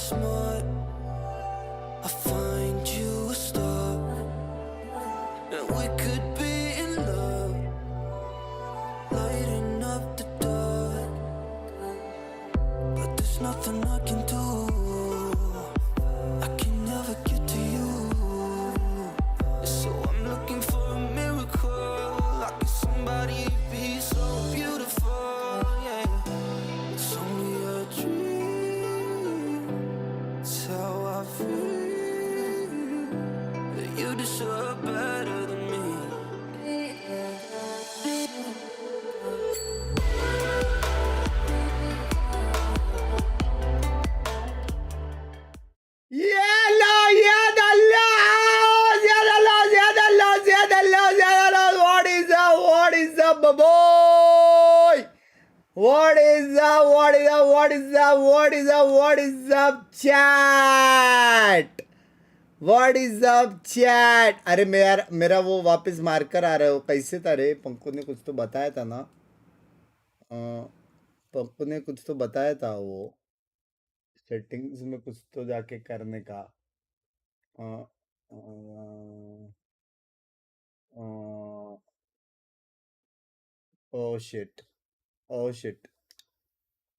smart. I find you a star, and we could be in love, lighting up the dark. But there's nothing I can do. I can never get to you. So I'm looking for a miracle. Like somebody be so beautiful, yeah. It's only a dream. It's how I feel. That you deserve better than me. Boy, what is up, chat? What is up, chat? अरे मेरा वो वापस marker आ रहा है, वो कैसे था रे? पंकु ने कुछ तो बताया था ना, पंकु ने कुछ तो बताया था, वो सेटिंग्स में कुछ तो जाके करने का. Oh shit, oh shit,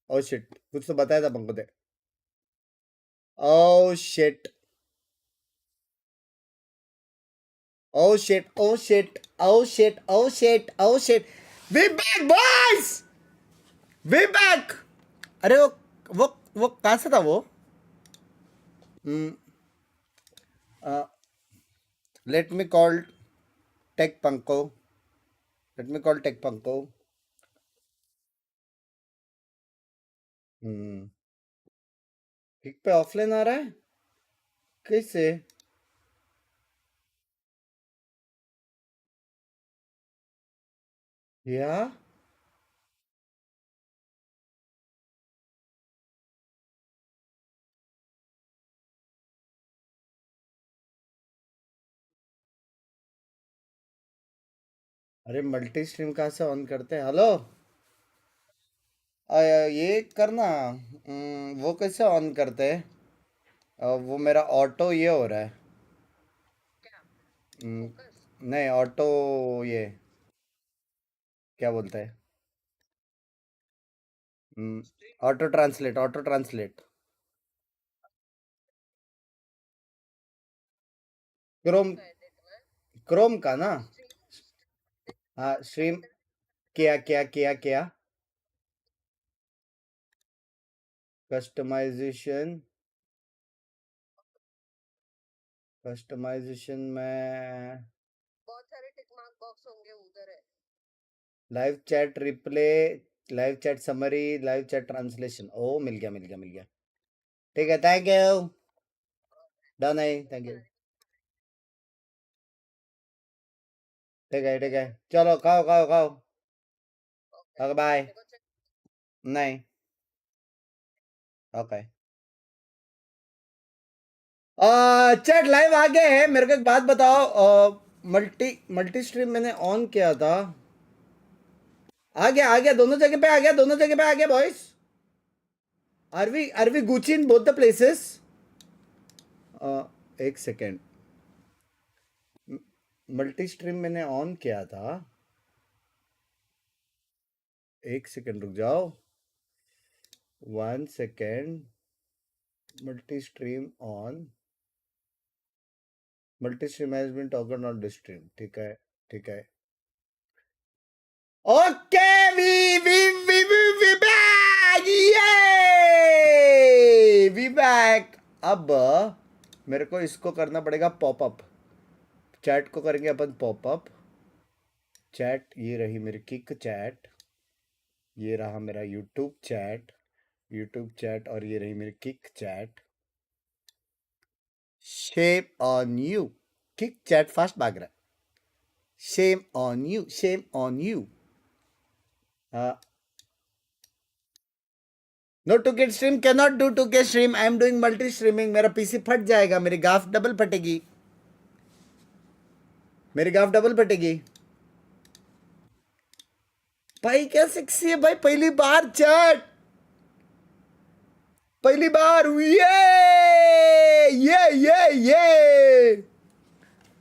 oh shit, कुछ तो बताया था पंकु ने. Oh shit, oh shit, oh shit, oh shit, oh shit, oh shit. We back, boys! We back! अरे वो कहाँ से था वो? Let me call Tech Panko. Let me call Tech Panko. Kick पे ऑफलाइन आ रहा है? कैसे? या? अरे मल्टी स्ट्रीम कहाँ से ऑन करते हैं? हेलो, ये करना. वो कैसे ऑन करते हैं? वो मेरा ऑटो ये हो रहा है. नहीं, ऑटो ये क्या बोलते हैं? Auto translate, auto translate. Chrome, Chrome का ना. हाँ, स्ट्रीम किया किया किया किया. कस्टमाइजेशन, कस्टमाइजेशन में बहुत सारे टिक मार्क बॉक्स होंगे, उधर है. Live chat replay, live chat summary, live chat translation. ओ मिल गया मिल गया मिल गया. ठीक है, थैंक यू. डन है, थैंक यू. ठीक है, चलो खाओ खाओ खाओ. Okay bye. नहीं, ओके. चैट लाइव आ गए हैं. मेरे को एक बात बताओ, मल्टी स्ट्रीम मैंने ऑन किया था. आ गया दोनों जगह पे आ गया boys. Are we gucci in both the places? एक सेकेंड, मल्टी स्ट्रीम मैंने ऑन किया था. एक सेकेंड रुक जाओ, 1 second. Multi stream on, multi stream has been toggled on the stream. ठीक है. Okay, we back. ये वी बैक. अब मेरे को इसको करना पड़ेगा पॉपअप. चैट को करेंगे अपन पॉपअप. चैट ये रही मेरी किक चैट, ये रहा मेरा यूट्यूब चैट, और ये रही मेरी kick chat. Shame on you. Kick chat fast भाग रहा है. Shame on you. No 2K stream, cannot do 2K stream. I am doing multi streaming. मेरा पीसी फट जाएगा, मेरी गाफ डबल फटेगी. भाई क्या सेक्सी है भाई, पहली बार चैट, पहली बार. ये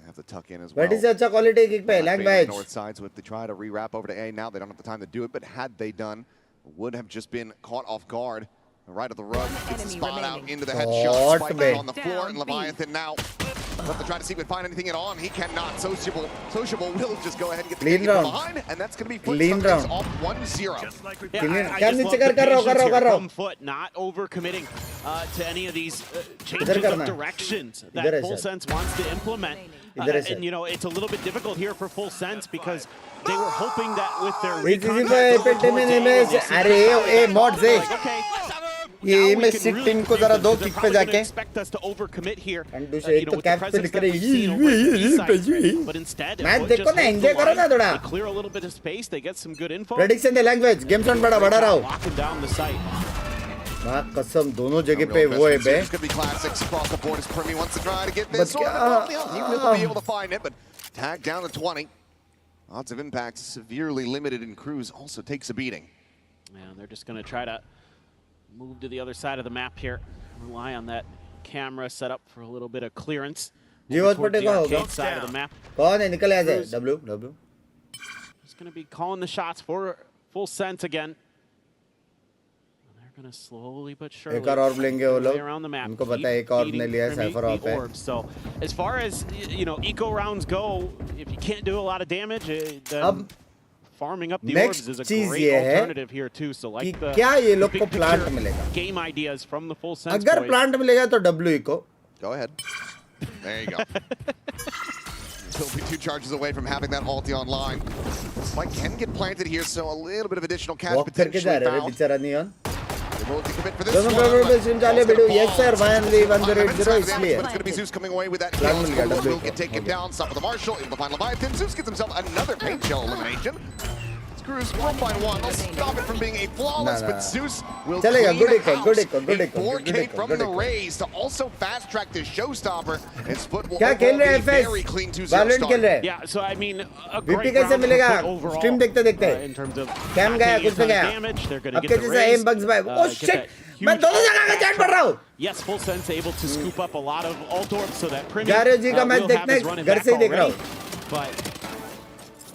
They have to tuck in as well. But is अच्छा quality kick पे लैंग North match. side, so if they try to re-wrap over to A now, they don't have the time to do it. But had they done, would have just been caught off guard. Right at the rug, gets the enemy spot out remaining. into the Shot, headshot. Spike babe. on the floor, and Down, B. Leviathan now. We'll have to try to see if we can find anything at all, and he cannot. Sociable will just go ahead and get the Clean game from round. behind, and that's going to be Clean Foot round. off 1-0. Yeah, Clean- I क्या just नीचे love कर the रहा हूँ, कर patience रहा हूँ, here कर रहा हूँ। from Foot, not over-committing to any of these changes इधर of करना है। directions इधर है that Full शायद। Sense wants to implement. इधर है शायद। And, you know, it's a little bit difficult here for Full Sense because they were hoping that with their इसी recon पे towards A, when image they see अरे the A mod से like, okay, ये now we image can sit really team को beat जरा them, दो 'cause they're kick पे probably gonna जाके expect us to overcommit here. And दूसरे एक तो with the कैप पे presence लिख that रहे we've seen over at the B side. But instead, match Foot देखो just ना, holds enjoy the करो ना line, थोड़ा। they clear a little bit of space, they get some good info. Prediction दे language game zone बड़ा रहा हो Locking down the site. वाह कसम दोनों जगह पे वो है बे It's going to be classics across the board as Primi wants to try to get But this sort of yeah, he will be able to find it, but tag down to 20. Odds of impact severely limited, and Cruz also takes a beating. Yeah, they're just going to try to move to the other side of the map here. Rely on that camera set up for a little bit of clearance. जीवत over towards पटे the का arcade होगा side of the map. कौन है निकल आ जाए W W Just going to be calling the shots for Full Sense again. And they're going to slowly but surely एक और ऑर्ब लेंगे वो way लोग around the map. उनको पता है Keep एक ऑर्ब ने beating लिया Primi, साइफर ऑफ the है orbs. So as far as you know, eco rounds go, if you can't do a lot of damage, then अब farming up the next orbs is a चीज great ये है alternative here too. So कि like the क्या ये लोग big को plant picture मिलेगा game ideas from the Full Sense अगर boys. प्लांट मिलेगा तो डब्ल्यू को Go ahead. There you go. He'll be 2 charges away from having that ulti online. Spike can get planted here, so a little bit of additional cash walk करके जा potentially रहे हैं found. बेचारा neon They're willing to commit for this दोनों one, programme पे but stream चालू है Ball's video gonna yes sir fall. 180 इसलिए But it's going to be Zeus coming away with that Plan kill. मिल गया, Will W get को. taken Okay. down. Stop with the Marshall. Able to find Leviathan. Zeus gets himself another paint shell elimination. Screws 1 by 1. They'll stop it from being a flawless, Nah, nah. but Zeus will चलेगा, clean good echo, good house. echo, good A echo, 4K good echo, from good the echo. Rays to also fast track this showstopper. And Split will क्या overall खेल रहे हैं be FS very clean 2-0 Valorant start. खेल रहे हैं Yeah, so I mean, a VP great कैसे round for मिलेगा? Foot overall, Stream देखते देखते। in terms of कैम गया packing कुछ a ton पे of गया damage, they're gonna अब get कैसे the से raise, एम बग्स भाई ओह get शिट that मैं huge दोनों जगह का चैट पढ़ रहा हूँ Yes, Full Sense able to scoop up a lot of alt orbs so that Primi गारियो जी का मैच will have देखने his running घर back से ही देख रहा already. हूँ But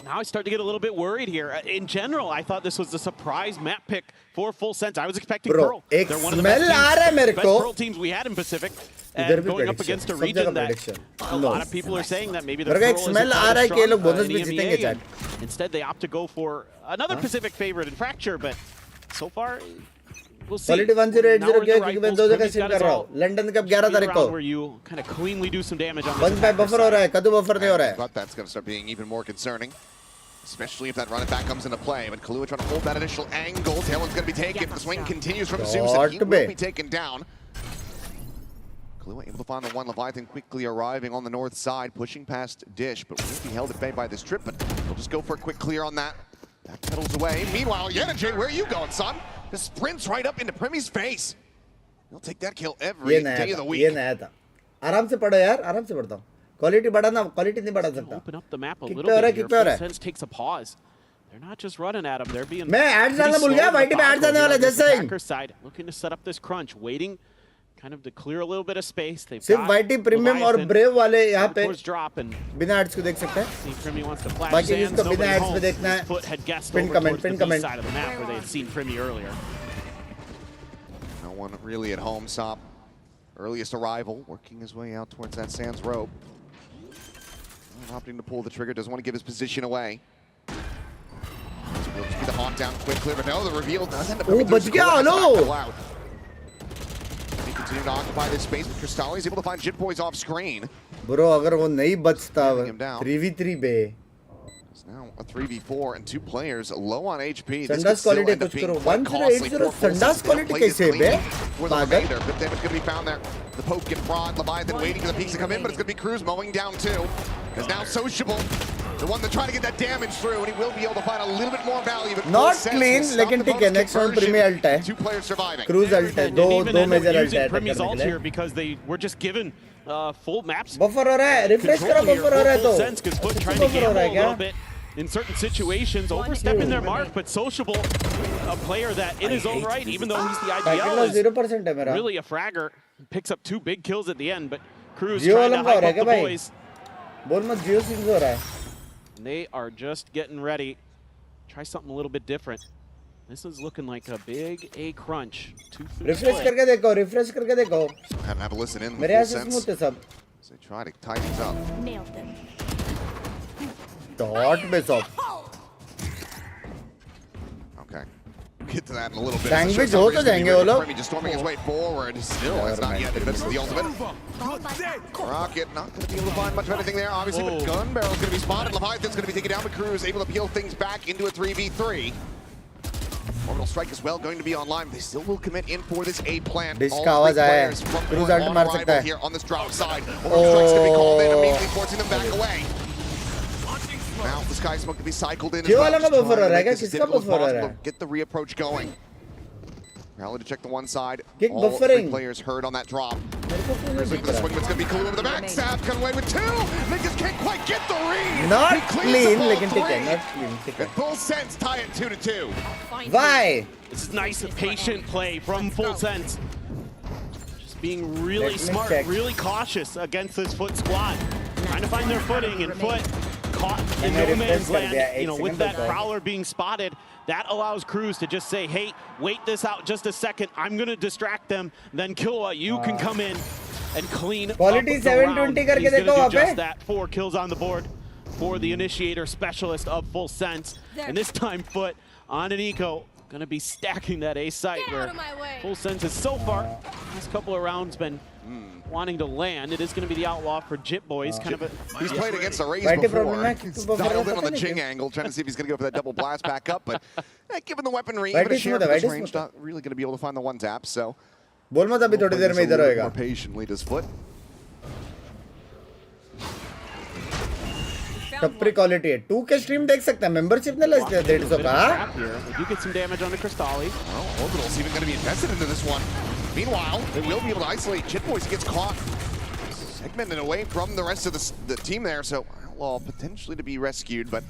now I start to get a little bit worried here. In general, I thought this was the surprise map pick for Full Sense. I was expecting Bro, Pearl. एक They're one of the best smell आ रहा है मेरे best को Pearl teams we had in Pacific. इधर And भी going up prediction, against a सब region जगह that prediction. a lot No. of people are saying that maybe the मेरे को एक Pearl smell isn't uh quite रहा है as कि ये लोग strong, bonus in भी EMEA, जीतेंगे and शायद। Instead, they opt to go for another Pacific favorite in Fracture, but so far, we'll see. Quality 1080 Now we're in क्या the क्योंकि right मैं pulse. दो जगह Primi's स्ट्रीम got कर us रहा all हूँ लंदन कब 11 तारीख को where you kind of cleanly do some damage on this बंस भाई attacker बफर हो side. रहा है कद्दू बफर नहीं हो रहा है But that's going to start being even more concerning, especially if that run it back comes into play. But Kahlua trying to hold that initial angle. Tailwind's going to be taken. The swing continues from Zeus, and he Shot will be. be taken down. Kahlua able to find the one. Leviathan quickly arriving on the north side, pushing past Dish, but will be held at bay by this trip. But we'll just go for a quick clear on that. Back pedals away. Meanwhile, Yenajay, where are you going, son? Just sprints right up into Primi's face. He'll take that kill every ये day नया of the था week. ये नया था आराम से पढ़ो यार आराम से पढ़ता हूँ क्वालिटी बढ़ाना क्वालिटी नहीं बढ़ा सकता Open up the map a Kick little पे हो रहा है, bit here. kick पे हो रहा Full है। Sense takes a pause. They're not just running at him. They're being मैं एड्स pretty डालना भूल गया slow वाईटी पे एड्स methodical आने here वाला on this जैसे ही attacker side, looking to set up this crunch, waiting kind of to clear a little bit of space. They've सिर्फ got YT premium और Leviathan brave वाले यहाँ पे towards drop and बिना ads को देख सकते हैं see Primi wants to flash बाकी sands. जिसको बिना Nobody एड्स पे home. देखना है Foot had guessed pin over comment towards the pin B comment side of the map where they had seen Primi earlier. No one really at home. Sop, earliest arrival, working his way out towards that Sands rope. Opting to pull the trigger, doesn't want to give his position away. Will just be the haunt down quick clear, but no, the reveal does end up coming बच through. गया, Score, hello! it's back allowed. They continue to occupy this space, but Cristalli is able to find Jit Boys off screen. Bro अगर वो नहीं बचता Bring him down. 3v3 पे It's now a 3v4 and 2 players low on HP. This संडास could still quality end up कुछ being करो quite costly 1080 for Full संडास Sense. They don't quality play this कैसे cleanly बे for the पागल remainder, but then it's going to be found there. The poke and prod, Leviathan waiting for the peaks to come in, but it's going to be Cruz mowing down too. Because now Sociable, the one that's trying to get that damage through, and he will be able to find a little bit more value. But Not Full Sense clean, will stop लेकिन the ठीक है, bonus next round conversion. Primi ult है। 2 players surviving. Cruz ult है And दो even दो ended up major ult using है attack Primi's करने ult के लिए here because they were just given full maps. Buffer हो रहा है रिफ्रेश करो Control here बफर हो रहा है for तो Full Sense because Foot trying to buffer हो gamble रहा a है क्या little bit in certain situations, overstepping their mark, but Sociable, a player that in his own right, even though he's the packet IDL, loss is 0% है मेरा really a fragger. Picks up 2 big kills at the end, but Cruz Jio trying to वालों का हो hype रहा है up क्या the भाई boys. बोल मत जियो सिंह हो रहा है They are just getting ready. Try something a little bit different. This is looking like a big A crunch. Refresh करके देखो, refresh करके देखो. Have a listen in. मेरे यहाँ से smooth है सब. So they try to tie things up. Nailed them. Dot में सब. Okay. Get to that in a little bit. Sandwich हो तो जाएंगे वो लोग. Just storming his way forward. Still has not yet advanced to the ultimate. Rocket not going to be able to find much of anything there, obviously, but Gun Barrel's going to be spotted. Leviathan's going to be taken down, but Cruz able to peel things back into a 3v3. Orbital Strike as well going to be online. They still will commit in for this A plant. Dish All का three आवाज आया है. players from Cruz on ult मार सकता arrival है. here on this drop side. Orbital Strike's going to be called in, immediately forcing them back away. Now the Sky Smoke to be cycled in as क्यों well. वाला का Just buffer trying to हो रहा है make क्या? this as किसका difficult as buffer हो रहा possible. है? Get the reapproach going. Rally to check the one side. Kick All three buffering. players heard on that drop. मेरे को क्यों नहीं Swing दिख for the रहा? swing, but it's going to be Kalu over the backstab. Cut away with two. They just can't quite get the read. Not He cleans clean, up all लेकिन ठीक है. three. Not clean, ठीक है. And Full Sense tie it 2-2. Why? This is nice, patient play from Full Sense. Just being really Let me smart, check. really cautious against this Foot squad. Trying to find their footing, and Foot caught in मैंने no refresh man's कर land. दिया, एक You know, with second that बचा है. Prowler being spotted, that allows Cruz to just say, hey, wait this out just a second. I'm going to distract them. Then Killua, you can come in and clean Quality up the 720 round. करके He's देखो gonna वहाँ do पे. just that. 4 kills on the board for the initiator specialist of Full Sense. And this time, Foot on an eco. Going to be stacking that A site where Full Sense has so far, last couple of rounds, been wanting to land. It is going to be the outlaw for Jit Boys. Kind of a, He's played against the Rays Right before. problem है, He's तो buffer dialed in पता on the नहीं Jing क्यों. angle, trying to see if he's going to go for that double blast back up. But given the weaponry, Right even a is share smooth, for this right is range, smooth. not really going to be able to find the one tap. So बोल मत अभी थोड़ी देर में इधर होएगा. more patiently does Foot. टप्परी quality है. 2K stream देख सकते हैं. मेंबरशिप ने लग गया 150 का. trap here. They do get some damage on the Cristalli. Well, Orbital's even going to be invested into this one. Meanwhile, they will be able to isolate Jit Boys. He gets caught, segmented away from the rest of the team there. So Outlaw potentially to be rescued, but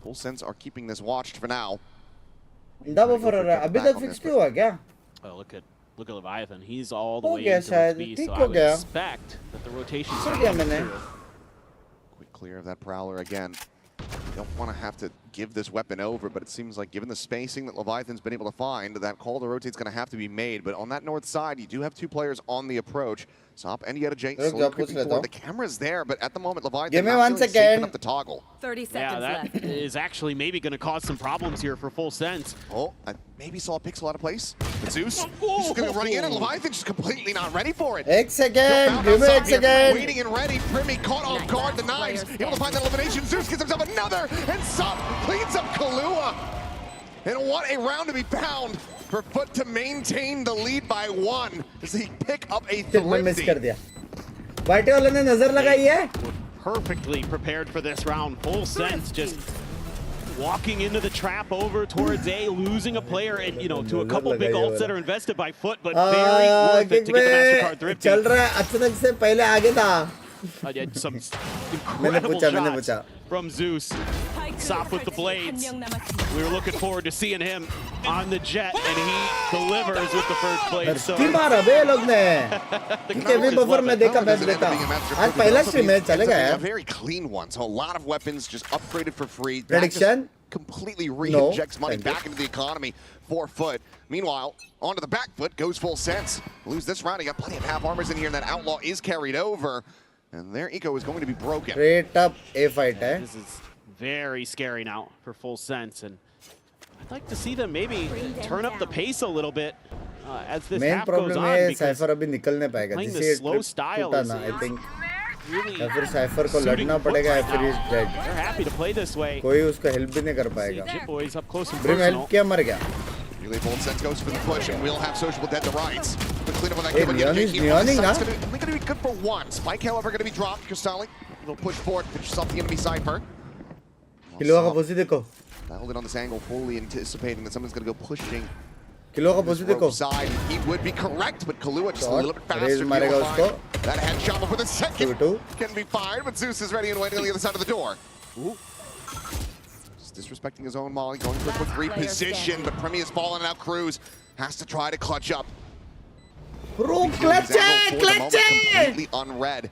Full Sense are keeping this watched for now. इंदा buffer हो रहा है. अभी तक fix नहीं हुआ क्या? Oh, look at Leviathan. He's all the हो way गया into शायद. the speed, ठीक so I हो would गया. expect that the rotation's हो gonna गया come मैंने. through. Quick clear of that Prowler again. Don't want to have to give this weapon over, but it seems like given the spacing that Leviathan's been able to find, that call to rotate's going to have to be made. But on that north side, you do have 2 players on the approach. Sop and Yeta J slowly creeping forward. The camera's there, but at the moment, Leviathan Give me not 1 feeling safe second. enough to toggle. 30 Yeah, seconds that left. is actually maybe going to cause some problems here for Full Sense. Oh, I maybe saw a pixel out of place. But Zeus, he's just going to be running in, and Leviathan's just completely not ready for it. 1 second. Found Give me 1 outside here, second. waiting and ready. Primi caught off guard, the knives. Able to find that elimination. Zeus gets himself another, and Sop cleans up Kahlua. And what a round to be found for Foot to maintain the lead by 1 as he pick up a मैं miss कर 3. दिया. वाइटे वाले ने नजर लगाई है. Perfectly prepared for this round. Full Sense just walking into the trap over towards A, losing a player, and you know, to a couple big ults that are invested by Foot, but very worth it to get the MasterCard thrifty. चल रहा है. अचानक से पहले आगे था. Some मैंने incredible पूछा. shots from Zeus. Sop with the blades. We were looking forward to seeing him on the jet, and he delivers with the first blade. So की मारा बे लोग ने. केवी बफर में देखा मैच देखा. आज पहला स्ट्रीम है चलेगा A यार. very clean one, so a lot of weapons just upgraded for free. That Prediction? just completely reinjects money back into the economy for Foot. Meanwhile, onto the back foot goes Full Sense. Lose this round, he got plenty of half armors in here, and that Outlaw is carried over. And their eco is going to be broken. Straight up A fight है. this is very scary now for Full Sense, and I'd like to see them maybe turn up the pace a little bit as this Main half goes problem on, है because Cypher अभी निकल नहीं पाएगा. playing जिसे the slow style टूटा is ना. I think really या फिर Cypher को suiting लड़ना Foot पड़ेगा या right फिर now. he's dead. They're happy to play this way. कोई उसको हेल्प भी नहीं कर See पाएगा. Jit Boys up close and Brim personal. Help किया मर गया. Really Full Sense goes for the push, and we'll have Sociable dead to rights. But clean up on that Hey, kill, but Neoni's JK neoning, it's huh? only going to be good for 1. Spike, however, going to be dropped. Cristalli, it'll push forward, finish off the enemy Cypher. Kilo का पोजी देखो. Dialed in on this angle, fully anticipating that someone's going to go pushing kilo का this पोजी rope देखो. side. He would be correct, but Kahlua just a Shot. little bit faster. Raise to be मारेगा able to उसको. find that headshot before the second 2-2. can be fired, but Zeus is ready and waiting on the other side of the door. Just disrespecting his own molly, going for a quick reposition, but Premi has fallen out. Cruz has to try to clutch up. Bro, His clutch angle for the moment it. completely unread.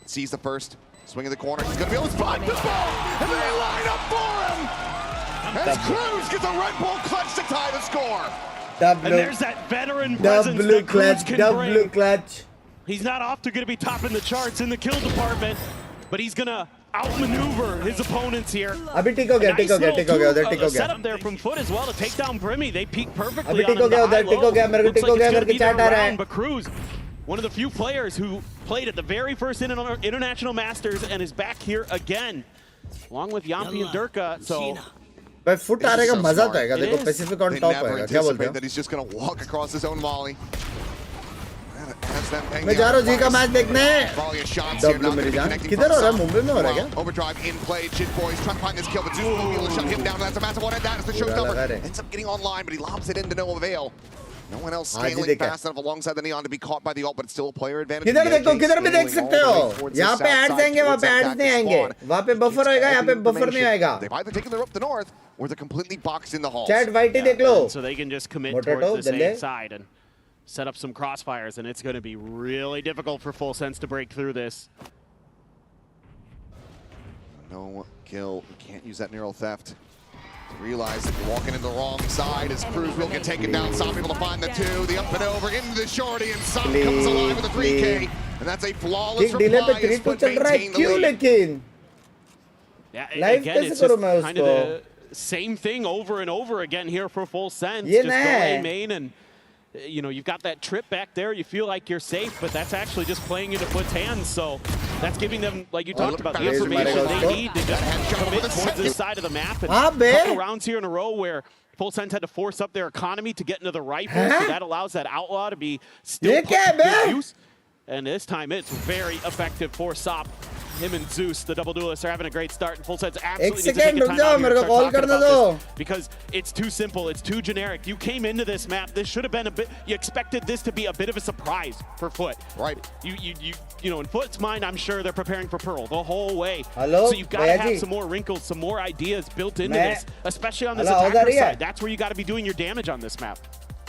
Sees the first swing in the corner. He's going to be able to spot the ball, and they line up for him. As Cruz gets a Red Bull clutch to tie the score. And there's that veteran presence that Cruz can bring. clutch. He's not often going to be topping the charts in the kill department, but he's going to outmaneuver his opponents here. अभी ठीक हो गया, ठीक हो गया, ठीक हो गया, उधर ठीक हो गया. Set up there from Foot as well to take down Brimmy. They peak perfectly अभी on ठीक हो him गया, to उधर high ठीक हो low. गया, मेरे को Looks ठीक हो like गया, it's मेरे gonna को be their chat आ रहा है. round, but Cruz, one of the few players who played at the very first International Masters and is back here again, along with Yampi and Durka. So भाई foot आ रहेगा, मजा तो आएगा. It देखो is. Pacific on They top never आएगा. क्या बोलते anticipate हो? that he's just going to walk across his own volley. मैं जा रहा हूँ जी का मैच देखने. Volley of shots here, W not मेरी gonna be जान. connecting किधर हो from रहा है? Sop. मुंबई में हो रहा है क्या? Well, overdrive in play. Jit Boys trying to find this kill, but Zeus will be able to shut him down. That's a massive one, and that is the लगा showstopper. रहे. Ends up getting online, but he lobs it in to no avail. No one else आज ही scaling देखा. fast enough alongside the Neon to be caught by the ult, but it's still a player advantage. किधर The देखो, AJ किधर भी देख scaling सकते all the हो. way towards the यहाँ पे south ads side, आएंगे, वहाँ towards पे that ads नहीं tactic आएंगे. spawn. वहाँ पे बफर होएगा, यहाँ पे बफर नहीं आएगा. They've either taken the rope to the north, or they're completely boxed in the halls. Chat white ही देख लो. so they can just commit Motato, towards the Delle. same side and set up some crossfires, and it's going to be really difficult for Full Sense to break through this. No kill. You can't use that neural theft. Realize that you're walking in the wrong side as Cruz will get taken down. Stop able to find the two. The up and over into the shorty, and Sop comes alive with a 3K. And that's a flawless एक delay reply पे as 3-2 Foot चल रहा है. maintain the क्यों lead. लेकिन? Yeah, Live again, कैसे it's करूँ just मैं kind of उसको? the same thing over and over again here for Full Sense. ये Just ना go है. A main and you know, you've got that trip back there. You feel like you're safe, but that's actually just playing into Foot's hands. So that's giving them, like you talked about, the Raise information Mario they also. need to just commit towards this side of the map. And हाँ a bay. couple rounds here in a row where Full Sense had to force up their economy to get into the rifle, so Huh? that allows that outlaw to be still ये put क्या to है बे? good use. And this time it's very effective for Sop. Him and Zeus, the double duelists, are having a great start. And Full Sense absolutely needs to take second, a रुक time जाओ, out here मेरे and को start call talking करने about this दो. because it's too simple, it's too generic. You came into this map, this should have been a bit, you expected this to be a bit of a surprise for Foot. Right. You know, in Foot's mind, I'm sure they're preparing for Pearl the whole way. Hello, So you've got to भैया have ji. some more wrinkles, some more ideas built into मैं- this, especially on this Hello, आवाज आ attacker रही है? side. That's where you got to be doing your damage on this map.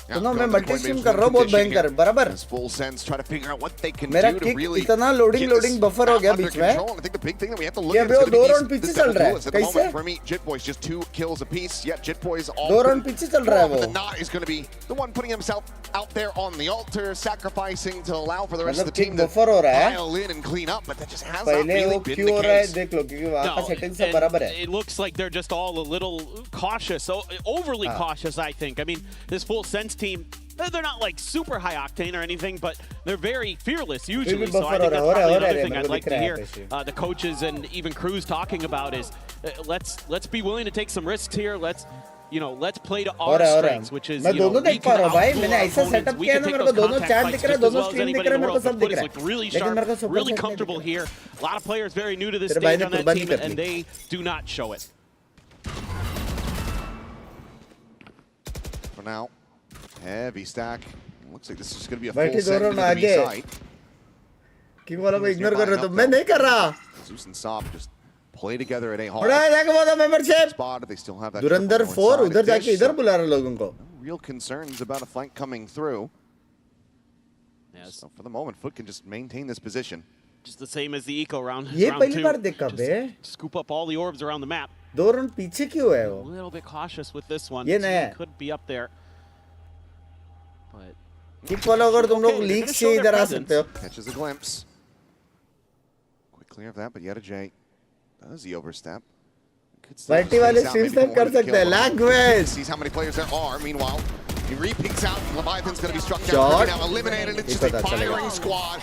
Yeah, सुनो, going मैं to the multi point stream based कर रहा हूँ, बहुत conditioning भयंकर, again. बराबर. As Full Sense try to figure out what they can मेरा do to kick really इतना loading get this buffer हो गया under बीच में. control. And I think the big thing that we have to look ये at is अभी वो going to दो be round this पीछे double चल रहा है. duelist. At the कैसे? moment, for me, Jit Boys just 2 kills apiece. Yet Jit Boys all दो round पीछे चल रहा है वो. the Knot is going to be the one putting himself out there on the altar, sacrificing to allow for the rest of the मतलब team kick buffer हो to रहा है. pile in and clean up. But that just has not पहले really वो been क्यों the हो रहा है case. देख लो, क्योंकि वहाँ का No, सेटिंग सब and बराबर है. it looks like they're just all a little cautious, so overly cautious, I think. I mean, this Full Sense team, they're not like super high octane or anything, but they're very fearless usually. So I think that's probably another thing I'd like to hear the coaches and even Cruz talking about is let's be willing to take some risks here. Let's play to our strengths, which is मैं दोनों we देख पा can रहा हूँ भाई. outduel मैंने our ऐसा opponents. Setup We किया can ना, take मेरे को those दोनों contact चैट fights दिख रहा है, just as दोनों well as स्ट्रीम दिख anybody रहा है, in the मेरे को world. सब But दिख Foot रहा has है. looked really लेकिन sharp, मेरे को super really chat नहीं comfortable दिख रहा. here. A lot of players very new to this तेरे भाई stage ने on that कुर्बानी team, कर दी. and they do not show it. For now, heavy stack. Looks like this is going to be a बैठे full send दोनों into में the B आगे. side. King वाला को इग्नोर कर रहे हो, तो मैं नहीं कर रहा. Zeus and Sop just play together at A hall. बड़ा जाके बोला membership. Spot, they still have that Dhurandhar triple 4 inside उधर of जाके Dish, इधर so बुला रहे लोगों को. no real concerns about a flank coming through. Yes. So for the moment, Foot can just maintain this position. Just the same as the eco round. ये round पहली two. बार देखा बे. Just scoop up all the orbs around the map. दो round पीछे क्यों है A वो? little bit cautious with this one. ये Team नया है. could be up there. But kick वाला अगर तुम लोग Okay, they're लीक gonna से show their इधर आ presence. सकते हो. Catches a glimpse. Quick clear of that, but yet a J. Does he overstep? Could still multi space वाले out, stream maybe snap more कर than a सकते हैं. kill. Language. Sees how many players there are. Meanwhile, he re-peeks out. Leviathan's going to be struck down. Shot. Pretty now eliminated. It's just a चलेगा. firing squad.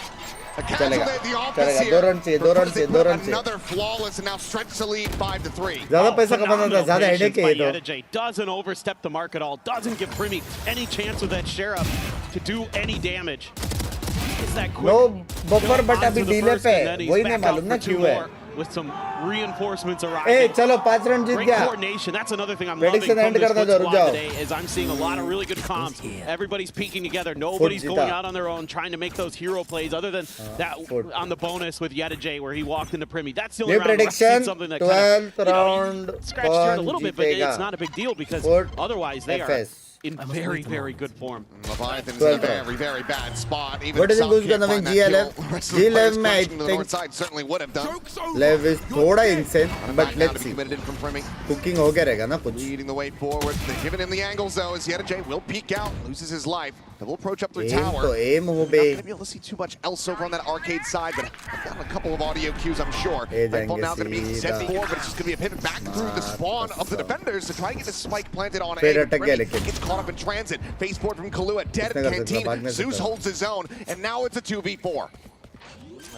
A चलेगा. casualty the office चलेगा. here. दो run चाहिए, दो run चाहिए, दो run चाहिए. Another flawless and now stretch the lead 5-3. ज़्यादा पैसा कमाना था, phenomenal ज़्यादा patience हेडेक है by ये तो. Yedajay. Doesn't overstep the mark at all. Doesn't give Brimmy any chance with that sheriff to do any damage. It's that quick. No buffer, kill but onto अभी the delay first, पे and है. then he's वही नहीं back out मालूम ना for two क्यों है. more with some reinforcements A arriving. चलो 5 रन जीत Great गया. coordination. That's another thing I'm loving Prediction from end this करना Foot था, रुक squad जाओ. today is I'm seeing a lot of really good comms. Everybody's peeking together. Nobody's जीता. going out on their own trying to make those hero plays other than that Foot. on the bonus with Yedajay where he walked into Primi. That's the only ये round where I've prediction seen something that 12th kind of, round scratched your head a कौन little bit, but जीतेगा? it's not a big deal because Foot otherwise they are FS. in very, very good form. Leviathan's in a very, very bad spot. Even What do you think who's South gonna can't win find that GLF? kill. The rest of the GLF players में I crashing to the think north side certainly would have done. LEV is थोड़ा insane, but Back now to let's be see. committed in from Premi. Cooking हो क्या रहेगा ना कुछ? Leading the way forward. They're giving him the angles though as Yeta J will peek out, loses his life. They'll approach up through Aim tower. तो aim हो You're not bay. going to be able to see too much else over on that arcade side, but I've gotten a couple of audio cues, I'm sure. Hey, Nightfall now going to be Dengesi, set da. forward, but it's just going to be a pivot back through the spawn of the defenders to try and get the spike planted on Fair A. attack Remy गया लेकिन. gets caught up in transit. Face forward from Kahlua, dead किसने at कर सकता है? भाग Canteen. नहीं Zeus सकता. holds his own, and now it's a 2v4.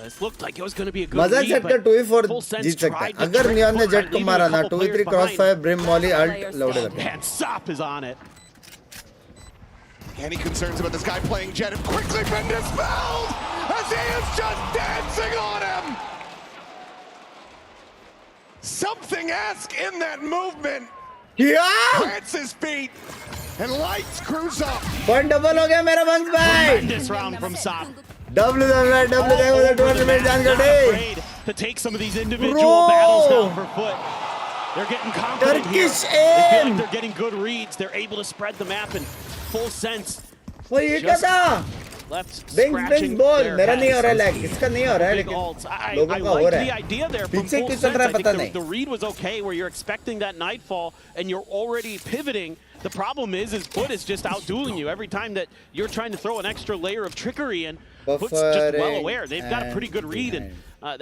This looked like it was going to be a good मजाक lead, sector but 2v4 Full Sense जीत सकता है. tried to अगर trick नियॉन ने Foot जेट right, को leaving मारा a ना couple 2v3 players cross behind. Fire Brim molly ult load करते हैं. Man, Sop is on it. Any concerns about this guy playing Jet have quickly been dispelled as he is just dancing on him. Something-esque in that movement. क्या? Plants his feet and lights cruise up. Point double हो गया मेरा बंस भाई. Tremendous round from Sop. W Over the tournament map, जान they're कर not they. afraid to take some of these individual Bro! battles now for Foot. They're getting confident here. Turkish They feel aim. like they're getting good reads. They're able to spread the map in full sense. वो ये क्या Just था? Left बिंग scratching ball their मेरा नहीं हो रहा है heads. लैग. इसका नहीं हो रहा है Big लेकिन ults. I लोगों का हो like रहा the है. idea there from पीछे full क्यों चल sense. रहा है I पता think नहीं. the read was okay where you're expecting that nightfall and you're already pivoting. The problem is Foot is just outdueling you every time that you're trying to throw an extra layer of trickery in. Foot's just well aware. They've got a pretty good read, and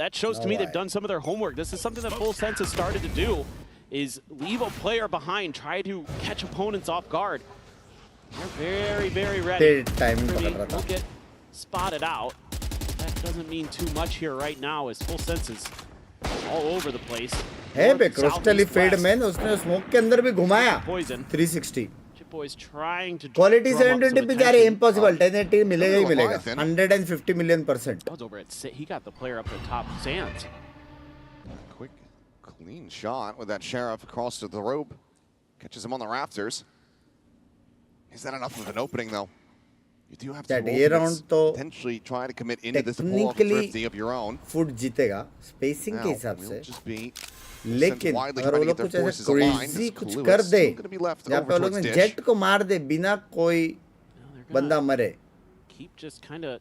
that shows to me they've done some of their homework. This is something that Full Sense has started to do, is leave a player behind, try to catch opponents off guard. They're very, very ready. Timing Privy पकड़ रहा था. will get spotted out. That doesn't mean too much here right now, as Full Sense is all over the place. है बे North, south, क्रोस्टली east, Fade west. Man उसने smoke के अंदर भी घुमाया. Poison. 360. Chip Boy's trying to quality drum up some 720 पे जा रहे. attention. इम्पॉसिबल. 1080 मिलेगा ही मिलेगा. Leviathan. 150 million%. That was over at he got the player up at top. Sands. Quick, clean shot with that Sheriff across to the rope. Catches him on the rafters. Is that enough of an opening, though? You do have to That ये round तो potentially try to commit into this pull off technically thrifty of your own. Foot जीतेगा spacing के Now, हिसाब we'll से. just be लेकिन widely अगर वो trying to लोग get कुछ their ऐसा forces aligned. क्रेजी This कुछ Clue कर is they still gonna be left जहाँ पे over वो लोग towards ने Dish. जेट को मार दे बिना कोई Now they're बंदा gonna मरे keep just kind of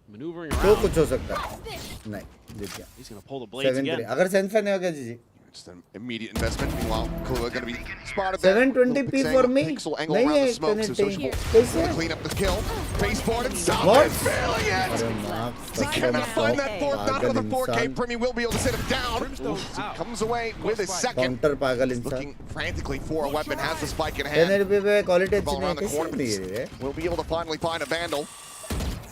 maneuvering तो around. कुछ हो सकता है. नहीं जीत गया. He's gonna pull the blades 7-3 again. अगर सेंस नहीं हो गया जी. Just an immediate investment. Meanwhile, Kahlua going to be spotted there. 720p Little for pixel me. Pixel angle नहीं around है the smoke. So 1080. Social कैसे? will clean up the kill. Baseboard and stop What? it. Failing it. अरे माँ He cannot find that fourth. Not पागल another 4K. इंसान. Premi will be able to sit him down. He comes away with his second. Counter पागल इंसान. Looking frantically for a weapon. Has the spike in hand. 1080p पे quality अच्छी Ball नहीं है. around the कैसे corner. नहीं है रे? We'll be able to finally find a Vandal.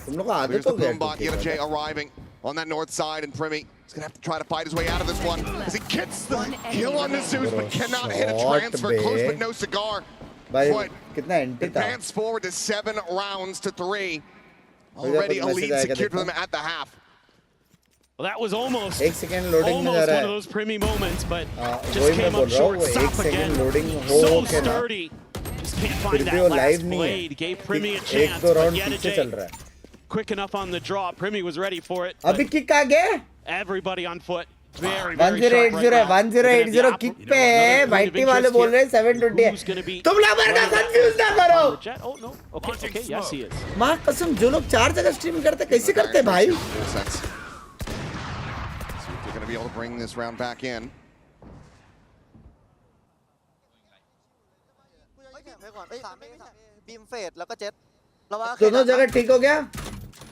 तुम लोग को आदत There's हो the गया boom bot. Yeta J arriving on that north side, and Premi is going to have to try to fight his way out of this one as he gets the kill on the Zeus, but cannot hit a Shot transfer. बे. Close, but no cigar. भाई Foot कितना anti था. advance forward to 7 rounds to 3. जाकर Already a message lead आएगा secured for देखो. them at the half. Well, that was almost एक second loading में जा almost रहा one of है. those Premi moments, but वही just मैं came बोल up रहा हूँ. short. वो एक Sop सेकंड again. लोडिंग हो So के ना. sturdy. Just can't फिर find भी that वो last लाइव नहीं blade. है. Gave Premi a एक chance, दो but राउंड Yeta पीछे J चल रहा है. quick enough on the draw. Premi was ready for it. अभी but किक आ गया. Everybody on foot. Very, very 1080 sharp right है. now. 1080 किक पे है. वाइटी वाले बोल रहे हैं 720 है. तुम लोग मेरे को कंफ्यूज ना करो. Jet? Oh no. Okay, okay, yes he is. माँ कसम जो लोग 4 जगह स्ट्रीम करते कैसे करते भाई? Full sense. See if they're going to be able to bring this round back in. दोनों जगह ठीक हो गया.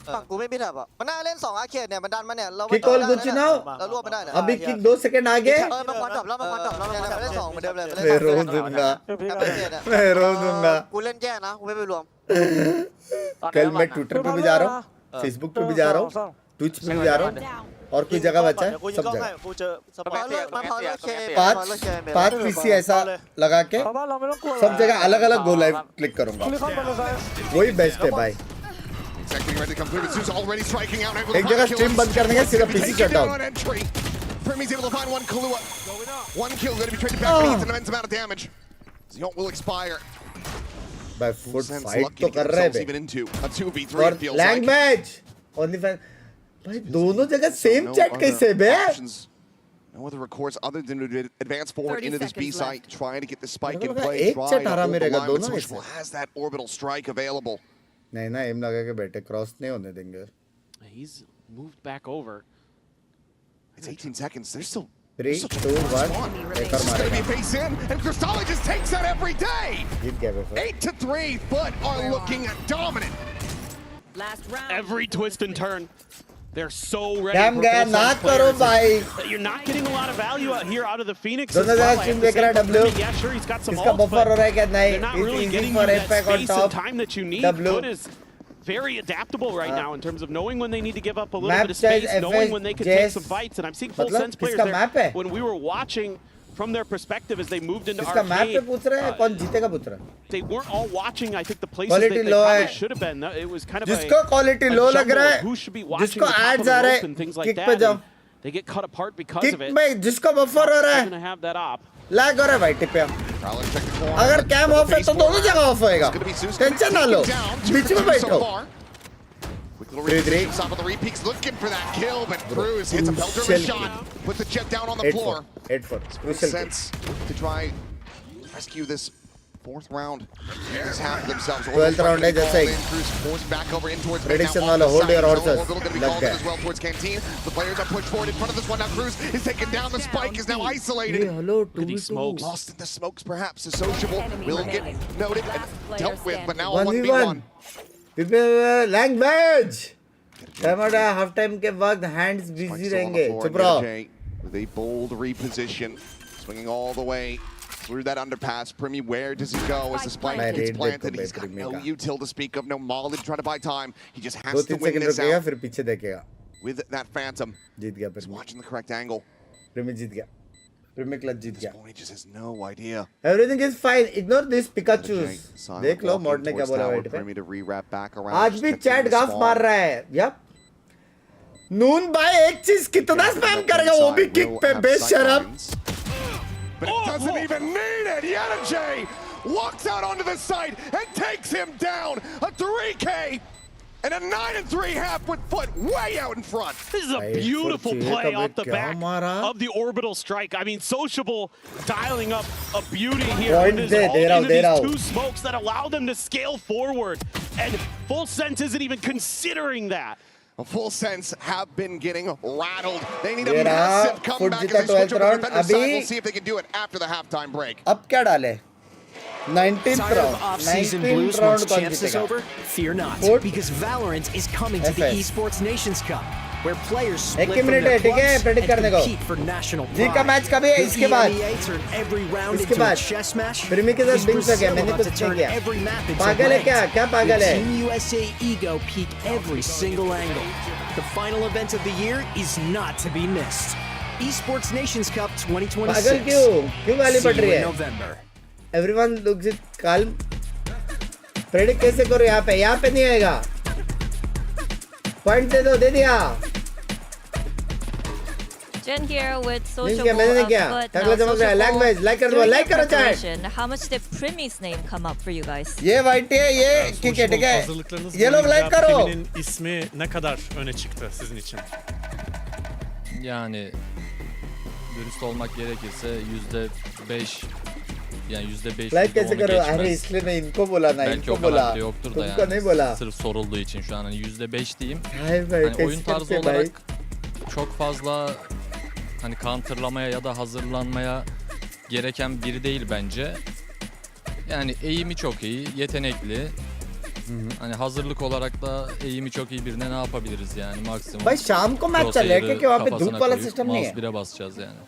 ฝั่งกูไม่มีแถบอ่ะมันน่าเล่น2อาร์เคดเนี่ยมันดันมาเนี่ยเรา किक ऑल गुड नाउ. เรารวบไม่ได้เนี่ย अभी किक 2 सेकंड आगे.มันควันดรอปแล้วมันควันดรอปแล้วมันเล่น2เหมือนเดิมเลย मैं रो दूंगा. मैं रो दूंगा.กูเล่นแย่นะกูไม่ไปรวม कल मैं ट्विटर पे भी जा रहा हूँ, फेसबुक पे भी जा रहा हूँ, ट्विच पे भी जा रहा हूँ, और कोई जगह बचा है सब जगह. มันพอเลิกเค पांच पीसी ऐसा लगा के सब जगह अलग अलग गो लाइव क्लिक करूंगा. वही बेस्ट है भाई. Exactly ready to come through. Zeus already striking out. एक जगह स्ट्रीम बंद करने का सिर्फ PC shut down. Premi's able to find one Kahlua. One kill going to be traded back for an immense amount of damage. Zeon will expire. भाई foot Sense fight lucky तो to कर get रहे themselves हैं even into a 2v3 और it feels लैंग like. Match only fan. भाई दोनों जगह सेम No चैट other कैसे बे? options No other recourse other than to advance forward into this B site, trying to get the spike in play. एक से 18 मिलेगा दोनों Sociable has that orbital strike available. नहीं ना एम लगा के बैठे क्रॉस नहीं होने देंगे. He's moved back over. It's 18 seconds. There's still 3, 2, 1. एक और It's going to be मारेगा. face in, and Cristalli just takes that every day. जीत गया बस. 8-3, but are looking dominant. Every twist and turn. They're so ready Damn for गया full ना sense करो players. भाई. You're not getting a lot of value out here out of the Phoenix. दोनों as well. जगह I have stream to देख रहा है say, W. Premi, yeah, sure, he's got some इसका ults, बफर हो रहा है क्या but they're नहीं? not It's really easy getting for you that impact on space and top. time that you need. W. Foot is very adaptable right now in terms of knowing when they need to give up a little Map bit of size, space, knowing when they can take FS, some fights, and I'm seeing full मतलब sense players किसका map है? there. When we were watching from their perspective as they moved into इसका map पे arcade, पूछ रहे हैं कौन जीतेगा पूछ रहा है. they weren't all watching, I think, the places Quality that they low probably है. should have been. It was kind of जिसको क्वालिटी a लो लग jumble रहा of है, who should be watching जिसको the top of ads the आ रहे rope and things like kick that. पे जाओ. and they get cut apart because kick of it. में जिसको बफर हो रहा They're है gonna have that op. Lag हो रहा है भाई टिप पे. Prowler check the corner. अगर कैम ऑफ है तो दोनों जगह ऑफ होएगा. It's gonna be Zeus tension ना लो. taken down. 2 बीच for में 2 so बैठो. far. Quick little 3-3. reposition, top of the repeats, looking for that kill, but Cruz hits a belter Crucial shot, puts the jet down on the floor. 8-4. Makes Crucial. sense to try rescue this 4th round. This half themselves. 12th round है जैसे ही. Cruz forced back over in towards Prediction mid. Now वाला, off the hold your side. horses. Orbital gonna be लग called in गया. as well towards Canteen. The players are pushed forward in front of this one. Now Cruz is taken down. The spike is now ये isolated. Hello Look at these 2v2. smokes. Lost in the smokes, perhaps. A sociable will get noted and dealt with, but now a 1v1. 1v1. Language. टमाटा half time के वक्त hands busy रहेंगे. चुप रहो. With a bold reposition, swinging all the way through that underpass. Premi, where does he go as the spike मैं gets red planted? देखो He's got Premi no का. util to speak of, no molly to try to buy time. He just has to 2-3 win second this रुकेगा out फिर पीछे देखेगा. with that Phantom. जीत गया He's प्रेमी. watching the correct angle. प्रेमी जीत गया. प्रेमी क्लच जीत This गया. point, he just has no idea. Everything is fine. Ignore this Pikachu. Silent देख लो walking मॉड ने क्या towards बोला tower. वाइट पे. Premi to re-wrap back around. आज just भी checking चैट the गाफ spawn. मार रहा है. यप. नून भाई एक चीज कितना स्पैम करेगा वो भी किक पे बेशरम. But it doesn't even need it. Yanajay walks out onto the site and takes him down. A 3K and a 9-3 half with Foot way out in front. This is a Right, beautiful Foot play check off the अबे back क्या मारा? of the orbital strike. I mean, Sociable dialing up a beauty here. Point It is they, all दे रहा हूँ, into दे रहा these हूँ. two smokes that allow them to scale forward. And Full Sense isn't even considering that. A Full Sense have been getting rattled. They need a ये रहा, massive Foot comeback जीता as they switch 12th over to round. the defender side. अभी- We'll see if they can do it after the halftime break. अब क्या डाले? 19th Tired of round. off-season 19th blues round once कौन champs is जीतेगा? over? Fear not, Foot. because Valorant is coming to the FS. Esports Nations Cup, where players एक split he from minute their है, ठीक है? clubs Predict and करने को. compete for national जी का pride. Match कभी है? Will इसके बाद. EMEA turn every round इसके into a बाद. chess match? प्रेमी के साथ Is बिंग सके, Brazil मैंने about कुछ to नहीं turn किया. every map into पागल है क्या? ranked? क्या पागल Will है? Team USA ego peak every single angle? The final event of the year is not to be missed. Esports Nations Cup 2026. पागल क्यों? क्यों गाली See पड़ you रही in है? November. Everyone looks it calm. Predict कैसे करो यहाँ पे? यहाँ पे नहीं आएगा. पॉइंट दे दो, दे दिया. Jen here with नहीं Sociable किया, मैंने नहीं of किया. Foot. टकला Now, चमक रहा है. Sociable, लैंग्वेज लाइक कर दो, during लाइक your करो chat. preparation, how much did Premi's name come up for you guys? ये वाइट है, ये किक है, ठीक है. ये लोग लाइक करो. Premi'nin ismi ne kadar öne çıktı sizin için? Yani dürüst olmak gerekirse %5 yani %5 like कैसे करो? अरे geçmez. इसलिए मैं इनको बोला ना, Belki इनको o kadar बोला. da yoktur da तुमको yani नहीं बोला. sırf sorulduğu için şu an hani %5 diyeyim. Hayır भाई, Hani oyun टेस्ट tarzı करके भाई. olarak çok fazla hani counterlamaya ya da hazırlanmaya gereken biri değil bence. Yani eğimi çok iyi, yetenekli. Hani hazırlık olarak da eğimi çok iyi birine ne yapabiliriz yani maksimum. भाई शाम को match चल रहा है क्योंकि वहाँ पे धूप kafasına वाला koyup सिस्टम नहीं mouse है. 1'e basacağız yani.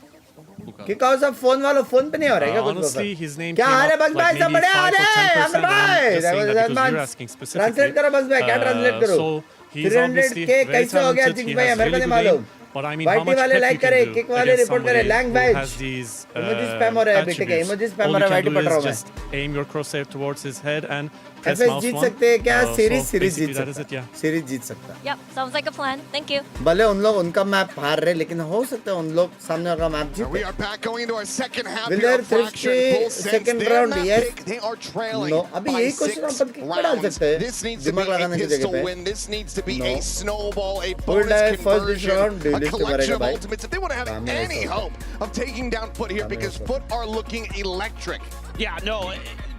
Bu kadar. कि कौन सा फोन वाला फोन पे नहीं हो रहा है क्या कुछ Honestly, बफर? his name क्या came हाल है up बंद like भाई? सब maybe बढ़िया हाल 5 or है 10%, अमर and I'm भाई. just saying that because you're translate asking specifically. Translate करो बस भाई, क्या ट्रांसलेट करो? So he's 300 obviously के very कैसे हो गया talented. जिंक He भाई? has मेरे को really नहीं good मालूम. aim. But I mean, how YT much वाले pep लाइक you करे, can do किक वाले against रिपोर्ट करे, somebody लैंग who बैच. has these इमोजी स्पैम हो रहा है बेटे के, attributes. इमोजी All स्पैम हो you रहा है, can वाइटी do पढ़ रहा is हूँ मैं. just aim your crosshair towards his head and press FS mouse जीत 1. सकते हैं क्या? Series So series basically Jeet that is सकता it, है. yeah. सीरीज जीत सकता है. Yep, sounds like a plan. Thank you. भले उन लोग उनका मैप हार रहे, लेकिन हो सकता है उन लोग सामने वाला मैप We जीते. are back going into our second half Will here there of Fraction. Full Sense, second their round? map Yes. pick, they are trailing No. अभी by यही 6 क्वेश्चन अपन किक पे डाल rounds. सकते हैं. This needs to be दिमाग a लगाने की जगह pistol पे. win. This needs to be No. a snowball, a Full bonus die first this conversion, round, a police के collection मरेगा of भाई ultimates if they want to have काम ही any ऐसा होता hope of taking down Foot here, because Foot are looking electric. Yeah, no,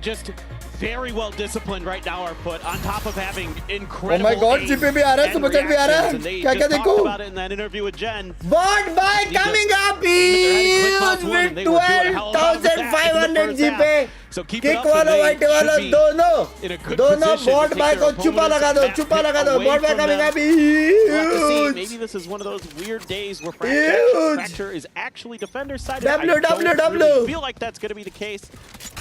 just very well disciplined right now, our Foot, on top of having Oh incredible my God, aim GP भी आ रहा है, and super chat भी आ रहा reactions, है, and they क्या क्या just देखो? talked about it in that interview with Jen. Bot buy coming up, huge with 12,500 GP. So keep it kick up, वालों and वाइट they वालों should be in a good दोनों position to bot take बाय their को छुपा opponent's लगा दो, map छुपा pick लगा दो, away bought by from coming them. up, We'll have to see. huge. Maybe this is one of those weird days where Huge. Fracture is actually defender sided. W, I don't W. really feel like that's going to be the case.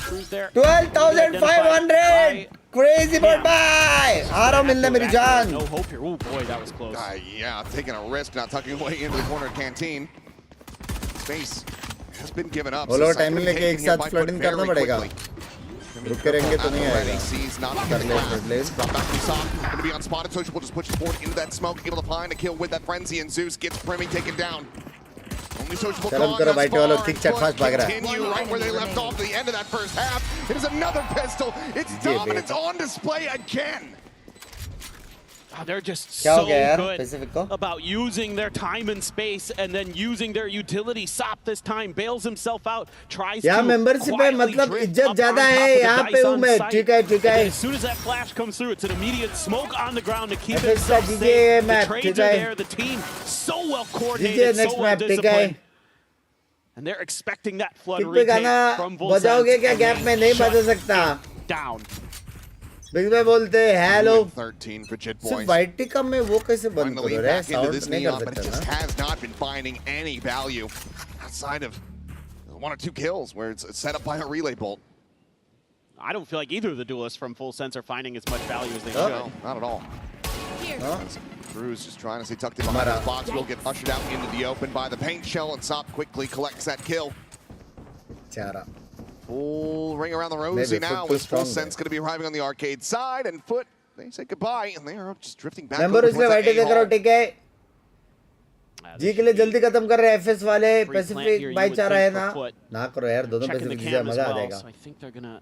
Cruz there. 12,500 crazy bot buy आ रहा हूँ मिलने मेरी जान. No hope here. Oh boy, that was close. Yeah, taking a risk, not tucking away into the corner canteen. Space has been given up. बोलो so timing लेके एक साथ flooding करना पड़ेगा. रुक के रहेंगे तो नहीं आएगा. Sees not कर ले, कर ले. Drop back to Sock. Going to be unspotted. Social will just push forward into that smoke, able to find a kill with that frenzy, and Zeus gets Premi taken down. Only Social Karam karo, white walo, thick chat fast bhag raha hai. Continue right where they left off at the end of that first half. It is another pistol. It's dominance on display again. They're just क्या हो so गया यार good Pacific को? about using their time and space and then using their utility. Sop this time bails himself out, tries to यहाँ membership है, quietly मतलब drift इज्जत up ज़्यादा on top है, of the यहाँ dice पे हूँ on मैं, site. ठीक है, ठीक And है. then as soon as that flash comes through, it's an immediate smoke on the ground to keep FS himself का safe. GG The match, trades ठीक are है. there, the team so well GG coordinated, next so well map, ठीक है. disciplined. And they're expecting that flood kick पे गाना retake from Volsense. बजाओगे क्या? and gap they में नहीं shut बजा सकता. down. बिग भाई बोलते हेलो. 13 for Jit सिर्फ Boys. वाइट टिका में वो कैसे बंद Finally करो रे? back into साउंड this नहीं कर neon, but it सकते just ना. has not been finding any value outside of one or two kills where it's set up by a relay bolt. I don't feel like either of the duelists from Full Sense are finding as much value as they Oh. should. No, not at all. हाँ? Cruz just trying to stay tucked in behind Mara. his box. Will get ushered out into the open by the paint shell, and Sop quickly collects that kill. चारा. Full ring around the Maybe rosy Foot now. too With Full strong Sense going to be arriving on the arcade side, and Foot, they say goodbye, and they are just drifting back member over उसमें towards white that टिका करो, A-hole. ठीक है. जी के लिए जल्दी खत्म कर रहे हैं एफएस वाले. Free plant here, Pacific you भाई would चाह रहे हैं think ना. for Foot. ना करो यार, दोनों Checking the Pacific cam as मजा आ well, जाएगा. so I think they're gonna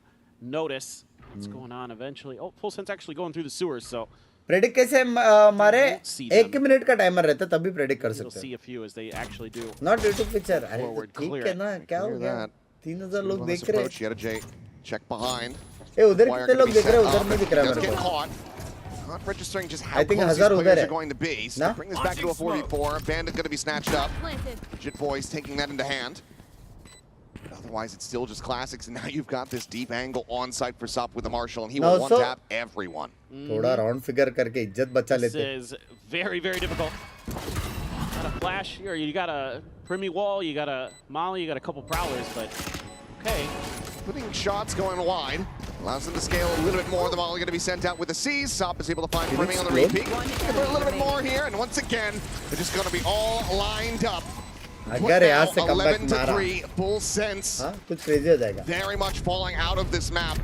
notice what's going on eventually. Oh, Full Sense actually going through the sewers, so predict कैसे हमारे एक मिनट का टाइमर रहता है, तभी प्रेडिक्ट कर you'll सकते see हैं. a few as they actually do. Not YouTube picture. अरे तो Forward, ठीक clear है it. ना, क्या हो Clear गया? that. 3000 लोग On this देख रहे approach, हैं. yet a J check behind. ए उधर Wire कितने gonna लोग be देख रहे हैं? set उधर up. नहीं दिख रहा Does मेरे get को. caught. Not registering just how I think close these 1000 players उधर are है. going to be. So ना? bring this back to a 4v4. Bandit going to be snatched up. Jit Boys taking that into hand. But otherwise, it's still just classics, and now you've got this deep angle on site for Sop with the Marshall, and he will Also- one-tap everyone. थोड़ा round figure करके इज्जत बचा This लेते. is very, very difficult. Got a flash here, you got a Primi wall, you got a Molly, you got a couple prowlers, but okay. Putting shots going wide. Allows them to scale a little bit more. The Molly going to be sent out with the C's. Sop is able to find Primi on the repeat. Put a little bit more here, and once again, they're just going to be all lined up. अगर यहाँ से come back 11 to मारा, 3, full sense. हाँ कुछ crazy हो जाएगा. Very much falling out of this map.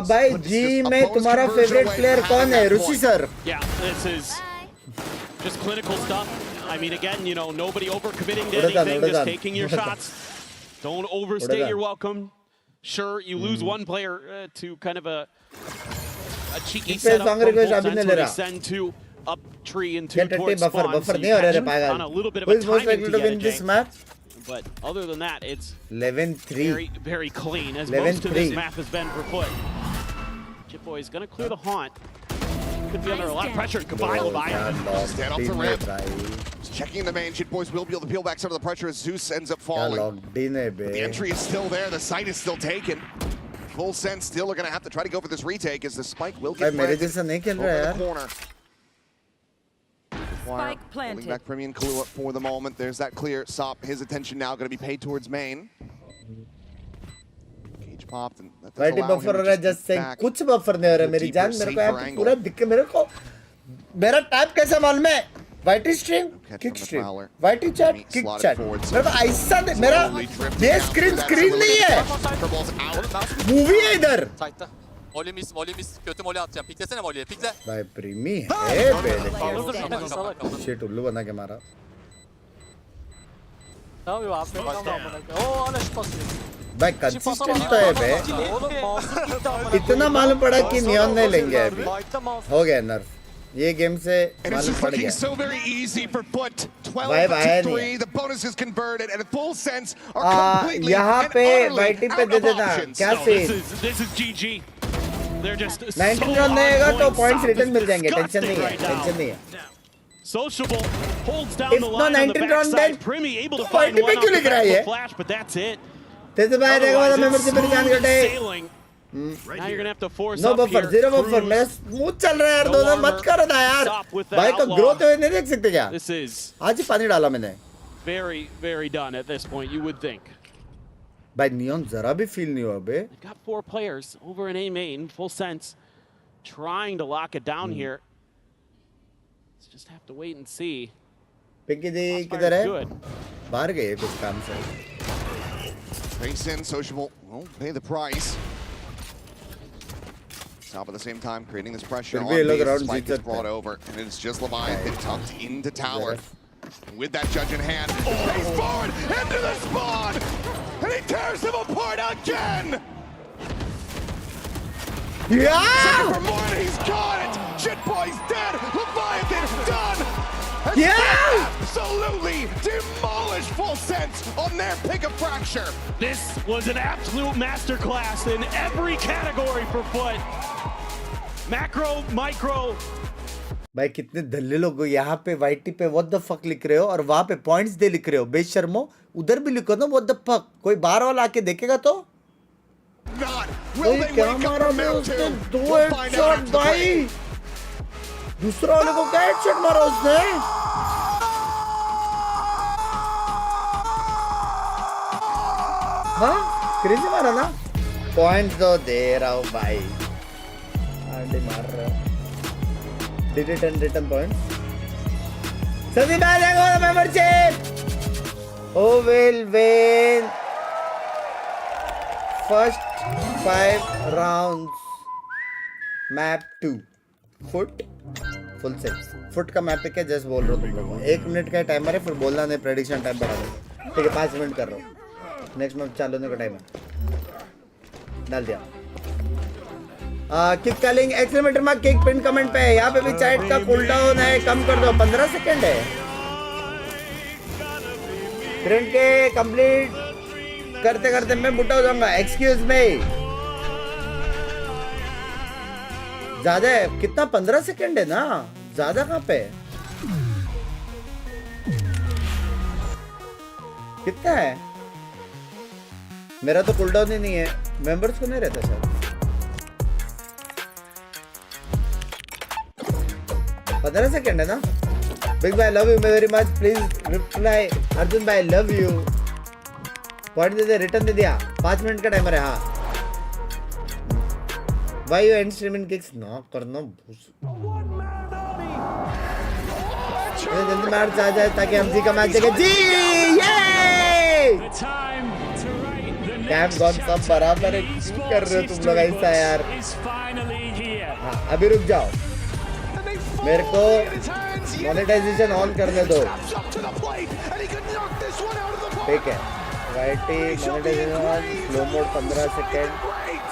भाई जी में तुम्हारा फेवरेट प्लेयर कौन है? ऋषि sir. Yeah, this is just clinical stuff. I mean, again, you know, nobody overcommitting to Udadan, anything, just Udadan. taking your shots. Don't overstay Udadan. your welcome. Sure, you lose one player to kind of a cheeky Ipe setup song from request Full abhi Sense nahi where le they raha. send two up tree and two Get a towards buffer, spawn. buffer So नहीं you हो रहा है catch पागल. on a little bit of Who a is most timing likely to to get win a this J. match? But other than that, it's 11-3. very, very clean, as 11-3. most of this map has been for Foot. Jit Boy is going to clear the haunt. Could be under a lot of pressure. Goodbye, Leviathan. Stand off the ramp. Just checking the main. Jit Boys will be able to peel back some of the pressure as Zeus ends up falling. The entry is still there. The site is still taken. Full Sense still are going to have to try to go for this retake as the spike will get मेरे planted जैसा नहीं खेल over रहा the यार. corner. Spike planted. Back Primi and Kahlua for the moment. There's that clear. Sop, his attention now going to be paid towards main. Cage popped, and that does white allow him buffer हो to रहा है just just get से back कुछ buffer नहीं हो रहा है to a मेरी deeper, जान. मेरे को safer यहाँ पे angle. पूरा दिख के मेरे को मेरा टाइप कैसा मालूम है? White stream, Catch kick from the stream, prowler. White chat, Primi kick slotted chat. forward, मेरे को ऐसा मेरा slowly drifting ये down screen through that screen नहीं है. Fireballs out. मूवी है इधर. Sight'ta. Molly miss, Molly miss. Kötü Molly atacağım. Piklesene Molly'ye, pikle. भाई प्रीमी है पहले. Kapat, kapat, kapat. शिट उल्लू बना के मारा. Ne yapıyor abi? Benim amına koyayım. Oo, ana şut basıyor. भाई कंसिस्टेंट तो है बे. Oğlum mouse'u gitti amına इतना मालूम पड़ा कि नियॉन नहीं लेंगे अभी. Fight'ta mouse. हो गया नर्फ. ये गेम से And it's मालूम just पड़ looking गया so very easy for Foot. 12 भाई to भाई 3. The bonus is converted, and Full Sense are completely यहाँ and पे utterly वाइटी पे out दे of देना options. क्या No, scene this is GG. They're just 19 run देगा तो पॉइंट्स रिटर्न मिल जाएंगे टेंशन नहीं है टेंशन नहीं है Sociable holds down If the no line on the 19 run, backside. then Primi able to तो find वाइटी पे one क्यों off लिख the रहा है back ये of a flash, but that's it. तेरे भाई देखो Otherwise, तो मेंबरशिप मेरी जान कटे sailing. Now you're gonna have to force नो up buffer here. Zero buffer Cruz. मेरा स्मूथ चल रहा है यार No दोनों armor. मत करो ना यार Stop with the भाई को outlaw. ग्रोथ हुए नहीं देख सकते क्या This is आज ही पानी डाला मैंने very, very done at this point, you would think. भाई नियॉन जरा भी फील नहीं हुआ बे They've got 4 players over in A main, full sense, trying to lock it down here. Let's just have to wait and see. Pinky the Crossfire's किधर है good. बाहर गए कुछ काम से Face in, Sociable won't pay the price. Stop at the same time, creating this pressure फिर on भी ये लोग base. round Spike जीत gets सकते brought हैं over, and it's just Leviathan tucked into tower. With that judge in hand, face forward into the spawn, and he tears him apart again. Yeah! Second for more, and he's got it. Shit boy's dead. Leviathan done. And Yeah! absolutely demolished Full Sense on their pick of fracture. This was an absolute masterclass in every category for Foot. Macro, micro. भाई कितने धल्ले लोग हो यहाँ पे वाइटी पे what the fuck लिख रहे हो और वहां पे पॉइंट्स दे लिख रहे हो बेशर्मो उधर भी लिखो ना व्हाट द फक कोई बाहर वाला आके देखेगा तो Will they क्या wake up मारा from बे middle उसने two? दो We'll find out headshot after the भाई break. दूसरा वाले को क्या हेडशॉट मारा उसने हाँ क्रेजी मारा ना पॉइंट्स तो दे रहा हूँ भाई आंटी मार रहा हूँ Did it and return points? Sadi bhai देखो the membership. Who will win first 5 rounds? Map 2. Foot. Full set. Foot का मैप पे क्या जस्ट बोल रहा हूँ तुम लोगों को 1 मिनट का टाइमर है फिर बोलना नहीं प्रेडिक्शन टाइम बढ़ा दो ठीक है 5 मिनट कर रहा हूँ नेक्स्ट मैप चालू होने का टाइम है डाल दिया kick calling exclamation mark kick pin comment पे है यहाँ पे भी चैट का कूलडाउन है कम कर दो 15 सेकंड है प्रिंट के कंप्लीट करते करते मैं बुढ़ा हो जाऊंगा एक्सक्यूज मी ज्यादा है कितना 15 सेकंड है ना ज्यादा कहाँ पे कितना है मेरा तो कूलडाउन ही नहीं है मेंबर्स को नहीं रहता सर 15 सेकंड है ना बिग भाई love you very much please reply Arjun भाई लव यू पॉइंट दे दे रिटर्न दे दिया 5 मिनट का टाइमर है हाँ Why you end streaming kicks ना करना जल्दी मैच आ जाए ताकि हम जी का मैच देखें जी ये कैम गॉन सब बराबर है कर रहे हो तुम लोग ऐसा यार हाँ अभी रुक जाओ मेरे को मोनेटाइजेशन ऑन करने दो ठीक है YT monetization on slow mode 15 second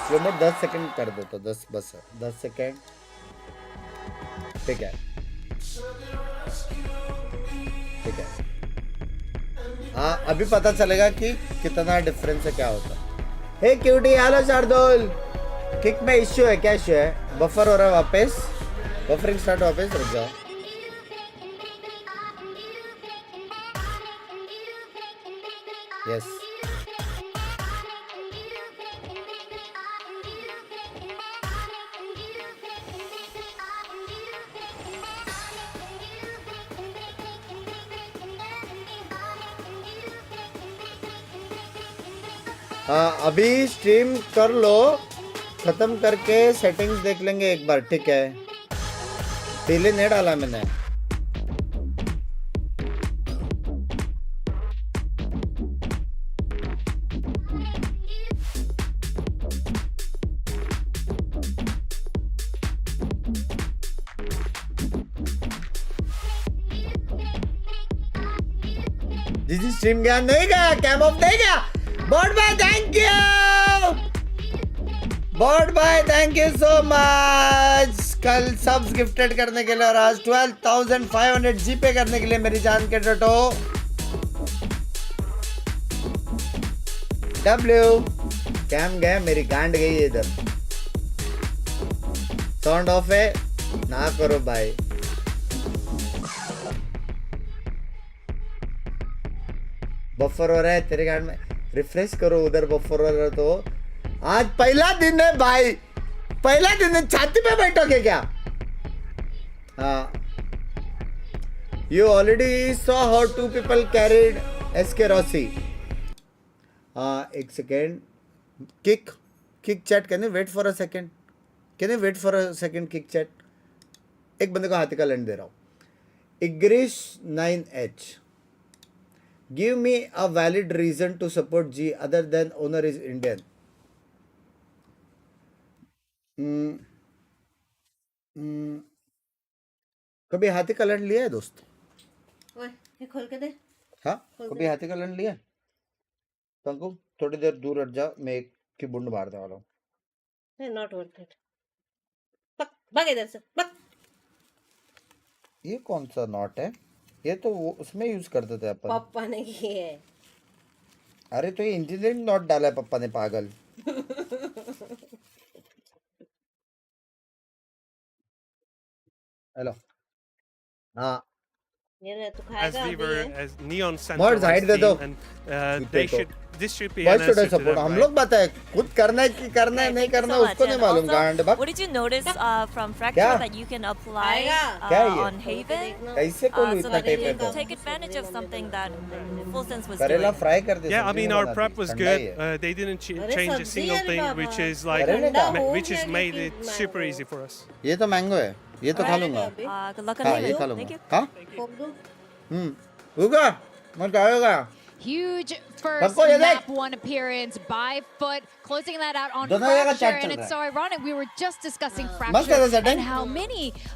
slow mode 10 second कर दो तो 10 बस 10 सेकंड ठीक है ठीक है हाँ अभी पता चलेगा कि कितना डिफरेंस है क्या होता है हे क्यूटी हेलो शार्दुल किक में इश्यू है क्या इश्यू है बफर हो रहा है वापस बफरिंग स्टार्ट वापस रुक जाओ यस हाँ अभी स्ट्रीम कर लो खत्म करके सेटिंग्स देख लेंगे एक बार ठीक है पहले नहीं डाला मैंने जी स्ट्रीम गया नहीं गया कैम ऑफ नहीं गया बॉट भाई थैंक यू बॉट भाई थैंक यू सो मच कल सब्स गिफ्टेड करने के लिए और आज 12,500 जीपे करने के लिए मेरी जान के टोटो W कैम गए मेरी गांड गई है इधर साउंड ऑफ है ना करो भाई बफर हो रहा है तेरे गांड में रिफ्रेश करो उधर बफर हो रहा तो आज पहला दिन है भाई पहला दिन है छाती पे बैठोगे क्या you already saw how two people carried SK Rossi एक second kick chat can you wait for a second kick chat एक बंदे को हाथी का लैंड दे रहा हूं इग्रिश 9H give me a valid reason to support G other than owner is Indian कभी हाथी का लैंड लिया है दोस्त ये खोल के दे हाँ कभी हाथी का लैंड लिया पंकु थोड़ी देर दूर हट जा मैं एक की बुंड मारने वाला हूँ नॉट वर्थ इट भाग इधर से भाग ये कौन सा नॉट है ये तो उसमें यूज करते थे अपन पापा ने की है अरे तो ये इंजीनियरिंग नॉट डाला है पापा ने पागल हेलो हाँ as we were as Neon Mods hide दे दो this should be Why an should I answer to support them, हम right? लोग बताए खुद करना है कि करना है नहीं करना so उसको much. नहीं And मालूम also, गांड बक what did you notice from Fracture क्या? that you can apply क्या ये? on Haven? कैसे कोई So इतना that you टेप है can तो take advantage of something that Full Sense was करेला doing. फ्राई कर दे Yeah, I सब्जी mean नहीं our बनाती, prep was ठंडा good. ही है। They didn't अरे change a सब्जी single है thing, Baba. which is like करेले का? which has made it super easy for us. ये तो मैंगो है ये तो खा लूंगा Good luck on हाँ ये Haven. खा Thank लूंगा you. हाँ होगा मत आएगा Huge first Babko, ye map dekh. one appearance by Foot, closing that out on Dono jagah Fracture, chat chal and it's raha so ironic. We were just discussing Mast Fracture hai setting. and how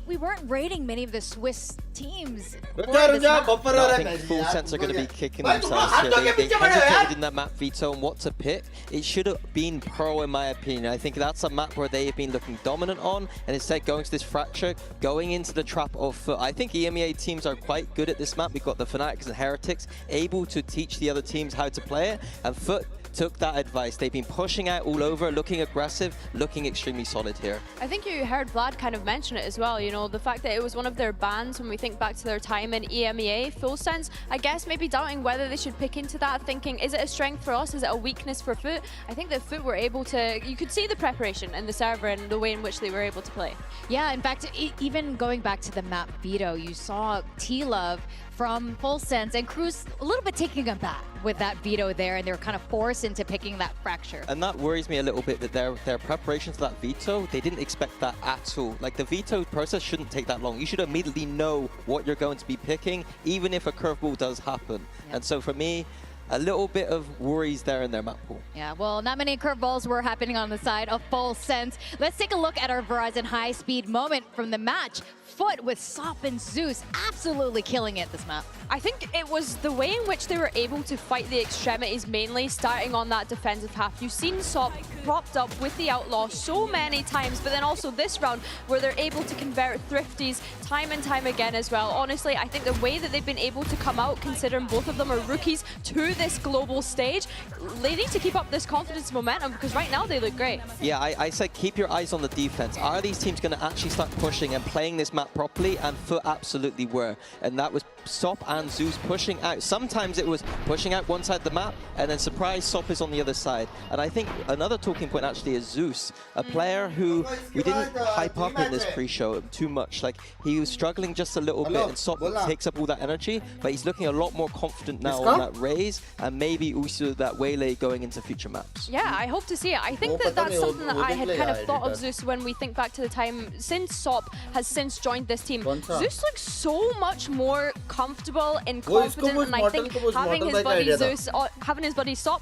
we weren't rating many of the Swiss teams. for रुक this जा map. Buffer No, हो I रहा think है Full Sense are going to be kicking भाई, तुम themselves हाथ here. धो के They पीछे बढ़ो यार। hesitated in that map veto on what to pick. It should have been Pro in my opinion. I think that's a map where they have been looking dominant on, and instead going to this Fracture, going into the trap of Foot. I think EMEA teams are quite good at this map. We've got the Fanatics and Heretics able to teach the other teams how to play it, and Foot took that advice. They've been pushing out all over, looking aggressive, looking extremely solid here. I think you heard Vlad kind of mention it as well, you know, the fact that it was one of their bans when we think back to their time in EMEA, Full Sense, I guess maybe doubting whether they should pick into that, thinking, is it a strength for us, is it a weakness for Foot? I think that Foot were able to, you could see the preparation in the server and the way in which they were able to play. Yeah, in fact, even going back to the map veto, you saw T-Love from Full Sense and Cruz a little bit taking them back with that veto there, and they were kind of forced into picking that Fracture. And that worries me a little bit that their preparation for that veto, they didn't expect that at all. Like the veto process shouldn't take that long. You should immediately know what you're going to be picking, even if a curveball does happen. Yep. And so for me, a little bit of worries there in their map pool. Yeah, well, not many curveballs were happening on the side of Full Sense. Let's take a look at our Verizon high-speed moment from the match. Foot with Sop and Zeus absolutely killing it this map. I think it was the way in which they were able to fight the extremities, mainly starting on that defensive half. You've seen Sop propped up with the Outlaw so many times, but then also this round where they're able to convert Thrifties time and time again as well. Honestly, I think the way that they've been able to come out, considering both of them are rookies to this global stage, they need to keep up this confidence momentum because right now they look great. Yeah, I said keep your eyes on the defense. Are these teams going to actually start pushing and playing this map properly? And Foot absolutely were. And that was Sop and Zeus pushing out. Sometimes it was pushing out one side of the map and then surprise Sop is on the other side. And I think another talking point actually is Zeus, a player who we didn't hype up in this pre-show too much. Like he was struggling just a little bit and Sop takes up all that energy, but he's looking a lot more confident now on that raise and maybe also that waylay going into future maps. Yeah, I hope to see it. I think that that's something that I had kind of thought of Zeus when we think back to the time since Sop has since joined this team. Zeus looks so much more comfortable and वो इसको confident, वो and I mortal think को वो having mortal his का buddy idea था. Zeus, having his buddy Sop,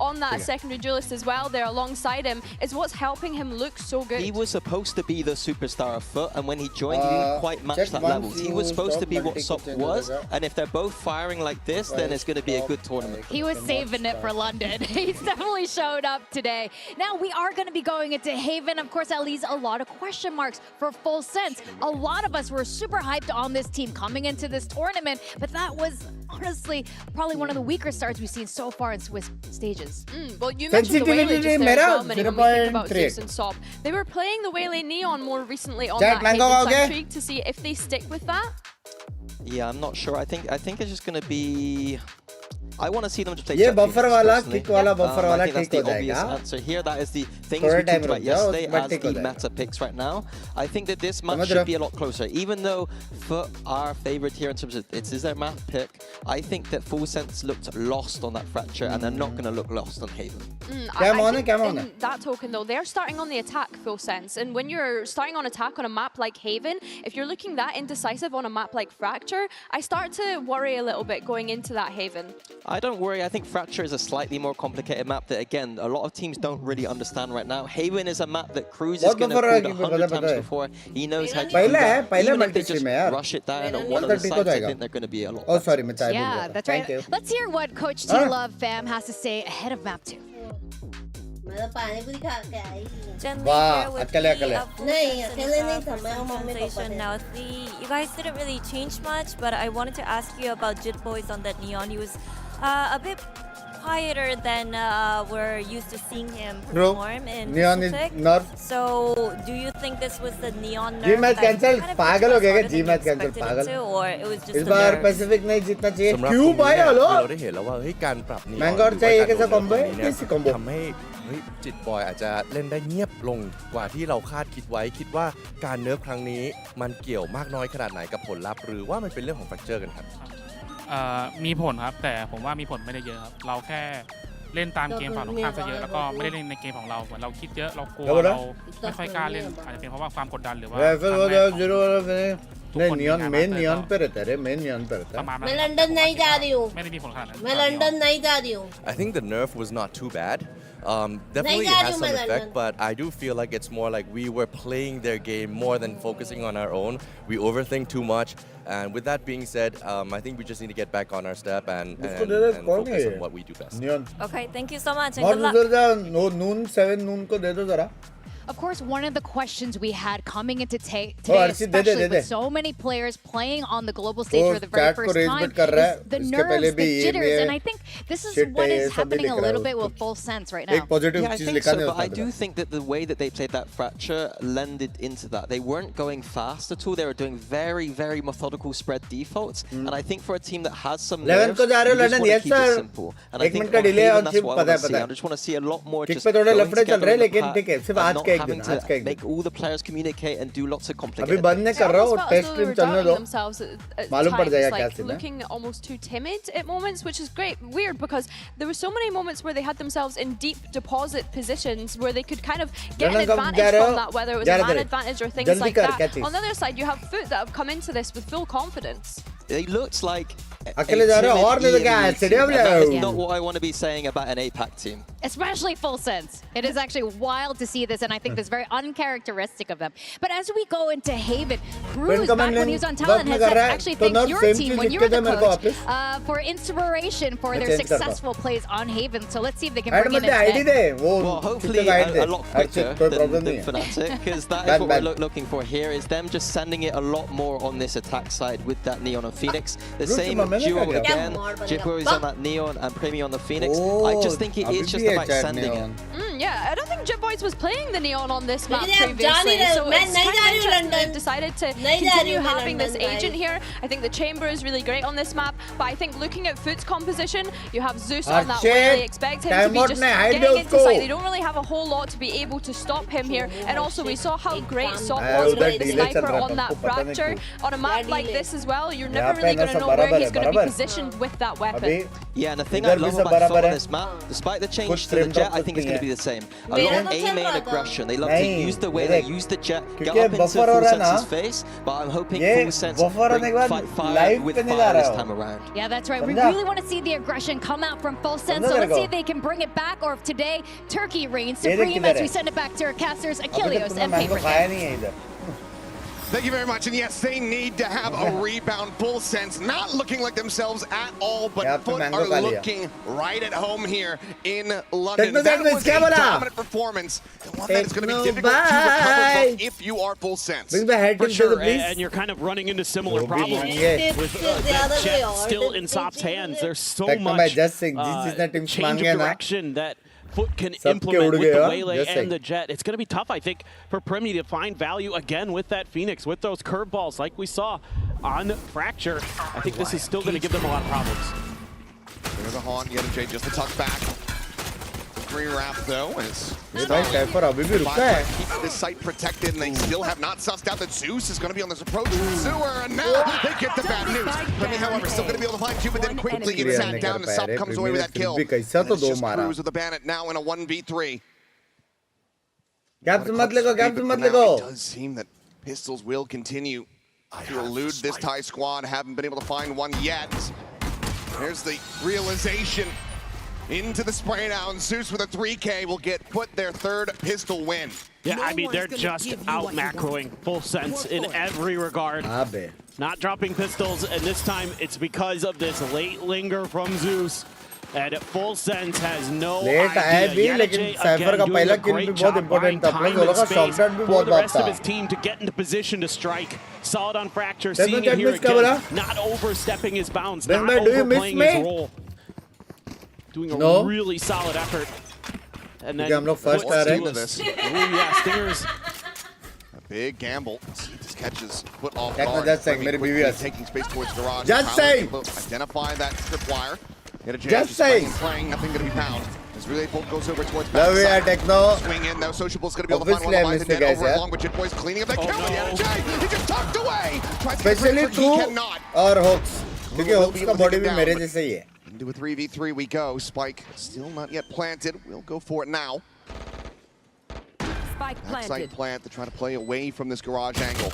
on that Okay. secondary duelist as well there alongside him is what's helping him look so good. He was supposed to be the superstar of FUT, and when he joined, he didn't quite match check that once levels. He you was supposed to stop be what multi SOP change was, होगा. and if they're both firing like this, then it's going to be a good tournament. He was saving it for London. He's definitely showed up today. Now we are going to be going into Haven. Of course, that leaves a lot of question marks for Full Sense. A lot of us were super hyped on this team coming into this tournament, but that was honestly probably one of the weaker starts we've seen so far in Swiss stages. Well, you mentioned the Waylay just there as well, Minnie, when we think about 0.3. Zeus and Sop. They were playing the Waylay Neon more recently on Chat, that mango Haven, so okay? I'm intrigued to see if they stick with that. Yeah, I'm not sure. I think it's just going to be. I want to see them just play. ये Jet buffer Phoenix वाला personally. kick वाला buffer I वाला think that's ठीक the हो obvious जाएगा. answer here. That is the things थोड़ा we time talked about रुक जाओ, yesterday उसके बाद as ठीक हो the जाएगा. meta picks right now. I think that this match समझ should रहे be a lot closer. Even though for our favorite here in terms of it is their map pick, I think that Full Sense looked lost on that fracture, and they're not going to look lost on Haven. I think in that token though, they're starting on the attack, Full Sense, and when you're starting on attack on a map like Haven, if you're looking that indecisive on a map like Fracture, I start to worry a little bit going into that Haven. I don't worry. I think Fracture is a slightly more complicated map that, again, a lot of teams don't really understand right now. Haven is a map that Cruz is going to pull 100 times before. He knows how to do that. Even if they just rush it down on one of the sides, I think they're going to be a lot better. sorry, मैं चाय भूल Yeah, गया था. that's Thank right. you. Let's hear what Coach T Huh? Love fam has to say ahead of map 2. मैं तो पानी पूरी खा के आई थी. Jen, वाह, here with अकेले the, अकेले. Full नहीं, Sense and अकेले नहीं Full था, मैं और मम्मी को Sensation. पता Now, you guys didn't really change much, but I wanted to ask you about Jit Boys on that Neon. He was a bit quieter than we're used to seeing him Bro, perform in Neon is Pacific. nerf. So, do you think this was the Neon nerf? G match that cancel. kind of पागल हो गया क्या? harder G than you match cancel. expected it पागल. to, or it was just इस the bar nerves? Pacific नहीं जीतना चाहिए. สำหรับ क्यों ตรงนี้ भाई เนี่ย हेलो? เราได้เห็นแล้วว่าเฮ้ยการปรับนีออน Mango หรือ चाहिए ว่าการ कैसा โดน combo है? ตรงนี้เนี่ย कैसी combo? ทำให้เฮ้ยจิตบอยอาจจะเล่นได้เงียบลงกว่าที่เราคาดคิดไว้คิดว่าการเนิร์ฟครั้งนี้มันเกี่ยวมากน้อยขนาดไหนกับผลลัพธ์หรือว่ามันเป็นเรื่องของแฟกเจอร์กันครับ มีผลครับแต่ผมว่ามีผลไม่ได้เยอะครับเราแค่เล่นตามเกมฝั่งตรงข้ามซะเยอะแล้วก็ไม่ได้เล่นในเกมของเราเหมือนเราคิดเยอะเรากลัวเราไม่ค่อยกล้าเล่นอาจจะเป็นเพราะว่าความกดดันหรือว่า Rifle हो जाओ, zero वाला finish. नहीं नियॉन मेन नियॉन पे रहता है रे मेन नियॉन पे रहता है. मैं लंदन नहीं जा रही हूँ. ไม่ได้มีผลขนาดนั้น मैं लंदन नहीं जा रही हूँ. I think the nerf was not too bad. Definitely it has some effect, but I do feel like it's more like we were playing their game more than focusing on our own. We overthink too much. And with that being said, I think we just need to get back on our step and focus on what we do best. Neon. Okay, thank you so much and और good luck. उधर जा नून 7 नून को दे दो जरा. Of course, one of the questions we had coming into today, Archie, they they, especially they they. with so many players playing on the global stage वो for the very chat को first raise time, bit कर रहा है. is the इसके पहले nerves, भी the ये jitters, में and I think this is shit what है, is सभी happening लिख a रहा है little bit उसको. with Full Sense right एक now. पॉजिटिव Yeah, I चीज think लिखा so, नहीं but I उसका. do think that the way that they played that Fracture lended into that. They weren't going fast at all. They were doing very, very methodical spread defaults. And I think for a team that has some 11 nerves, को जा रहे हो you just London. want to Yes, keep it sir. simple. And I एक think minute का on delay Haven, और that's chip what I पता है, want to see. पता है. I just want to see a lot more kick just पे थोड़े going लफड़े चल together रहे हैं in the लेकिन pack ठीक है सिर्फ and आज not का एक having दिन to आज का एक दिन. make all the players communicate and do lots of अभी complicated बंद नहीं things. कर रहा हूँ Almost test felt as though stream they were चलने doubting दो. themselves at मालूम पड़ times, जाएगा क्या like सीन है. looking almost too timid at moments, which is great. Weird because there were so many moments where they had themselves in deep deposit positions where they could kind of get an London कब जा advantage रहे हो? from that, whether it was जा a रहे man थे. advantage or things जल्दी like कर, that. क्या चीज़? On the other side, you have Foot that have come into this with full confidence. They looked like अकेले जा रहे हो और नहीं तो क्या है? That is Yeah. not what I want to be saying about an APAC team. Especially Full Sense. It is actually wild to see this, and I think this is very uncharacteristic of them. But as we go into Haven, Cruz, back when he was on Talent, has said, actually, thanks your team when you were the coach for inspiration for their successful plays on Haven. So let's see if they can bring it in ID today. दे वो Well, hopefully a lot quicker than Fnatic, because that is what we're looking for here, is them just sending it a lot more on this attack side with that Neon and Phoenix. The same duo again, Jippo is on that Neon and Premium on the Phoenix. I just think it is just about sending it. Yeah, I don't think Jip Boys was playing the Neon on this map लेकिन अब जा नहीं previously, रहे. so मैं it's नहीं kind जा of रही हूँ interesting London. they've decided to नहीं जा रही continue हूँ मैं having this London, agent guys. here. I think the chamber is really great on this map, but I think looking at Foot's composition, you have Zeus on that shit. way. They expect him to Time be out just ने hide getting दे into उसको. sight. They don't really have a whole lot to be able to stop him here. And also, we saw how great Sop was उधर with the delay चल sniper रहा था, on that हमको पता नहीं fracture. क्यों. On a map like this as well, you're यहाँ never पे really ना going to सब know where बराबर he's है, going to be बराबर। positioned with that अभी weapon. Yeah, and the thing I इधर भी love सब about FUT बराबर on है। this map, despite the कुछ change to the frame jet, drop I think it's नहीं going to be है। the same. A मेरा lot of तो A चल main रहा था। aggression. They love to नहीं, use the way देख, they use the jet, get क्योंकि up into buffer हो रहा है ना, FullSense's face, but I'm hoping ये FullSense buffer होने के बाद fight fire live with पे नहीं जा fire रहा this हो। time around. Yeah, that's right. We समझा? really want to see the aggression come out from Full Sense. समझा So तेरे let's को? see if they can bring it back or if today Turkey reigns ये देख supreme किधर as we है? send it back to our casters, अभी तक Achilles तुमने and मैंगो Paper खाया King. नहीं है इधर। Thank you very much. And yes, they need to have a rebound. Full Sense not looking like themselves at all, but FUT are looking right at home here in London. That was a dominant performance, and one that is going to be difficult to recover from if you are Full Sense. For sure, and you're kind of running into similar problems with that jet still in Sop's hands. There's so much change of direction that FUT can implement with the Waylay and the jet. It's going to be tough, I think, for Premi to find value again with that Phoenix, with those curveballs like we saw on Fracture. I think this is still going to give them a lot of problems. There's a Haunt, yet Jay just a tuck back. Re-wrap though, as keep this site protected, and they still have not sussed out that Zeus is going to be on this approach from Sewer, and now they get the bad news. Premi, however, still going to be able to find two, but then quickly gets sat down, and Sop comes away with that kill. And it's just Cruz with the Bandit now in a 1v3. It does seem that pistols will continue to elude this Thai squad. Haven't been able to find one yet. There's the realization. Into the spray down. Zeus with a 3K will get FUT their third pistol win. Yeah, I mean, they're just out macroing Full Sense in every regard. Not dropping pistols, and this time it's because of this late linger from Zeus. And Full Sense has no idea. लेकिन cipher का पहला किल भी बहुत important था, plus वो का shot shot भी बहुत the बात rest of था। his team to get into position to strike. Solid on Fracture, seeing it here again, not overstepping his bounds, not overplaying his role. Doing a really solid effort. And then हम लोग first आ रहे हैं। Oh yeah, Stingers. A big gamble. This catches FUT off Just guard. saying, मेरे बीवी है। Taking space towards garage. Just saying. Identify that tripwire. Get a chance. Just saying. Playing, nothing going to be found. As Relay Bolt goes over towards Love you, backside. Techno. Swing in though. Sociable's going to be able to find one of the lines over along with Jit Boys cleaning up that kill. And Jay, he just tucked away. Especially he cannot. और Hawks, क्योंकि Hawks का body भी मेरे जैसे ही है। Into a 3v3 we go. Spike still not yet planted. We'll go for it now. Spike planted. Site plant to try to play away from this garage angle.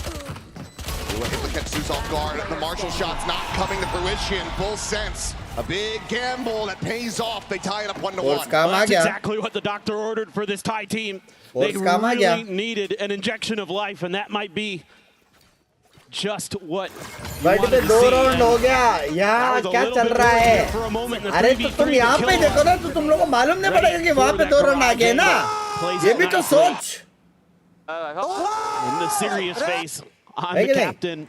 Able to catch Zeus off guard. The Marshall shot's not coming to fruition. Full Sense. A big gamble that pays off. They tie it up 1-1. Well, that's exactly what the doctor ordered for this Thai team. They really needed an injection of life, and that might be just what but पे 2 round हो गया यहाँ क्या चल रहा है अरे तो तुम यहाँ पे देखो ना तो तुम लोगों को मालूम नहीं पड़ेगा कि वहाँ पे 2 राउंड आ गए ना ये भी तो सोच in the serious face on the captain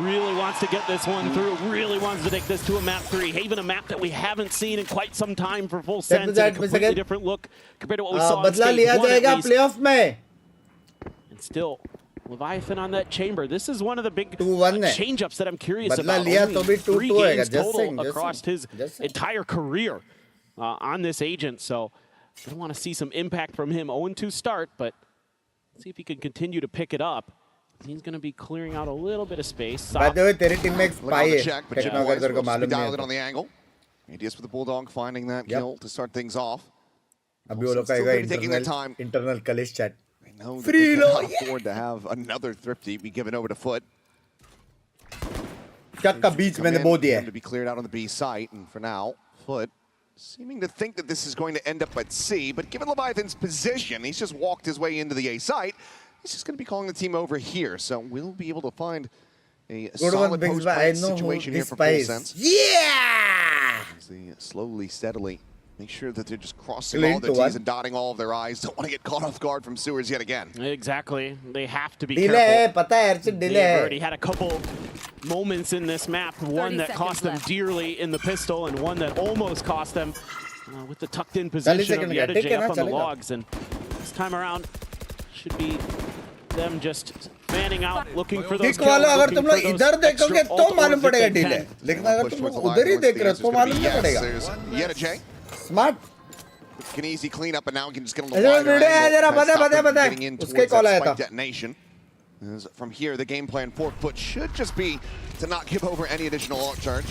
really wants to get this one through, really wants to take this to a map 3. Haven, a map that we haven't seen in quite some time for Full Sense, and a completely different look compared to what we saw on बदला लिया जाएगा playoff में and still Leviathan on that chamber. This is one of the big 2-1 change-ups that I'm curious about. लिया तो भी 3 2-2 games total across his entire career on this agent. So I want to see some impact from him. 0-2 start, but see if he can continue to pick it up. He's going to be clearing out a little bit of space. By the way, तेरी team में एक spy है. Check, but Techno अगर तेरे को मालूम नहीं है. On the angle. ADS with the Bulldog finding that kill to start things off. अभी वो लोग कहेगा internal Kalish chat. No, they cannot afford to have another Thrifty be given over to FUT. Cut का बीच मैंने बो दिया है. To be cleared out on the B site, and for now, FUT seeming to think that this is going to end up at C, but given Leviathan's position, he's just walked his way into the A site. He's just going to be calling the team over here, so we'll be able to find a solid post-play situation here for Full Sense. Yeah! As they slowly, steadily make sure that they're just crossing all their T's and dotting all of their I's. Don't want to get caught off guard from Sewers yet again. Exactly. They have to be careful. They've already had a couple moments in this map. One that cost them dearly in the pistol, and one that almost cost them with the tucked-in position of the Edge up on the logs. And this time around, should be them just fanning out, looking for those kills. अगर तुम लोग इधर देखोगे तो मालूम पड़ेगा delay, लेकिन अगर तुम लोग उधर ही देख रहे हो तो मालूम नहीं पड़ेगा. Smart. Can easy clean up, and now we can just get on the wider angle. Getting in towards that spike detonation. From here, the game plan for FUT should just be to not give over any additional ult charge.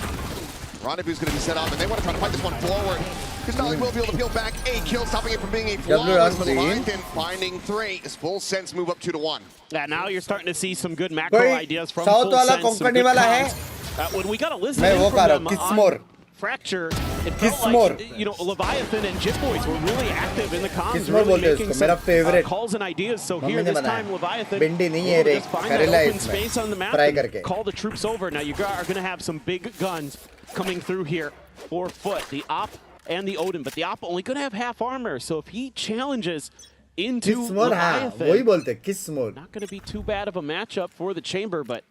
Rendezvous is going to be set up, and they want to try to fight this one forward. Because Valley will be able to peel back a kill, stopping it from being a flawless. But Leviathan finding 3 as Full Sense move up 2-1. Yeah, now you're starting to see some good macro ideas from Full Sense. Some good comms. When we got to listen in from them on Fracture, it felt like, you know, Leviathan and Jit Boys were really active in the comms, really making some calls and ideas. So here, this time, Leviathan just find that open space on the map and call the troops over. Now, you are going to have some big guns coming through here for Foot, the Op and the Odin. But the Op only going to have half armor, so if he challenges into Leviathan, not going to be too bad of a matchup for the Chamber, but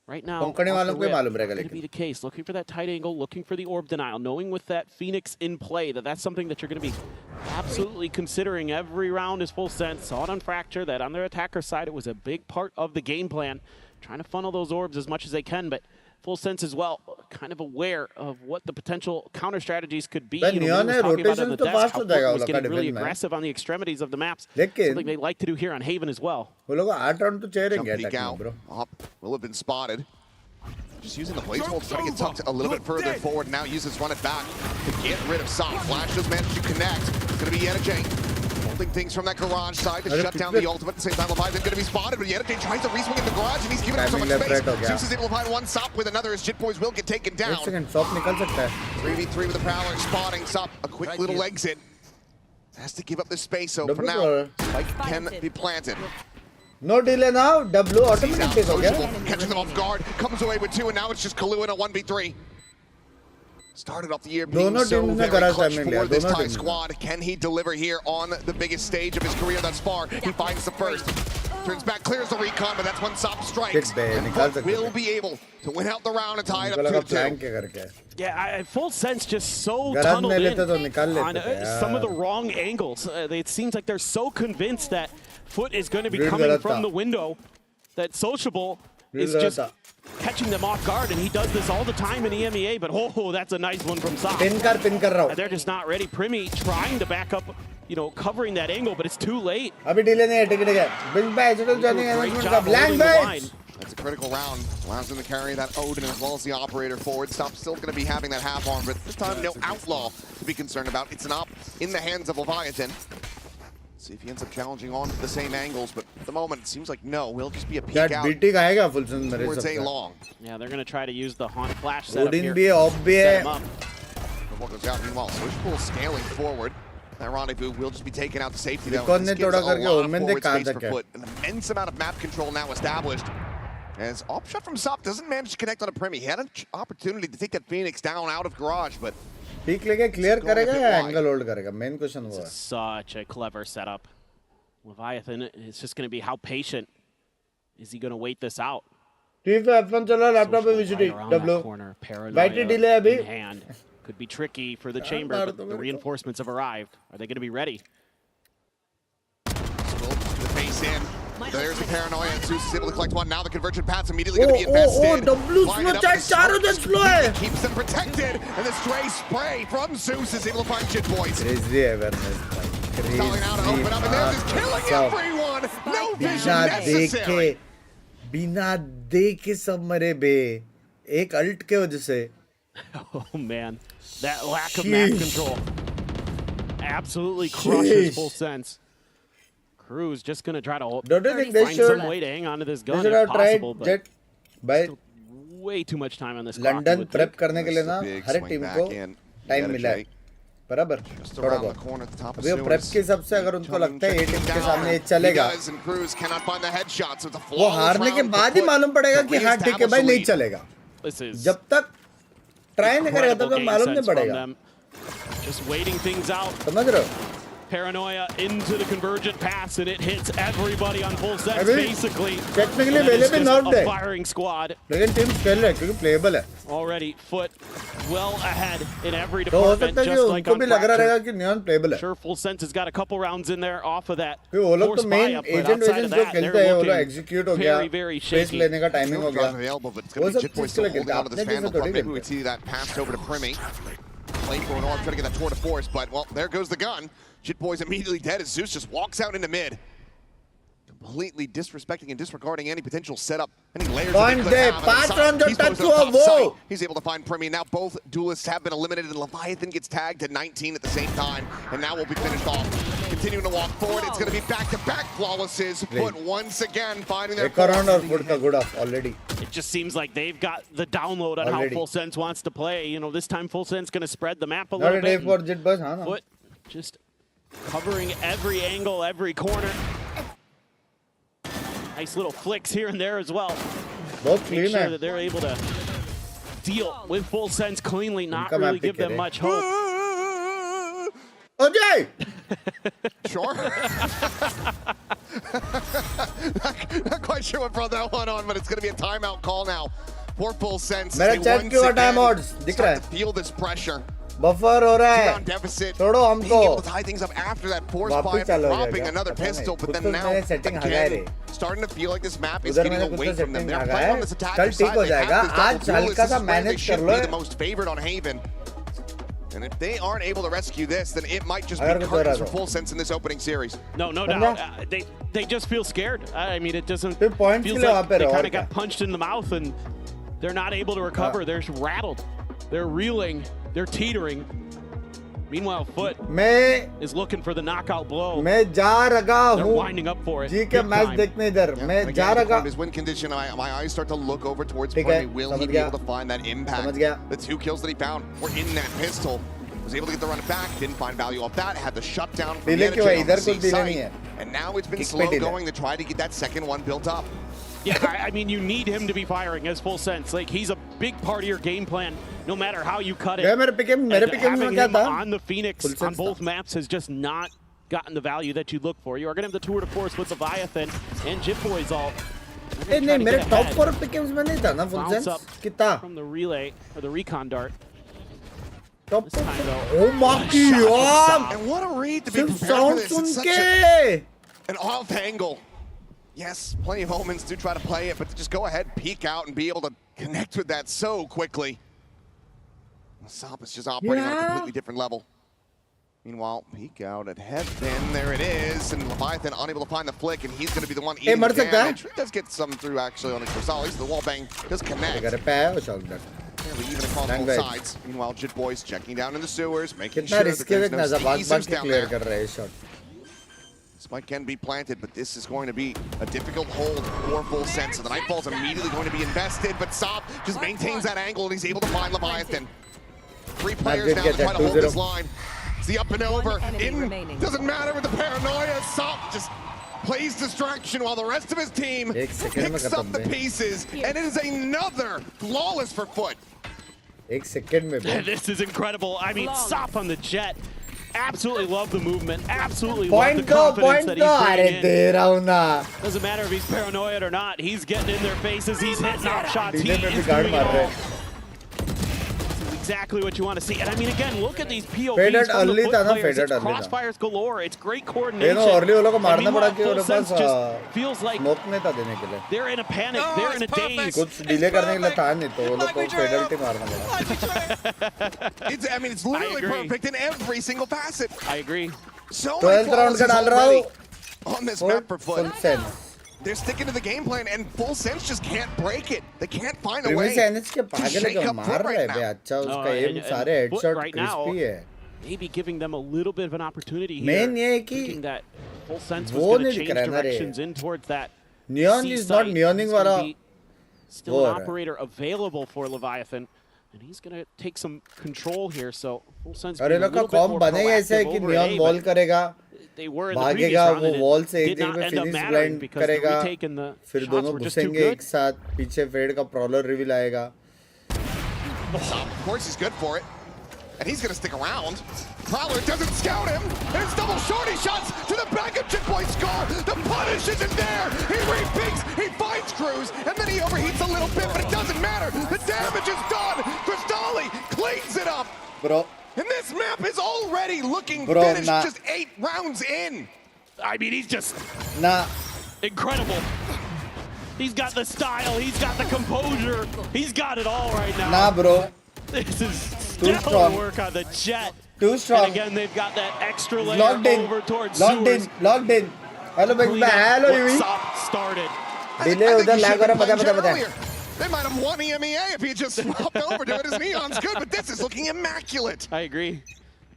right now, going to be the case. Looking for that tight angle, looking for the orb denial, knowing with that Phoenix in play that's something that you're going to be absolutely considering every round is Full Sense. Saw it on Fracture that on their attacker side, it was a big part of the game plan, trying to funnel those orbs as much as they can, but Full Sense as well, kind of aware of what the potential counter strategies could be. You know, was talking about on the desk, how Foot was getting really aggressive on the extremities of the maps. Something they like to do here on Haven as well. Jumping out. Op will have been spotted. Just using the Blaze Bolt to try to get tucked a little bit further forward. Now uses Run It Back to get rid of Sop. Flash does manage to connect. It's going to be Yenajay holding things from that garage side to shut down the ultimate. At the same time, Leviathan going to be spotted, but Yenajay tries to reswing in the garage, and he's giving up so much space. Zeus is able to find one Sop with another as Jit Boys will get taken down. 3v3 with the Prowler spotting Sop. A quick little exit. Has to give up the space, so for now, Spike can be planted. No delay now. W automatically take okay. Catching them off guard, comes away with 2, and now it's just Kalu in a 1v3. Started off the year being so very clutch for this Thai squad. Can he deliver here on the biggest stage of his career thus far? He finds the first. Turns back, clears the recon, but that's when Sop strikes. And will be able to win out the round and tie it up 2-2. Yeah, Full Sense just so tunneled in on some of the wrong angles. It seems like they're so convinced that Foot is going to be coming from the window that Sociable is just catching them off guard, and he does this all the time in EMEA, but oh, that's a nice one from Sop. They're just not ready. Primi trying to back up, you know, covering that angle, but it's too late. Great job holding the line. That's a critical round. Allows him to carry that Odin as well as the operator forward. Stop still going to be having that half arm, but this time no Outlaw to be concerned about. It's an op in the hands of Leviathan. See if he ends up challenging on the same angles, but at the moment it seems like no. Will just be a peek out towards a long. Yeah, they're going to try to use the Haunt Flash setup here. Set him up. What goes out meanwhile, Switchpool scaling forward. That Rendezvous will just be taken out to safety though. This gives a lot of forward space for Foot. An immense amount of map control now established. As op shot from Sop doesn't manage to connect on a Primi. He had an opportunity to take that Phoenix down out of garage, but peek लेके clear करेगा या angle hold करेगा? Main question वो है. Such a clever setup. Leviathan is just going to be how patient is he going to wait this out? ठीक है, F1 चला laptop पे VCD W. Battery delay अभी. Could be tricky for the Chamber, but the reinforcements have arrived. Are they going to be ready? The face in. There's the paranoia, and Zeus is able to collect one. Now the conversion path's immediately going to be invested. Keeps them protected, and the stray spray from Zeus is able to find Jit Boys. Telling how to open up, and they're just killing everyone. No vision necessary. बिना देखे सब मरे बे. एक alt के वजह से. Oh man, that lack of map control absolutely crushes Full Sense. Crew's just going to try to find some way to hang on to this gun if possible, but still way too much time on this clock. London prep करने के लिए ना हर एक team को time मिला है. बराबर थोड़ा बहुत. अभी वो प्रेप के हिसाब से अगर उनको लगता है ये टीम के सामने ये चलेगा, वो हारने के बाद ही मालूम पड़ेगा कि हाँ ठीक है भाई नहीं चलेगा. जब तक ट्राई नहीं करेगा तब तक मालूम नहीं पड़ेगा. Just waiting things out. समझ रहे हो? Paranoia into the convergent pass, and it hits everybody on Full Sense. Basically, technically a firing squad. लेकिन टीम खेल रहा है क्योंकि playable है. Already Foot well ahead in every department, just like on Fracture. Sure, Full Sense has got a couple rounds in there off of that. Force buy-up, but outside of that, they're looking very, very shaky. Maybe we see that passed over to Primi. Playing for an orb, trying to get that tour de force, but well, there goes the gun. Jit Boy's immediately dead as Zeus just walks out into mid. completely disrespecting and disregarding any potential setup, any layers Point that de, they could pass have. on the He's touch posted up हुआ top वो. side. He's able to find Premi. Now both duelists have been eliminated, and Leviathan gets tagged to 19 at the same time, and now will be finished off. Continuing to walk forward, it's going to be back-to-back flawlesses, but once again finding their एक round और Foot का good off already. It just seems like they've got the download on how Full Sense wants to play. You know, this time Full Sense going to spread the map a little bit. For Jit Boys, हाँ ना. Foot just covering every angle, every corner. Nice little flicks here and there as well. Both Make clean sure है. that they're able to deal with Full Sense cleanly, not really give them much hope. Ajay! Sure. not quite sure what brought that one on, but it's going to be a timeout call now for Full Sense. मेरा chat क्यों timeouts दिख रहा है? Feel this pressure. Buffer हो रहा है. Deficit. छोड़ो हमको. Being able to tie things up after that force buy, dropping another pistol, but then now again, starting to feel like this map is getting away from them. They're playing on this attack side. They have this double duelist. This is where they should be the most favored on Haven. And if they aren't able to rescue this, then it might just be curtains for Full Sense in this opening series. No doubt. They just feel scared. I mean, it doesn't feels like they kind of got punched in the mouth and they're not able to recover. They're rattled. They're reeling. They're teetering. Meanwhile, Foot is looking for the knockout blow. मैं जा रहा They're हूँ. winding up for it. जी के match देखने इधर. मैं जा रहा. His win condition. My eyes start to look over towards Premi. Will he be able to find that impact? The 2 kills that he found were in that pistol. Was able to get the run back. Didn't find value off that. Had the shutdown from the side. And now it's been slow going to try to get that second one built up. Yeah, I mean, you need him to be firing as Full Sense. Like, he's a big part of your game plan, no matter how you cut it. Having him on the Phoenix on both maps has just not gotten the value that you look for. You are going to have the tour de force with Leviathan and Jit Boys all. नहीं मेरे top 4 pickings में नहीं था ना Full Sense. कितना? From the relay or the recon dart. Top 4. Oh my God! And what a read to be prepared sound for this. It's such an off angle. Yes, plenty of moments to try to play it, but to just go ahead, peek out, and be able to connect with that so quickly. Sop is just operating on a completely different level. Meanwhile, peek out at Heaven. There it is. And Leviathan unable to find the flick, and he's going to be the one eating the damage. He does get some through, actually, on his Versailles. The wall bang does connect. Fairly even across both sides. Meanwhile, Jit Boys checking down in the sewers, making sure that there's no sneakers down there. Spike can be planted, but this is going to be a difficult hold for Full Sense. So the Nightfall's immediately going to be invested, but Sop just maintains that angle, and he's able to find Leviathan. 3 players now to try to hold this line. It's the up and over. In doesn't matter with the paranoia. Sop just plays distraction while the rest of his team picks up the pieces, and it is another flawless for Foot. This is incredible. I mean, Sop on the jet. Absolutely love the movement. Absolutely love the confidence that he's bringing in. Doesn't matter if he's paranoid or not. He's getting in their faces. He's hitting off shots. He is doing it all. This is exactly what you want to see. And I mean, again, look at these POVs from the Foot players. It's crossfires galore. It's great coordination. And meanwhile, Full Sense just feels like they're in a panic. They're in a daze. I mean, it's literally perfect in every single facet. I agree. So many flaws already on this map for Foot. They're sticking to the game plan, and Full Sense just can't break it. They can't find a way to shake up Foot right now. Foot right now, maybe giving them a little bit of an opportunity here. Thinking that Full Sense was going to change directions in towards that. Neon is not neoning वाला. Still an operator available for Leviathan, and he's going to take some control here. So Full Sense being a little bit more proactive over at A, but they were in the previous round, and it did not end up mattering because the retake and the shots were just too good. Of course he's good for it, and he's going to stick around. Prowler doesn't scout him, and it's double shorty shots to the back of Jit Boy's score. The punish isn't there. He repeats, he finds Cruz, and then he overheats a little bit, but it doesn't matter. The damage is done. Cristali cleans it up. Bro. And this map is already looking finished just 8 rounds in. I mean, he's just incredible. He's got the style, he's got the composure, he's got it all right now. Nah, bro. This is stellar work on the jet. Too strong. And again, they've got that extra layer over towards Sewers. Locked in. Hello, big man. Hello, Yui. Started. Delay उधर lag हो रहा है, पता है. They might have won EMEA if he just swapped over to it. His Neon's good, but this is looking immaculate. I agree.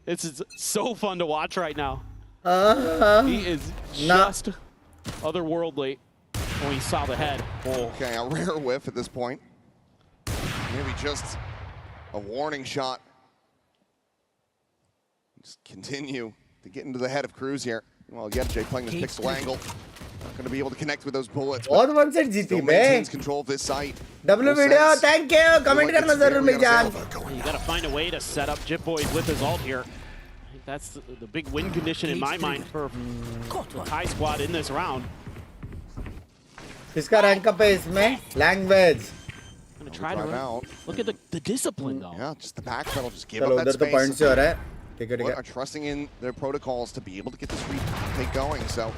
This is so fun to watch right now. He is just otherworldly. Oh, he saw the head. Okay, a rare whiff at this point. Maybe just a warning shot. Just continue to get into the head of Cruz here. Well, Yevjay playing this pixel angle. Not going to be able to connect with those bullets. बहुत one side जीती Still bay. maintains control of this site. W video, thank you. Comment करना जरूर मेरी जान. You got to find a way to set up Jitboy with his ult here. I think that's the big win condition in my mind for High Squad in this round. किसका rank up है इसमें? Language. Gonna try to run. Look at the discipline though. Yeah, just the backpedal, just give चलो up that उधर तो point space. से हो रहा है. ठीक है. Are trusting in their protocols to be able to get this retake going. So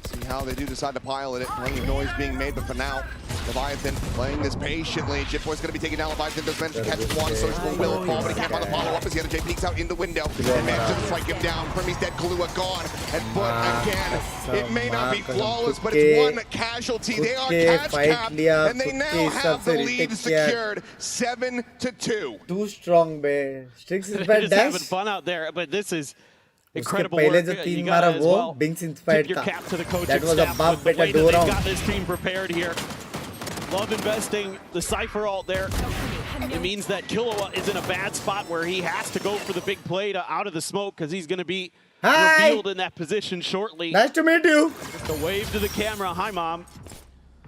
see how they do decide to pilot it. Plenty of noise being made, but for now, Leviathan playing this patiently. Jitboy's going to be taking down Leviathan. Does manage to catch one. Social will fall, but he can't find the follow-up as the other J peeks out in the window. And manages to strike him down. Premi's dead. Kalua gone. And but again, it may not be flawless, but it's one casualty. They are catch capped, and they now have the lead secured 7-2. Too strong, be. Strix is They're bad just having dash. fun out there, but this is उसके incredible पहले work. जो You तीन gotta मारा as वो well Binks tip inspired your था. cap to the coaching That was a staff buff with the better way do that they've round. got this team prepared here. Love investing the Cypher ult there. It means that Killua is in a bad spot where he has to go for the big play to out of the smoke because he's going to be revealed in that position shortly. Nice to meet you. Just a wave to the camera. Hi, Mom.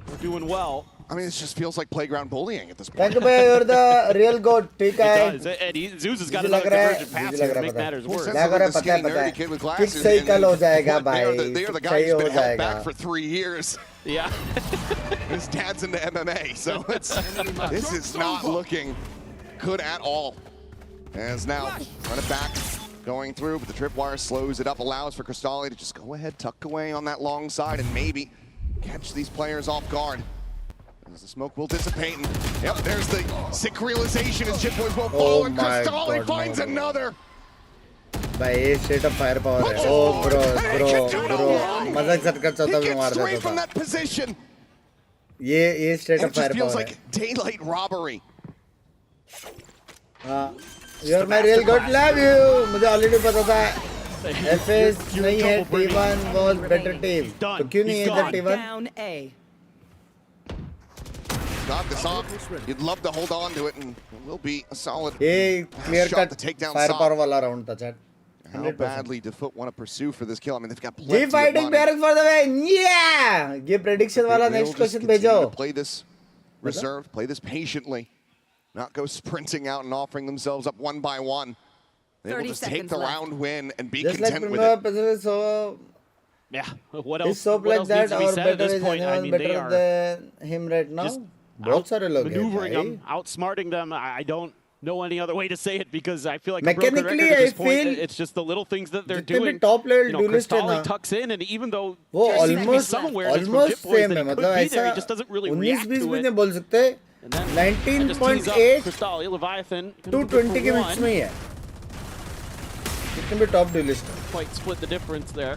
We're doing well. I mean, it just feels like playground bullying at this point. Thank you, bhai. You're the real goat. ठीक है. It does. And Zeus has got another convergent pass here to make matters worse. लग रहा है पता है. Kick सही कल हो जाएगा भाई. They are the सही guys who've हो been held जाएगा. back for 3 years. Yeah. His dad's into MMA, so this is not looking good at all. As now, run it back, going through, but the tripwire slows it up, allows for Cristalli to just go ahead, tuck away on that long side, and maybe catch these players off guard. As the smoke will dissipate, and yep, there's the sick realization as Jitboys will fall, and Cristalli finds another. भाई ये straight up firepower है. Oh bro. मजाक सट कर चौथा भी मार देता from था. that position. ये straight up It just feels firepower like daylight robbery. है. You're my real good. Love you. मुझे already पता था. FS नहीं है. T1 was better team. तो क्यों नहीं है इधर T1? Got this off. You'd love to hold on to it, and it will be a solid ये clear shot cut to take down firepower Sop. वाला round था chat. How badly DeFoot want to pursue for this kill? I mean, they've got plenty G of fighting money. parents for the win. Yeah. ये prediction वाला They will next just question continue भेजो. to play this reserved, play this patiently, not go sprinting out and offering themselves up one by one. They will just take the round win and be Just like content with Primera it. Pacific, so Yeah. What else? is Soap What like else that needs to be or said at better this is point? I anyone mean, they better are than him right now? just बहुत सारे लोग हैं maneuvering भाई. them, outsmarting them. I don't know any other way to say it because I feel like Mechanically, a broken record at this I point. feel It's just the little things that they're जितने भी doing. top level You know, duelist हैं Cristalli ना, tucks in, and even though वो there seems to be almost some awareness from almost Jitboys same that है. he could मतलब be there, ऐसा he just doesn't really 19-20 react भी to नहीं it. बोल सकते. And then that just tees up 19.8 Cristalli, Leviathan. to 20 के बीच में ही है. जितने भी top duelist हैं. Quite split the difference there.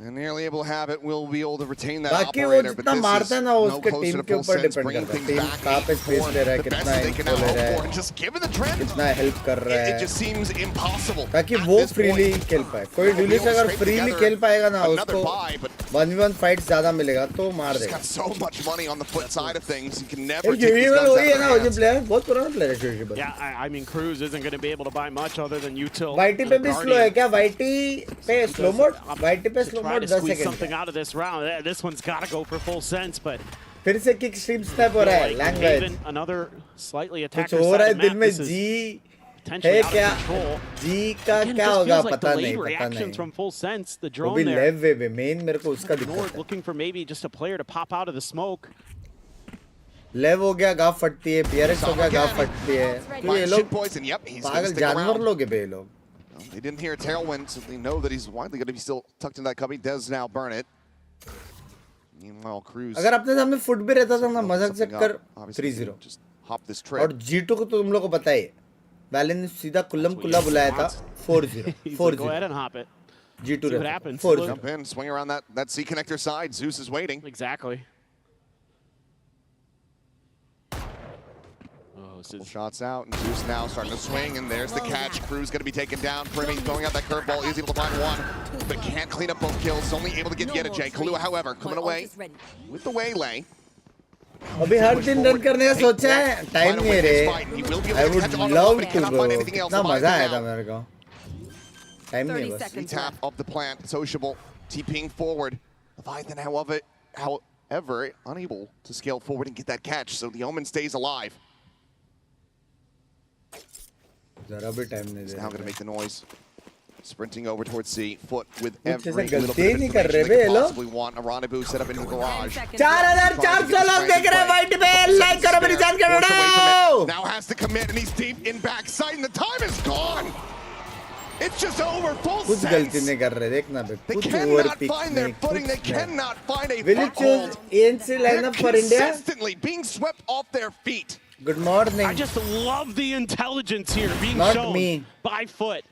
And nearly able to have it, will be able to retain that बाकी वो operator, but जितना this मारता is है ना no उसके closer टीम to के full ऊपर sense, डिपेंड bringing करता है. things टीम back कहाँ पे स्पेस ले रहा है, the best कितना that they can इनको now ले hope रहा for, है, and just given the trend, कितना हेल्प कर रहा it है, just seems impossible. ताकि at वो this फ्रीली point. खेल पाए. कोई duelist अगर फ्रीली खेल पाएगा ना Another उसको buy, but 1v1 fights ज़्यादा मिलेगा तो मार he's देगा. got so much money on the foot side of things, he can never एक take his यूवी guns वही है out ना of वो their जो hands. प्लेयर बहुत पुराना प्लेयर है UV. Yeah, I mean, Cruz isn't going to be able to buy much other than util. YT पे भी स्लो है क्या? वाईटी पे स्लो मोड, वाईटी पे slow Try mode to 10 squeeze second something out of this round. This one's got to go for full sense, but फिर से kick stream snap हो रहा है. लैंग्वेज Haven, another slightly कुछ attacker हो रहा है side दिल map. में. This is जी potentially है out क्या? of control. जी का Again, it क्या just होगा feels like पता delayed नहीं, पता reactions नहीं. from full sense. The वो drone भी there. लेव वे में मेन मेरे को उसका दिक्कत Nord है. looking for maybe just a player to pop out of the smoke. लेव हो गया गाफ फटती है, पीआरएक्स हो गया गाफ फटती है. तो ये लोग Poison, yep, he's gonna पागल stick जानवर around. लोग हैं बे ये लोग. Well, they didn't hear a tailwind, so they know that he's widely going to be still tucked in that cubby. Does now burn it. Meanwhile, Cruz. अगर अपने सामने foot भी रहता था ना मजाक से कर 3-0. Just hop this और trip. G2 को तो तुम लोग को पता ही है. वैलेंस ने सीधा कुल्लम कुल्ला बुलाया था 4-0. He's like, go ahead and hop it. G2 See what happens. 4-0. Jump in, swing around that C connector side. Zeus is waiting. Exactly. Oh, Couple shots out, and Zeus now starting to swing, and there's the catch. Crew's going to be taken down. Primi throwing out that curveball, is able to find one, but can't clean up both kills. Only able to get Yeta J. Kahlua, however, coming away with the waylay. अभी हर दिन run करने का सोचा है time नहीं है रे I would love to bro कितना मजा आया था मेरे को टाइम नहीं है बस Tap of the plant, sociable, TPing forward. Leviathan, however, unable to scale forward and get that catch, so the Omen stays alive. जरा भी टाइम नहीं He's now going to make the noise. Sprinting over towards C, foot with कुछ every ऐसा little गलती bit of नहीं कर information रहे they bay could लोग possibly want. A rendezvous set up in the garage. 4400 लोग देख रहे हैं वाइट पे लाइक करो मेरी जान करो Now has to commit, and he's deep in backside, and the time is gone. It's just over. Full कुछ sense. गलती नहीं कर रहे देखना बे They कुछ cannot over pick find their नहीं footing. They कुछ नहीं cannot find a Will you choose foothold. ANC lineup for India? Consistently being swept off their feet. Good morning. I just love the intelligence here being Not shown me. by Foot.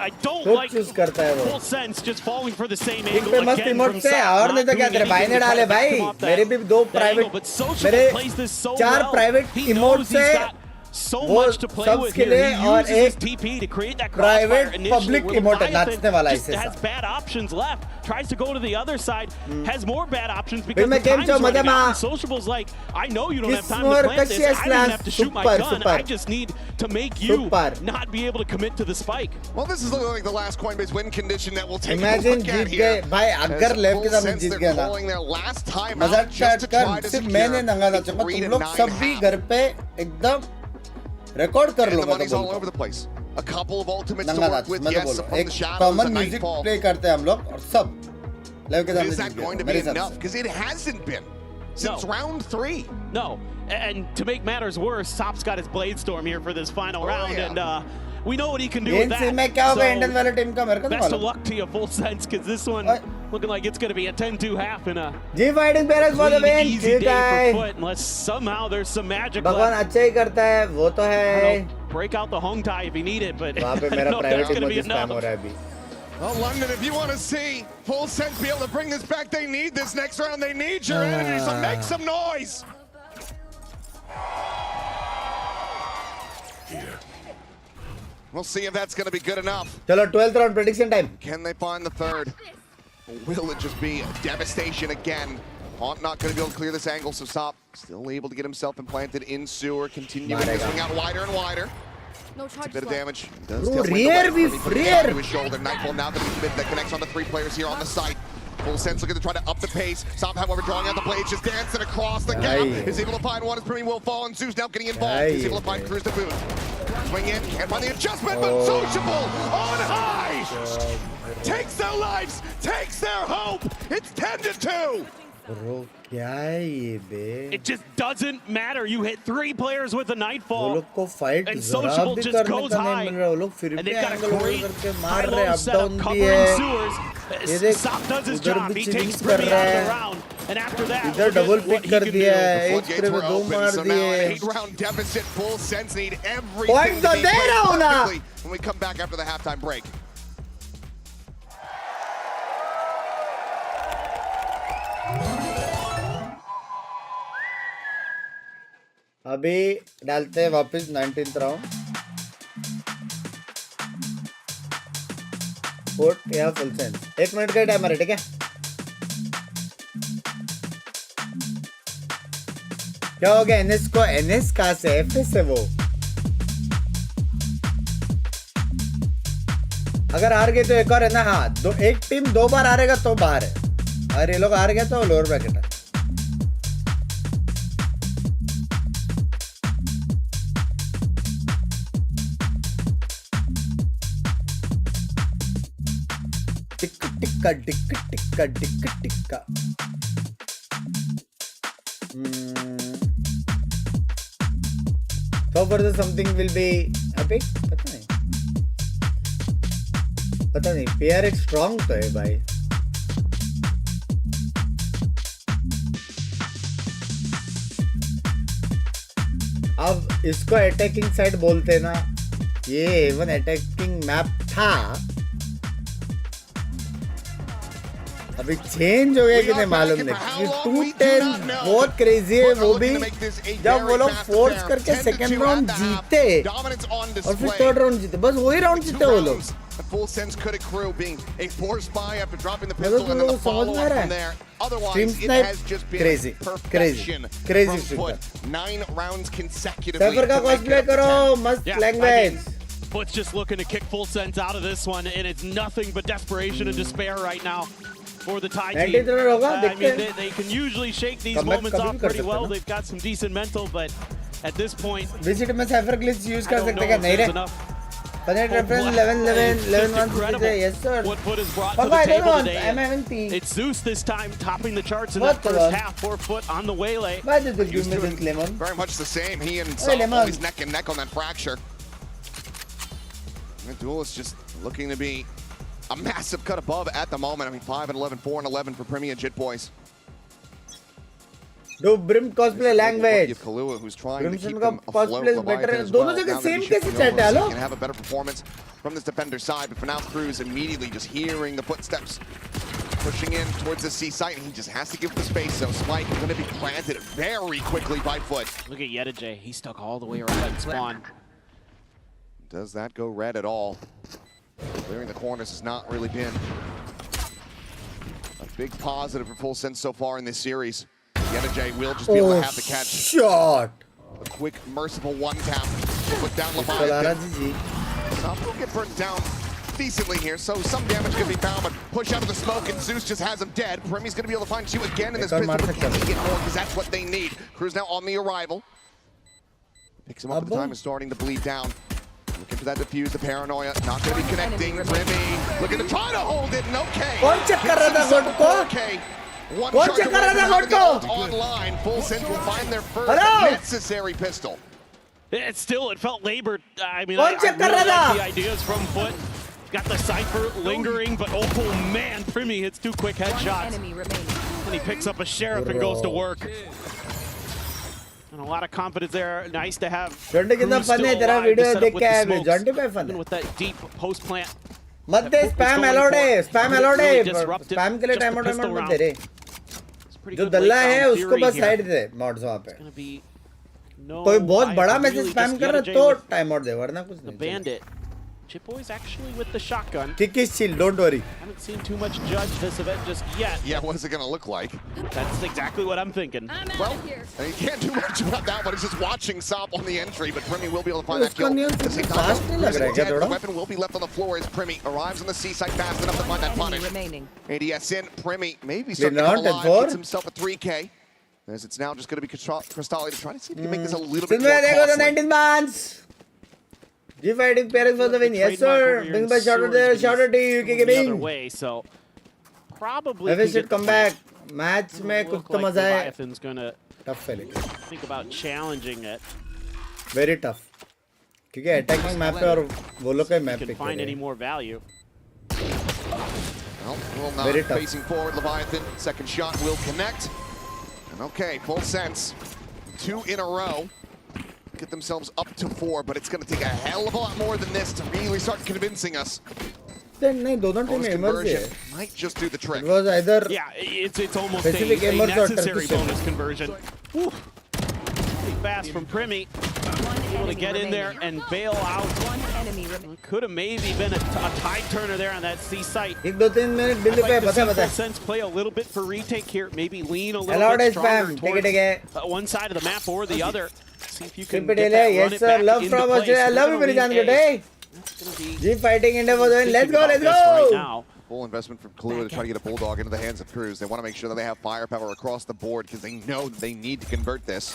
I don't खुद like choose करता है वो Full Sense just falling for the same एक angle पे मस्त again emote from से Sap, और नहीं तो not क्या doing तेरे भाई anything ने to try डाले to भाई come off that- मेरे भी दो that angle, private but Social मेरे plays this so 4 well. Private He emote knows से he's got so वो much to play सब with के here. लिए He और uses his एक TP to create that crossfire private initially public where emote है Leviathan नाचने वाला just ऐसे has bad options left. Tries to go to the other side, has more bad options फिर because मैं the game time's चो मजा running out. मा And Sociable's like, I know you don't have time to किस्मोर plant this. कशी I don't even have to shoot my super gun. I super just need to make you Super. not be able to commit to the spike. Well, this is looking like the last Coinbase win condition that we'll take Imagine a look at Jeet here. गए भाई अगर As लेव Full के सामने Sense, जीत they're गया ना calling their last time मजाक out just to कर try to सिर्फ secure मैंने नंगा था a चुका 3 तुम to लोग 9 सब भी half. घर पे एकदम रिकॉर्ड कर And लो the मैं money's तो all बोलता over the place. A couple of ultimates to नंगा work था with, मैं तो yes, बोल from एक the shadows, common the music nightfall. Play करते हैं हम लोग और सब लेव के सामने Is जीत that गए going to मेरे be हिसाब enough? से Because it hasn't been since No. round 3. No, and to make matters worse, Sop's got his Blade Storm here for this final round, yeah. and we know what he can do game with से that. मैं क्या होगा So, Indian वाले team का मेरे को नहीं best of मालूम luck to you, Full Sense, because this one looking like it's going to be a 10-2 half in a जी fighting parents for the clean, win easy ठीक day है for Foot, unless somehow there's some magic भगवान left. अच्छा ही करता है वो तो I है don't know, break out the Hong Tai if you need it, but I वहाँ पे don't मेरा know if private that's going to be emoji spam enough. हो रहा है अभी Well, London, if you want to see Full Sense be able to bring this back, they need this next round. They need your energy, so make some noise. We'll see if that's going to be good enough. चलो 12th round prediction time Can they find the third? Or will it just be a devastation again? Haunt not going to be able to clear this angle, so Sop still able to get himself implanted in sewer, continuing to swing out wider and wider. No It's a charge bit of left. damage. Does Bro, tail wing rear away भी from him, putting rear. it onto his shoulder. Nightfall now going to be the bit that connects on the 3 players here on the site. Full Sense looking to try to up the pace. Sop, however, drawing out the blades, just dancing across the gap. Aye. Is able to find one as Primi will fall, and Zeus now getting involved. Aye. He's able to find Cruz to boot. Swing in, can't find the adjustment, but Sociable on high! Takes their lives, takes their hope. It's 10-2. Bro क्या है ये बे It just doesn't matter. You hit 3 players with a वो Nightfall, लोग को fight and जरा Sociable भी just करने goes का नहीं high. मिल रहा वो लोग फिर And भी they've got a angle hold great करके मार रहे high-low अप setup डाउन भी covering है sewers. ये देख Sop does his उधर job. भी He चिलिंग्स takes कर Primi रहा out of the है round, and after that, इधर look at double what pick he कर can दिया do. है एक Floodgates स्प्रे में were 2 open, मार so now दिए an 8-round deficit. Full Sense need everything Point to तो be दे played रहा हूँ ना। perfectly when we come back after the halftime break. अभी डालते हैं वापस 19th राउंड फोर्थ या फुल सेंस 1 मिनट का टाइमर है ठीक है क्या हो गया एनएस को एनएस कहाँ से एफएस है वो अगर हार गए तो एक और है ना हाँ एक टीम 2 बार हारेगा तो बाहर है अगर ये लोग हार गए तो लोअर ब्रैकेट है tikka tikka tikka tikka tikka So further something will be epic पता नहीं PRX strong तो है भाई अब इसको अटैकिंग साइड बोलते ना ये इवन अटैकिंग मैप था अभी चेंज हो गया कि नहीं मालूम नहीं. 210 बहुत क्रेजी है वो भी. जब वो लोग फोर्स करके सेकंड राउंड जीते और फिर थर्ड राउंड जीते, बस वही राउंड जीते वो लोग. Full sense could accrue being a forced buy after dropping the pistol and then the follow-up from there. Otherwise, it has just been crazy, perfection crazy from Foot. 9 rounds consecutively. Cypher का cosplay करो, मस्त language. Foot's just looking to kick Full Sense out of this one, and it's nothing but desperation and despair right now for the Thai team. I mean, they can usually shake these moments off pretty well. They've got some decent mental, but at this point, visit में Cypher glitch use कर सकते क्या नहीं रे? Connect reference 11-1 yes sir. What Foot has brought Papa, to the table I today. I'm having tea. It's Zeus this time, topping the charts in What that first half. 4 Foot on the waylay. Why did you give me this lemon? Very much the same. He and Sop always neck and neck on that fracture. The duel is just looking to be a massive cut above at the moment. I mean, 5 and 11, 4 and 11 for Premier Jit Boys. Do Brim cosplay language. Kahlua, who's trying to keep Brimson them का afloat. cosplay better है. दोनों जगह same कैसे chat है hello? Can have a better performance from this defender side, but for now, Cruz immediately just hearing the footsteps pushing in towards the C site, and he just has to give the space. So Spike is going to be planted very quickly by Foot. Look at Yedajay. He stuck all the way around spawn. Does that go red at all? Clearing the corners has not really been a big positive for Full Sense so far in this series. Yedajay will just be able to have the catch. Shot! A quick, merciful one tap. Put down Leviathan. Some will get burnt down decently here, so some damage can be found, but push out of the smoke, and Zeus just has him dead. Premi's going to be able to find you again in this pistol, but can he get more? Because that's what they need. Cruz now on the arrival. Picks him up at the time is starting to bleed down. Looking for that defuse, the paranoia. Not going to be connecting. Remy looking to try to hold it, and okay. कौन check कर रहा था गोट को? कौन check कर रहा था गोट को? Online, Full Sense will find their first necessary pistol. It still, it felt labored. I mean, कौन I check कर really रहा like था? the ideas from Foot. Got the Cypher lingering, but oh man, Primi hits 2 quick headshots. And he picks up a Sheriff and goes to work. And a lot of confidence there. Nice to have Jonty कितना fun है तेरा video देख के आया मैं. Jonty पे fun है. With that deep post plant. मत दे spam allowed है. Spam allowed है. Spam के लिए time out मत दे रे. जो दल्ला है उसको बस साइड दे mods वहाँ पे. कोई बहुत बड़ा मैसेज spam कर रहा तो time out दे वरना कुछ नहीं. Bandit. Chip Boy's actually with the shotgun. Kick his shield, don't worry. Haven't seen too much judge this event just yet. Yeah, what is it going to look like? That's exactly what I'm thinking. Well, you can't do much about that one. It's just watching Sop on the entry, but Primi will be able to find that kill. The weapon will be left on the floor as Primi arrives on the C site fast enough to find that punish. ADS in, Primi maybe starting to come alive, gets himself a 3K. As it's now just going to be Cristalli to try to see if he can make this a little bit more costly. 19 months. G fighting parents for the win. Yes, sir. Bring by shout out there. Shout out to you, Other way, so probably. If should come back. Match में कुछ तो मजा है. Leviathan's gonna tough है लेकिन. Think about challenging it. Very tough. क्योंकि attacking map पे और वो लोग के map पे. Can find any more value. Well, will not Very tough. facing forward. Leviathan. Second shot will connect. And okay, Full Sense. 2 in a row. Get themselves up to 4, but it's going to take a hell of a lot more than this to really start convincing us. नहीं दोनों team conversion might just do the trick. It was either it's almost specific a necessary or bonus conversion. Woo. Pretty fast from Primi. Able to get in there and bail out. Could have maybe been a tide turner there on that C site. एक दो तीन minute बिल्ली पे बता. Sense play a little bit for retake here. Maybe lean a little bit stronger towards one side of the map or the other. See if you can get that, run it back love into from place. Australia. I love you, Billy Day. G fighting India for the win. Let's go, let's go. Full investment from Kahlua to try to get a Bulldog into the hands of Cruz. They want to make sure that they have firepower across the board because they know that they need to convert this.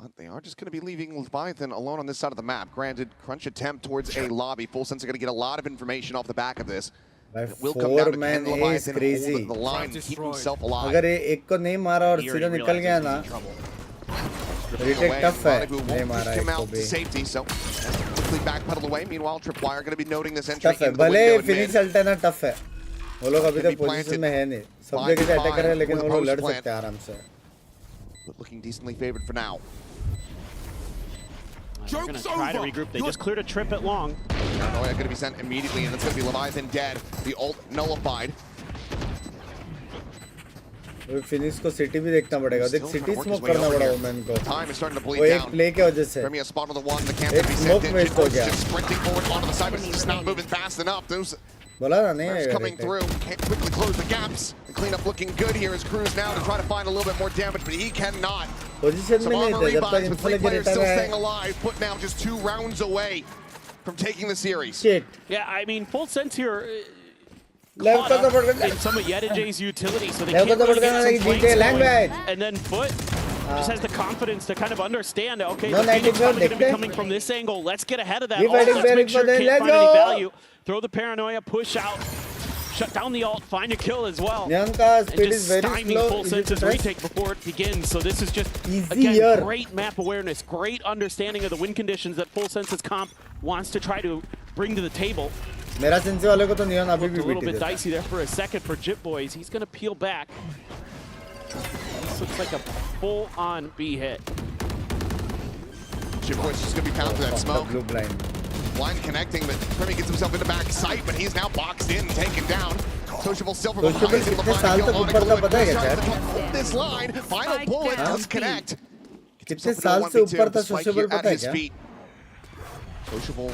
But they are just going to be leaving Leviathan alone on this side of the map. Granted, crunch attempt towards a lobby. Full Sense are going to get a lot of information off the back of this. It will come down to can Leviathan hold the line to keep himself alive. अगर एक को नहीं मारा और सीधा निकल गया ना. Retake tough है. नहीं मारा एक को भी. Safety, so quickly backpedal away. Meanwhile, Tripwire going to be noting this entry tough है. भले finish चलता ना tough है. वो लोग अभी तक पोजीशन में है नहीं. सब जगह से अटैक कर रहे हैं लेकिन वो लोग लड़ सकते हैं आराम से. Looking decently favored for now. They're going to try to regroup. They just cleared a trip at long. Paranoia going to be sent immediately, and it's going to be Leviathan dead. The ult nullified. Finish को city भी देखना पड़ेगा देख city smoke करना पड़ा women को Time is starting to bleed वो एक down. प्ले की वजह से Premier spot on the one. The camp एक can be smoke sent in. Waste हो Jitboy's गया just sprinting forward onto the side, but he's just not moving fast enough. Those बोला ना नहीं Cruz आएगा coming through. Can't quickly close the gaps. The cleanup looking good here as Cruz now to try to find a little bit more damage, but he cannot. Position Some में नहीं armor थे जब तक revives, but 3 इन्फ्लेजर players return still है staying alive. Put now just 2 rounds away from taking the series. Shit. Yeah, I mean, full sense here. Level Caught का तो बढ़ up गया in some of Yedijay's utility, so they Level can't का तो really बढ़ get गया some ना flanks GJ going. language And then Foot just has the confidence to kind of understand, okay, No the Phoenix 94 probably going to be देखते coming from this angle. Let's get ahead of that. Keep Also, fighting, let's make bearing sure for the- can't let's find any go. value. Throw the paranoia, push out, shut down the ult, find a kill as well. Nyanka And speed just is very stymie slow. Full Is it Sense's right? retake before it begins. So this is just, Easy again, here. great map awareness, great understanding of the win conditions that Full Sense's comp wants to try to bring to the table. मेरा sense वाले को तो neon अभी Looked भी a little BT bit देता है dicey there for a second for Jit Boys. He's going to peel back. This looks like a full-on B hit. Jit Boys just going to be found through that smoke. blue blind Blind connecting, but Primi gets himself into back sight, but he's now boxed in, taken down. Sociable still from behind, Sociable able to कितने find a साल kill तक on a ऊपर था Kalua. पता है क्या Tries to chat hold this line. Final bullet does connect. कितने साल से ऊपर था सोशल पता है क्या Sociable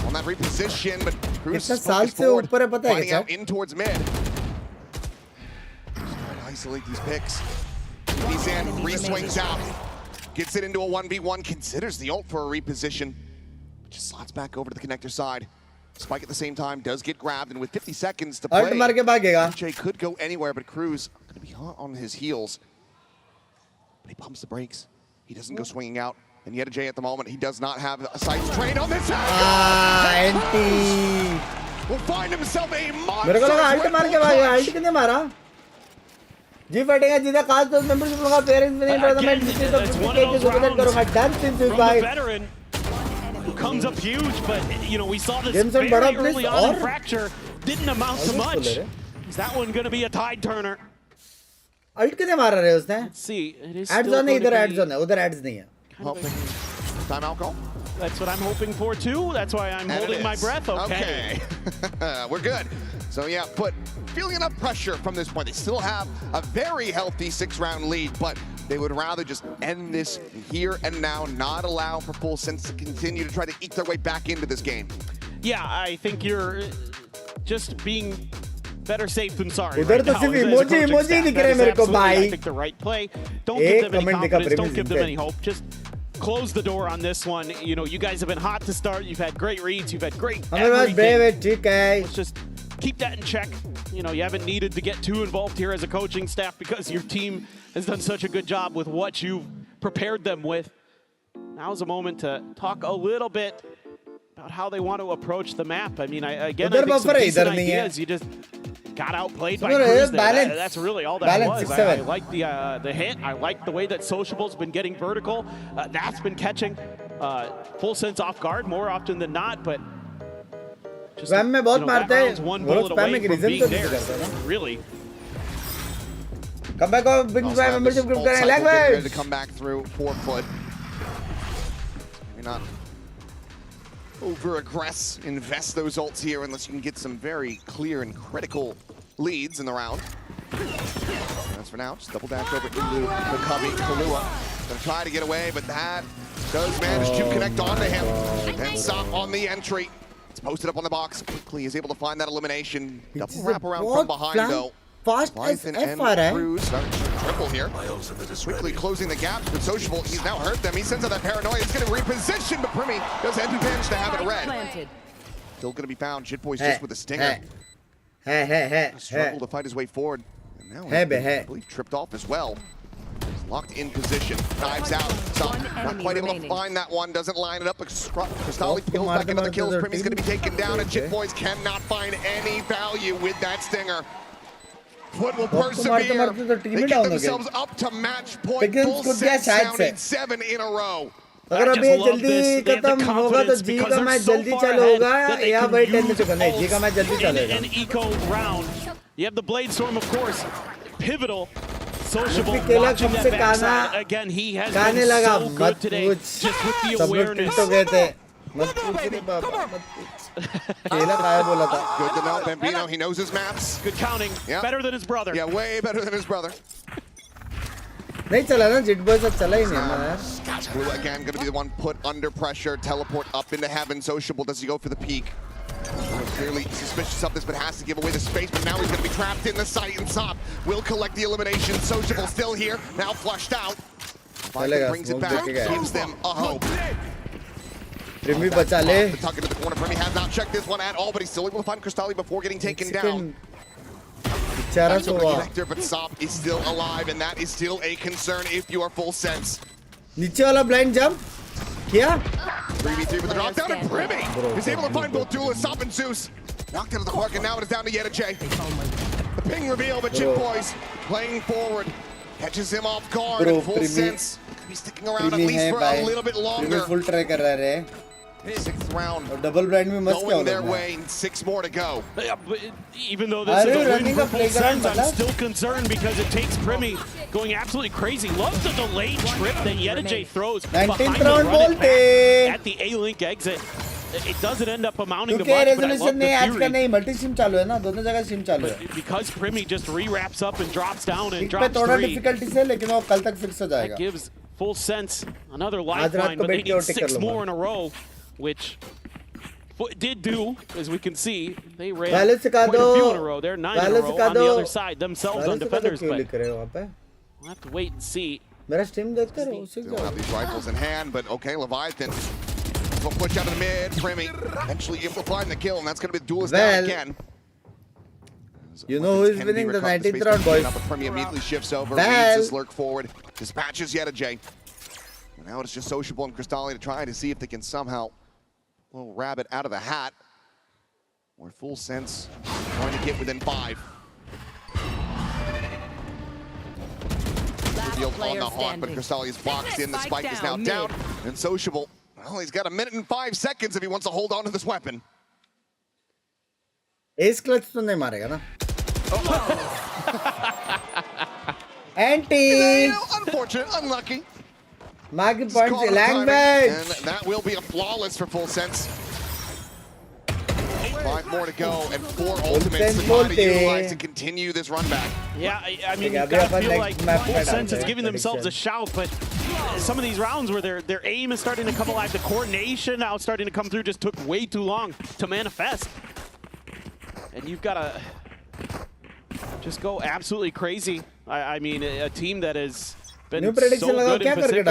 on that reposition, but Cruz कितने is साल focused से forward, ऊपर है पता है finding क्या out in towards mid. Just trying to isolate these picks. He's in, re-swings out, gets it into a 1v1, considers the ult for a reposition. Just slots back over to the connector side. Spike at the same time does get grabbed, and with 50 seconds to play, Ult मार के भागेगा DJ could go anywhere, but Cruz going to be hot on his heels. But he pumps the brakes. He doesn't go swinging out. And yet Jay at the moment, he does not have a sights trained on this. Anti Will find himself a monster. मेरे को लगा alt मार के भागेगा alt कितने मारा जी फटेगा जीता काज तो मेंबरशिप लगा पेरेंट्स में नहीं पड़ा मैं डिस्ट्रिक्ट ऑफ के रिप्रेजेंट करूंगा डन सिंस From the भाई veteran who comes up huge, but you know we saw this Jameson very बड़ा early please on in और fracture. Didn't amount to much. Is that one going to be a tide turner? Ult कितने मारा रहे उसने Let's see. It is ad still zone है going to इधर ad be zone है उधर ads नहीं है Timeout call. That's what I'm hoping for too. That's why I'm And holding it my is. breath. Okay. We're good. So yeah, but feeling enough pressure from this point. They still have a very healthy 6-round lead, but they would rather just end this here and now, not allow for Full Sense to continue to try to eke their way back into this game. Yeah, I think you're just being better safe than sorry. उधर right तो now सिर्फ as a emoji coaching emoji staff. दिख That रहे is मेरे को absolutely, भाई I think the right play. Don't एक give them any comment दिखा confidence. Don't Premise give them any instead. hope. Just close the door on this one. You know, you guys have been hot to start. You've had great reads. You've had great हमारे पास everything. Brave है ठीक है Let's just keep that in check. You know, you haven't needed to get too involved here as a coaching staff because your team has done such a good job with what you've prepared them with. Now's a moment to talk a little bit about how they want to approach the map. I mean, I think some decent ideas. You just got outplayed by Cruz there. That's really all that was. I like the hit. I like the way that Sociable's been getting vertical. That's been catching Full Sense off guard more often than not, but just spam में बहुत मारते हैं round's one वो लोग bullet spam away में from reason being तो नहीं there. करते ना Really. कम बैक और big Also spam have membership this group ult करें cycle getting ready language to come back through 4-foot. Maybe not over aggress, invest those ults here unless you can get some very clear and critical leads in the round. As for now, just double dash over into the cubby. Kalua gonna try to get away, but that does manage to connect onto him and stop on the entry. It's posted up on the box quickly. Is able to find that elimination. Double wrap around from behind though. Fast as Leviathan F and आ रहा है Cruz starting to triple here. Quickly closing the gaps with Sociable. He's now hurt them. He sends out that paranoia. He's going to reposition, but Primi does have advantage to have it red. Still going to be found. Jit Boy's just with a stinger. Struggle to fight his way forward. And now he's been, I believe, tripped off as well. He's locked in position. Dives out. Stop. Not quite able to find that one. Doesn't line it up. Cristali peels back into the kills. Primi's going to be taken down, and Jit Boys cannot find any value with that stinger. Foot will persevere. They get themselves up to match point. Full Sense sounded 7 in a row. अगर अभी जल्दी खत्म होगा तो जी का match जल्दी चालू होगा या वही 10 में चुका नहीं जी का मैच जल्दी चलेगा An eco round. You have the Blade Storm, of course, pivotal. Sociable केला watching कब that से backside. Again, he has गाने been लगा so मत good today. पूछ Just with the सब लोग awareness. टिक तो गए थे मत पूछ रे बाबा मत पूछ केला खाया बोला था Good to know Bambino. He knows his maps. Good counting. Yep. Better than his brother. Yeah, way better than his brother. नहीं चला ना जिट बॉय सब चला ही नहीं ना यार. Blue again going to be the one put under pressure. Teleport up into heaven. Sociable, does he go for the peak? Clearly suspicious of this, but has to give away the space. But now he's going to be trapped in the site, and Sop will collect the elimination. Sociable still here, now flushed out. Viking brings it back, gives them a hope. Primi bacha le. The tuck into the corner. Primi has not checked this one at all, but he's still able to find Cristalli before getting taken down. But Sop is still alive, and that is still a concern if you are full sense. नीचे वाला blind jump किया. 3v3 with the drop down, and Primi is able to find both duelists, Sop and Zeus. Knocked out of the park, and now it is down to Yedajay. The ping reveal, but Chip Boys playing forward. Catches him off guard, and full sense. He's sticking around at least for a little bit longer. Full try कर रहा है. 6th round. Double blind में मस्त going their way, and 6 more to go. Yeah, but even though this is a win for full sense, I'm still concerned because it takes Primi going absolutely crazy. Loves the delayed trip that Yedajay throws behind the run it back at the A-Link exit. It doesn't end up amounting to much, but I love the fury. नहीं multi SIM चालू है ना दोनों जगह SIM चालू है. Because Primi just re-wraps up and drops down and drops पे थोड़ा 3. difficulty से लेकिन वो कल तक फिक्स हो जाएगा. That gives full sense another lifeline, but they need 6 more in a row, which Foot did do, as we can see. They ran quite a few in a row. They're 9 in a row on the other side themselves on defenders, but we'll have to wait and see. Still have these rifles in hand, but okay, Leviathan will push out of the mid. Primi eventually able to find the kill, and that's going to be the duelist down again. You know who is winning the 19th round, boys? Primi immediately shifts over, leads his lurk forward, dispatches Yedajay. Now it's just Sociable and Cristalli to try to see if they can somehow little rabbit out of the hat. Or full sense trying to get within 5. Revealed on the hawk, but Cristalli is boxed in. The spike is now down. And Sociable, well, he's got 1 minute and 5 seconds if he wants to hold on to this weapon. Ace clutch तो नहीं मारेगा ना. Anti. Unfortunate, unlucky. Marking points, language. And that will be a flawless for full sense. 5 more to go, and 4 ultimates to try to utilize to continue this run back. Yeah, I mean, you gotta feel like full sense is giving themselves a shout, but some of these rounds where their aim is starting to come alive, the coordination now starting to come through just took way too long to manifest. And you've got to just go absolutely crazy. I mean, a team that is been so good in Pacific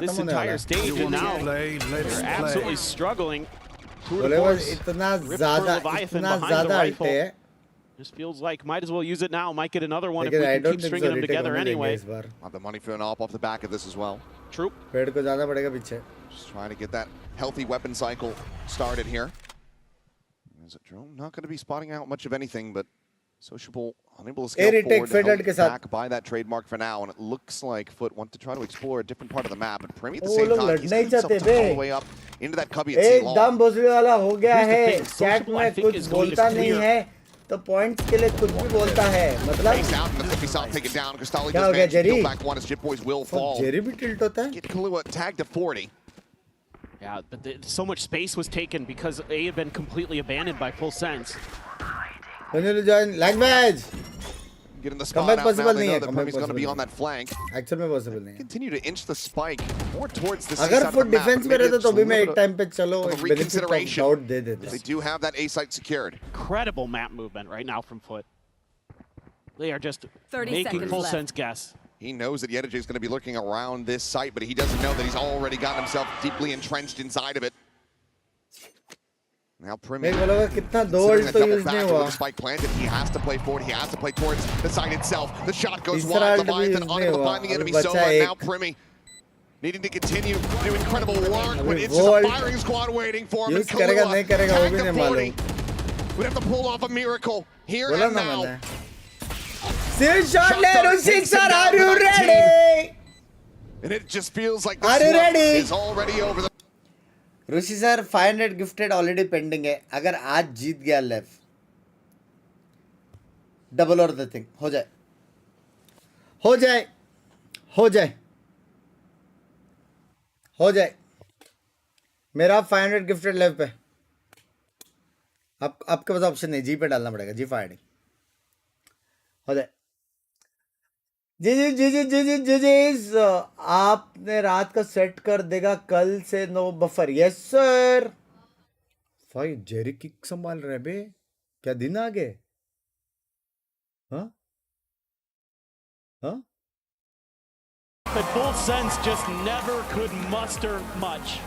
this entire stage, and now they're absolutely struggling. Just feels like might as well use it now. Might get another one if we can keep stringing them together anyway. Have the money for an op off the back of this as well. True. Just trying to get that healthy weapon cycle started here. Is it drone? Not going to be spotting out much of anything, but Sociable unable to scale forward, held back by that trademark for now, and it looks like Foot want to try to explore a different part of the map, but Primi at the same time, he's getting himself all the way up into that cubby at C-Long. एकदम भोसड़ी वाला हो गया है. Chat में कुछ बोलता नहीं है, तो पॉइंट्स के लिए कुछ भी बोलता है. मतलब Face out, and the Flippy Soft take it down. Cristalli just managed to kill back one as Jip Boys will fall. Jerry भी tilt होता है. Get Kahlua tagged to 40. Yeah, but so much space was taken because A had been completely abandoned by Full Sense. When you join language. Get in the spot out now. They know that Primi's going to be on that flank. Actually में possible नहीं है. Continue to inch the spike more towards the अगर Foot defense में रहता तो भी मैं एक time पे चलो एक benefit of doubt दे देता. They do have that A site secured. Incredible map movement right now from Foot. They are just making Full Sense guess. He knows that Yedajay is going to be lurking around this site, but he doesn't know that he's already got himself deeply entrenched inside of it. Now Primi considering a double back with the spike planted. He has to play forward. He has to play towards the site itself. The shot goes wide. Leviathan unable to find the enemy solo. And now Primi needing to continue to do incredible work, but it's just a firing squad waiting for him. And Kahlua tagged to 40. We'd have to pull off a miracle here and now. Shot later, six. Are you ready? And it just feels like the slump is already over. Rishi sir 500 gifted already pending है. अगर आज जीत गया लेव double और the thing हो जाए हो जाए हो जाए हो जाए. मेरा 500 गिफ्टेड लेव पे आपके पास ऑप्शन नहीं, जी पे डालना पड़ेगा. जी 5 हो जाए. जी आपने रात का सेट कर देगा कल से नो बफर. Yes sir. भाई जेरी किक संभाल रहे बे. क्या दिन आ गए? हाँ हाँ. But Full Sense just never could muster much.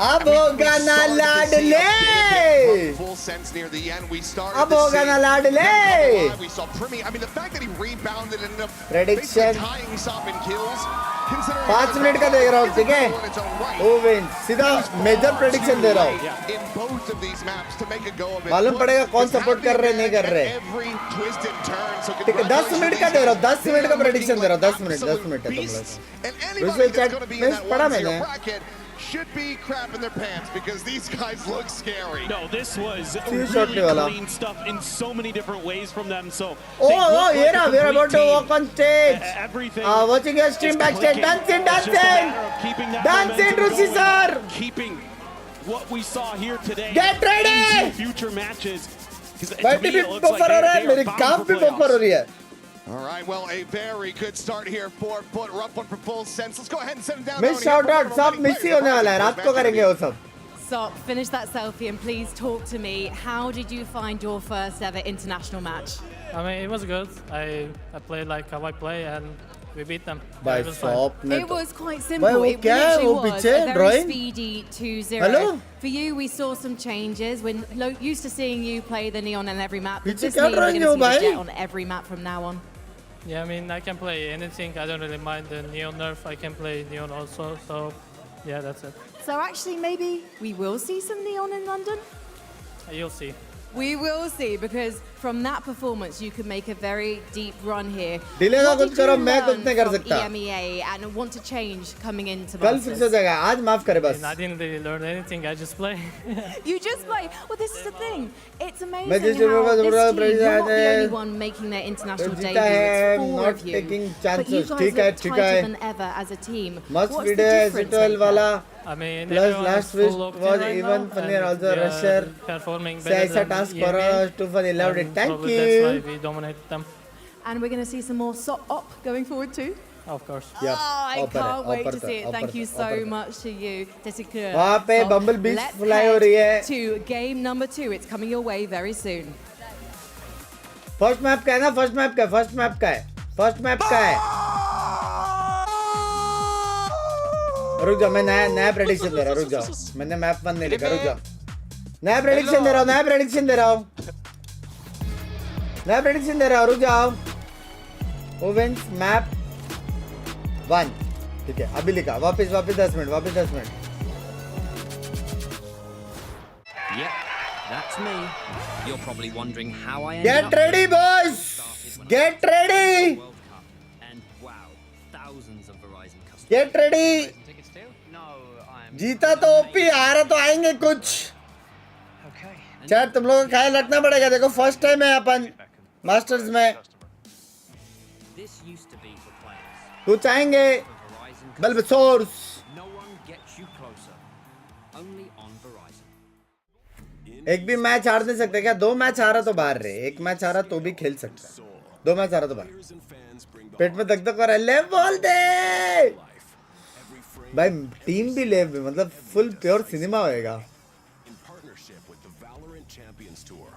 अब होगा ना लाडले. Full Sense near the end. We started अब होगा ना लाडले. We saw Primi. I mean, the fact that he rebounded and ended up Prediction. basically tying us up in kills. 5 minute का देख रहा हूँ, ठीक है? वो विन. सीधा मेजर प्रेडिक्शन दे रहा हूँ. In both of these maps to make a go of it. मालूम पड़ेगा कौन सपोर्ट कर रहे नहीं कर रहे. Every twist and turn. So ठीक है, 10 मिनट का दे रहा हूँ. 10 मिनट का प्रेडिक्शन दे रहा हूँ. 10 मिनट है तुम लोग. विजुअल चैट में पढ़ा मैंने. should be crap in their pants because these guys look scary. No, this was really clean stuff in so many different ways from them. So oh, yeah, we're about to walk on stage. Everything. Watching your stream backstage. Dancing. Dancing, Rusi sir. Keeping what we saw here today. Get ready. Into future matches. बैठी भी buffer हो रहा है, मेरी काम भी buffer हो रही है. All right, well, a very good start here. 4 foot, rough one for Full Sense. Let's go ahead and send him down. Miss shout out सब मिस ही होने वाला है. रात को करेंगे वो सब. So, finish that selfie and please talk to me. How did you find your first ever international match? I mean, it was good. I played like how I play and we beat them. By it was stop. It was quite simple. वो It क्या है? literally वो was पीछे a very drawing? speedy 2-0. Hello? For you, we saw some changes. We're used to seeing you play the Neon on every map. पीछे Does this क्या mean we're drawing going है to see भाई? the Jet on every map from now on? Yeah, I mean, I can play anything. I don't really mind the Neon nerf. I can play Neon also. So, yeah, that's it. So actually, maybe we will see some Neon in London? You'll see. We will see, because from that performance, you could make a very deep run here. Delay का What कुछ did करो, you मैं कुछ learn नहीं कर from सकता. EMEA and want to change coming into कल फिर से हो जाएगा. आज माफ करे बस. I didn't really learn anything. I just play. You just play. Well, this is the thing. It's amazing मैं जिस how जगह this पर team, you're not the है, only one making their international जीता debut. है, It's 4 not of you. taking But you chances. guys ठीक है, look ठीक tighter है. than ever as a team. मस्त What's the वीडियो है. difference सिटोल maker? वाला. I mean, Plus everyone last is full wish octane was right even now, funnier. and Also we are rusher. performing से better ऐसा than task EMEA. करो. Too funny. Loved it. Thank Probably you. That's why we dominate them. And we're going to see some more op going forward too. Of course. Yep. Oh, I ऊपर है, can't wait ऊपर to से, see it. ऊपर Thank से, you so ऊपर से. much to you, Jessica. वहाँ पे So, bumble beach let's fly हो रही है. head to game number 2. It's coming your way very soon. First map का है ना. फर्स्ट मैप का है. फर्स्ट मैप का है. फर्स्ट मैप का है. रुक जाओ, मैं नया प्रेडिक्शन दे रहा हूँ. रुक जाओ, मैंने मैप 1 नहीं लिखा. रुक जाओ, नया प्रेडिक्शन दे रहा हूँ. नया प्रेडिक्शन दे रहा हूँ. नया प्रेडिक्शन दे रहा हूँ. रुक जाओ. Owens map 1. ठीक है, अभी लिखा. वापस 10 मिनट. वापस 10 minute. Yep, that's me. You're probably wondering how I ended Get up ready, boys. Get ready. And wow, thousands of Verizon customers. Get ready. जीता तो ओपी, हारा तो आएंगे कुछ. चैट तुम लोगों का ख्याल रखना पड़ेगा. देखो फर्स्ट टाइम है अपन मास्टर्स में. This used to be for players. कुछ आएंगे. Bulb source. No one gets you closer. Only on Verizon. एक भी मैच हार नहीं सकते क्या? 2 मैच हारा तो बाहर रहे. 1 मैच हारा तो भी खेल सकता है. 2 मैच हारा तो बाहर. पेट में दग दग हो रहा है. ले बोल दे भाई. टीम भी ले, मतलब फुल प्योर सिनेमा होएगा. In partnership with the VALORANT Champions Tour,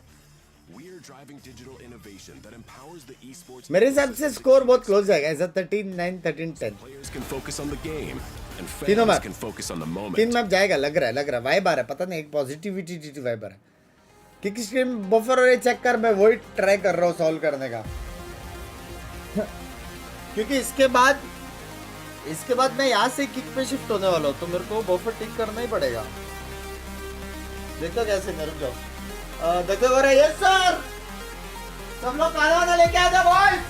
we are driving digital innovation that empowers the esports. मेरे हिसाब से स्कोर बहुत क्लोज जाएगा. ऐसा 13-9, 13-10. Players can focus on the game and तीनों fans map. can focus on the moment. 3 map जाएगा. लग रहा है. वाइब आ रहा है. पता नहीं, एक पॉजिटिविटी वाइब आ रहा है. किक स्ट्रीम बफर और चेक कर. मैं वही ट्राई कर रहा हूँ सॉल्व करने का. क्योंकि इसके बाद मैं यहाँ से किक पे शिफ्ट होने वाला हूँ, तो मेरे को बफर टिक करना ही पड़ेगा. देखो कैसे. मेरे को देखो हो रहा है. यस सर, सब लोग खाना वाना लेके आ जाओ बॉयज.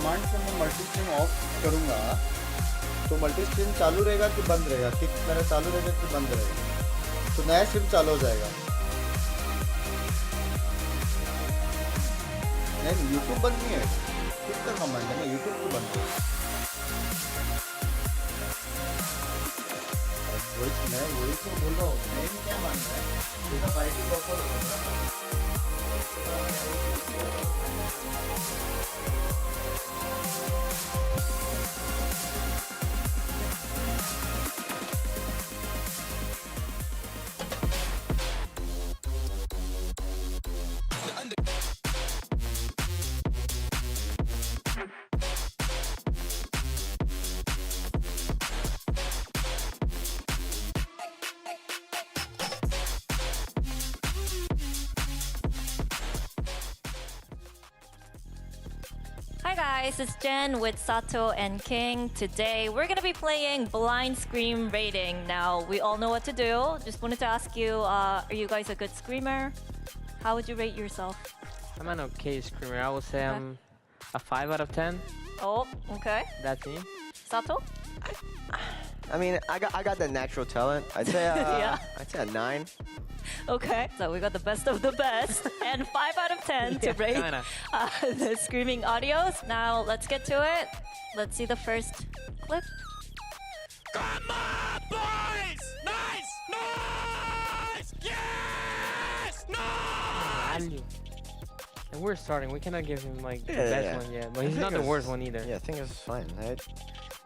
कमांड से मैं मल्टी स्ट्रीम ऑफ करूंगा तो मल्टी स्ट्रीम चालू रहेगा कि बंद रहेगा? किक मेरा चालू रहेगा कि बंद रहेगा? तो नया स्ट्रीम चालू हो जाएगा। नहीं यूट्यूब बंद नहीं है, किक का कमांड है ना, यूट्यूब को बंद है। वही तो बोल रहा हूँ, मैं क्या मान रहा है, इसका फाइटिंग ऑफर होगा। Hi guys, it's Jen with Sato and King. Today we're gonna be playing Blind Scream Rating. Now we all know what to do. Just wanted to ask you, are you guys a good screamer? How would you rate yourself? I'm an okay screamer. I would say I'm a 5 out of 10. Oh, okay. That's me. Sato? I mean, I got the natural talent. I'd say Yeah. I'd say a 9. Okay, so we got the best of the best and 5 out of 10 to rate the screaming audios. Now let's get to it. Let's see the first clip. Come on, boys! Nice! Nice! Yes! Nice! And we're starting. We cannot give him like the Yeah, best yeah. one yet, but he's not the worst one either. Yeah, I think it's fine, right?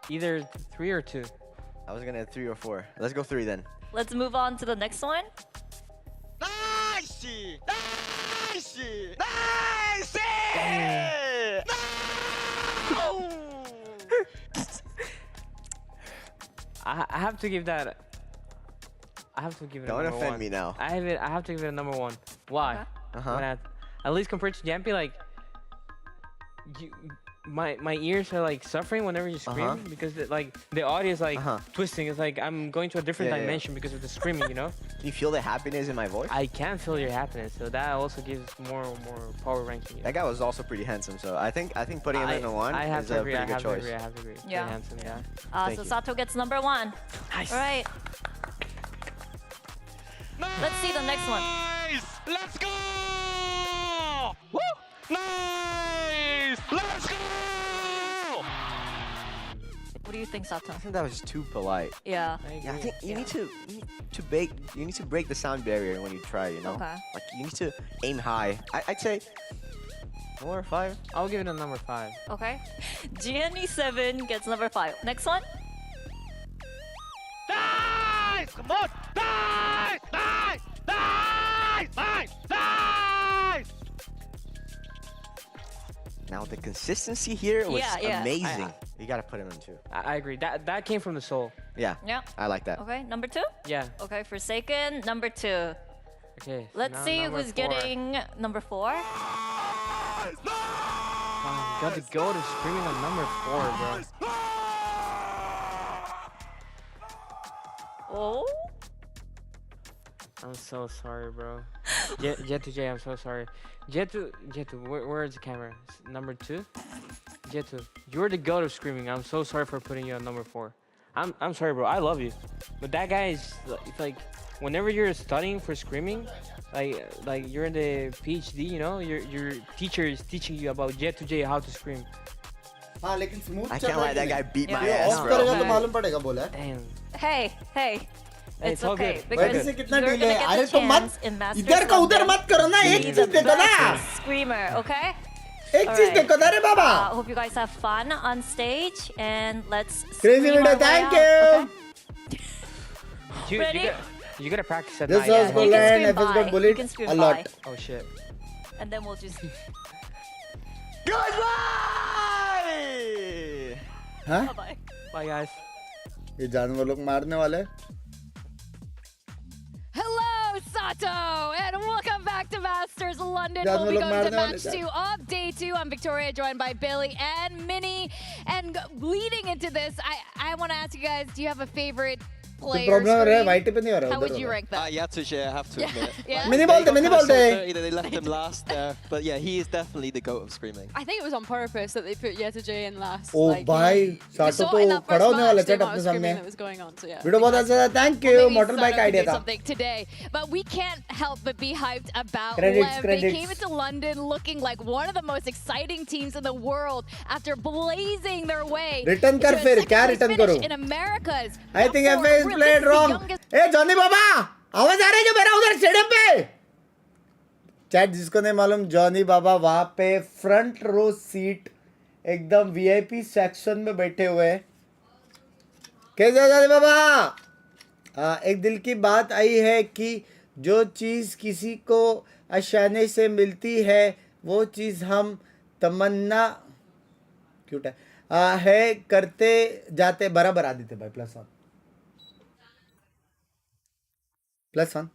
Either 3 or 2. I was gonna 3 or 4. Let's go 3 then. Let's move on to the next one. Nice! Nice! Nice! No! I have to give that. I have to give it. Don't a number offend 1. me now. I have to give it a number 1. Why? At least compared to Jampy, like my ears are like suffering whenever you scream because the audio is like twisting. It's like I'm going to a different dimension because of the screaming, you know? Can you feel the happiness in my voice? I can feel your happiness, so that also gives more power ranking. You know? That guy was also pretty handsome, so I think putting him in the 1 is a pretty good choice. I have to agree. Yeah. Very handsome, yeah. So Sato gets number 1. Nice. All right. Let's see the next one. Nice! Let's go! Woo! Nice! Let's go! What do you think, Sato? I think that was too polite. Yeah. Yeah, I think you need to break the sound barrier when you try, you know? Okay. Like you need to aim high. I'd say 4 or 5. I'll give it a number 5. Okay. GNE7 gets number 5. Next one. Nice! Come on! Nice! Nice! Nice! Nice! Nice! Now the consistency here was Yeah. amazing. You gotta put him in 2. I agree. That came from the soul. Yeah. Yeah. I like that. Okay, number 2? Yeah. Okay, Forsaken, number 2. Okay. Let's see who's getting number 4. You got to go to screaming on number 4, bro. Oh. I'm so sorry, bro. Jet2J, I'm so sorry. Jet2, where is the camera? Number 2? Jet2, you're the goat of screaming. I'm so sorry for putting you on number 4. I'm sorry, bro. I love you, but that guy is it's like whenever you're studying for screaming, like you're in the PhD, you know, your teacher is teaching you about Jet2J how to scream. I can't let that guy beat my ass, bro. Damn. Hey. It's all okay good. because Good. you're gonna get the chance in Master be the best screamer, okay? Hope you guys have fun on stage and let's Crazy scream video, our way thank out, you. okay? Ready? You gotta practice at This night. was good and FS got You bullied can scream a lot. bye. Oh shit. And then we'll just Goodbye! Huh? bye. Bye guys. ये जानवर लोग मारने वाले Hello, Sato, and welcome back to Masters London. Guys, We'll be look, going to Marna, match look. 2 of day 2. I'm Victoria, joined by Billy and Minnie. And leading into this, I want to ask you guys, do you have a favorite player problem है screen. White पे नहीं हो रहा How would उधर you हो rank that? Yeah, Touche, I have to admit. Yeah. Mini ball de. They left him last there. But yeah, he is definitely the GOAT of screaming. I think it was on purpose that they put Yeta J in last. ओ भाई साटो तो खड़ा होने वाला chat अपने सामने that was going on, so yeah. Video बहुत अच्छा था thank you Maybe motor bike Sato could idea do था something today, but we can't help but be hyped about Credits, LEV. credits. They came into London looking like one of the most exciting teams in the world after blazing their way. Return कर to a फिर second क्या place return finish करूं in Americas. I think F is played wrong A Johnny बाबा आवाज आ रही है जो मेरा उधर स्टेडियम पे चैट जिसको नहीं मालूम जॉनी बाबा वहां पे फ्रंट रो सीट एकदम वीआईपी सेक्शन में बैठे हुए कैसे हो जॉनी बाबा एक दिल की बात आई है कि जो चीज किसी को आसानी से मिलती है वो चीज हम तमन्ना क्यूट है करते जाते बराबर आदित्य भाई +1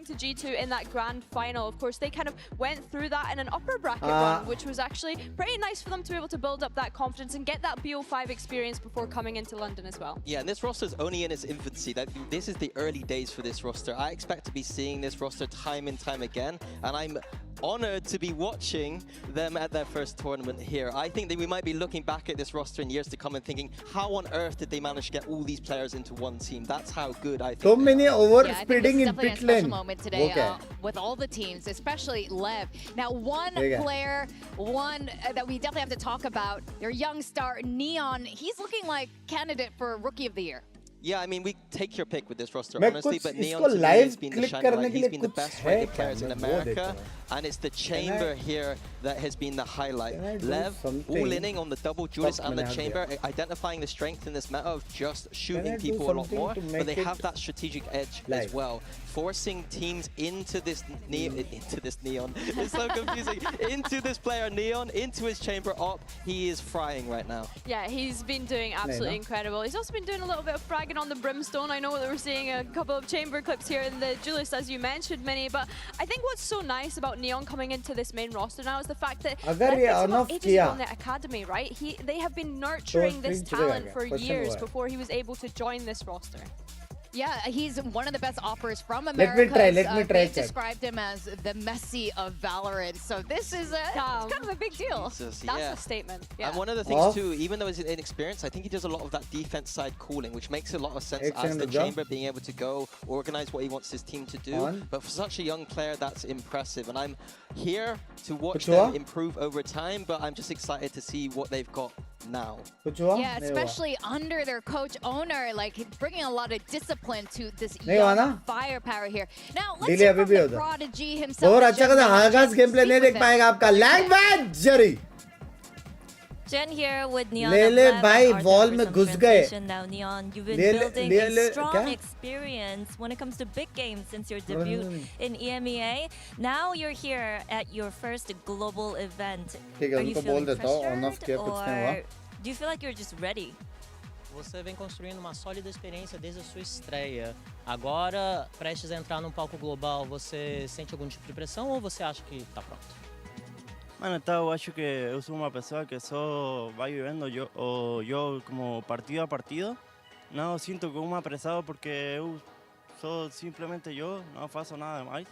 to G2 in that grand final. Of course, they kind of went through that in an upper bracket run, which was actually pretty nice for them to be able to build up that confidence and get that BO5 experience before coming into London as well. Yeah, and this roster is only in its infancy. This is the early days for this roster. I expect to be seeing this roster time and time again, and I'm honored to be watching them at their first tournament here. I think that we might be looking back at this roster in years to come and thinking, how on earth did they manage to get all these players into one team? That's how good I think. So many over Yeah, speeding in pit lane. Today with all the teams, especially LEV. Now, one player, that we definitely have to talk about, their young star, Neon. He's looking like candidate for Rookie of the Year. Yeah, I mean, we take your pick with this roster, मैं honestly, कुछ but Neon इसको to me live has been the click shining करने light. के He's लिए been the कुछ best है rated क्या? players in मैं वो America, देखता हूँ। and it's the chamber here that has been the highlight. do Lev something? all-inning on the double duelist Stop and the मैंने chamber, identifying the strength in this meta of just shooting do people a lot something more, to but make they it have that strategic edge live? as well. Forcing teams into this Neon, it's so confusing, into this player Neon, into his chamber op. He is frying right now. Yeah, he's been doing absolutely incredible. He's also been doing a little bit of fragging on the Brimstone. I know that we're seeing a couple of chamber clips here in the Julius, as you mentioned, Minnie, but I think what's so nice about Neon coming into this main roster now is the fact that ages on the academy, right? They have been nurturing this talent for years before he was able to join this roster. Yeah, he's one of the best offers from America. Let me try. They described him as the Messi of Valorant. So this is it's kind of a big deal. Jesus, That's a statement. Yeah. And one of the things too, even though he's inexperienced, I think he does a lot of that defense side calling, which makes a lot of sense as the chamber, being able to go organize what he wants his team to do. But for such a young player, that's impressive. And I'm here to watch them improve over time, but I'm just excited to see what they've got now. Yeah, especially under their coach owner, like bringing a lot of discipline to this young firepower here. Now let's hear from the prodigy himself. और अच्छा खासा आगाज gameplay नहीं देख पाएगा आपका language zari Jen here with Neon. ले भाई वॉल में घुस गए. Now Neon, you've been building a strong experience when it comes to big games since your debut in EMEA. Now you're here at your first global event. Are you feeling pressured or do you feel like you're just ready? Você vem construindo uma sólida experiência desde a sua estreia. Agora, prestes a entrar num palco global, você sente algum tipo de pressão ou você acha que está pronto? Mano, eu acho que eu sou uma pessoa que só vai vivendo eu como partido a partido. Não sinto como uma pressão porque eu sou simplesmente eu, não faço nada mais.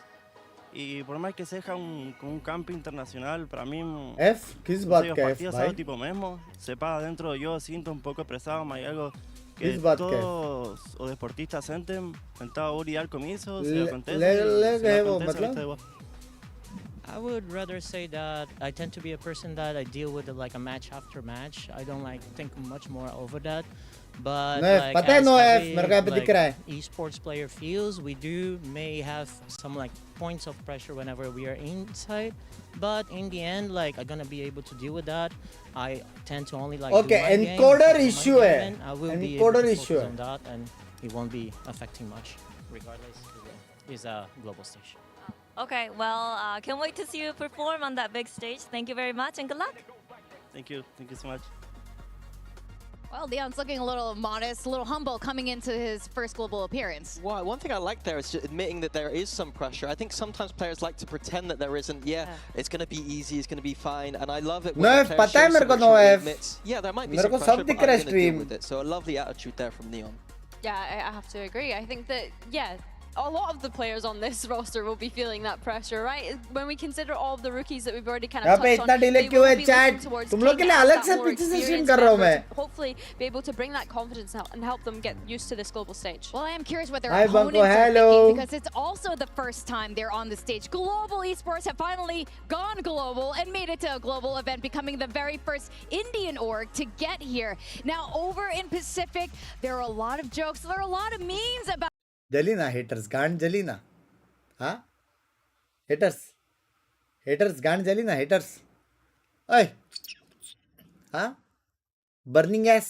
E por mais que seja um campo internacional, para mim... किस बात का F भाई? São tipo mesmo, se para dentro eu sinto pouco pressão, mas algo que todos os deportistas sentem, então lidar com isso, se acontece, I would rather say that I tend to be a person that I deal with like a match after match. I don't like think much more over that. But like, as every esports player feels, we may have some like points of pressure whenever we are inside. But in the end, like I'm gonna be able to deal with that. I tend to only like encoder issue है. I will be able to focus on that, and it won't be affecting much, regardless. It's a global stage. Okay, well, can't wait to see you perform on that big stage. Thank you very much and good luck. Thank you so much. Well, Leon's looking a little modest, a little humble coming into his first global appearance. Well, one thing I like there is just admitting that there is some pressure. I think sometimes players like to pretend that there isn't. Yeah, it's going to be easy, it's going to be fine, and I love it when the player shows some maturity, admits, yeah, there might be some pressure, but I'm going to deal with it. So a lovely attitude there from Neon. Yeah, I have to agree. I think that, yeah, a lot of the players on this roster will be feeling that pressure, right? When we consider all of the rookies that we've already kind of touched on, they will be looking towards King as that more experienced member to hopefully be able to bring that confidence and help them get used to this global stage. Well, I am curious what their Hi, opponents Bunko, are hello. thinking, because it's also the first time they're on the stage. Global Esports have finally gone global and made it to a global event, becoming the very first Indian org to get here. Now, over in Pacific, there are a lot of jokes, there are a lot of memes about Jalina haters, गांड जलीना, हाँ? Haters, गांड जलीना, haters. ओए, हाँ? Burning gas.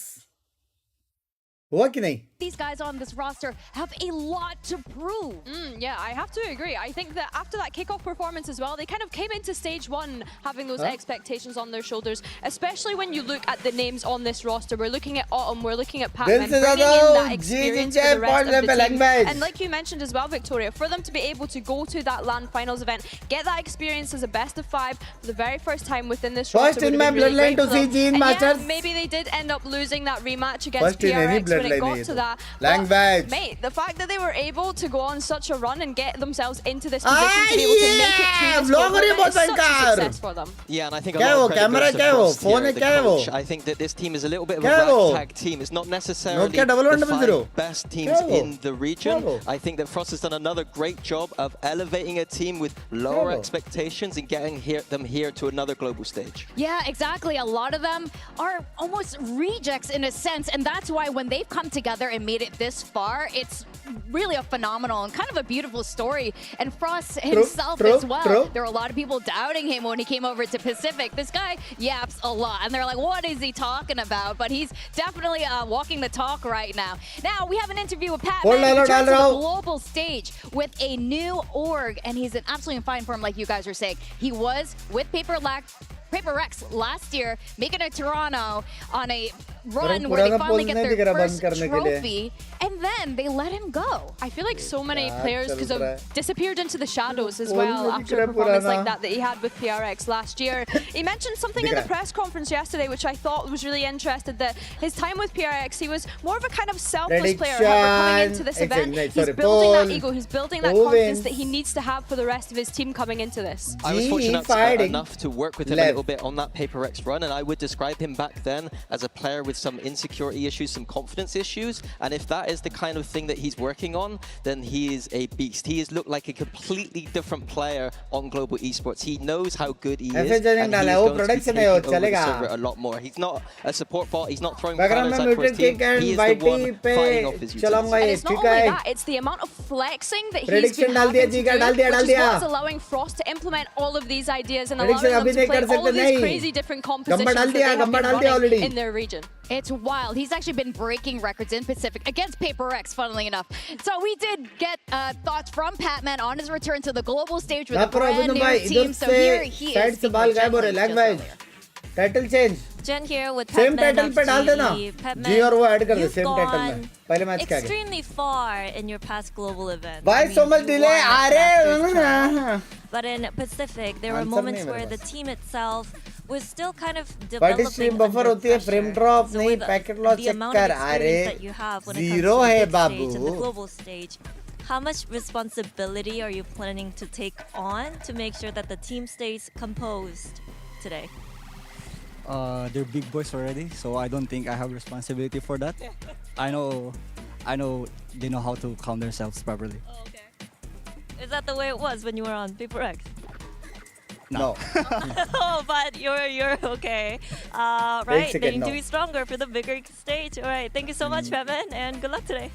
हुआ कि नहीं? these guys on this roster have a lot to prove. Yeah, I have to agree. I think that after that kickoff performance as well, they kind of came into stage one having those expectations on their shoulders, especially when you look at the names on this roster. We're looking at Autumn, we're looking at Pac-Man, bringing in that experience for the rest of the team. And like you mentioned as well, Victoria, for them to be able to go to that LAN finals event, get that experience as a best of 5 for the very first time within this roster. First in my bloodline to see Gene Masters. Yeah, maybe they did end up losing that rematch against PRX when it got to that. Language. Mate, the fact that they were able to go on such a run and get themselves into this position to be able to make it to this global event is such a success for them. Yeah, and I think a lot of credit goes to Frost here, the coach. I think that this team is a little bit of a ragtag team. It's not necessarily the 5 best teams in the region. I think that Frost has done another great job of elevating a team with lower expectations and getting them here to another global stage. Yeah, exactly. A lot of them are almost rejects in a sense, and that's why when they've come together and made it this far, it's really a phenomenal and kind of a beautiful story. And Frost himself as well. There are a lot of people doubting him when he came over to Pacific. This guy yaps a lot, and they're like, what is he talking about? But he's definitely walking the talk right now. Now, we have an interview with Pat Man, who turns to the global stage with a new org, and he's in absolutely fine form, like you guys are saying. He was with PaperX last year, making it to Toronto on a run where they finally get their first trophy, and then they let him go. I feel like so many players because of disappeared into the shadows as well after a performance like that he had with PRX last year. He mentioned something in the press conference yesterday which I thought was really interesting, that his time with PRX, he was more of a kind of selfless player. However, coming into this event, he's building that ego, he's building that confidence that he needs to have for the rest of his team coming into this. I was fortunate enough to work with him a little bit on that PaperX run, and I would describe him back then as a player with some insecurity issues, some confidence issues, and if that is the kind of thing that he's working on, then he is a beast. He has looked like a completely different player on Global Esports. He knows how good he is, and he's going to be taking over the server a lot more. He's not a support bot, he's not throwing counters out for his team, he is the one fighting off his utilities. And it's not only that, it's the amount of flexing that he's been having to do, which is what's allowing Frost to implement all of these ideas and allowing them to play all of these crazy different compositions that they have been running in their region. It's wild. He's actually been breaking records in Pacific against PaperX, funnily enough. So we did get thoughts from Patman on his return to the global stage with a brand new team. So here he is. Title change. Jen here with Same Patman title पे डाल देना. G और वो add कर दे same title में. पहले match क्या extremely far in your past global event. Why so much delay? अरे. But in Pacific, there were moments where the team itself was still kind of developing stream buffer होती है, frame drop नहीं, packet loss check कर. अरे. Zero है बाबू. The global stage. How much responsibility are you planning to take on to make sure that the team stays composed today? They're big boys already, so I don't think I have responsibility for that. I know they know how to calm themselves properly. Oh, okay. Is that the way it was when you were on PaperX? No. Oh, but you're okay. Right, then to be stronger for the bigger stage. All right, thank you so much, Patman, and good luck today.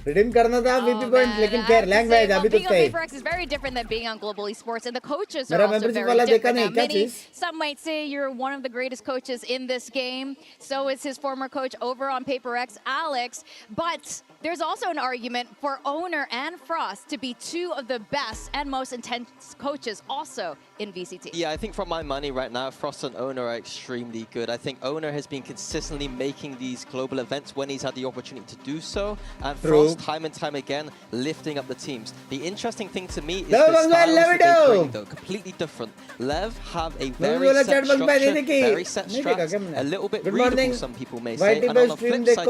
Redeem करना था VP point, लेकिन खैर language अभी तो being on PaperX is very different than being on Global Esports, and the coaches are also very different. Some might say you're one of the greatest coaches in this game. So is his former coach over on PaperX, Alex. But there's also an argument for Owner and Frost to be two of the best and most intense coaches also in VCT. Yeah, I think for my money right now, Frost and Owner are extremely good. I think Owner has been consistently making these global events when he's had the opportunity to do so, and Frost time and time again, lifting up the teams. The interesting thing to me is No, the styles that they Levido. bring, though. Completely different. LEV have a very set structure, very set strats, a little bit readable, some people may say. And on the flip side,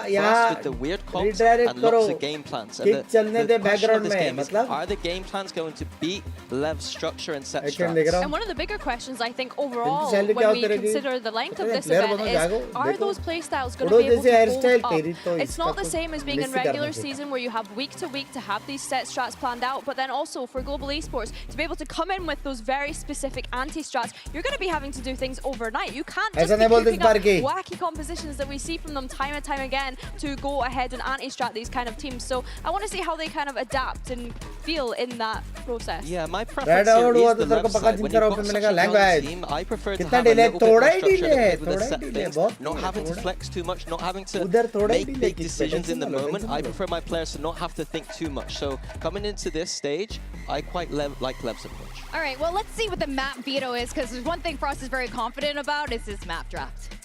you have Frost with the weird comps and lots of game plans. And the question of this game is, are the game plans going to beat LEV's structure and set strats? And one of the bigger questions, I think, overall, when we consider the length of this event is, are those playstyles going to be able to hold up? It's not the same as being in regular season where you have week to week to have these set strats planned out, but then also for global esports, to be able to come in with those very specific anti-strats, you're going to be having to do things overnight. You can't just be cooking up wacky compositions that we see from them time and time again to go ahead and anti-strat these kind of teams. So I want to see how they kind of adapt and feel in that process. Yeah, my preference here is the left side. When you've got such a young team, I prefer to have a little bit more structure with the set things, not having to flex too much, not having to make big decisions in the moment. I prefer my players to not have to think too much. So coming into this stage, I quite like LEV's approach. All right, well, let's see what the map veto is, because there's one thing Frost is very confident about is his map draft.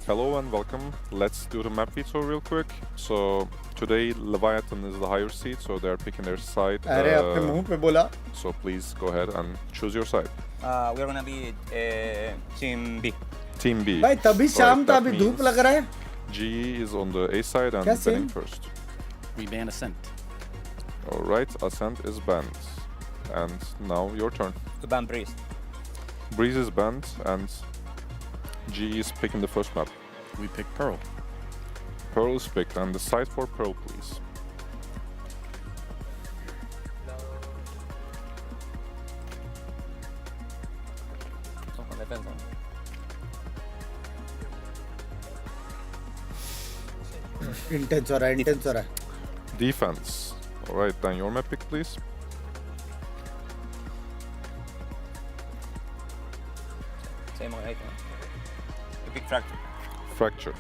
Hello and welcome. Let's do the map veto real quick. So today Leviathan is the higher seed, so they're picking their side. So please go ahead and choose your side. We're gonna be Team B. Team B. भाई तभी शाम था अभी धूप लग रहा है. GE is on the A side and banning first. We ban Ascent. Alright, Ascent is banned. And now your turn. To ban Breeze. Breeze is banned and GE is picking the first map. We pick Pearl. Pearl is picked and the side for Pearl, please. Intense हो रहा है. Defense. Alright, then your map pick, please. Same on 8. The big fracture. Fracture.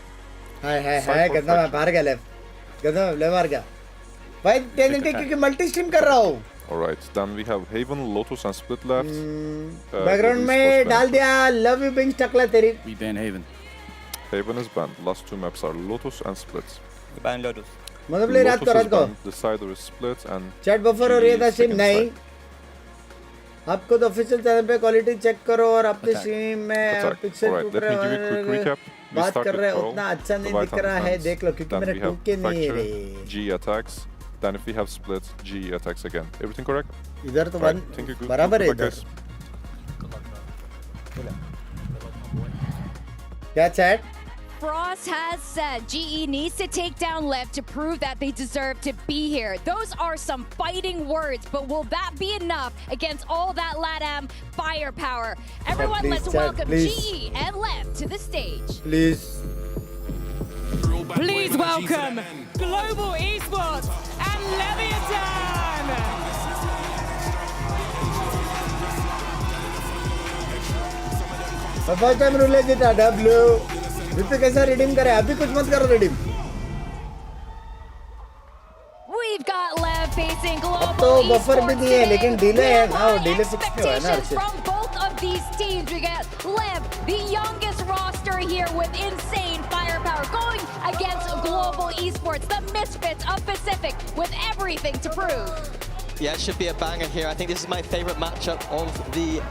हाय गंदा मैं बाहर गया गंदा ले बाहर गया. भाई टेंशन क्योंकि मल्टी स्ट्रीम कर रहा हूँ. Alright, then we have Haven, Lotus and Split left. Background में डाल दिया. Love you being stuck ला तेरी. We ban Haven. Haven is banned. Last two maps are Lotus and Split. We ban Lotus. मतलब ले रात को. The cider is Split and Chat buffer हो रही है स्ट्रीम नहीं. आपको तो ऑफिशियल चैनल पे क्वालिटी चेक करो और अपने स्ट्रीम में पिक्सल टूट रहे हैं. बात कर रहे हैं उतना अच्छा नहीं दिख रहा है. देख लो क्योंकि मेरे टूट के नहीं है. G attacks. Then if we have Split, G attacks again. Everything correct? इधर तो बराबर है इधर. क्या chat? Frost has said GE needs to take down LEV to prove that they deserve to be here. Those are some fighting words, but will that be enough against all that LATAM firepower? Everyone, let's welcome GE and LEV to the stage. Please. Please welcome Global Esports and Leviathan. First time rule है जेटा W. जिससे कैसा redeem करे अभी कुछ मत करो redeem. We've got LEV facing Global तो buffer भी नहीं है लेकिन डिले है ना. डिले फिक्स क्यों है ना. From both of these teams, we get LEV, the youngest roster here with insane firepower, going against Global Esports, the misfits of Pacific, with everything to prove. Yeah, it should be a banger here. I think this is my favorite matchup of the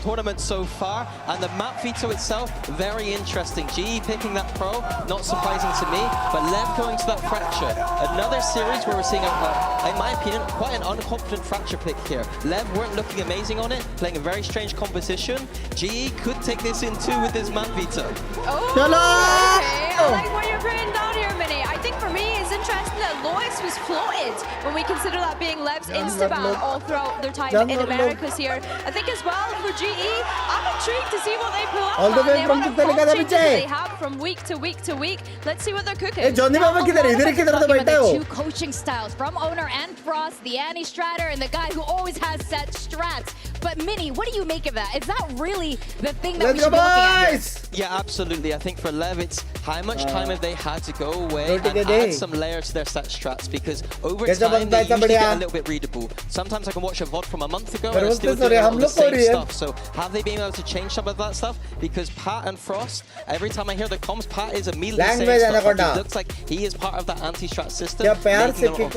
tournament so far, and the map veto itself, very interesting. GE picking that pro, not surprising to me, but LEV going to that fracture. Another series where we're seeing, in my opinion, quite an unconfident fracture pick here. LEV weren't looking amazing on it, playing a very strange composition. GE could take this in too with this map veto. Oh, okay. I like what you're putting down here, Mini. I think for me, it's interesting that Lois was floated when we consider that being LEV's insta-ban all throughout their time in Americas here. I think as well for GE, I'm intrigued to see what they pull out. All the way from they have from week to week to week. Let's see what they're cooking. Hey, Johnny Baba किधर है? इधर किधर तो बैठा है वो? Two coaching styles from Owner and Frost, the anti-stratter and the guy who always has set strats. But Mini, what do you make of that? Is that really the thing that we should be looking at here? Yeah, absolutely. I think for LEV, it's how much time have they had to go away and add some layer to their strats, because over time they usually get a little bit readable. Sometimes I can watch a VOD from a month ago and I'm still doing all the same stuff. So have they been able to change some of that stuff? Because Pat and Frost, every time I hear the comms, Pat is immediately saying stuff like it looks like he is part of that anti-strat system. I absolutely think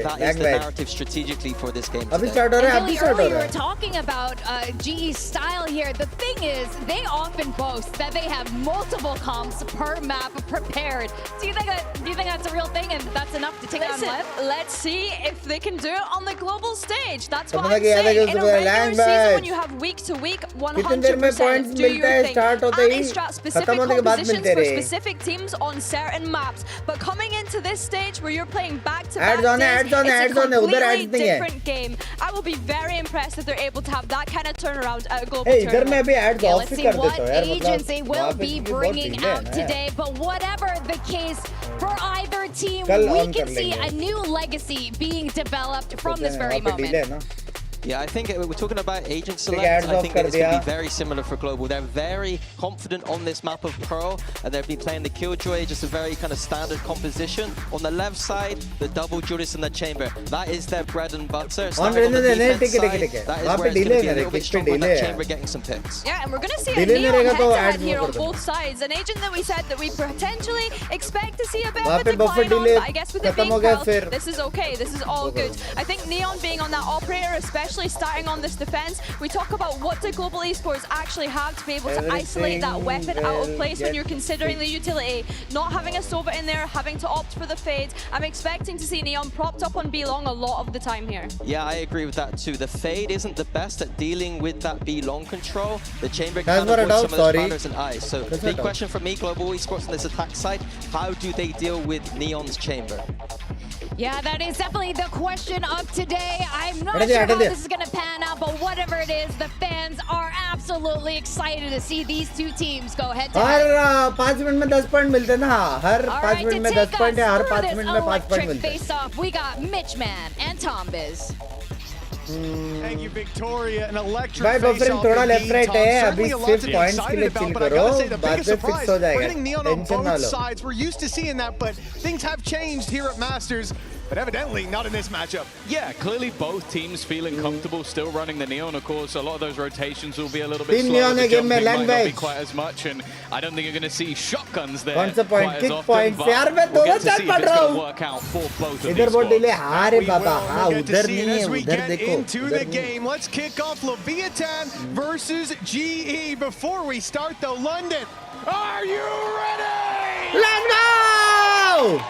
that is the narrative strategically for this game today. Earlier you were talking about GE's style here. The thing is, they often boast that they have multiple comps per map prepared. Do you think that's a real thing and that's enough to take on LEV? Let's see if they can do it on the global stage. That's what I'm saying. In a regular season, when you have week to week, 100% do your thing. Anti-strat specific compositions for specific teams on certain maps. But coming into this stage where you're playing back-to-back days, it's a completely different game. I will be very impressed if they're able to have that kind of turnaround at a global tournament. Let's see what agents they will be bringing out today. But whatever the case for either team, we can see a new legacy being developed from this very moment. Yeah, I think we're talking about agent select. I think that it's going to be very similar for global. They're very confident on this map of Pearl, and they've been playing the Killjoy, just a very kind of standard composition. On the left side, the double Judas in the chamber. That is their bread and butter. Starting on the defense side, that is where it's going to be a little bit stronger on that chamber, getting some picks. Yeah, and we're going to see a Neon head-to-head here on both sides. An agent that we said that we potentially expect to see a bit of a decline on, but I guess with it being Pearl, this is okay. This is all good. I think Neon being on that operator, especially starting on this defense, we talk about what do global esports actually have to be able to isolate that weapon out of place when you're considering the utility. Not having a Sova in there, having to opt for the fade. I'm expecting to see Neon propped up on B long a lot of the time here. Yeah, I agree with that too. The fade isn't the best at dealing with that B long control. The chamber can avoid some of those counters and ice. So big question for me, global esports on this attack side, how do they deal with Neon's chamber? Yeah, that is definitely the question of today. I'm not sure how this is going to pan out, but whatever it is, the fans are absolutely excited to see these two teams go head-to-head. Her 5 minute में 10 point मिलते हैं ना, हर 5 minute में 10 point है, हर 5 minute में 5 point मिलते हैं. Face-off, we got Mitchman and Tombiz. Thank you, Victoria. An electric भाई बफरिंग थोड़ा लेफ्ट राइट है, अभी सिर्फ पॉइंट्स के लिए चिल करो, बाद में फिक्स हो जाएगा, टेंशन ना लो. We're used to seeing that, but things have changed here at Masters. But evidently not in this matchup. Yeah, clearly both teams feeling comfortable still running the Neon. Of course, a lot of those rotations will be a little bit slower. The jumping might not be quite as much, and I don't think you're going to see shotguns there quite as often. But we'll get to see if it's going to work out for both of these squads. As we get into the game, let's kick off Leviathan versus GE. Before we start though, London, are you ready? Let's go!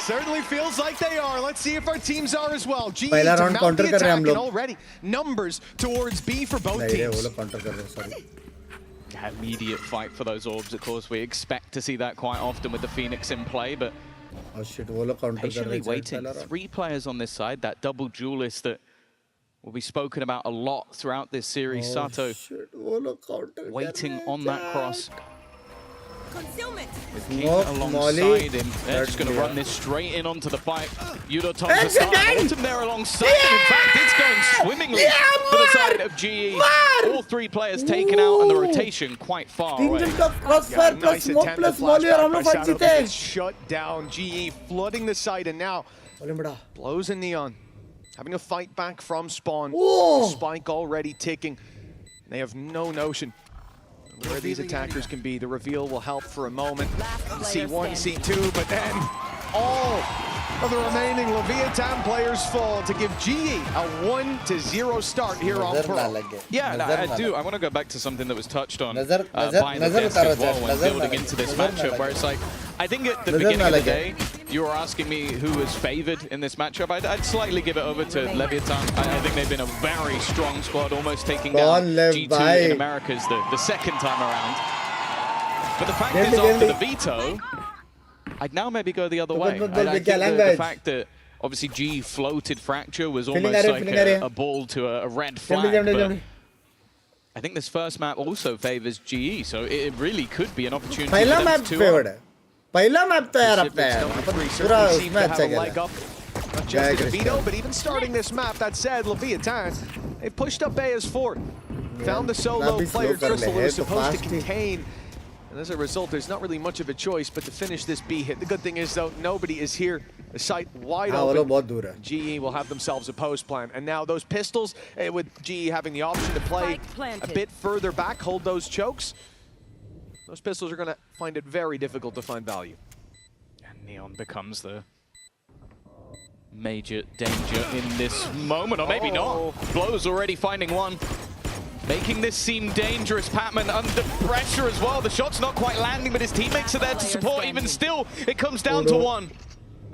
Certainly feels like they are. Let's see if our teams are as well. GE to mount the attack, and already numbers towards B for both teams. Immediate fight for those orbs, of course. We expect to see that quite often with the Phoenix in play, but patiently waiting. 3 players on this side, that double duelist that will be spoken about a lot throughout this series. Sato waiting on that cross. Concealment. With King alongside him. They're just going to run this straight in onto the fight. Yudo Thompson starting there alongside him. In fact, it's going swimmingly for the side of GE. All 3 players taken out and the rotation quite far away. Nice attempt to flashback by Sato, but it's shut down. GE flooding the site, and now blows in Neon. Having a fight back from spawn. Spike already ticking. They have no notion where these attackers can be. The reveal will help for a moment. C1, C2, but then all of the remaining Leviathan players fall to give GE a 1-0 start here on Pearl. Yeah, I do. I want to go back to something that was touched on by the desk as well when building into this matchup, where it's like, I think at the beginning of the day, you were asking me who was favored in this matchup. I'd slightly give it over to Leviathan. I think they've been a very strong squad, almost taking down G2 in Americas the second time around. But the fact is, after the veto, I'd now maybe go the other way. I think the fact that obviously G floated Fracture was almost like a ball to a red flag. But I think this first map also favors GE, so it really could be an opportunity for them to पहला map तो यार अपना है पूरा उसमें अच्छा खेला not just the veto, but even starting this map, that said, Leviathan, they've pushed up A as 4. found the solo player Crystal who was supposed to contain. And as a result, there's not really much of a choice but to finish this B hit. The good thing is, though, nobody is here. The site wide open. GE will have themselves a post plan. And now those pistols, with GE having the option to play a bit further back, hold those chokes, those pistols are going to find it very difficult to find value. And Neon becomes the major danger in this moment, or maybe not. Blows already finding one. Making this seem dangerous. Patman under pressure as well. The shot's not quite landing, but his teammates are there to support. Even still, it comes down to one.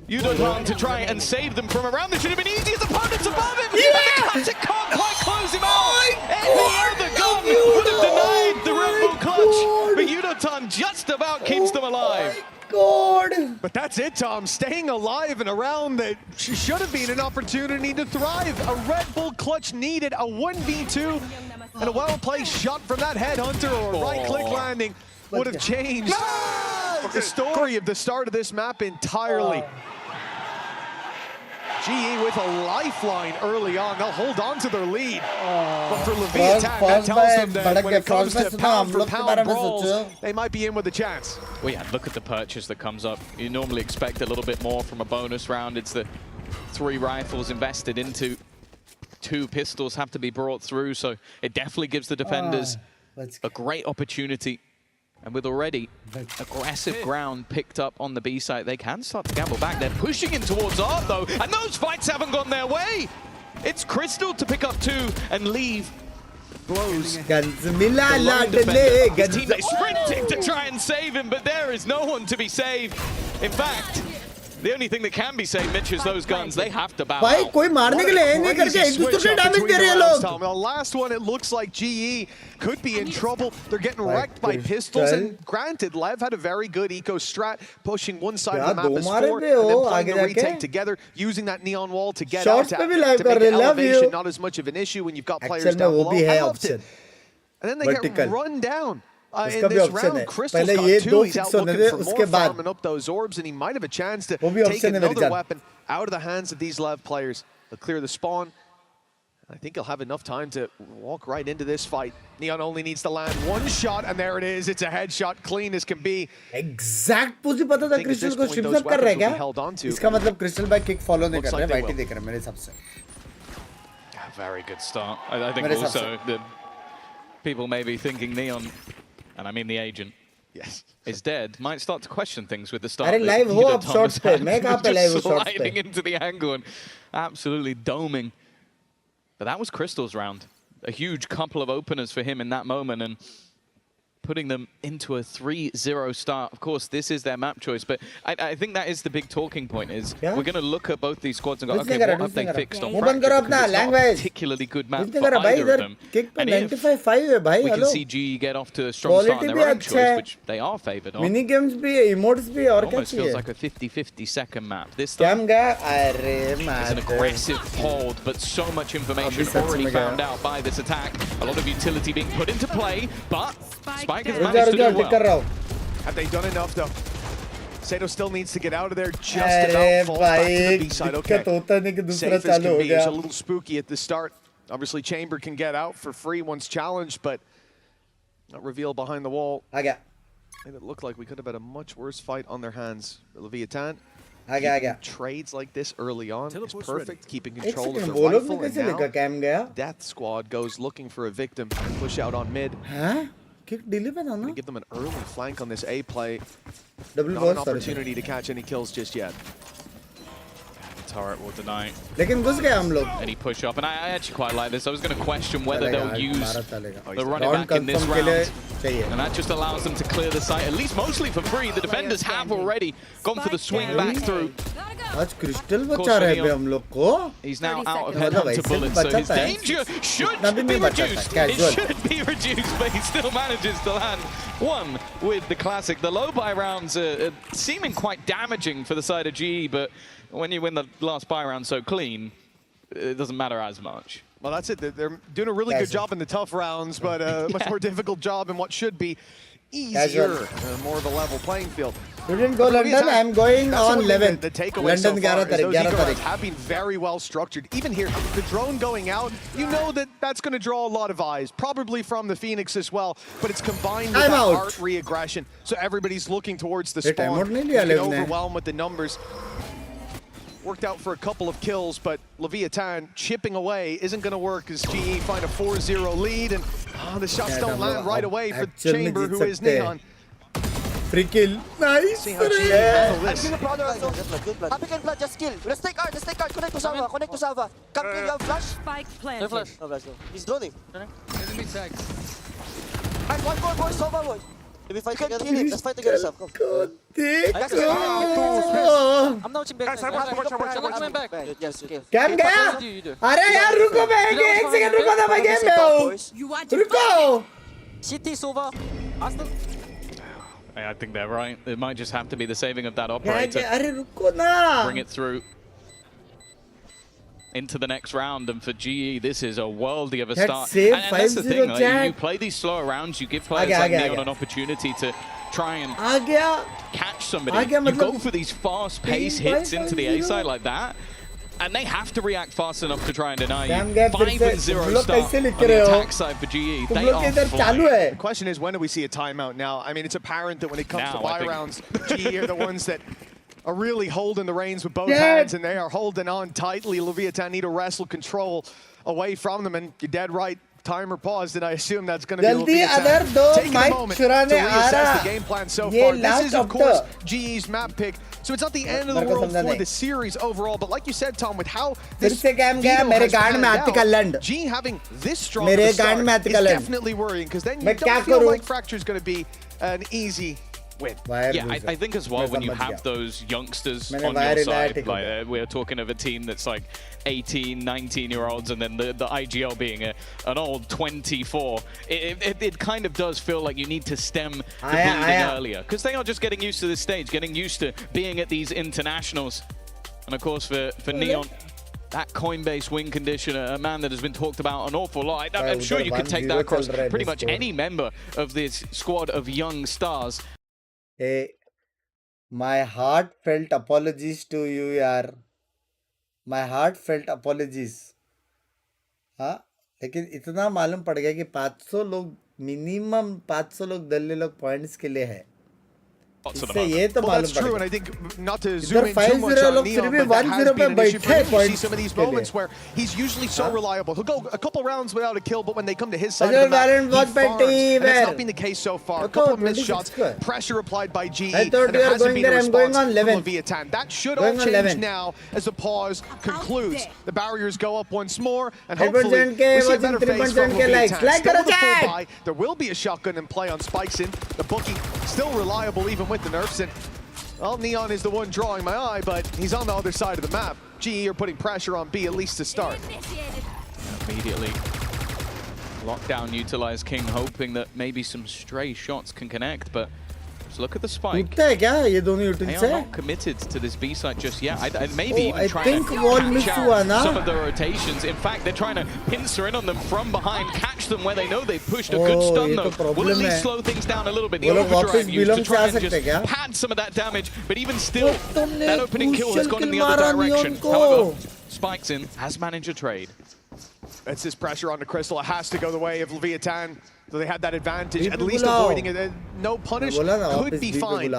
Yudotan to try and save them from around. This should have been easy. His opponent's above him. Yeah! And the can't quite close him out. Any other gun would have denied the Red Bull clutch. But Yudotan just about keeps them alive. But that's it, Tom. Staying alive in a round that should have been an opportunity to thrive. A Red Bull clutch needed, a 1v2, and a well-placed shot from that headhunter or a right-click landing would have changed the story of the start of this map entirely. GE with a lifeline early on. They'll hold on to their lead. But for Leviathan, that tells them that when it comes to pound-for-pound brawls, they might be in with a chance. Well, yeah, look at the purchase that comes up. You normally expect a little bit more from a bonus round. It's the 3 rifles invested into 2 pistols have to be brought through, so it definitely gives the defenders a great opportunity. And with already aggressive ground picked up on the B site, they can start to gamble back. They're pushing in towards Art, though, and those fights haven't gone their way. It's Crystal to pick up 2 and leave. Blows. His teammates sprinting to try and save him, but there is no one to be saved. In fact, the only thing that can be saved, Mitch, is those guns. They have to bow out. The last one, it looks like GE could be in trouble. They're getting wrecked by pistols, and granted, LEV had a very good eco strat, pushing one side of the map as 4, and then playing the retake together, using that neon wall to get out to make the elevation not as much of an issue when you've got players down below. I loved it. And then they get run down. In this round, Crystal's got 2. He's out looking for more, farming up those orbs, and he might have a chance to take another weapon out of the hands of these LEV players. They'll clear the spawn. I think he'll have enough time to walk right into this fight. Neon only needs to land 1 shot, and there it is. It's a headshot, clean as can be. Exact मुझे पता था crystal को strip सब कर रहे हैं क्या? इसका मतलब क्रिस्टल भाई किक फॉलो नहीं कर रहे, वाइट ही देख रहे हैं मेरे हिसाब से. Very good start. I think also that people may be thinking Neon, and I mean the agent, is dead, might start to question things with the start. अरे live हो अब shots पे, मैं कहाँ पे live हूँ shots पे? Sliding into the angle and absolutely doming. But that was Crystal's round. A huge couple of openers for him in that moment, and putting them into a 3-0 start. Of course, this is their map choice, but I think that is the big talking point, is we're going to look at both these squads and go, okay, what have they fixed on practice? Because it's not a particularly good map for either of them. And if we can see GE get off to a strong start in their own choice, which they are favored on, mini games भी emotes भी और क्या almost feels like a 50-50 second map. This time is an aggressive hold, but so much information already found out by this attack. A lot of utility being put into play, but Spike has managed to do well. Have they done enough, though? Sato still needs to get out of there just about. Falls back to the B side. Okay. Safe as can be. It's a little spooky at the start. Obviously, Chamber can get out for free once challenged, but not revealed behind the wall. Made it look like we could have had a much worse fight on their hands. Leviathan. Trades like this early on is perfect, keeping control of the rifle, and now Death Squad goes looking for a victim and push out on mid. Give them an early flank on this A play. Not an opportunity to catch any kills just yet. The turret will deny लेकिन any push up, and I actually quite like this. I was going to question whether they'll use the running back in this round, and that just allows them to clear the site, at least mostly for free. The defenders have already gone for the swing back through. आज crystal बचा रहे हैं हम लोग को. He's now out of headhunter bullets, so his danger should be reduced. It should be reduced, but he still manages to land one with the classic. The low buy rounds are seeming quite damaging for the side of GE, but when you win the last buy round so clean, it doesn't matter as much. Well, that's it. They're doing a really good job in the tough rounds, but a much more difficult job in what should be easier, more of a level playing field. You didn't go London. I'm going on 11th. The takeaway London so far is 11 those eco rounds तारीख. have been very well structured. Even here, the drone going out, you know that that's going to draw a lot of eyes, probably from the Phoenix as well. But it's combined with that art re-aggression, so everybody's looking towards the spawn. Get overwhelmed with the numbers. Worked out for a couple of kills, but Leviathan chipping away isn't going to work as GE find a 4-0 lead, and the shots don't land right away for Chamber, who is Neon. Free kill. Nice. See how GE handle this. Happy can blood, just kill. Let's take card, connect to Sava, Come kill your flash. Spike planted. No flash, no. He's droning. Enemy tag. And one more, boys, Sova, boys. If we fight together, kill him. Let's fight together, Sav. Come. I'm now back. I'm coming back. Yes, okay. Cam gaya? अरे यार रुको मैं एक second रुको ना मैं game में हूँ. रुको. City, Sova. Aston. I think they're right. It might just have to be the saving of that operator. अरे रुको ना. Bring it through into the next round, and for GE, this is a worldie of a start. And that's the thing, like, you play these slower rounds, you give players like Neon an opportunity to try and catch somebody. You go for these fast-paced hits into the A side like that, and they have to react fast enough to try and deny you. 5-0 start on the attack side for GE. They are flying. The question is, when do we see a timeout now? I mean, it's apparent that when it comes to buy rounds, GE are the ones that are really holding the reins with both hands, and they are holding on tightly. Leviathan need to wrestle control away from them, and you're dead right. Timer paused, and I assume that's going to be Leviathan taking a moment to reassess the game plan so far. This is, of course, GE's map pick, so it's not the end of the world for the series overall, but like you said, Tom, with how this veto has panned out, GE having this strong of a start is definitely worrying, because then you don't feel like Fracture is going to be an easy win. Yeah, I think as well, when you have those youngsters on your side, like we're talking of a team that's like 18, 19-year-olds, and then the IGL being an old 24, it kind of does feel like you need to stem the bleeding earlier, because they are just getting used to this stage, getting used to being at these internationals. And of course for Neon, that Coinbase win condition, a man that has been talked about an awful lot. I'm sure you could take that across pretty much any member of this squad of young stars. Hey, my heartfelt apologies to you, yaar. My heartfelt apologies. हाँ, लेकिन इतना मालूम पड़ गया कि 500 लोग minimum 500 लोग दिल्ली लोग पॉइंट्स के लिए है. इससे ये तो मालूम पड़ गया. And I think not to zoom in too much on Neon, but that has been an issue for him. You see some of these moments where he's usually so reliable. He'll go a couple rounds without a kill, but when they come to his side of the map, he farms. And that's not been the case so far. A couple of missed shots, pressure applied by GE, and there hasn't been a response from Leviathan. That should all change now as the pause concludes. The barriers go up once more, and hopefully we see a better face from Leviathan. Still the full buy. There will be a shotgun in play on Spikes in. The bookie still reliable even with the nerfs, and well, Neon is the one drawing my eye, but he's on the other side of the map. GE are putting pressure on B at least to start. Immediately lockdown utilized King, hoping that maybe some stray shots can connect, but just look at the spike. They are not committed to this B site just yet. Maybe even trying to catch out some of the rotations. In fact, they're trying to pincer in on them from behind, catch them where they know they've pushed. A good stun though will at least slow things down a little bit. The overdrive used to try and just pad some of that damage, but even still, that opening kill has gone in the other direction. However, Spikes in has managed a trade. It's this pressure on the Crystal. It has to go the way of Leviathan. So they had that advantage, at least avoiding it. No punish could be fine.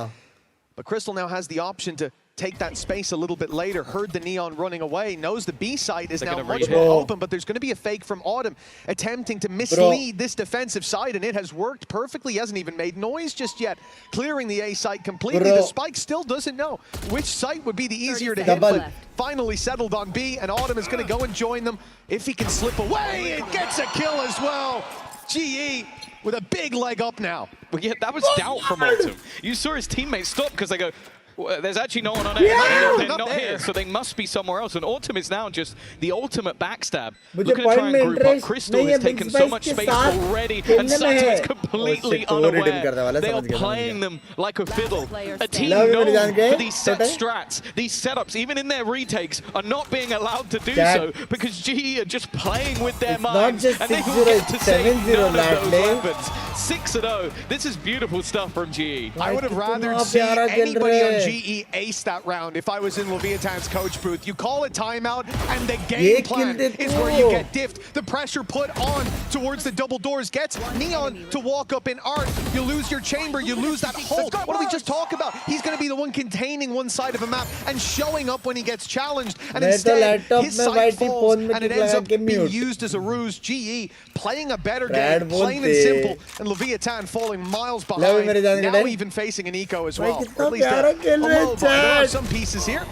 But Crystal now has the option to take that space a little bit later. Heard the Neon running away, knows the B site is now much more open, but there's going to be a fake from Autumn attempting to mislead this defensive side, and it has worked perfectly. He hasn't even made noise just yet, clearing the A site completely. The Spike still doesn't know which site would be the easier to hit, but finally settled on B, and Autumn is going to go and join them. If he can slip away, it gets a kill as well. GE with a big leg up now. Well, yeah, that was doubt from Autumn. You saw his teammates stop because they go, well, there's actually no one on it. They're not here, so they must be somewhere else. And Autumn is now just the ultimate backstab. Looking to try and group up. Crystal has taken so much space already, and Sato is completely unaware. They are playing them like a fiddle. A team known for these set strats, these setups, even in their retakes, are not being allowed to do so because GE are just playing with their minds, and they will get to save none of those weapons. 6-0. This is beautiful stuff from GE. I would have rather seen anybody on GE ace that round if I was in Leviathan's coach booth. You call a timeout, and the game plan is where you get diffed. The pressure put on towards the double doors gets Neon to walk up in art. You lose your chamber, you lose that hole. What did we just talk about? He's going to be the one containing one side of a map and showing up when he gets challenged. And instead, his side falls, and it ends up being used as a ruse. GE playing a better game, plain and simple, and Leviathan falling miles behind, now even facing an eco as well. Or at least a low bar. There are some pieces here.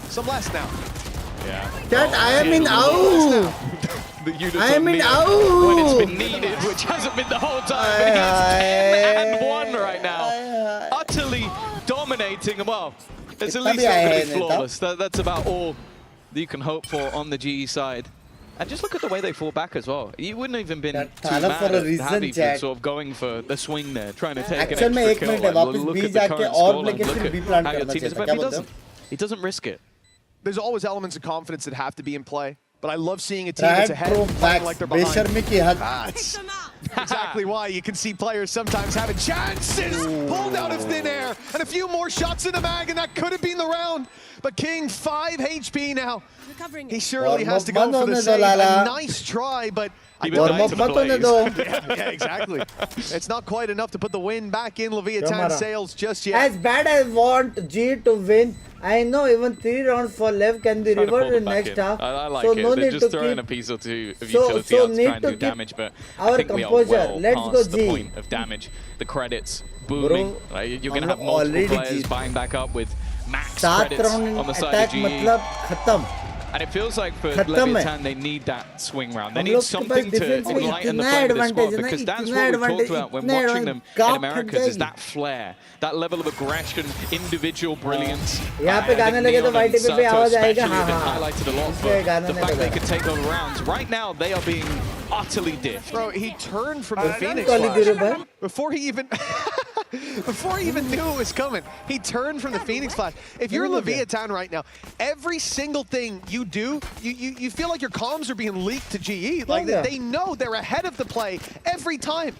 Some less now. Yeah. Chat, I am in AU. I am in AU. When it's been needed, which hasn't been the whole time. But he's 10-1 right now. Utterly dominating. Well, it's at least not going to be flawless. That's about all that you can hope for on the GE side. And just look at the way they fall back as well. You wouldn't even been too mad at Havi for sort of going for the swing there, trying to take an extra kill. Like, look at the current scoreline, look at how your team is, but he doesn't risk it. There's always elements of confidence that have to be in play, but I love seeing a team that's ahead playing like they're behind. That's exactly why you can see players sometimes having chances pulled out of thin air, and a few more shots in the mag, and that could have been the round. But King 5 HP now. He surely has to go for the save. A nice try, but yeah, exactly. It's not quite enough to put the win back in Leviathan sails just yet. As bad as I want G to win, I know even 3 rounds for LEV can be reversed in next half. I like so it. No They're need just to throwing keep a piece or two of utility out to try and do damage, but I think we are well past the point of damage. The credits booming. You're going to have multiple players buying back up with max credits on the side of GE. And it feels like for Leviathan, they need that swing round. They need something to enlighten the flame of the squad, because that's what we've talked about when watching them in Americas, is that flair, that level of aggression, individual brilliance. I think Neon and Sato especially have been highlighted a lot for the fact they can take over rounds. Right now, they are being utterly diffed. Bro, he turned from the Phoenix Flash before he even... Before he even knew it was coming, he turned from the Phoenix Flash. If you're Leviathan right now, every single thing you do, you feel like your comms are being leaked to GE. Like they know they're ahead of the play every time.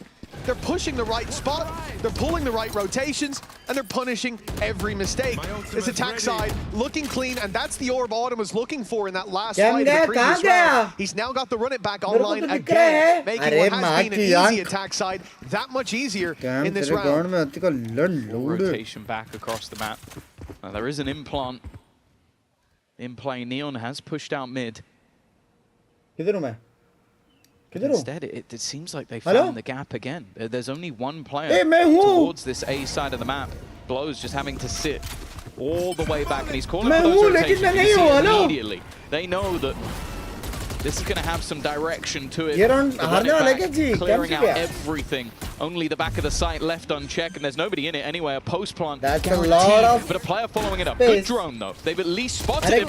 They're pushing the right spot, they're pulling the right rotations, and they're punishing every mistake. This attack side looking clean, and that's the orb Autumn was looking for in that last fight of the previous round. He's now got the run it back online again, making what has been an easy attack side that much easier in this round. Rotation back across the map. There is an implant in play. Neon has pushed out mid. Instead, it seems like they found the gap again. There's only one player towards this A side of the map. Blows just having to sit all the way back, and he's calling for those rotations. You can see immediately. They know that this is going to have some direction to it. Clearing out everything. Only the back of the site left unchecked, and there's nobody in it anyway. A post plant guaranteed, but a player following it up. Good drone though. They've at least spotted him.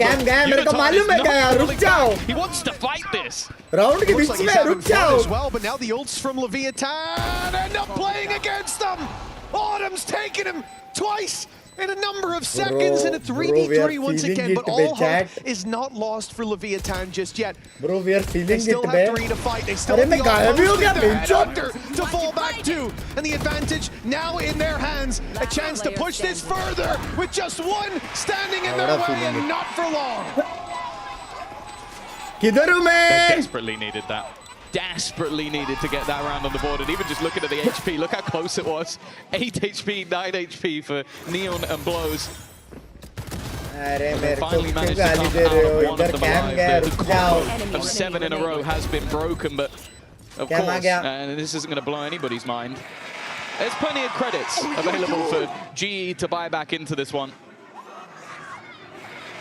He wants to fight this. Looks like he's having fun as well, but now the ults from Leviathan end up playing against them. Autumn's taken him twice in a number of seconds, and a 3v3 once again, but all hope is not lost for Leviathan just yet. Bro, we are feeling they still have 3 to fight. They still have the Hunter to fall back to, and the advantage now in their hands. A chance to push this further with just one standing in their way, and not for long. They desperately needed that. Desperately needed to get that round on the board, and even just looking at the HP, look how close it was. 8 HP, 9 HP for Neon and Blows. Finally managed to come out of one of them alive. The combo of 7 in a row has been broken, but of course, and this isn't going to blow anybody's mind. There's plenty of credits available for GE to buy back into this one.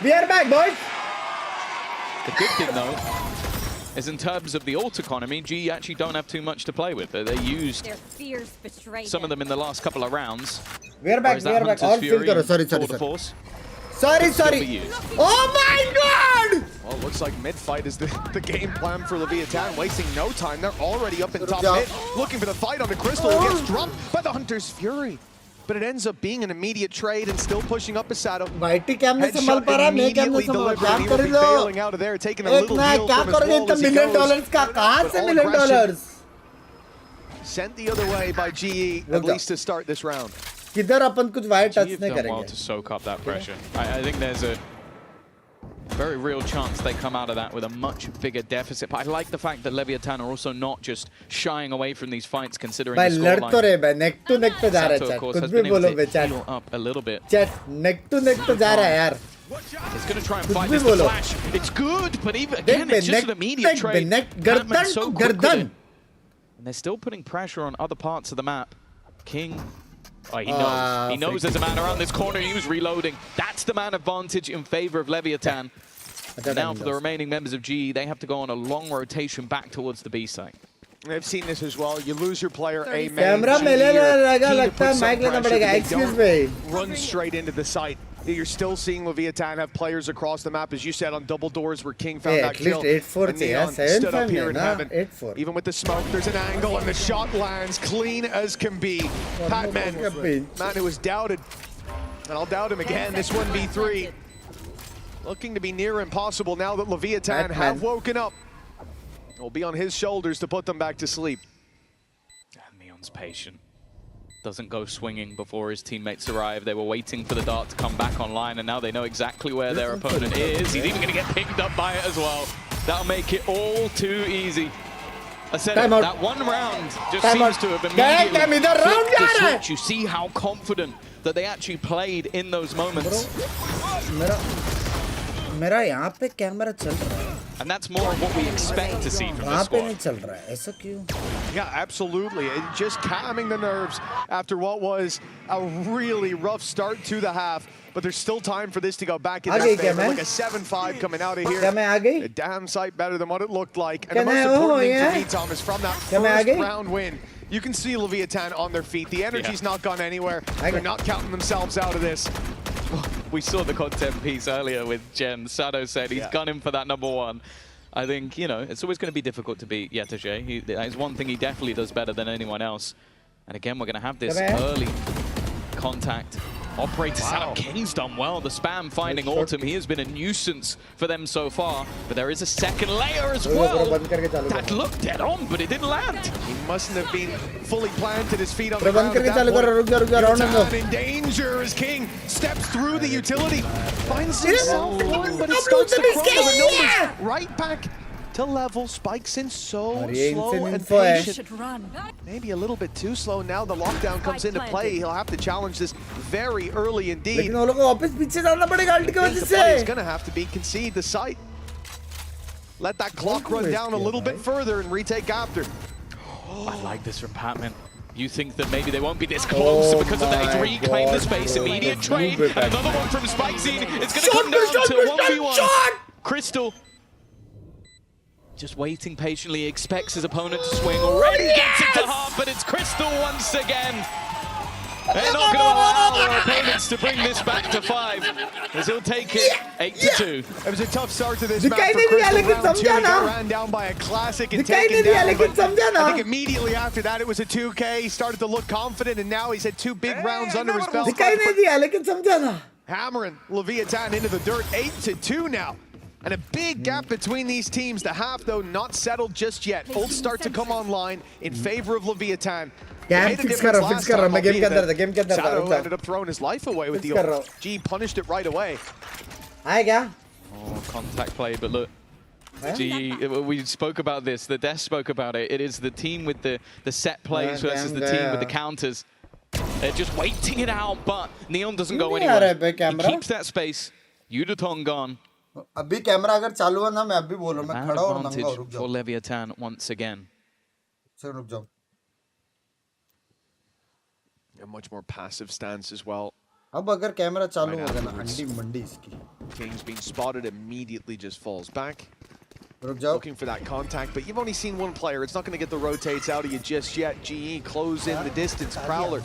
We are back, boys. The good thing, though, is in terms of the ult economy, GE actually don't have too much to play with. They used some of them in the last couple of rounds. We are back, All fill karo. Sorry. Oh my god! Well, it looks like mid-fight is the game plan for Leviathan, wasting no time. They're already up in top mid, looking for the fight on the Crystal. It gets dropped by the Hunter's Fury. But it ends up being an immediate trade and still pushing up Asado. Headshot immediately delivered, and he will be bailing out of there, taking a little heal from his wall as he goes. sent the other way by GE, at least to start this round. किधर अपन कुछ wire touch GE नहीं have done well करेंगे. to soak up that pressure. I think there's a very real chance they come out of that with a much bigger deficit. But I like the fact that Leviathan are also not just shying away from these fights, considering the भाई लड़ तो रहे भाई, neck to neck पे जा रहा है Sato, chat. of course, कुछ has भी been able बोलो to bay chat. heal up a little bit. Chat neck to neck पे जा रहा है यार. He's going to try and कुछ fight भी this बोलो. flash. It's good, but even again, it's just an immediate neck trade. पे neck Batman's गर्दन so to quick with गर्दन. it. And they're still putting pressure on other parts of the map. King, oh, he knows. He knows there's a man around this corner. He was reloading. That's the man advantage in favor of Leviathan. Now for the remaining members of GE, they have to go on a long rotation back towards the B site. I've seen this as well. You lose your player A main. Camera मेले लगा लगता है mic लेना पड़ेगा. Excuse me. Run straight into the site. You're still seeing Leviathan have players across the map, as you said, on double doors where King found that kill. At least 8-4 And Neon stood up here in heaven. 8-4. Even with the smoke, there's an angle, and the shot lands clean as can be. Patman, man who was doubted, and I'll doubt him again. This 1v3 looking to be near impossible now that Leviathan have woken up. It'll be on his shoulders to put them back to sleep. And Neon's patient. Doesn't go swinging before his teammates arrive. They were waiting for the dart to come back online, and now they know exactly where their opponent is. He's even going to get picked up by it as well. That'll make it all too easy. I said it, that one round just seems to have immediately flipped the switch. You see how confident that they actually played in those moments. मेरा यहाँ पे camera चल रहा है. And that's more of what we expect to see from this squad. वहाँ पे नहीं चल रहा है. ऐसा क्यों? Yeah, absolutely. And just calming the nerves after what was a really rough start to the half. But there's still time for this to go back in their favor. Like a 7-5 coming out of here. A damn sight better than what it looked like. And the most important thing to me, Thomas, from that first round win, you can see Leviathan on their feet. The energy's not gone anywhere. They're not counting themselves out of this. We saw the content piece earlier with Jem. Sado said he's gone in for that #1. I think, you know, it's always going to be difficult to beat Yetaje. There's one thing he definitely does better than anyone else. And again, we're going to have this early contact. Operator setup. King's done well. The spam finding Autumn. He has been a nuisance for them so far. But there is a second layer as well. That looked dead on, but it didn't land. He mustn't have been fully planted his feet on the ground at that point. In danger as King steps through the utility. Finds himself one, but it starts to crumble the numbers. Right back to level. Spikes in so slow and patient. Maybe a little bit too slow. Now the lockdown comes into play. He'll have to challenge this very early indeed. He's gonna have to be concede the site. Let that clock run down a little bit further and retake after. I like this from Patman. You think that maybe they won't be this close because of that. He's reclaimed the space. Immediate trade. And another one from Spikesy. It's going to come down to 1v1. Crystal just waiting patiently. Expects his opponent to swing. Already gets it to half, but it's Crystal once again. They're not going to allow their opponents to bring this back to 5, as he'll take it 8-2. It was a tough start to this match for Crystal. Round 2, he got ran down by a classic and taken down. But I think immediately after that, it was a 2K. He started to look confident, and now he's had 2 big rounds under his belt. Hammering Leviathan into the dirt, 8-2 now. And a big gap between these teams. The half, though, not settled just yet. Ult start to come online in favor of Leviathan. Fix कर रहा हूँ मैं game के अंदर Sato ended up throwing his life away with the ult. G punished it right away. आए क्या? Oh, contact play, but look. G, we spoke about this, the Death spoke about it. It is the team with the set plays versus the team with the counters. They're just waiting it out, but Neon doesn't go anywhere. He keeps that space. Yudaton gone. अभी camera अगर चालू है ना मैं अभी बोल रहा हूँ मैं खड़ा और नंगा हूँ रुक जाओ. For Leviathan once again. Sir रुक जाओ. A much more passive stance as well. अब अगर कैमरा चालू होगा ना अंडी मंडी इसकी. King's being spotted, immediately just falls back. रुक जाओ. Looking for that contact, but you've only seen one player. It's not going to get the rotates out of you just yet. GE close in the distance. Prowler,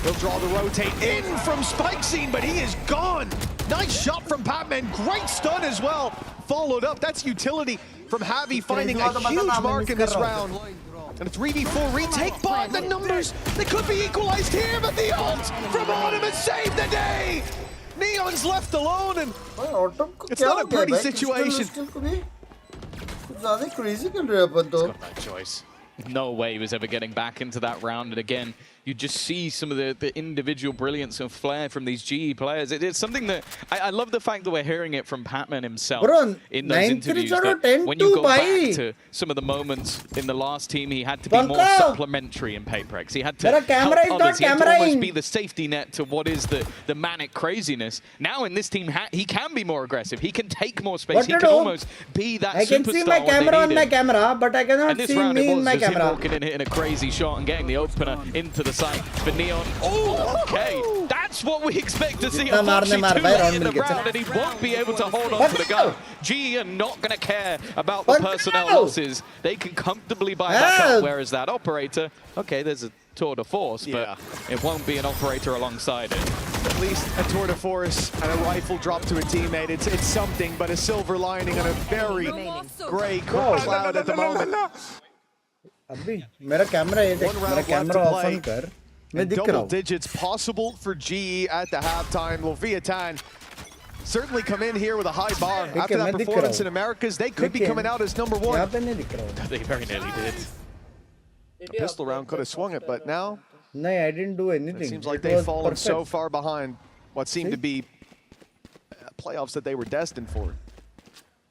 he'll draw the rotate in from Spike Scene, but he is gone. Nice shot from Patman. Great stun as well. Followed up. That's utility from Javi finding a huge mark in this round. And a 3v4 retake, but the numbers, they could be equalized here, but the ult from Autumn has saved the day. Neon's left alone, and it's not a pretty situation. ज़्यादा crazy कर रहे हैं अपन तो. He's got that choice. no way he was ever getting back into that round. And again, you just see some of the individual brilliance and flair from these GE players. It's something that I love the fact that we're hearing it from Patman himself in those interviews. That when you go back to some of the moments in the last team, he had to be more supplementary in Paperex. He had to help others. He had to almost be the safety net to what is the manic craziness. Now in this team, he can be more aggressive. He can take more space. He can almost be that superstar. I can see my camera on my camera, but I cannot see me in my camera. Walking in, hitting a crazy shot and getting the opener into the site for Neon. Oh, okay. That's what we expect to see. Unfortunately, too late in the round, and he won't be able to hold on to the gun. GE are not going to care about the personnel losses. They can comfortably buy back up, whereas that operator, okay, there's a tour de force, but it won't be an operator alongside it. At least a tour de force and a rifle drop to a teammate. It's something, but a silver lining on a very gray cloud at the moment. अभी मेरा camera ये देख मेरा camera on कर मैं दिख रहा हूँ. Double digits possible for GE at the halftime. Leviathan certainly come in here with a high bar after that performance in Americas. They could be coming out as number one. यहाँ पे नहीं दिख रहा हूँ. They very nearly did. A pistol round could have swung it, but now no, I didn't do anything. It seems like they've fallen so far behind what seemed to be playoffs that they were destined for.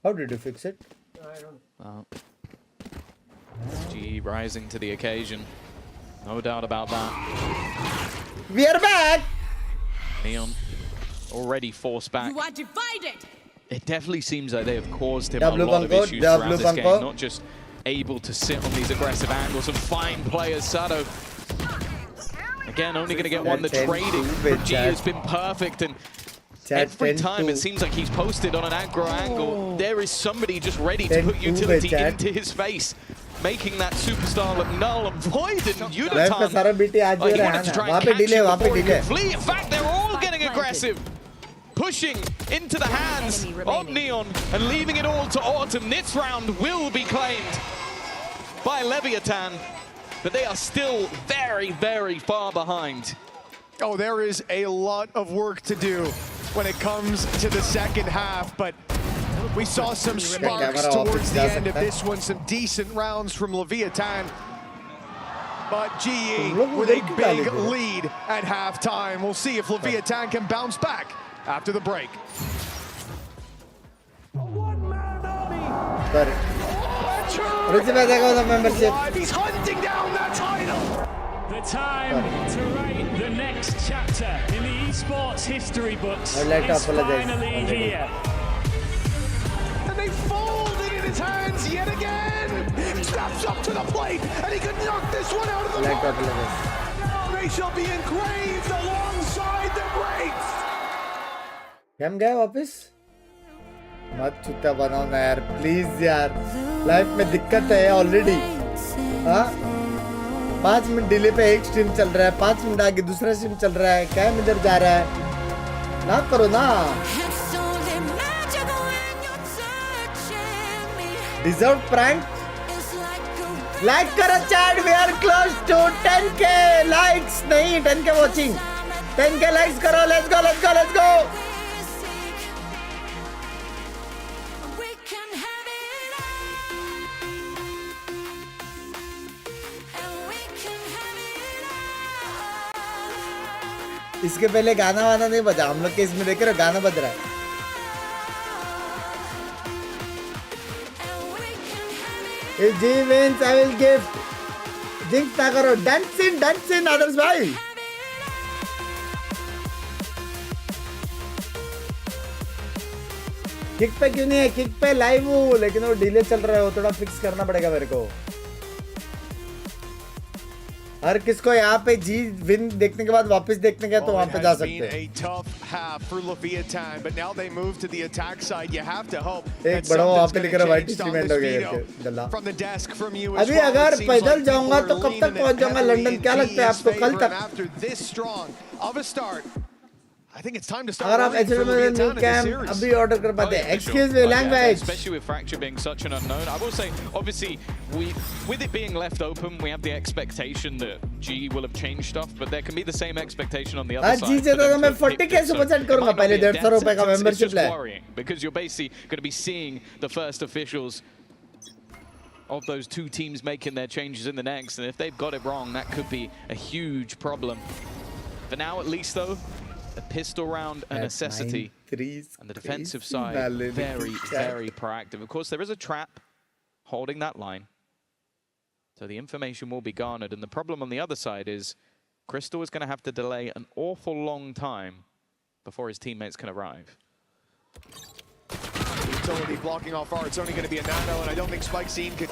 How did you fix it? I don't know. GE rising to the occasion. No doubt about that. We are back! Neon already forced back. You are divided! It definitely seems like they have caused him a lot of issues throughout this game. Not just able to sit on these aggressive angles and find players. Sato, again, only going to get one. The trading from GE has been perfect. And every time it seems like he's posted on an aggro angle, there is somebody just ready to put utility into his face, making that superstar look null and void. And Unitime, he wanted to try and catch him before he could flee. In fact, they're all getting aggressive, pushing into the hands of Neon and leaving it all to Autumn. This round will be claimed by Leviathan, but they are still very, very far behind. Oh, there is a lot of work to do when it comes to the second half, but we saw some sparks towards the end of this one, some decent rounds from Leviathan. But GE with a big lead at halftime. We'll see if Leviathan can bounce back after the break. He's hunting down that title. The time to write the next chapter in the esports history books is finally here. And they fold it in his hands yet again. He steps up to the plate and he could knock this one out of the park. Now they shall be engraved alongside the greats. हम गए वापस मत चुत्ता बनाओ ना यार please यार life में दिक्कत है ऑलरेडी हाँ 5 मिनट डिले पे एक स्ट्रीम चल रहा है 5 मिनट आगे दूसरा स्ट्रीम चल रहा है कैम इधर जा रहा है ना करो ना डिजर्व प्रैंक लाइक करो chat we are close to 10k likes नहीं 10k वाचिंग 10k लाइक्स करो let's go let's go let's go इसके पहले गाना वाना नहीं बजा हम लोग के इसमें देख रहे हो गाना बज रहा है If G wins, I will give jinx ना करो dance in others भाई किक पे क्यों नहीं है किक पे लाइव हूँ लेकिन वो डिले चल रहा है वो थोड़ा फिक्स करना पड़ेगा मेरे को हर किसको यहाँ पे जी विन देखने के बाद वापस देखने का तो वहाँ पे जा सकते हैं एक बड़ा वहाँ पे लिख रहा वाइट स्ट्रीमेंट हो गया अभी अगर पैदल जाऊंगा तो कब तक पहुँच जाऊंगा लंदन क्या लगता है आपको कल तक I think it's time to start. अगर आप न्यू कैम अभी ऑर्डर कर पाते हैं excuse me language especially with Fracture being such an unknown. I will say obviously with it being left open we have the expectation that GE will have changed stuff but there can be the same expectation on the other side. जी तो मैं 40 कैसे बचत करूंगा पहले 150 रुपए का membership ले because you're basically going to be seeing the first officials of those two teams making their changes in the next, and if they've got it wrong, that could be a huge problem. For now, at least, though, a pistol round a necessity, and the defensive side very, very proactive. Of course, there is a trap holding that line, so the information will be garnered, and the problem on the other side is Crystal is going to have to delay an awful long time before his teammates can arrive. Utility blocking off R, it's only going to be a nano, and I don't think Spike Scene could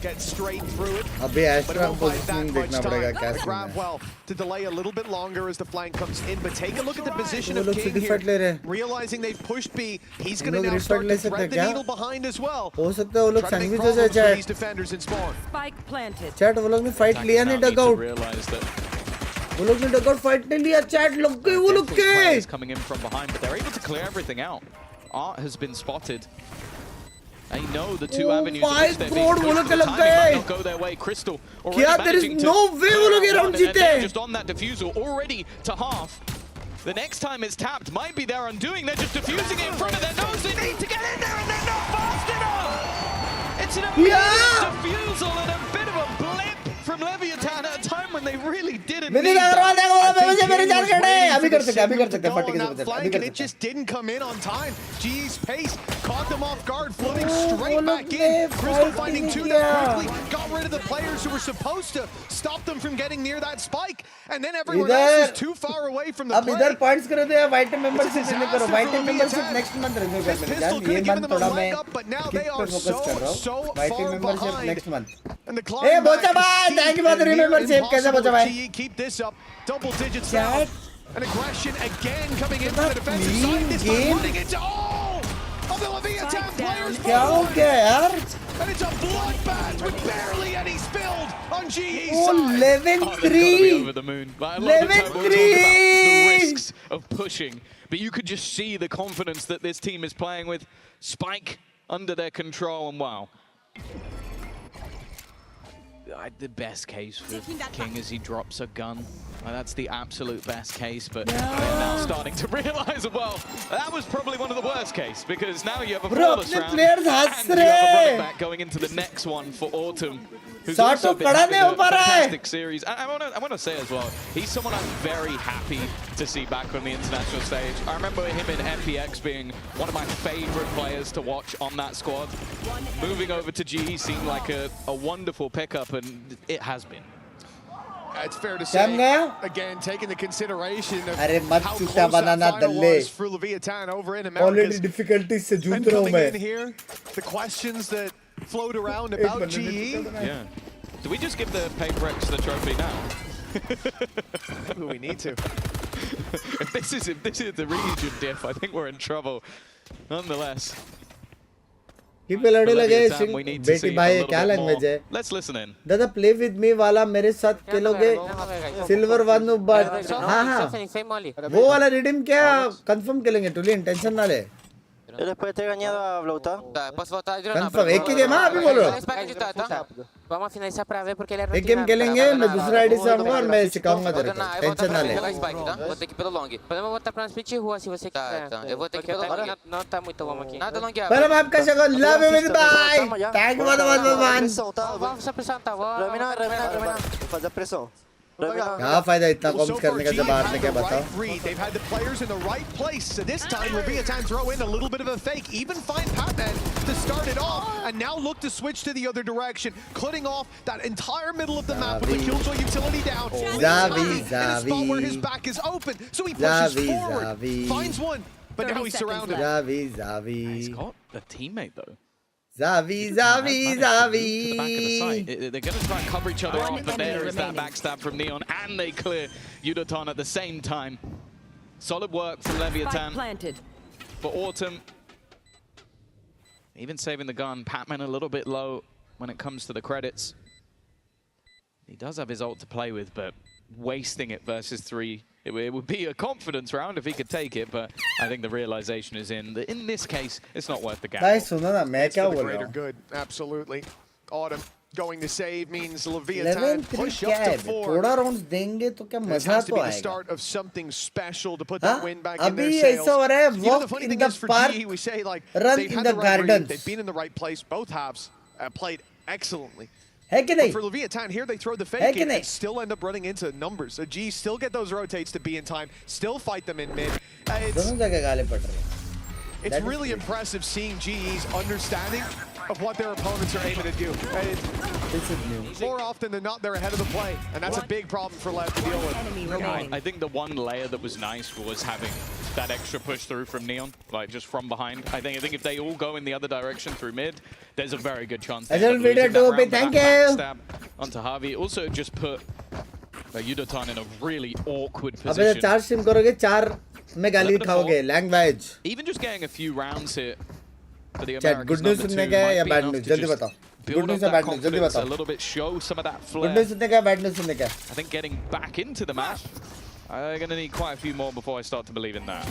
get straight through it. अभी Astra positioning देखना पड़ेगा The कैसे grab well to delay a little bit longer as the flank comes in, but take a look at the position of लोग King city fight ले रहे here. हैं। Realizing they've pushed B, he's going to लोग now refight start ले to सकते thread हैं the क्या? needle behind as well. हो सकता है वो लोग Trying to make sandwich हो जाए problems for chat। these defenders in spawn. Spike planted. Chat वो लोग ने fight लिया नहीं dugout। वो लोग ने dugout fight नहीं लिया chat लग गए वो लोग के। Players coming in from behind, but they're able to clear everything out. Art has been spotted. They know the two avenues in which they're being pushed. The timing might not go their way. Crystal already managing to they're just on that diffusal already to half. The next time it's tapped might be their undoing. They're just diffusing it in front of their nose. They need to get in there and they're not fast enough. It's an immediate diffusal and a bit of a blip from Leviathan at a time when they really didn't need that. And it just didn't come in on time. G's pace caught them off guard, floating straight back in. Crystal finding two down quickly, got rid of the players who were supposed to stop them from getting near that spike, and then everyone else is too far away from the अब play. इधर points करो तो white team membership नहीं करो white team membership next month renew कर लेंगे यार ये month थोड़ा मैं किस पे focus कर रहा हूँ white team membership next month ए बोचा भाई thank you for the membership कैसा बोचा भाई keep this up, double digits now. And aggression again coming into the defensive side. This time running into all of the Leviathan players. क्या हो गया यार? And it's a bloodbath with barely any spilled on GE's Oh, side. 11-3. Over the moon. Like, a lot of the time we'll talk about the risks of pushing, but you could just see the confidence that this team is playing with. Spike under their control, and wow. The best case for King as he drops a gun. That's the absolute best case, but they're now starting to realize, well, that was probably one of the worst case, because now you have a flawless round, and you have a running back going into the next one for Autumn, who's also been having a fantastic series. I want to say as well, he's someone I'm very happy to see back on the international stage. I remember him in FPX being one of my favorite players to watch on that squad. Moving over to GE seemed like a wonderful pickup, and it has been. It's fair to say, again, taking the consideration of how close that final was for Leviathan over in America. Already difficulties से जूझ And रहा हूँ coming मैं. in here, the questions that float around about GE. Yeah. Do we just give the Paper X the trophy now? Maybe we need to. if this is the region diff, I think we're in trouble. Nonetheless. पे लड़े लगे बेटी भाई क्या language है Let's listen in. दादा play with me वाला मेरे साथ खेलोगे सिल्वर वन बट हाँ हाँ वो वाला रिडीम क्या कंफर्म खेलेंगे टुलिन टेंशन ना ले Después te he engañado a Blauta. Confirm एक ही गेम हाँ अभी बोलो Vamos a finalizar para ver porque ele é एक गेम खेलेंगे मैं दूसरा आईडी से आऊंगा और मैं सिखाऊंगा तेरे को टेंशन ना ले Vou ter que ir pelo long. Podemos botar pra split rua se você quiser. Eu vou ter que ir pelo long. Não tá muito bom aqui. Nada long. पर हम आपका शगन love you with bye thank you one Vamos só pressão tá bom. Remina. Fazer pressão. क्या फायदा इतना corms करने का जब बाहर से क्या बताओ They've had the players in the right place. So this time, Leviathan throw in a little bit of a fake. Even find Patman to start it off. And now look to switch to the other direction. Cutting off that entire middle of the map with the Killjoy utility down. Zavi. In a spot where his back is open. So he pushes forward. Finds one. But now he's surrounded. Zavi. He's got a teammate, though. Zavi. They're going to try and cover each other off, but there is that backstab from Neon, and they clear Yudoton at the same time. Solid work from Leviathan. For Autumn, even saving the gun, Patman a little bit low when it comes to the credits. He does have his ult to play with, but wasting it versus 3, it would be a confidence round if he could take it, but I think the realization is in this case, it's not worth the gamble. भाई सुनो ना मैं क्या बोल रहा हूँ Good, absolutely. Autumn going to save means Leviathan push up to 4. थोड़ा rounds देंगे तो क्या मजा तो The आएगा start of something special to put that win back in their अभी sails. ऐसा हो रहा है You know, the walk funny in thing the is for park GE, we say like run they've in had the the right read, gardens they've been in the right place both halves. played excellently. But for Leviathan here, they throw the fake in and still end up running into numbers. So G still get those rotates to be in time, still fight them in mid. It's really impressive seeing GE's understanding of what their opponents are aiming to do. More often than not, they're ahead of the play, and that's a big problem for LEV to deal with. I think the one layer that was nice was having that extra push through from Neon, like just from behind. I think if they all go in the other direction through mid, there's a very good chance they end up losing that round, thank that you. backstab onto Harvey. Also just put Yudotan in a really awkward position. Even just getting a few rounds here for the Americans. Good news सुनने का है या bad news? जल्दी बताओ. Good news या bad news? जल्दी बताओ. A little bit, show some of that flair. Good news सुनने का है, bad news सुनने का है? I think getting back into the match, I'm going to need quite a few more before I start to believe in that.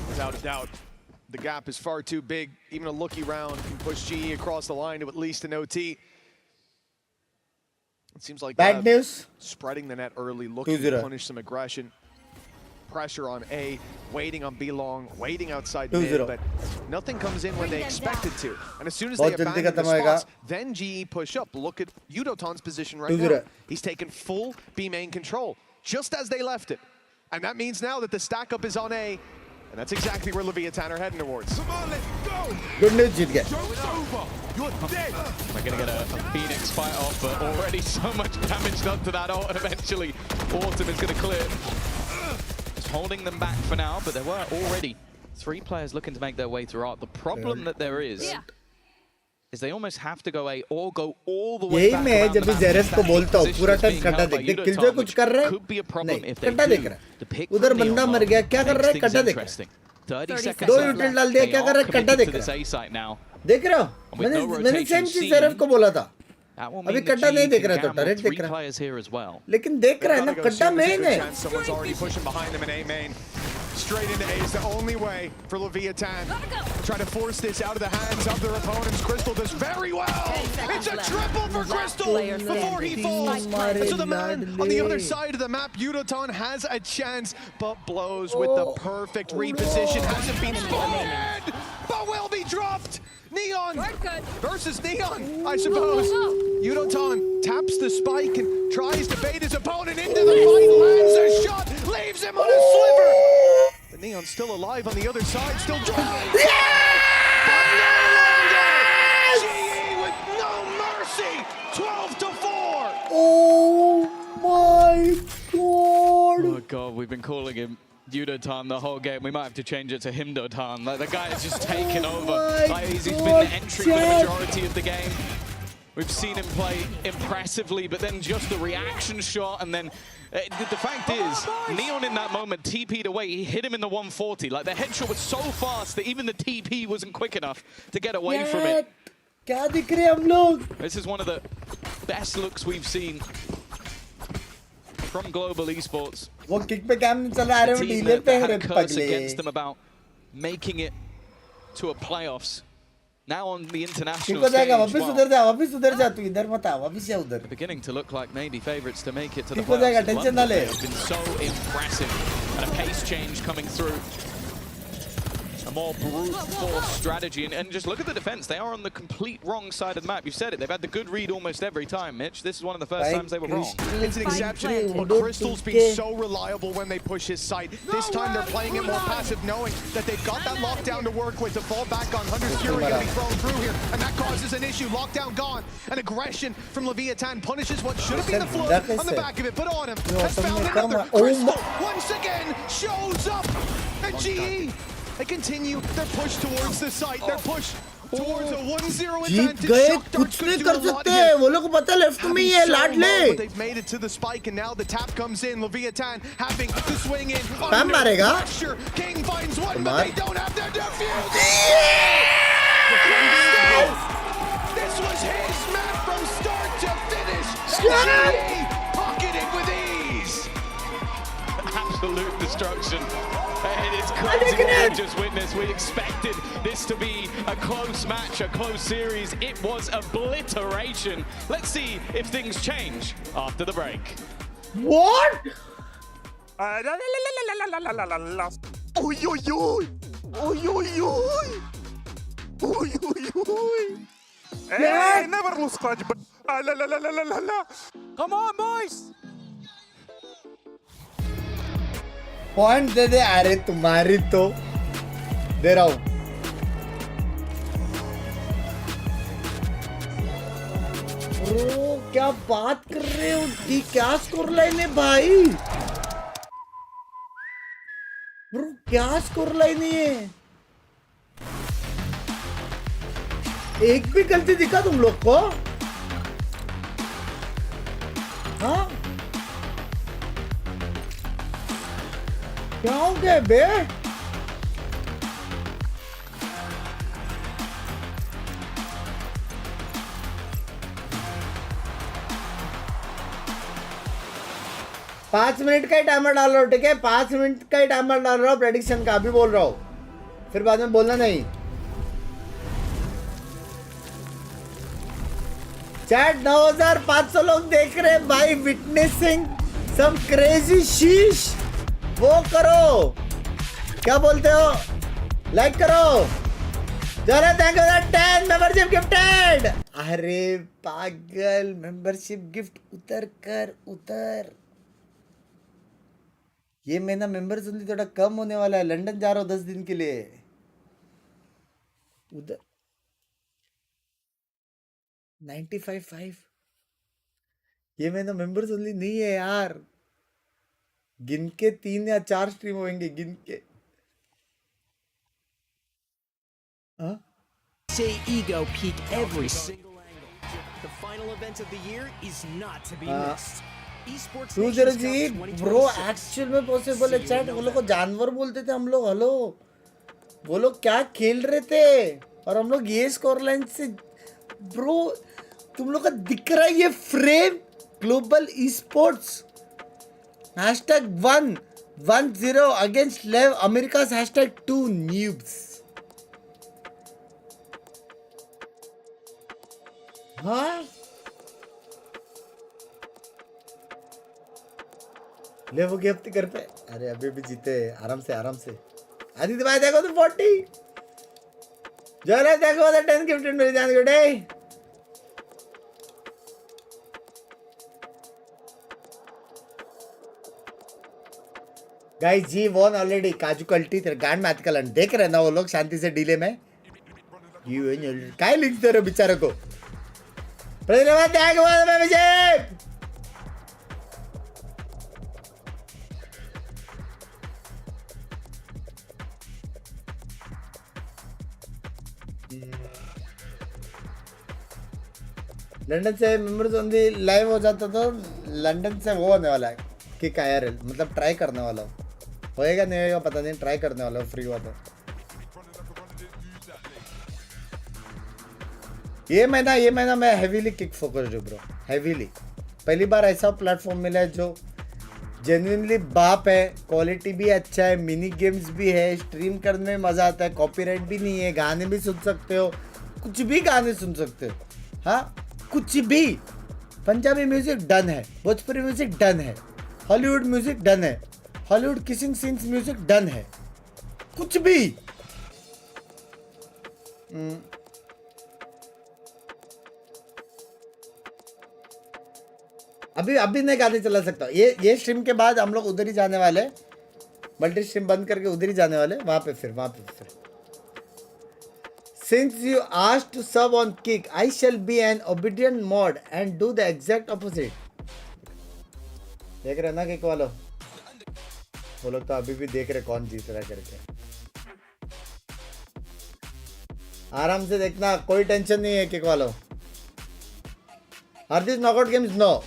Without a doubt, the gap is far too big. Even a looky round can push GE across the line to at least an OT. It seems like bad news. Spreading the net early, looking to punish some aggression. Pressure on A, waiting on B long, waiting outside mid, but nothing comes in when they expect it to. And as soon as they abandon the spots, then GE push up. Look at Yudotan's position right now. He's taken full B main control, just as they left it. And that means now that the stack up is on A, and that's exactly where Leviathan are heading towards. Come on, let's go! Good news, जीत गए. Show's over! You're dead! We're going to get a Phoenix fight off, but already so much damage done to that ult, and eventually Autumn is going to clear. Holding them back for now, but there were already 3 players looking to make their way through art. The problem that there is they almost have to go A or go all the way back around the map. Zerev को बोलता हूँ पूरा time कटा देख देख killjoy कुछ कर रहा है नहीं कटा देख रहा है उधर बंदा मर गया क्या कर रहा है कटा देख रहा है 2 यूटिल डाल दिया क्या कर रहा है कटा देख रहा है देख रहा हूँ मैंने सेम चीज जेरेव को बोला था अभी कट्टा नहीं देख रहा तो टरेट देख रहा है लेकिन देख रहा है ना कट्टा मेन है Someone's already pushing behind them in A main. Straight into A is the only way for Leviathan. Try to force this out of the hands of their opponents. Crystal does very well. It's a triple for Crystal before he falls. And so the man on the other side of the map, Yudotan, has a chance, but blows with the perfect reposition. Hasn't been spotted, but will be dropped. Neon versus Neon, I suppose. Yudotan taps the spike and tries to bait his opponent into the fight, lands a shot, leaves him on a sliver. But Neon's still alive on the other side, still driving. But no longer! GE with no mercy, 12-4. Oh my god! Oh god, we've been calling him Yudotan the whole game. We might have to change it to Himdotan. Like, the guy has just taken over. Like, he's been entering the majority of the game. We've seen him play impressively, but then just the reaction shot, and then the fact is, Neon in that moment TP'd away. He hit him in the 140. Like, the headshot was so fast that even the TP wasn't quick enough to get away from it. क्या दिख रहे हम लोग? This is one of the best looks we've seen from Global Esports. वो kick पे cam नहीं चल रहा है वो डीले पे है रे पगले. Against them about making it to a playoffs. Now on the international stage, वापस उधर जा तू इधर मत आ वापस जा उधर. Beginning to look like maybe favorites to make it to the ठीक हो जाएगा playoffs. टेंशन ना ले. They've been so impressive, and a pace change coming through. A more brute force strategy, and just look at the defense. They are on the complete wrong side of the map. You said it. They've had the good read almost every time, Mitch. This is one of the first times they were wrong. It's an exception. Crystal's been so reliable when they push his site. This time they're playing it more passive, knowing that they've got that lockdown to work with to fall back on. Hunter's Fury going to be thrown through here, and that causes an issue. Lockdown gone. An aggression from Leviathan punishes what should have been the flood on the back of it. But Autumn has found another. Crystal once again shows up at GE. They continue their push towards the site. Their push towards a 1-0 Jeet advantage. गए कुछ नहीं कर सकते वो लोग को पता left में ही है लाड ले. They've made it to the spike, and now the tap comes in. Leviathan having to swing in. Spam मारेगा. Pressure. King finds one, but they don't have their defuse. This was his map from start to finish. Pocketed with ease. Absolute destruction. And it's crazy what we just witnessed. We expected this to be a close match, a close series. It was obliteration. Let's see if things change after the break. What? Oi, oi, oi. Oi, oi, oi. Oi, oi, oi. Hey, never lose clutch, but la la la la la la la. Come on, boys. Point दे दे, अरे तुम्हारी तो दे रहा हूं। Bro क्या बात कर रहे हो? दी क्या स्कोर लाइन है भाई? ब्रो क्या स्कोर लाइन है? एक भी गलती दिखा तुम लोग को? हाँ क्या हो गया बे? पांच मिनट का ही टाइमर डाल रहा हूँ, ठीक है? 5 मिनट का ही टाइमर डाल रहा हूँ प्रेडिक्शन का, अभी बोल रहा हूँ, फिर बाद में बोलना नहीं। चैट 9500 लोग देख रहे हैं भाई, विटनेसिंग सम क्रेजी शीश। वो करो, क्या बोलते हो? लाइक करो। जरा थैंक यू 10 मेंबरशिप गिफ्टेड। अरे पागल, मेंबरशिप गिफ्ट उतर कर उतर। ये महीना मेंबर्स ओनली थोड़ा कम होने वाला है, लंदन जा रहा हूँ 10 दिन के लिए उधर। 95.5 ये महीना मेंबर्स ओनली नहीं है यार, गिन के 3 या 4 स्ट्रीम होंगे, गिन के। हाँ Say ego peak every single angle. The final event of the year is not to be missed. Esports 203 bro actual में पॉसिबल है चैट। वो लोग को जानवर बोलते थे हम लोग। हेलो, वो लोग क्या खेल रहे थे और हम लोग ये स्कोर लाइन से। ब्रो तुम लोग का दिख रहा है ये frame? Global e sports #110 against लेव अमेरिका #2 न्यूब्स। हाँ ले वो गिफ्ट कर पे। अरे अभी भी जीते, आराम से आराम से। आदित्य भाई देखो तो 40 जरा देखो तो 10 गिफ्टेड मेरे जान गुडे। गाइस जी वॉन ऑलरेडी। काजू कल्टी तेरे गांड में आजकल देख रहे ना वो लोग शांति से डीले में। काय लिखते रहे बेचारे को। लंदन से मेंबर्स ओनली लाइव हो जाता तो लंदन से वो होने वाला है किक आईआरएल, मतलब ट्राई करने वाला हूँ। होएगा नहीं होएगा पता नहीं, ट्राई करने वाला हूँ फ्री हुआ तो। ये महीना मैं हेवीली किक फोकस्ड हूँ ब्रो, हेवीली। पहली बार ऐसा प्लेटफॉर्म मिला है जो जेन्युइनली बाप है, क्वालिटी भी अच्छा है, मिनी गेम्स भी है, स्ट्रीम करने में मज़ा आता है, कॉपीराइट भी नहीं है, गाने भी सुन सकते हो, कुछ भी गाने सुन सकते हो। हाँ कुछ भी। पंजाबी म्यूजिक डन है, भोजपुरी म्यूजिक डन है, हॉलीवुड म्यूजिक डन है, Hollywood kissing scenes music done है, कुछ भी। अभी नहीं गाने चला सकता। ये स्ट्रीम के बाद हम लोग उधर ही जाने वाले, मल्टी स्ट्रीम बंद करके उधर ही जाने वाले, वहां पे फिर। Since you asked to sub on Kick, I shall be an obedient mod and do the exact opposite. देख रहे ना किक वालों, वो लोग तो अभी भी देख रहे कौन जीत रहा है करके। आराम से देखना, कोई टेंशन नहीं है किक वालों। Are these knockout games? No.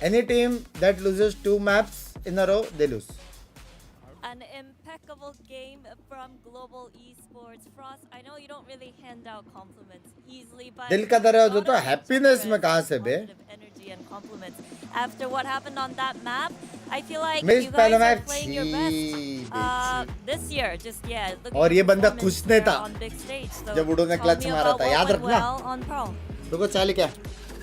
Any team that loses 2 maps in a row, they lose. An impeccable game from Global Esports. Frost, I know you don't really hand out compliments easily, but दिल का दर्द होता है, happiness में कहाँ से बे? Energy and compliments. After what happened on that map, I feel like Miss you guys are Palamak, playing your best this year. Just और ये बंदा खुश नहीं था on big stage. So जब उड़ो ने tell क्लच me मारा about था, what याद went रखना। well on Pro. रुको चाल क्या?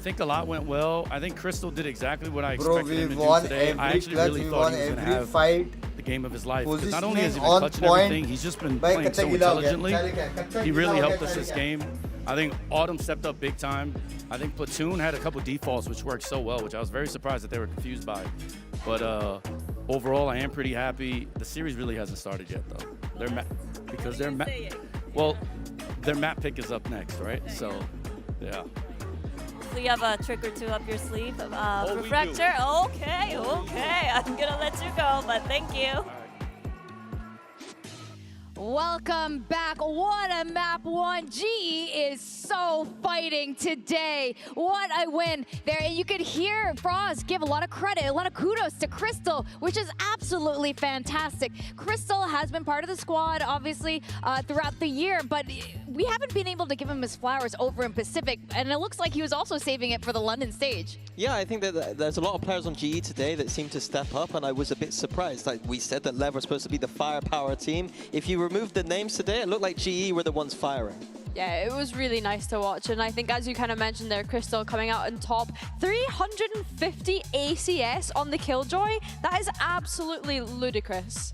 I think a lot went well. I think Crystal did exactly what I Bro, expected him to we do won today. I every actually clutch, really we thought won he was going to every have fight. the game of his life. Because not only has he Positioning been on clutching point. everything, he's just been भाई playing कच्चा so गीला हो गया, intelligently. कच्चा He गीला really हो helped गया, us this चल game. I think Autumn stepped up big time. I think Platoon had a couple defaults which worked so well, which I was very surprised that they were confused by. But overall, I am pretty happy. The series really hasn't started yet, though. Their map pick is up next, right? So, yeah. So you have a trick or two up your sleeve? Refractor? Okay. I'm gonna let you go, but thank you. Welcome back. What a map one. GE is so fighting today. What a win there. And you could hear Frost give a lot of credit, a lot of kudos to Crystal, which is absolutely fantastic. Crystal has been part of the squad, obviously, throughout the year, but we haven't been able to give him his flowers over in Pacific, and it looks like he was also saving it for the London stage. Yeah, I think that there's a lot of players on GE today that seem to step up, and I was a bit surprised. Like we said that LEV was supposed to be the firepower team. If you remove the names today, it looked like GE were the ones firing. Yeah, it was really nice to watch. And I think, as you kind of mentioned there, Crystal coming out on top, 350 ACS on the Killjoy. That is absolutely ludicrous.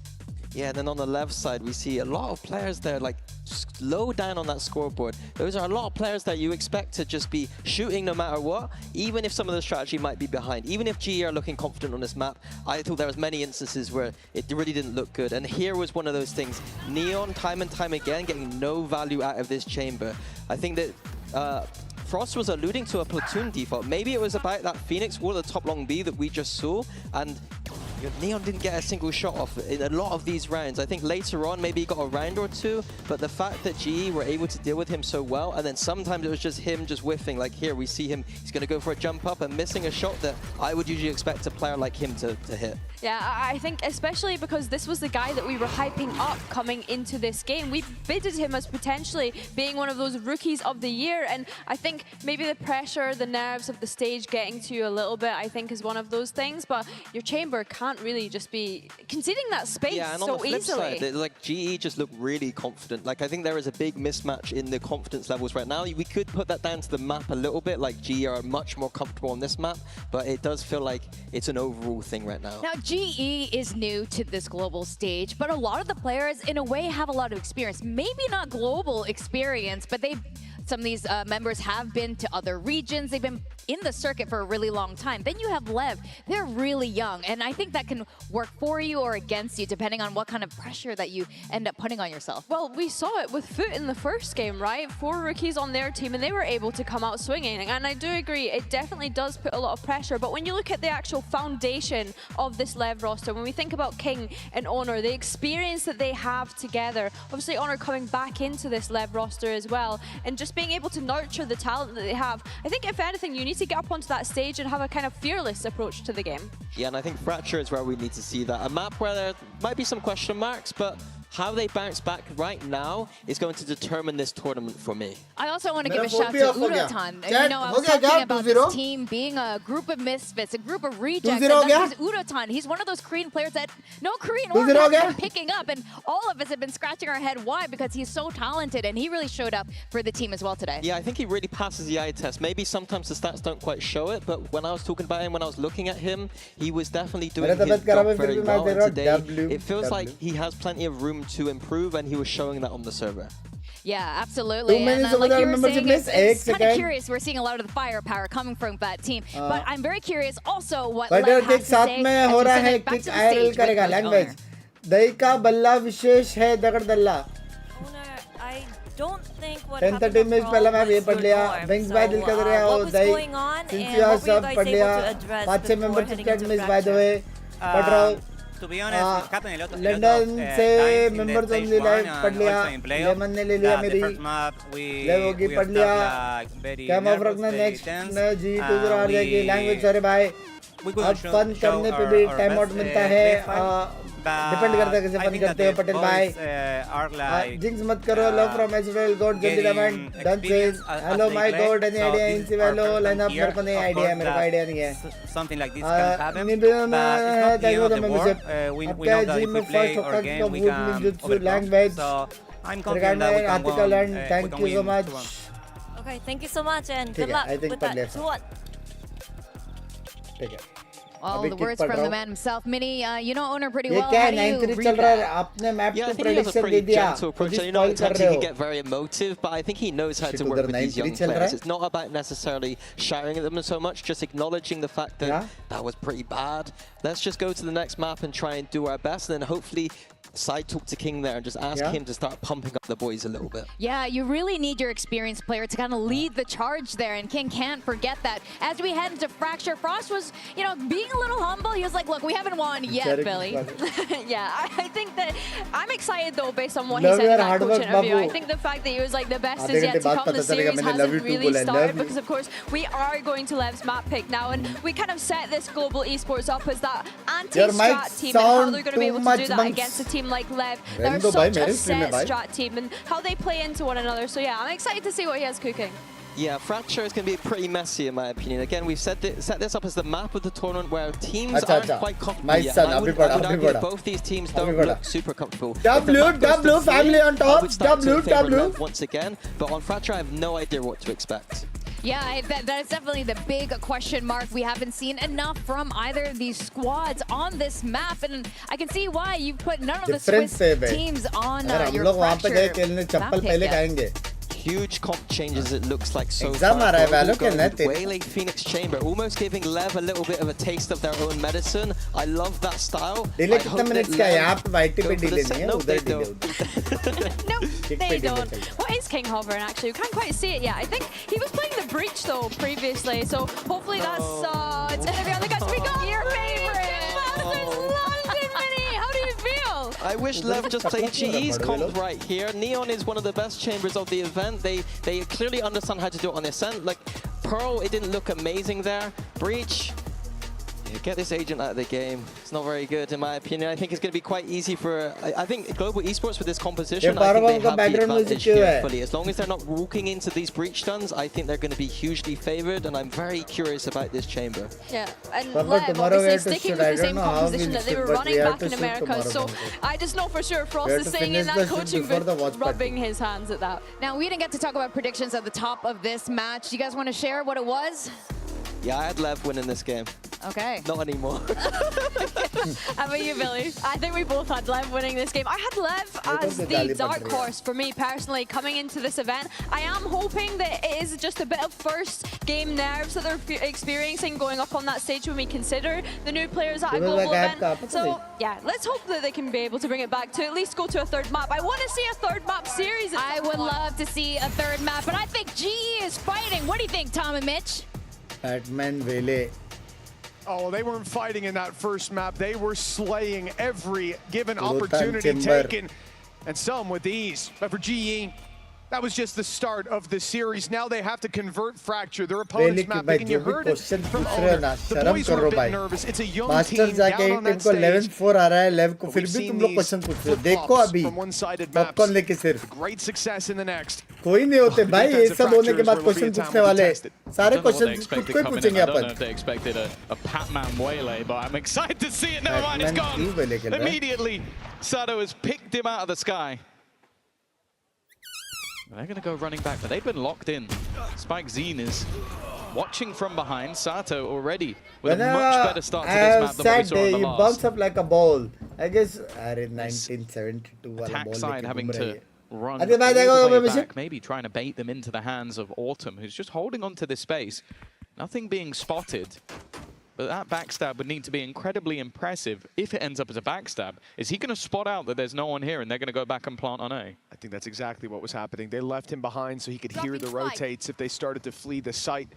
Yeah, and then on the LEV side, we see a lot of players there, like, low down on that scoreboard. Those are a lot of players that you expect to just be shooting no matter what, even if some of the strategy might be behind. Even if GE are looking confident on this map, I thought there was many instances where it really didn't look good. And here was one of those things. Neon, time and time again, getting no value out of this chamber. I think that Frost was alluding to a Platoon default. Maybe it was about that Phoenix wall at the top long B that we just saw, and Neon didn't get a single shot off in a lot of these rounds. I think later on, maybe he got a round or two, but the fact that GE were able to deal with him so well, and then sometimes it was just him just whiffing. Like here, we see him, he's going to go for a jump up and missing a shot that I would usually expect a player like him to hit. Yeah, I think especially because this was the guy that we were hyping up coming into this game. We bidded him as potentially being one of those rookies of the year, and I think maybe the pressure, the nerves of the stage getting to you a little bit, I think is one of those things, but your chamber can't really just be conceding that space so easily. Yeah, and on the flip side, like GE just look really confident. Like I think there is a big mismatch in the confidence levels right now. We could put that down to the map a little bit, like GE are much more comfortable on this map, but it does feel like it's an overall thing right now. Now, GE is new to this global stage, but a lot of the players, in a way, have a lot of experience. Maybe not global experience, but some of these members have been to other regions. They've been in the circuit for a really long time. Then you have LEV. They're really young, and I think that can work for you or against you, depending on what kind of pressure that you end up putting on yourself. Well, we saw it with Foot in the first game, right? 4 rookies on their team, and they were able to come out swinging. And I do agree, it definitely does put a lot of pressure. But when you look at the actual foundation of this LEV roster, when we think about King and Honor, the experience that they have together, obviously Honor coming back into this LEV roster as well, and just being able to nurture the talent that they have, I think if anything, you need to get up onto that stage and have a kind of fearless approach to the game. Yeah, and I think Fracture is where we need to see that. A map where there might be some question marks, but how they bounce back right now is going to determine this tournament for me. I also want to give a shout to Udotan. You know, I was talking about this team being a group of misfits, a group of rejects. And that's Udotan. He's one of those Korean players that no Korean org has been picking up, and all of us have been scratching our head why, because he's so talented, and he really showed up for the team as well today. Yeah, I think he really passes the eye test. Maybe sometimes the stats don't quite show it, but when I was talking about him, when I was looking at him, he was definitely doing his job very well, and today it feels like he has plenty of room to improve, and he was showing that on the server. Yeah, absolutely. And like you were saying, it's kind of curious. We're seeing a lot of the firepower coming from that team. But I'm very curious also what LEV has to say as we send it back to the stage with Honor. Daika balla vishesh hai dagad dalla. I don't think what 10:30 में पहला मैं ये पढ़ लिया Wings by दिल का दरिया और दाई since you have सब पढ़ लिया 5-6 membership chat miss by the way पढ़ रहा हूँ To be honest, लंदन से members only live पढ़ लिया लेमन ने ले लिया मेरी ले होगी पढ़ लिया कैम ऑफ रखना नेक्स्ट में G2 आ जाएगी लैंग्वेज सॉरी भाई अब फन करने पे भी टाइम आउट मिलता है डिपेंड करता है कैसे फन करते हो पटेल भाई जिंक्स मत करो लव फ्रॉम एसवेल गॉड जल्दी diamond done chase hello my god any idea in सिवेलो लाइन अप मेरे को नहीं आइडिया मेरे को आइडिया नहीं है something like this can happen but it's not the end of the world. We know that if we play our game we can overcome, so I'm confident that we can win, thank you so much. Okay, thank you so much and good luck with that 2-1. ठीक है Well, अभी the kick words पढ़ from रहा the हूँ। man himself. Mini, you know owner pretty ये well. क्या How है do you 9-3 read चल रहा है that? आपने मैप Yeah, को I think he has a prediction pretty दे दिया gentle approach. खुद And he you know, spoil at कर times रहे he हो can get very emotive, but I think he knows how Shit, to उधर work with these 9-3 young चल रहा players. है It's not about necessarily shouting at them so much, just acknowledging the fact that that was pretty bad. Let's just go to the next map and try and do our best, and then hopefully side talk to King there and just ask him to start pumping up the boys a little bit. Yeah, you really need your experienced player to kind of lead the charge there, and King can't forget that. As we head into Fracture, Frost was, you know, being a little humble. He was like, look, we haven't won yet, Billy. Yeah, I think that I'm excited though based on what he said in that coach interview. I think the fact that he was like the best is yet to come. The series hasn't really started because of course we are going to Lev's map pick now, and we kind of set this global esports up as that anti-strat team and how they're going to be able to do that against a team like Lev. They're such a set strat team and how they play into one another. So yeah, I'm excited to see what he has cooking. Yeah, Fracture is going to be pretty messy in my opinion. Again, we've set this up as the map of the tournament where teams aren't quite comfortable yet. I would argue that both these teams don't look super comfortable. W, family on top, W. Once again, but on Fracture I have no idea what to expect. Yeah, that is definitely the big question mark. We haven't seen enough from either of these squads on this map, and I can see why you put none of the Swiss teams on your Fracture map pick. Huge comp changes it looks like so Exam far. Valorant Waylay Phoenix Chamber, almost giving Lev a little bit of a taste of their own medicine. I love that style. Delay कितना minutes का है? यहाँ पे YT पे delay नहीं है, No, उधर delay No, they don't. What is King hovering actually? We can't quite see it yet. I think he was playing the breach though previously, so hopefully that's it's gonna be on the guys. We got your favorite. London Mini. How do you feel? I wish Lev just played GE's comp right here. Neon is one of the best chambers of the event. They clearly understand how to do it on the ascent. Like Pearl, it didn't look amazing there. Breach, get this agent out of the game. It's not very good in my opinion. I think it's going to be quite easy for, I think global esports with this composition, I think they have the advantage here fully. As long as they're not walking into these breach stuns, I think they're going to be hugely favored, and I'm very curious about this chamber. Yeah, and Lev obviously sticking with the same composition that they were running back in America, so I just know for sure Frost is staying in that coaching booth, rubbing his hands at that. Now, we didn't get to talk about predictions at the top of this match. You guys want to share what it was? Yeah, I had Lev winning this game. Okay. Not anymore. How about you, Billy? I think we both had Lev winning this game. I had Lev as the dark horse for me personally coming into this event. I am hoping that it is just a bit of first game nerves that they're experiencing going up on that stage when we consider the new players at a global event. So yeah, let's hope that they can be able to bring it back to at least go to a third map. I want to see a third map series. I would love to see a third map, but I think GE is fighting. What do you think, Tom and Mitch? Batman Vele. Oh, they weren't fighting in that first map. They were slaying every given opportunity taken, and some with ease. But for GE, that was just the start of the series. Now they have to convert Fracture, their opponent's map. And you heard it from owner. The boys were a bit nervous. It's a young team down on that stage. 11-4 आ रहा है लेव को फिर भी तुम लोग question पूछ रहे हो देखो अभी पॉपकॉर्न लेके सिर्फ Great success in the next. कोई नहीं होते भाई ये सब होने के बाद क्वेश्चन पूछने वाले सारे क्वेश्चन खुद को ही पूछेंगे अपन. I don't know if they expected a Pac-Man waylay, but I'm excited to see it. Never mind, it's gone. Immediately, Sato has picked him out of the sky. They're going to go running back, but they've been locked in. Spike Zine is watching from behind. Sato already with a much better start to this map than what we saw in the last. You bounce up like a ball. I guess 1972 attack side having to run all the way back, maybe trying to bait them into the hands of Autumn, who's just holding on to this space. Nothing being spotted. But that backstab would need to be incredibly impressive if it ends up as a backstab. Is he going to spot out that there's no one here and they're going to go back and plant on A? I think that's exactly what was happening. They left him behind so he could hear the rotates if they started to flee the site.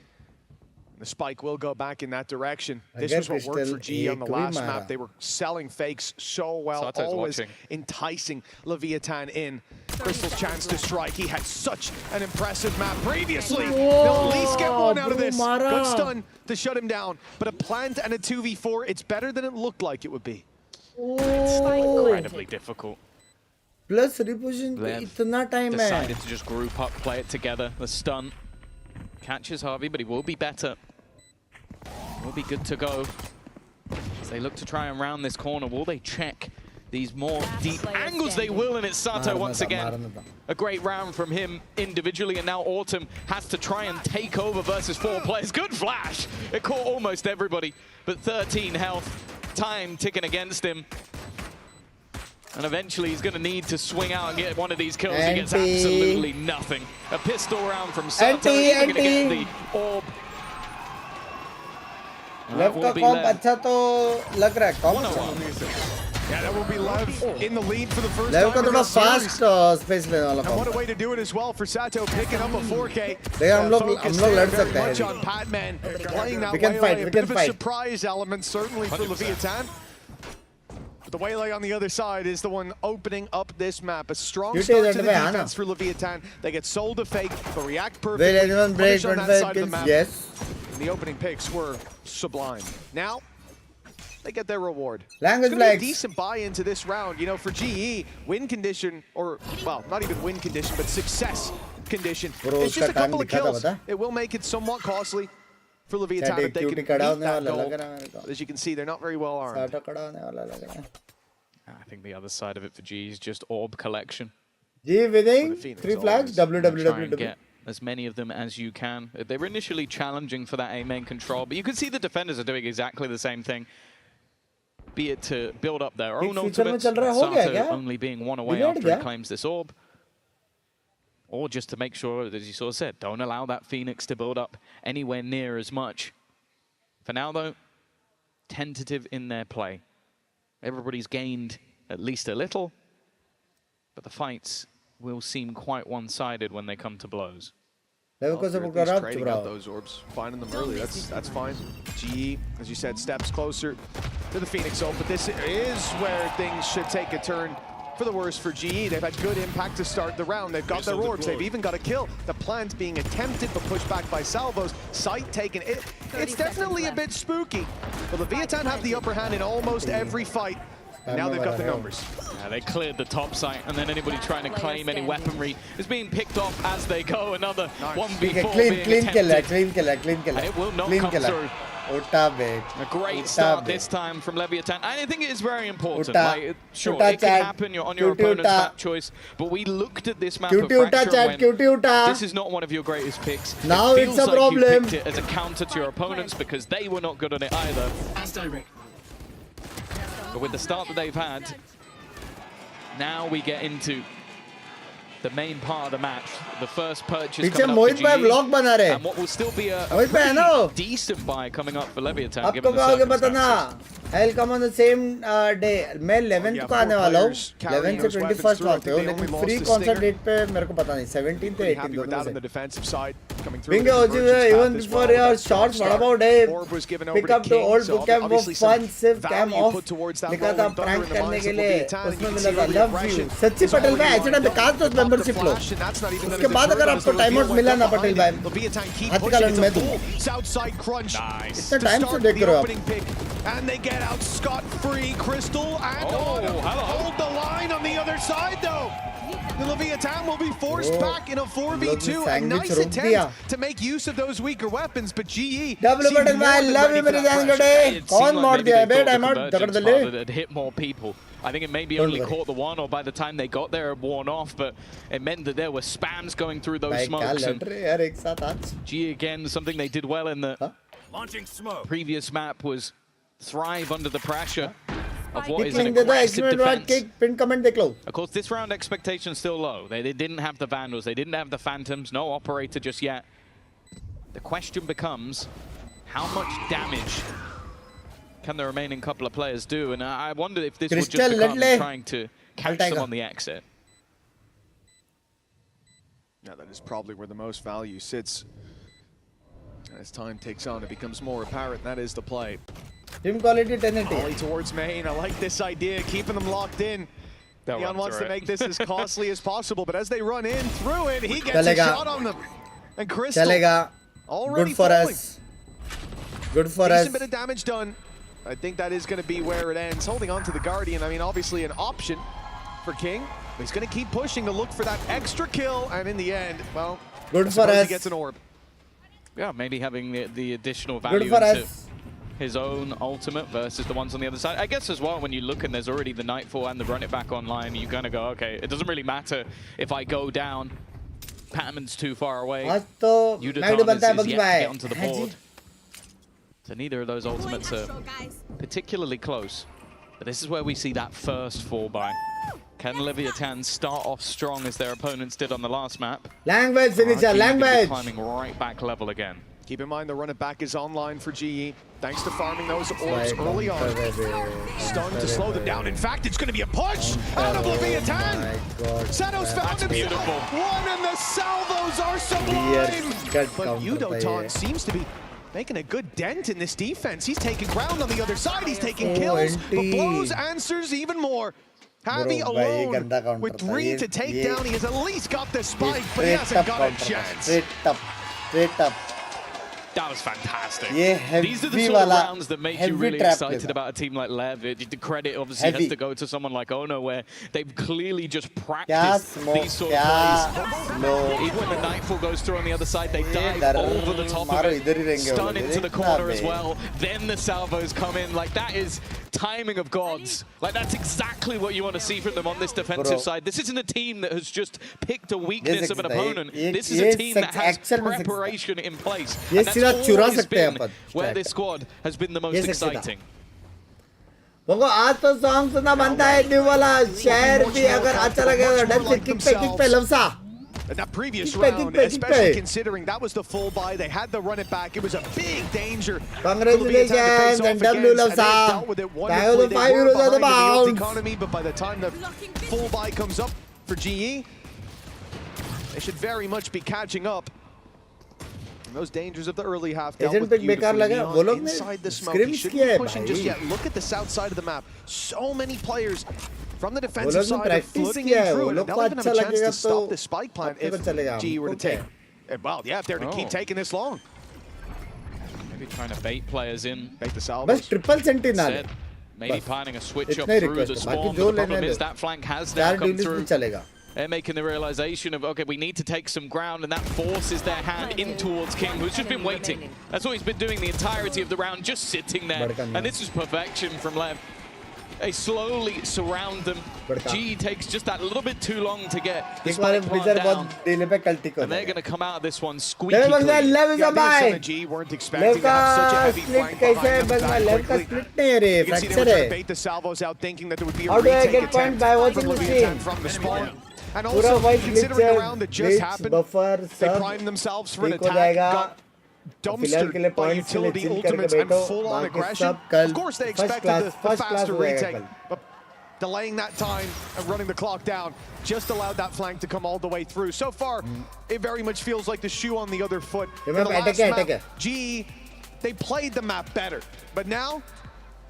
The spike will go back in that direction. This was what worked for GE on the last map. They were selling fakes so well, Sato's always watching. enticing Leviathan in. Crystal's chance to strike. He had such an impressive map previously. They'll at least get one out of this. Good stun to shut him down. But a plant and a 2v4, it's better than it looked like it would be. It's incredibly difficult. Plus reposition itna time decided to just group up, play it together. The stun catches Harvey, but he will be better. Will be good to go. As they look to try and round this corner, will they check these more deep angles. They will, and it's Sato once again. A great round from him individually, and now Autumn has to try and take over versus 4 players. Good flash. It caught almost everybody, but 13 health. Time ticking against him. And eventually he's going to need to swing out and get one of these kills. He gets absolutely nothing. A pistol round from Sato. He's going to get the orb. Lev का comp अच्छा तो लग रहा है comp. Yeah, that will be Lev in the lead for the first Lev time का in थोड़ा this series. fast space लेने वाला And what a comp. way to do it as well for Sato, picking up a 4K. देखिए हम लोग लड़ सकते हैं. Much on Patman, playing that We can Waylay, fight, a we bit can of a fight. surprise element certainly for Leviathan. But the Waylay on the other side is the one opening up this map. A strong start to the defense for Leviathan. They get sold to fake, but react perfectly. Will anyone break Punish on that 25 side of the kills? map. Yes. And the opening picks were sublime. Now, they get their reward. Language It's gonna be a flags. decent buy into this round. You know, for GE, win condition, or, well, not even win condition, but success condition. It's just a couple of kills. It will make it somewhat costly for Leviathan if they can meet that goal. As you can see, they're not very well armed. I think the other side of it for G is just orb collection. G winning 3 flags. Try and WWW. get as many of them as you can. They were initially challenging for that A main control, but you can see the defenders are doing exactly the same thing. Be it to build up their own ultimates, Sato only being 1 away after he claims this orb, or just to make sure, as you sort of said, don't allow that Phoenix to build up anywhere near as much. For now, though, tentative in their play. Everybody's gained at least a little, but the fights will seem quite one-sided when they come to blows. Trading out those orbs, finding them early, that's fine. GE, as you said, steps closer to the Phoenix ult, but this is where things should take a turn for the worse for GE. They've had good impact to start the round. They've got their orbs, they've even got a kill. The plant being attempted but pushed back by salvos. Sight taken. It's definitely a bit spooky, but Leviathan have the upper hand in almost every fight. And now they've got the numbers. Yeah, they cleared the top site, and then anybody trying to claim any weaponry is being picked off as they go. Another 1v4 clean killer. And it will not come through. A great start this time from Leviathan. And I think it is very important. Like, sure, it can happen on your opponent's map choice, but we looked at this map of Fracture and went, this is not one of your greatest picks. Now it it's feels a like problem. you picked it as a counter to your opponents because they were not good on it either. But with the start that they've had, now we get into the main part of the match. The first purchase coming up for GE, and what will still be a pretty decent buy coming up for Leviathan, given the circumstances. I'll come on the same day. मैं 11th को आने वाला हूँ. 11th से 21st आते हो. लेकिन free concert date पे मेरे को पता नहीं. 17th to 18th दोनों से. Bingo, even before your shots, what about a pick up the old book cam वो fun सिर्फ cam off लिखा था prank करने के लिए. उसमें मिला था love you. सच्ची पटेल भाई ऐसे टाइम पे कहाँ तो membership लो. उसके बाद अगर आपको timeout मिला ना पटेल भाई, हाथ का लन मैं दूँ. इतना टाइम से देख रहे हो आप. And they get out scot-free. Crystal and hold the line on the other side, though. The Leviathan will be forced back in a 4v2. A nice attempt to make use of those weaker weapons, but GE that hit more people. I think it maybe only caught the one, or by the time they got there, it worn off, but it meant that there were spams going through those smokes. And GE, again, something they did well in the previous map was thrive under the pressure of what is an aggressive defense. Of course, this round expectations still low. They didn't have the Vandals, they didn't have the Phantoms, no Operator just yet. The question becomes, how much damage can the remaining couple of players do? And I wonder if this will just become trying to catch them on the exit. Yeah, that is probably where the most value sits. As time takes on, it becomes more apparent. That is the play. Team quality 1080. Volley towards main. I like this idea, keeping them locked in. Leon wants to make this as costly as possible, but as they run in through it, he gets a shot on them. And Crystal already good for us. Good for us. Decent bit of damage done. I think that is going to be where it ends. Holding on to the Guardian, I mean, obviously an option for King. But he's going to keep pushing to look for that extra kill, and in the end, well, good for us. He gets an orb. Yeah, maybe having the additional value into his own ultimate versus the ones on the other side. I guess as well, when you look and there's already the Nightfall and the Run It Back online, you kind of go, okay, it doesn't really matter if I go down. Patman's too far away. Udatan is yet to get onto the board. So neither of those ultimates are particularly close. But this is where we see that first fall by. Can Leviathan start off strong as their opponents did on the last map? Language, Sinisha, language! Climbing right back level again. Keep in mind the run it back is online for GE. Thanks to farming those orbs early on. Starting to slow them down. In fact, it's going to be a push out of Leviathan. Seto's found himself. One and the salvos are sublime. But Udatan seems to be making a good dent in this defense. He's taking ground on the other side. He's taking kills, but blows answers even more. Javi alone with 3 to take down. He has at least got the spike, but he hasn't got a chance. Straight up. That was fantastic. Yeah, these are the sort of rounds that make you really excited about a team like LEV. The credit obviously has to go to someone like Ono, where they've clearly just practiced these sort of plays. Even when the Nightfall goes through on the other side, they dive over the top of it, stun into the corner as well. Then the salvos come in. Like, that is timing of gods. Like, that's exactly what you want to see from them on this defensive side. This isn't a team that has just picked a weakness of an opponent. This is a team that has preparation in place. And that's always been where this squad has been the most exciting. वो आज तो song सुनना बनता है new वाला share भी अगर अच्छा लगेगा डन से किक पे लवसा. In that previous round, especially considering that was the full buy, they had to run it back. It was a big danger. Congratulations and W Levsa. Thank you for 5 euros on the bounce. Economy, but by the time the full buy comes up for GE, they should very much be catching up. And those dangers of the early half dealt with beautifully. Inside the smoke, he shouldn't be pushing just yet. Look at the south side of the map. So many players from the defensive side are flooding in through it. They'll even have a chance to stop the spike plant if GE were to take. Well, yeah, if they're to keep taking this long. Maybe trying to bait players in. Bait the salvos. बस triple sentinel. Maybe planning a switch up through the spawn. The problem is that flank has now come through. They're making the realization of, okay, we need to take some ground, and that forces their hand in towards King, who's just been waiting. That's what he's been doing the entirety of the round, just sitting there. And this is perfection from Lev. They slowly surround them. G takes just that little bit too long to get the spike plant down. And they're going to come out of this one squeaky clean. G weren't expecting to have such a heavy flank behind them quickly. You can see they were trying to bait the salvos out, thinking that there would be a retake attempt from the spawn. And also, considering the round that just happened, they primed themselves for an attack, got dumpstered by utility ultimates and full-on aggression. Of course, they expected the faster retake, but delaying that time and running the clock down just allowed that flank to come all the way through. So far, it very much feels like the shoe on the other foot. In the last map, GE, they played the map better, but now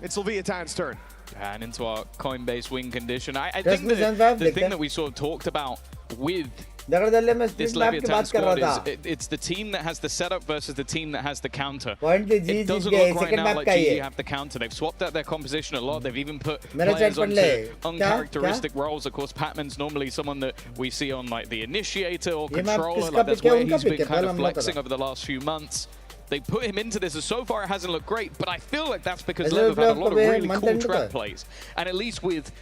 it's Leviathan's turn. And into our Coinbase win condition. I think the thing that we sort of talked about with this Leviathan squad is it's the team that has the setup versus the team that has the counter. It doesn't look right now like GE have the counter. They've swapped out their composition a lot. They've even put players onto uncharacteristic roles. Of course, Patman's normally someone that we see on like the initiator or controller. Like that's where he's been kind of flexing over the last few months. They put him into this, and so far it hasn't looked great, but I feel like that's because Lev have had a lot of really cool trap plays. And at least with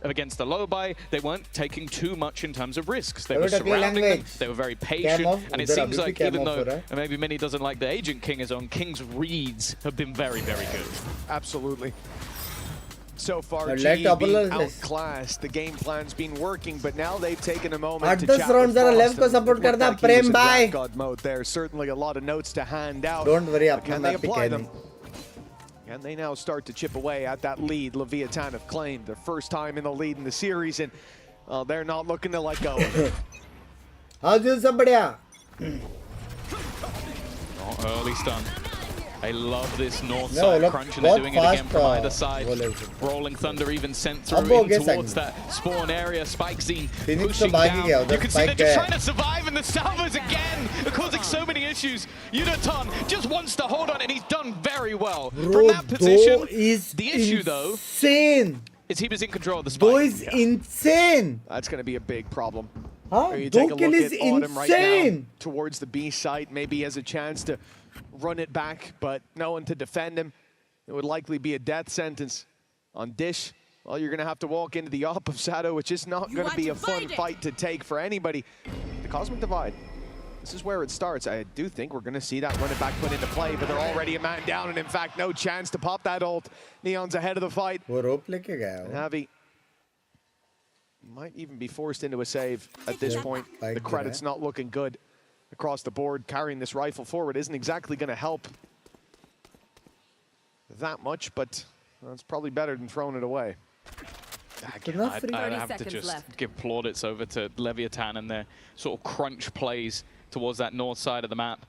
against the low buy, they weren't taking too much in terms of risks. They were surrounding them, they were very patient, and it seems like even though maybe Mini doesn't like the Agent King is on, King's reads have been very, very good. Absolutely. So far, GE being outclassed. The game plan's been working, but now they've taken a moment to chat with God mode. There's certainly a lot of notes to hand out. Don't worry, can they apply them? And they now start to chip away at that lead Leviathan have claimed. Their first time in the lead in the series, and they're not looking to let go of it. How's this, somebody? Early stun. I love this north side crunch, and they're doing it again from either side. Rolling Thunder even sent through in towards that spawn area. Spike Zine pushing down. You can see they're just trying to survive, and the salvos again are causing so many issues. Udatan just wants to hold on, and he's done very well. From that position, the issue though is he was in control of the spike. Is insane. That's going to be a big problem. You take a look at Autumn right now towards the B site. Maybe he has a chance to run it back, but no one to defend him. it would likely be a death sentence. On Dish, well, you're going to have to walk into the op of Sato, which is not going to be a fun fight to take for anybody. The Cosmic Divide, this is where it starts. I do think we're going to see that run it back put into play, but they're already a man down, and in fact, no chance to pop that ult. Neon's ahead of the fight. And Avi might even be forced into a save at this point. The credit's not looking good across the board. Carrying this rifle forward isn't exactly going to help that much, but well, it's probably better than throwing it away. I'd have to just give plaudits over to Leviathan and their sort of crunch plays towards that north side of the map.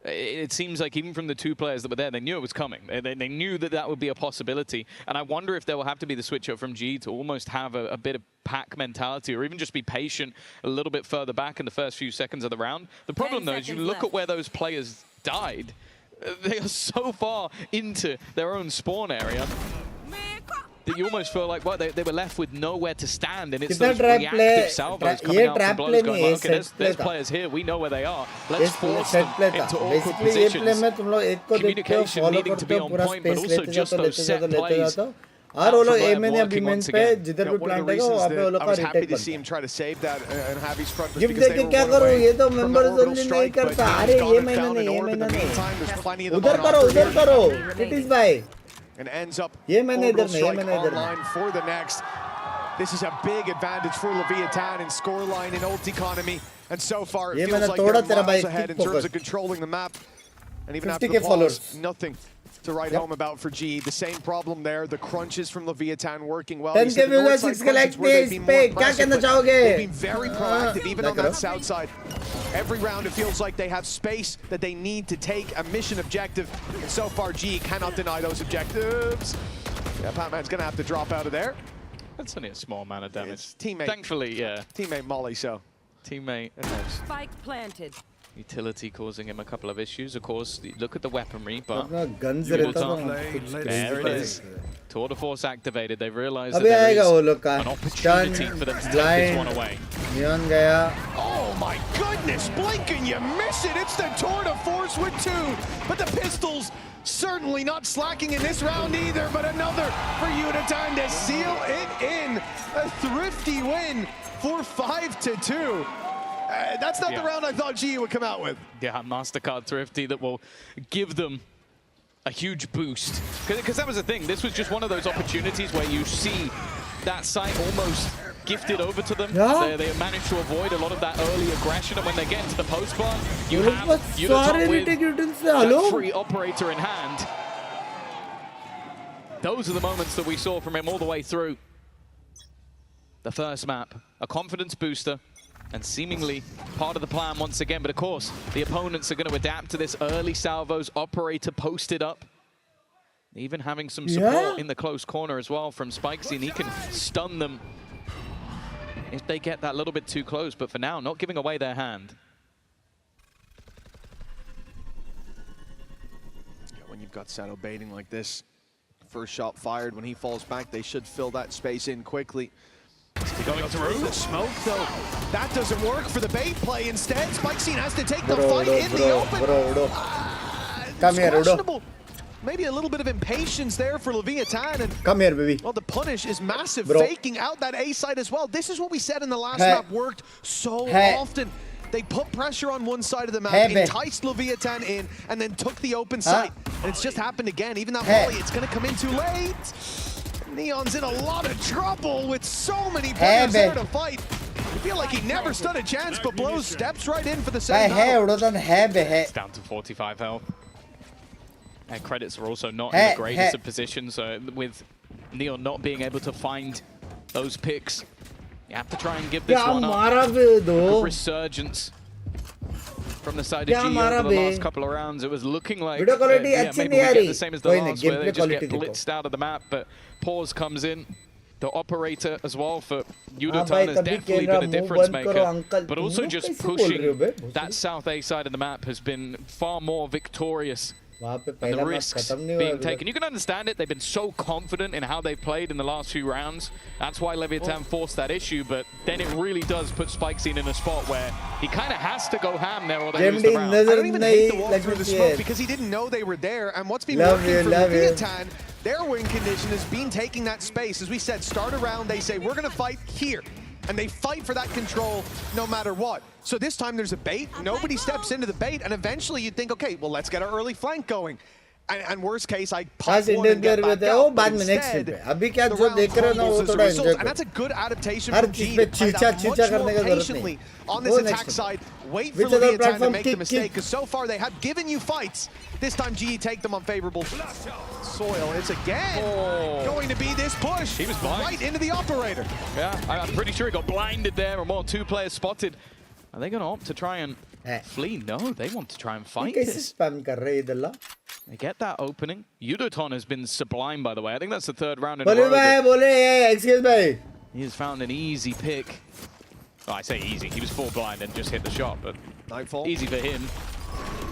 It seems like even from the two players that were there, they knew it was coming. They knew that that would be a possibility. And I wonder if there will have to be the switch up from G to almost have a bit of pack mentality, or even just be patient a little bit further back in the first few seconds of the round. The problem, though, is you look at where those players died. They are so far into their own spawn area that you almost feel like, well, they were left with nowhere to stand, and it's those reactive salvos coming out from blows going, well, okay, there's players here, we know where they are, let's force them into awkward positions. Communication needing to be on point, but also just those set plays. और वो लोग M या B main पे जिधर भी plant है वहाँ पे वो लोग का रिटेक बनता है। गिफ्ट देके क्या करो, ये तो मेंबर्स ओनली नहीं करता। अरे ये महीना नहीं, उधर करो क्रिटिस भाई। And ends up ये मैंने इधर नहीं for the next. This is a big advantage for Leviathan in scoreline and ult economy, and so far it feels like they're miles ahead in terms of controlling the map. And even after the pause, nothing to write home about for G. The same problem there. The crunches from Leviathan working well. 10K viewers, 6K likes पे क्या कहना चाहोगे? They've been very proactive, even on that south side. Every round it feels like they have space that they need to take a mission objective, and so far G cannot deny those objectives. Yeah, Batman's gonna have to drop out of there. That's only a small amount of damage. Teammate. Thankfully, yeah. Teammate Molly, so. Teammate. Spike planted. Utility causing him a couple of issues. Of course, look at the weaponry, but guns there it is. Tour de force activated. They've realized that there there is an opportunity for them to take this one away. Neon gaya. Oh my goodness, blink and you miss it. It's the tour de force with two, but the pistols certainly not slacking in this round either, but another for Unitime to seal it in. A thrifty win for 5-2. That's not the round I thought G would come out with. Yeah, MasterCard Thrifty that will give them a huge boost. Because that was the thing. This was just one of those opportunities where you see that site almost gifted over to them. Yeah. They managed to avoid a lot of that early aggression, and when they get into the post bar, you have Unitop with that free operator in hand. Those are the moments that we saw from him all the way through. The first map, a confidence booster, and seemingly part of the plan once again. But of course, the opponents are going to adapt to this early salvos, operator posted up. Even having some support in the close corner as well from Spikesy, and he can stun them if they get that little bit too close. But for now, not giving away their hand. Yeah, when you've got Sato baiting like this, first shot fired, when he falls back, they should fill that space in quickly. Going through the smoke, though, that doesn't work for the bait play. Instead, Spikesy has to take the fight in the open. Come here, questionable. Maybe a little bit of impatience there for Leviathan. And, come here, baby. Well, the punish is massive, faking out that A side as well. This is what we said in the last map worked so often. They put pressure on one side of the map, enticed Leviathan in, and then took the open site. And it's just happened again. Even that volley, it's going to come in too late. Neon's in a lot of trouble with so many players there to fight. I feel like he never stood a chance, but Blows steps right in for the second round. It's down to 45 health. And credits are also not in the greatest of positions, with Neon not being able to find those picks. You have to try and give this one up. Good resurgence from the side of G over the last couple of rounds. It was looking like maybe we get the same as the last, where they just get blitzed out of the map, but Pause comes in. The operator as well for Yudotan has definitely been a difference maker, but also just pushing that South A side of the map has been far more victorious and the risks being taken. You can understand it. They've been so confident in how they've played in the last few rounds. That's why Leviathan forced that issue, but then it really does put Spikescene in a spot where he kind of has to go ham there or they lose the round. I don't even hate the walk through the smoke because he didn't know they were there, and what's been working for Leviathan, their win condition has been taking that space. As we said, start around, they say, we're going to fight here. And they fight for that control no matter what. So this time there's a bait, nobody steps into the bait, and eventually you'd think, okay, well, let's get our early flank going. And worst case, I pop one and get back out, but instead, the round crumbles as a result. And that's a good adaptation from G to play that much more patiently on this attack side. Wait for Leviathan to make the mistake, because so far they have given you fights. This time GE take them on favorable soil. It's again going to be this push. He was blind. Right into the operator. Yeah, I'm pretty sure he got blinded there, or more, 2 players spotted. Are they going to opt to try and flee? No, they want to try and fight this. They get that opening. Yudoton has been sublime, by the way. I think that's the 3rd round in a row. Excuse me. He has found an easy pick. Oh, I say easy. He was full blind and just hit the shot, but Nightfall. Easy for him.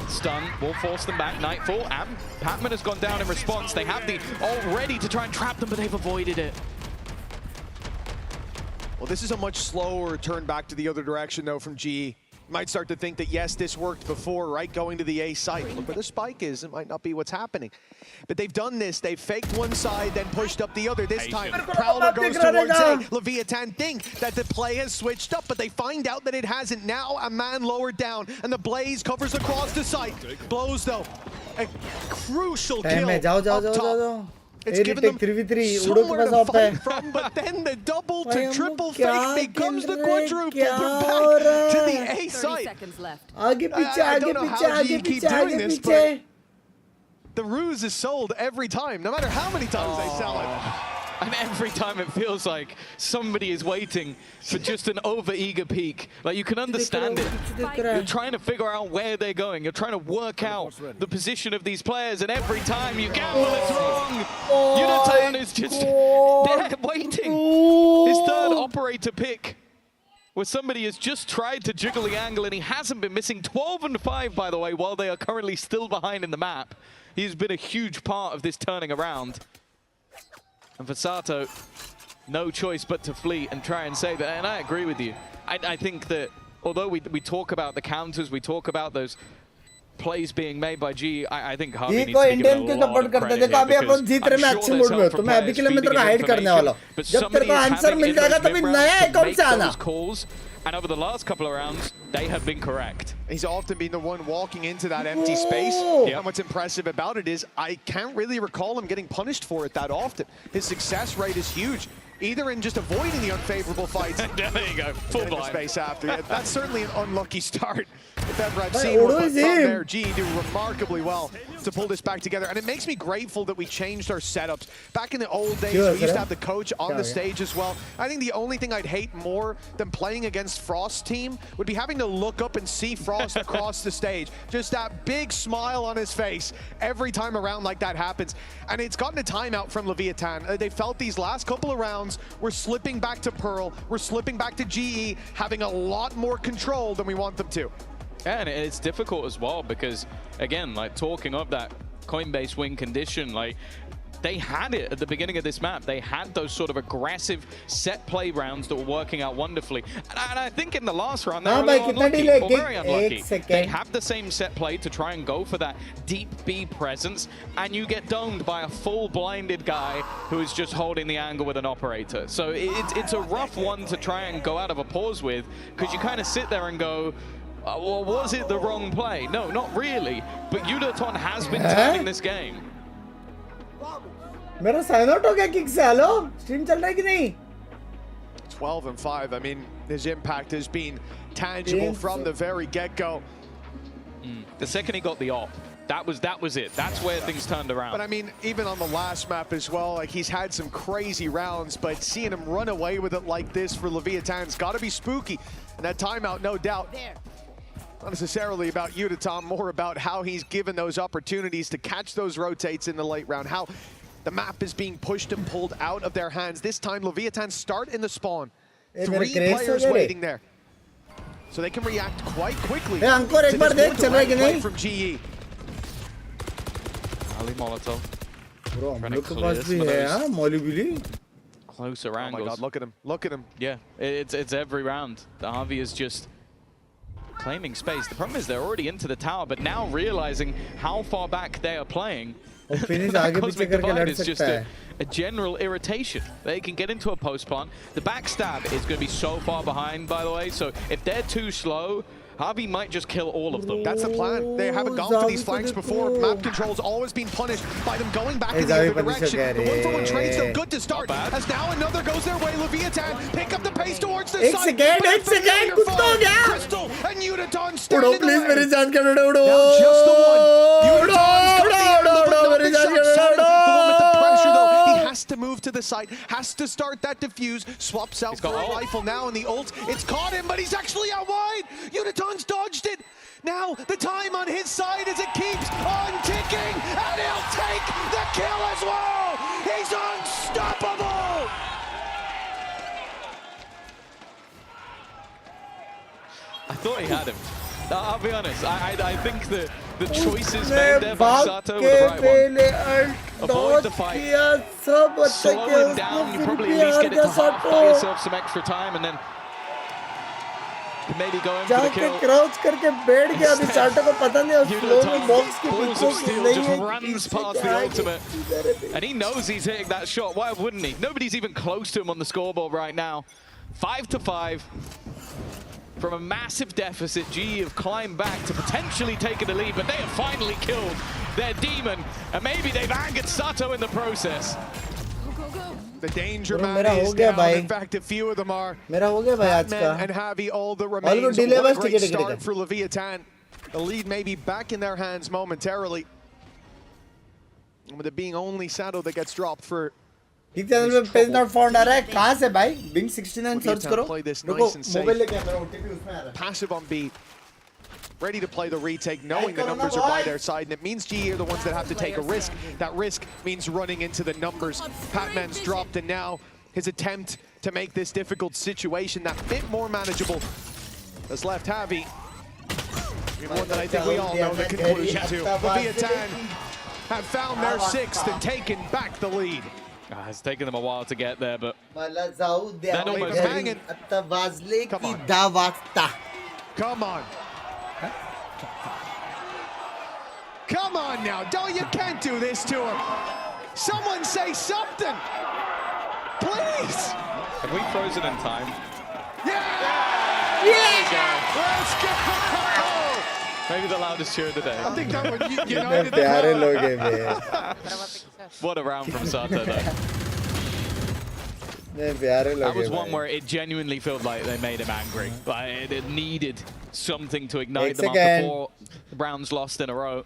Stun will force them back. Nightfall. Patman has gone down in response. They have the ult ready to try and trap them, but they've avoided it. Well, this is a much slower turn back to the other direction, though, from GE. Might start to think that, yes, this worked before, right? Going to the A site. Look where the spike is. It might not be what's happening. But they've done this. They've faked one side, then pushed up the other. This time, Prowler goes towards A. Leviathan think that the play has switched up, but they find out that it hasn't. Now a man lowered down, and the blaze covers across the site. Blows, though. A crucial kill up top. It's given them somewhere to fight from, but then the double to triple fake becomes the quadruple. They're back to the A site. I don't know how you keep doing this, but the ruse is sold every time, no matter how many times they sell it. And every time it feels like somebody is waiting for just an over-eager peek. Like, you can understand it. You're trying to figure out where they're going. You're trying to work out the position of these players, and every time you gamble, it's wrong. Yudoton is just there waiting. His 3rd operator pick, where somebody has just tried to jiggle the angle, and he hasn't been missing. 12 and 5, by the way, while they are currently still behind in the map. He's been a huge part of this turning around. And for Sato, no choice but to flee and try and save it. And I agree with you. I think that although we talk about the counters, we talk about those plays being made by G, I think Harvey needs to be given a lot of credit here, because I'm sure there's help from players feeding information, but somebody is having in those mid-rounds to make those calls. And over the last couple of rounds, they have been correct. He's often been the one walking into that empty space. And what's impressive about it is I can't really recall him getting punished for it that often. His success rate is huge, either in just avoiding the unfavorable fights. There you go, full blind. Space after. Yeah, that's certainly an unlucky start. If ever I've seen one, but from there, G do remarkably well to pull this back together. And it makes me grateful that we changed our setups. Back in the old days, we used to have the coach on the stage as well. I think the only thing I'd hate more than playing against Frost's team would be having to look up and see Frost across the stage. Just that big smile on his face every time a round like that happens. And it's gotten a timeout from Leviathan. They felt these last couple of rounds were slipping back to Pearl, we're slipping back to GE, having a lot more control than we want them to. Yeah, and it's difficult as well because, again, like talking of that Coinbase win condition, like they had it at the beginning of this map. They had those sort of aggressive set play rounds that were working out wonderfully. And I think in the last round, they were a little unlucky, or very unlucky. They have the same set play to try and go for that deep B presence, and you get domed by a full blinded guy who is just holding the angle with an operator. So it's a rough one to try and go out of a pause with, because you kind of sit there and go, well, was it the wrong play? No, not really. But Yudoton has been turning this game. मेरा sign out हो गया kick से hello stream चल रहा है कि नहीं 12 and 5. I mean, his impact has been tangible from the very get-go. The second he got the op, that was it. That's where things turned around. But I mean, even on the last map as well, like he's had some crazy rounds, but seeing him run away with it like this for Leviathan's got to be spooky. And that timeout, no doubt. Not necessarily about Yudoton, more about how he's given those opportunities to catch those rotates in the late round, how the map is being pushed and pulled out of their hands. This time, Leviathan start in the spawn. 3 players waiting there. So they can react quite quickly to this one-to-one play from GE. Molly Molotov. Bro, हम लोग के पास भी है यार Molly Billy. Closer Oh angles. my God, look at him. Look at him. Yeah, it's every round. The Harvey is just claiming space. The problem is they're already into the tower, but now realizing how far back they are playing, Cosmic Divide is just a general irritation. They can get into a post plant. The backstab is going to be so far behind, by the way, so if they're too slow, Harvey might just kill all of them. That's the plan. They haven't gone for these flanks before. Map control's always been punished by them going back in the other direction. The 1-for-1 trades, though, good to start. As now another goes their way. Leviathan pick up the pace towards the side. एक second कुछ तो हो गया. Crystal and Udaton stand उड़ो please मेरी जान के उड़ो. Now just the one. Udaton's got the angle, but nothing shots out. The one with the pressure, though, he has to move to the side, has to start that defuse, swaps out for a rifle now in the ult. It's caught him, but he's actually out wide. Udaton's dodged it. Now the time on his side as it keeps on ticking, and he'll take the kill as well. He's unstoppable. I thought he had him. I'll be honest. I think the choices made there by Sato were the right one. Avoid the fight. Slow him down. You probably at least get it to half, buy yourself some extra time, and then maybe go in for the kill. crouch करके बैठ गया अभी charter को पता नहीं और flow में box के Balls of Steel नहीं just है. runs past the ultimate, and he knows he's hitting that shot. Why wouldn't he? Nobody's even close to him on the scoreboard right now. 5-5. From a massive deficit, GE have climbed back to potentially taking the lead, but they have finally killed their demon, and maybe they've angered Sato in the process. The danger man is down. In fact, a few of them are. Batman and Javi, all that remains. What a great start for Leviathan. The lead may be back in their hands momentarily. And with it being only Sato that gets dropped for. ठीक channel पे page not found आ रहा है. कहाँ से भाई? Bing 69 search करो. रुको mobile लेके मेरा OTP उसमें आ रहा है. Passive on B. Ready to play the retake, knowing the numbers are by their side, and it means GE are the ones that have to take a risk. That risk means running into the numbers. Patman's dropped, and now his attempt to make this difficult situation that bit more manageable has left Javi. One that I think we all know the conclusion to. Leviathan have found their sixth and taken back the lead. It's taken them a while to get there, but they're almost hanging. Come on. Come on now, you can't do this to him. Someone say something, please. Have we frozen in time? Yeah! Let's go! Maybe the loudest cheer of the day. I think that one united the crowd. What a round from Sato, though. That was one where it genuinely felt like they made him angry. Like it needed something to ignite them after 4 rounds lost in a row.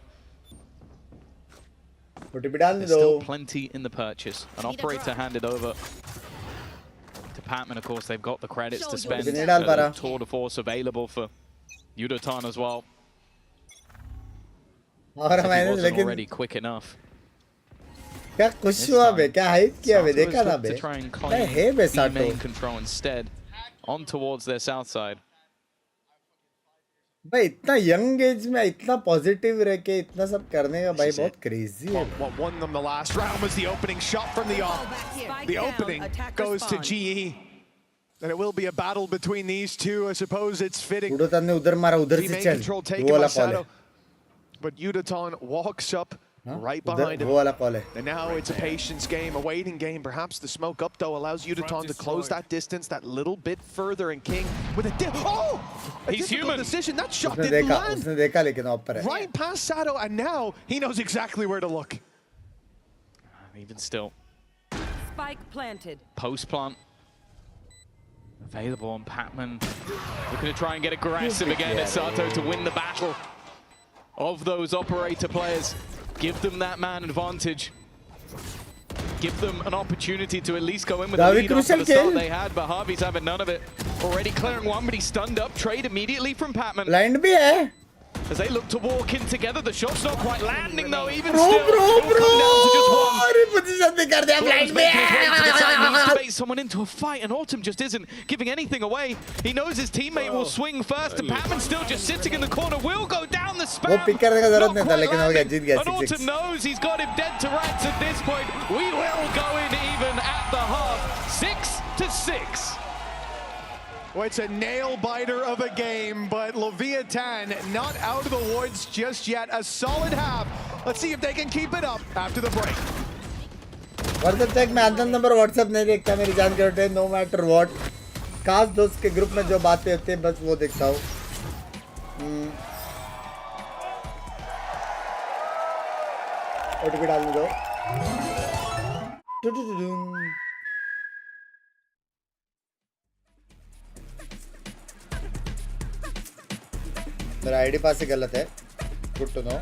There's still plenty in the purchase. An operator handed over to Patman. Of course, they've got the credits to spend. Tour de force available for Udotan as well. He wasn't already quick enough. क्या कुछ हुआ बे क्या hype किया बे देखा ना बे नहीं है बे Sato control instead on towards their south side. भाई इतना यंग एज में इतना पॉजिटिव रह के इतना सब करने का भाई बहुत क्रेजी है. What won them the last round was the opening shot from the off. The opening goes to GE. And it will be a battle between these two. I suppose it's fitting. उड़ोतन ने उधर मारा उधर से चल. वो वाला call है. But Udotan walks up right behind him. And now it's a patience game, a waiting game. Perhaps the smoke up, though, allows Udotan to close that distance that little bit further. And King with a he's human decision. That shot didn't land. उसने देखा लेकिन ऊपर है. Right past Sato, and now he knows exactly where to look. Even still. Spike planted. Post plant. Available on Patman. Looking to try and get aggressive again at Sato to win the battle of those operator players. Give them that man advantage. Give them an opportunity to at least go in with the lead after the start they had, but Harvey's having none of it. Already clearing one, but he's stunned up. Trade immediately from Patman. Blind bhi hai. As they look to walk in together, the shot's not quite landing though, even still. It will come down to just one. position पे कर दिया blind में. Needs space someone into a fight, and Autumn just isn't giving anything away. He knows his teammate will swing first, and Patman still just sitting in the corner, will go down the spam. वो pick करने का जरूरत नहीं था, लेकिन हो गया, जीत गया, And Autumn knows he's got him dead to rights at this point. We will go in even at the half, 6-6. Well, it's a nail-biter of a game, but Leviathan not out of the woods just yet. A solid half. Let's see if they can keep it up after the break. Version check मैं अंदर number WhatsApp नहीं देखता, मेरी जान के होते no matter what. खास दोस्त के ग्रुप में जो बातें होती हैं बस वो देखता हूँ। ओटीपी डालने दो। मेरा आईडी पास ही गलत है। Good to know.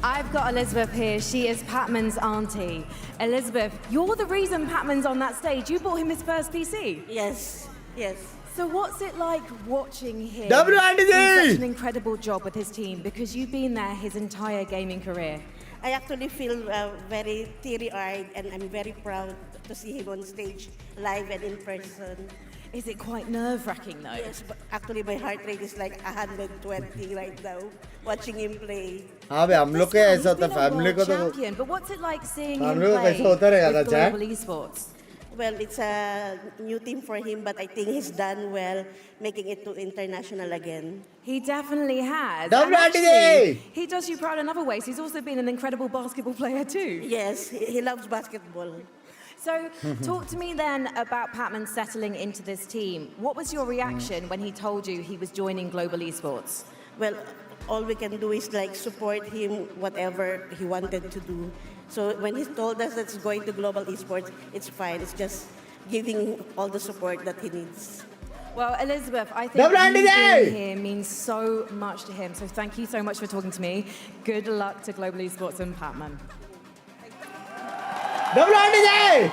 I've got Elizabeth here. She is Patman's auntie. Elizabeth, you're the reason Patman's on that stage. You bought him his first PC. Yes, yes. So what's it like watching him WNDG! do such an incredible job with his team, because you've been there his entire gaming career? I actually feel very teary-eyed, and I'm very proud to see him on stage, live and in person. Is it quite nerve-wracking though? Yes, but actually my heart rate is like 120 right now, watching him play. हाँ बे हम लोग के ऐसा होता family को तो champion, but what's it like seeing him family को play कैसा होता रहेगा with चाहे global esports? Well, it's a new team for him, but I think he's done well making it to international again. He definitely has. WNDG! And actually, he does you proud in other ways. He's also been an incredible basketball player too. Yes, he loves basketball. So, talk to me then about Patman settling into this team. What was your reaction when he told you he was joining Global Esports? Well, all we can do is like support him, whatever he wanted to do. So when he told us that he's going to Global Esports, it's fine. It's just giving all the support that he needs. Well, Elizabeth, I think you being here means so much to him. So thank you so much for talking to me. Good luck to Global Esports and Patman. WNDG!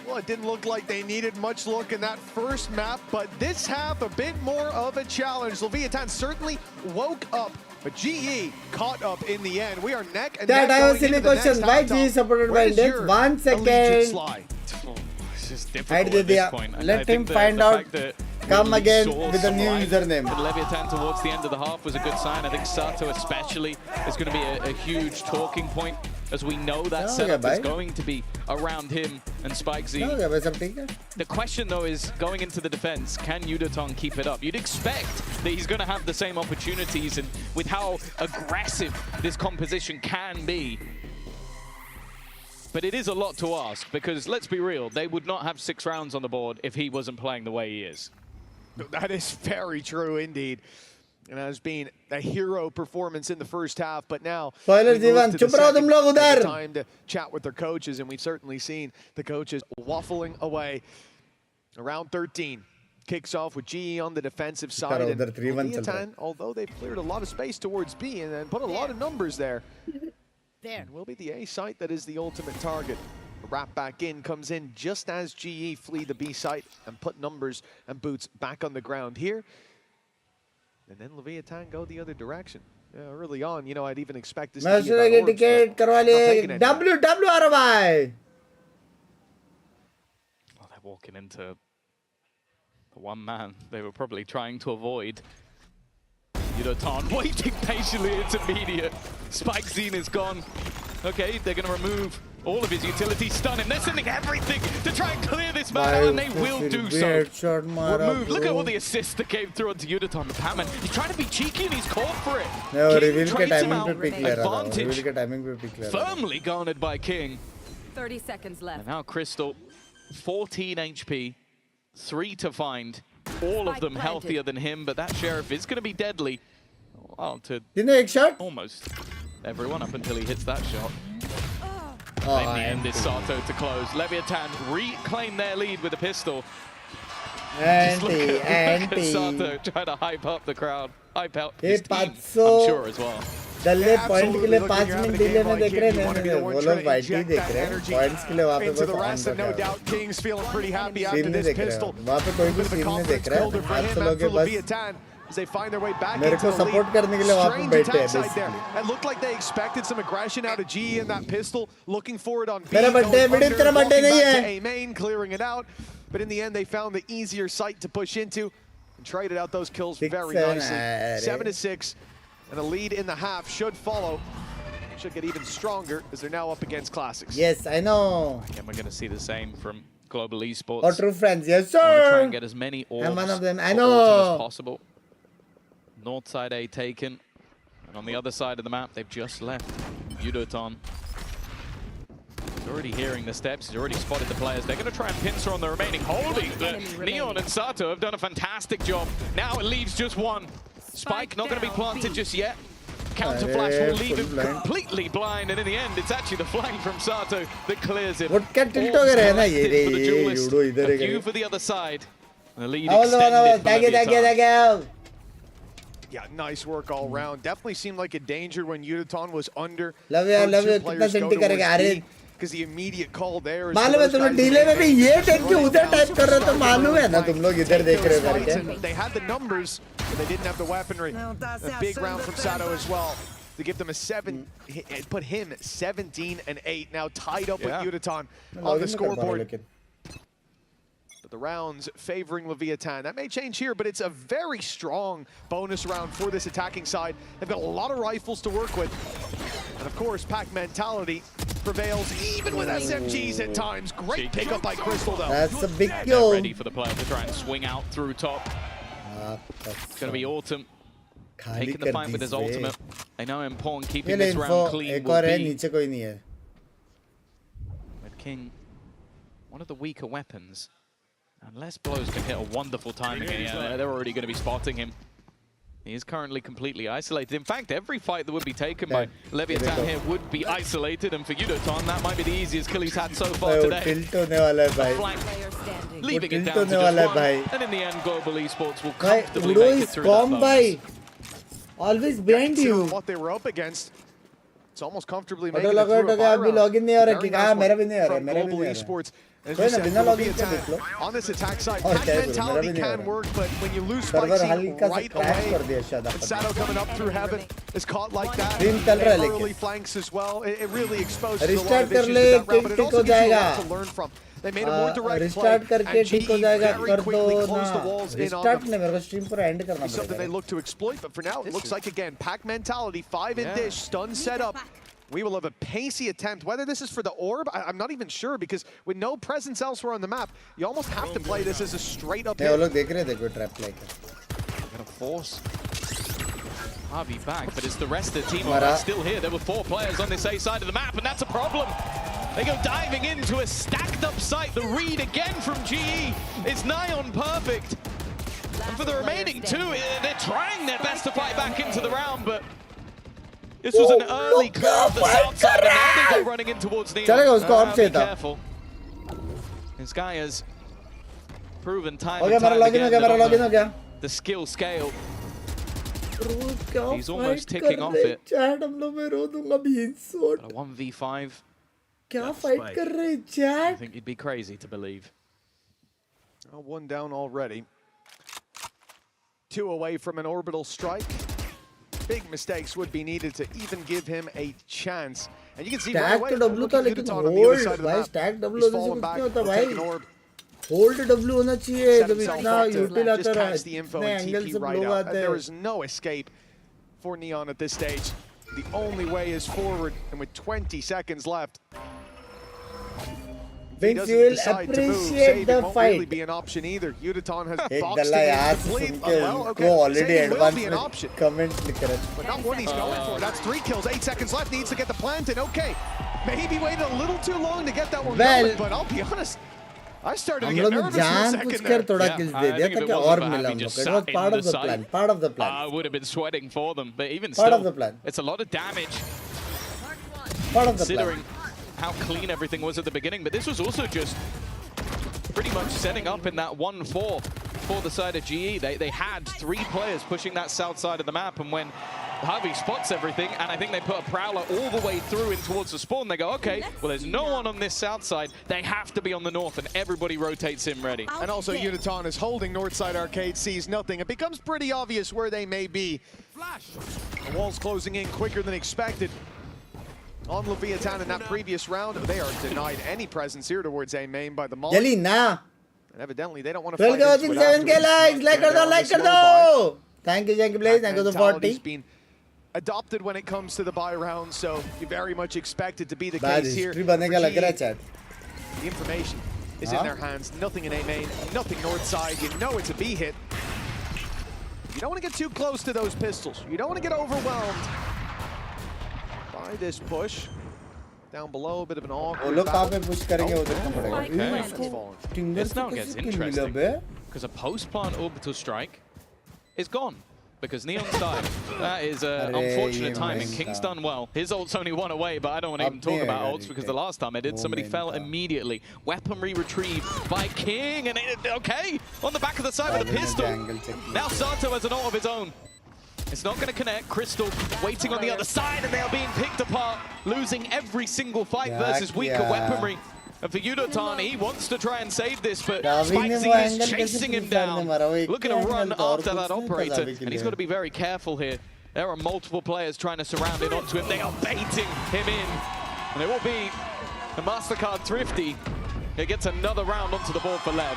Well, it didn't look like they needed much look in that first map, but this half a bit more of a challenge. Leviathan certainly woke up, but GE caught up in the end. We are neck and neck. That I was silly question. Why GE supported by Index? 1 second. It's just difficult at this point. Let him find out. Come again with a new username. And Leviathan towards the end of the half was a good sign. I think Sato especially is going to be a huge talking point, as we know that setup is going to be around him and Spike Z. The question though is, going into the defense, can Yudaton keep it up? You'd expect that he's going to have the same opportunities, and with how aggressive this composition can be. But it is a lot to ask, because let's be real, they would not have 6 rounds on the board if he wasn't playing the way he is. That is very true indeed. And as being a hero performance in the first half, but now time to chat with their coaches, and we've certainly seen the coaches waffling away. Around 13 kicks off with GE on the defensive side. And Leviathan, although they've cleared a lot of space towards B and put a lot of numbers there, and will be the A site that is the ultimate target. The wrap back in comes in just as GE flee the B site and put numbers and boots back on the ground here. And then Leviathan go the other direction. Early on, you know, I'd even expect this to be about ticket WRY. Well, they're walking into the one man they were probably trying to avoid. Yudoton waiting patiently, it's immediate. Spike Zine is gone. Okay, they're going to remove all of his utility, stun him. They're sending everything to try and clear this man out, and they will do so. Remove. Look at all the assists that came through onto Yudaton. The Patman, he's trying to be cheeky and he's called for it. King trades him out. Advantage firmly garnered by King. 30 seconds left. And now Crystal, 14 HP, 3 to find. All of them healthier than him, but that Sheriff is going to be deadly. Well, to almost everyone up until he hits that shot. In the end, it's Sato to close. Leviathan reclaim their lead with a pistol. Just look at Sato trying to hype up the crowd. Hype up his team, I'm sure, as well. दल्ले point के लिए 5 minute delay में देख रहे हैं वो लोग white ही देख रहे हैं पॉइंट्स के लिए वहाँ पे बस ऑन रखा है सीन नहीं देख रहे हैं वहाँ पे कोई भी सीन नहीं देख रहा है आप लोग के बस as they find their way back मेरे into को the support करने के लिए lead. वहाँ पे Strange बैठे हैं attack side there. basically. It looked like they expected some aggression out of GE in that pistol, looking for it on B. मेरा बर्थडे है, बेटे तेरा बर्थडे नहीं है. A main, clearing it out. But in the end, they found the easier site to push into and traded out those kills very nicely. 7-6, and a lead in the half should follow. Should get even stronger as they're now up against Classics. Yes, I know. And we're going to see the same from Global Esports. Our true friends, yes sir. Want to try and get as many orbs I'm one of them. I for know. Autumn as possible. North side A taken, and on the other side of the map, they've just left. Yudoton. He's already hearing the steps. He's already spotted the players. They're going to try and pincer on the remaining holdings, but Neon and Sato have done a fantastic job. Now it leaves just one. Spike not going to be planted just yet. Counter flash will leave him completely blind, and in the end, it's actually the flank from Sato that clears him. What can tilt हो गया है ना ये रे For the ये duelist. जुड़ो इधर A है few for the other side. The lead Thank you, extended. thank you. Yeah, nice work all round. Definitely seemed like a danger when Yudoton was under. Love you, love you. कितना senti करेगा अरे? Because the immediate call there is. मालूम है तुम लोग delay में भी ये टेक के उधर टाइप कर रहे हो तो मालूम है ना तुम लोग इधर देख रहे हो करके. They had the numbers, but they didn't have the weaponry. A big round from Sato as well to give them a 7. It put him 17-8, now tied up with Yudoton on the scoreboard. But the rounds favoring Leviathan. That may change here, but it's a very strong bonus round for this attacking side. They've got a lot of rifles to work with. And of course, pack mentality prevails even with SMGs at times. Great pickup by Crystal though. That's a big They're kill. ready for the player to try and swing out through top. It's going to be Autumn taking the fight with his ultimate. They know important keeping this round clean एक will और है be. नीचे कोई नहीं है. With King, one of the weaker weapons. Unless blows can hit a wonderful timing here, they're already going to be spotting him. He is currently completely isolated. In fact, every fight that would be taken by Leviathan here would be isolated, and for Yudoton, that might be the easiest kill he's had so far today. Tilt होने वाला है भाई. Flank, leaving it tilt down to होने वाला है just भाई. one, and in the end, Global Esports will भाई comfortably Udo make it is through that calm bonus. भाई. Always behind you. What they were up against. It's almost comfortably Auto making it log out through हो गया, अभी login नहीं हो रहा है. Very हाँ nice मेरा भी one नहीं हो रहा है, from मेरा भी Global नहीं हो रहा है. Esports. As कोई you ना said, बिना login के Leviathan देख लो. on this attack side, और pack क्या है, mentality मेरा भी नहीं हो can रहा. work, but when you lose Server Spike हल्का सा right crash कर away, दिया शायद and Sato coming up through heaven is caught like that. Team चल रहा है लेकिन. Early flanks as well. It really exposes a lot Restart of कर issues ले, with that round, but it ठीक also हो gives you a जाएगा. lot to learn from. They made a more direct Restart play, करके and ठीक हो GE जाएगा. very कर दो quickly ना. closed the walls in on Restart them. ने मेरे को stream पूरा end करना Something they पड़ेगा. look to exploit, but for now, it looks like, again, pack mentality, 5 in dish, stun set up. We will have a pacey attempt. Whether this is for the orb, I'm not even sure, because with no presence elsewhere on the map, you almost have to play this as a straight up नहीं वो hit. लोग देख रहे थे कोई trap like. Gonna force Harvey back, but it's the rest of the team Mara. are still here. There were 4 players on this A side of the map, and that's a problem. They go diving into a stacked up site. The read again from GE is nigh on perfect. And for the remaining 2, they're trying their best to fight back into the round, but this was an early clear of the south side, and now they go running in towards Neon. चलेगा उसको of Be चाहिए था. careful. This guy has proven time हो and गया मेरा time login हो again गया that मेरा on login हो गया. the skill scale, क्या He's almost fight ticking कर off रहे it. चैट हम लोग मैं रो दूंगा बीन्स a 1v5. क्या फाइट कर रहे I chat. think you'd be crazy to believe. Oh, 1 down already. 2 away from an orbital strike. Big mistakes would be needed to even give him a chance. And you can see right Stack away, तो W look था at लेकिन Yudoton on the other hold side of the भाई map. stack W He's होने से fallen कुछ back, नहीं होता he'll भाई. take an orb. Hold W होना चाहिए Set जब himself इतना up to यूटिल just आता रहा catch the info इतने and एंगल TP से right लोग out. आते There हैं. is no escape for Neon at this stage. The only way is forward, and with 20 seconds left, Vince, you will appreciate the won't really fight. be an option either. Yudoton has एक boxed दल्ला him in यार complete. सुन के Well, उनको okay, already saving will advance be an में option. comment लिख रहे थे. But not what he's going for. That's 3 kills, 8 seconds left. Needs to get the plant in. Okay, maybe waited a little too long to get that one Well, going. But I'll be honest, I started to हम get लोग ने nervous for a जान second कुछ there. कर थोड़ा kills दे दिया ताकि और मिला हम लोग को. It was part of the plan. Part of the plan. I would have been sweating for them, but even Part still, of the plan. it's a lot of damage. Part of the Considering plan. how clean everything was at the beginning, but this was also just pretty much setting up in that 1-4 for the side of GE. They had 3 players pushing that south side of the map, and when Harvey spots everything, and I think they put a Prowler all the way through in towards the spawn. They go, okay, well, there's no one on this south side. They have to be on the north, and everybody rotates in ready. And also, Uniton is holding Northside Arcade, sees nothing. It becomes pretty obvious where they may be. The wall's closing in quicker than expected. On Leviathan in that previous round, they are denied any presence here towards A main by the Molly. Jali na. And evidently, they don't want to fight Well, into it 7K likes. Like kar do. Thank you, Blaze. Thank you for 40. Been adopted when it comes to the buy round, so you very much expect it to be the case here. The information is in their hands. Nothing in A main, nothing north side. You know it's a B hit. You don't want to get too close to those pistols. You don't want to get overwhelmed by this push. Down below, a bit of an awkward This now gets interesting, because a post-plant orbital strike is gone. Because Neon's died. That is unfortunate timing. King's done well. His ult's only one away, but I don't want to even talk about ults because the last time I did, somebody fell immediately. Weaponry retrieved by King, and okay, on the back of the side with a pistol. Now Sato has an ult of his own. It's not going to connect. Crystal waiting on the other side, and they are being picked apart, losing every single fight versus weaker weaponry. And for Yudotan, he wants to try and save this, but Spikesy is chasing him down, looking to run after that operator, and he's got to be very careful here. There are multiple players trying to surround in onto him. They are baiting him in, and it will be a MasterCard Thrifty. It gets another round onto the board for LEV.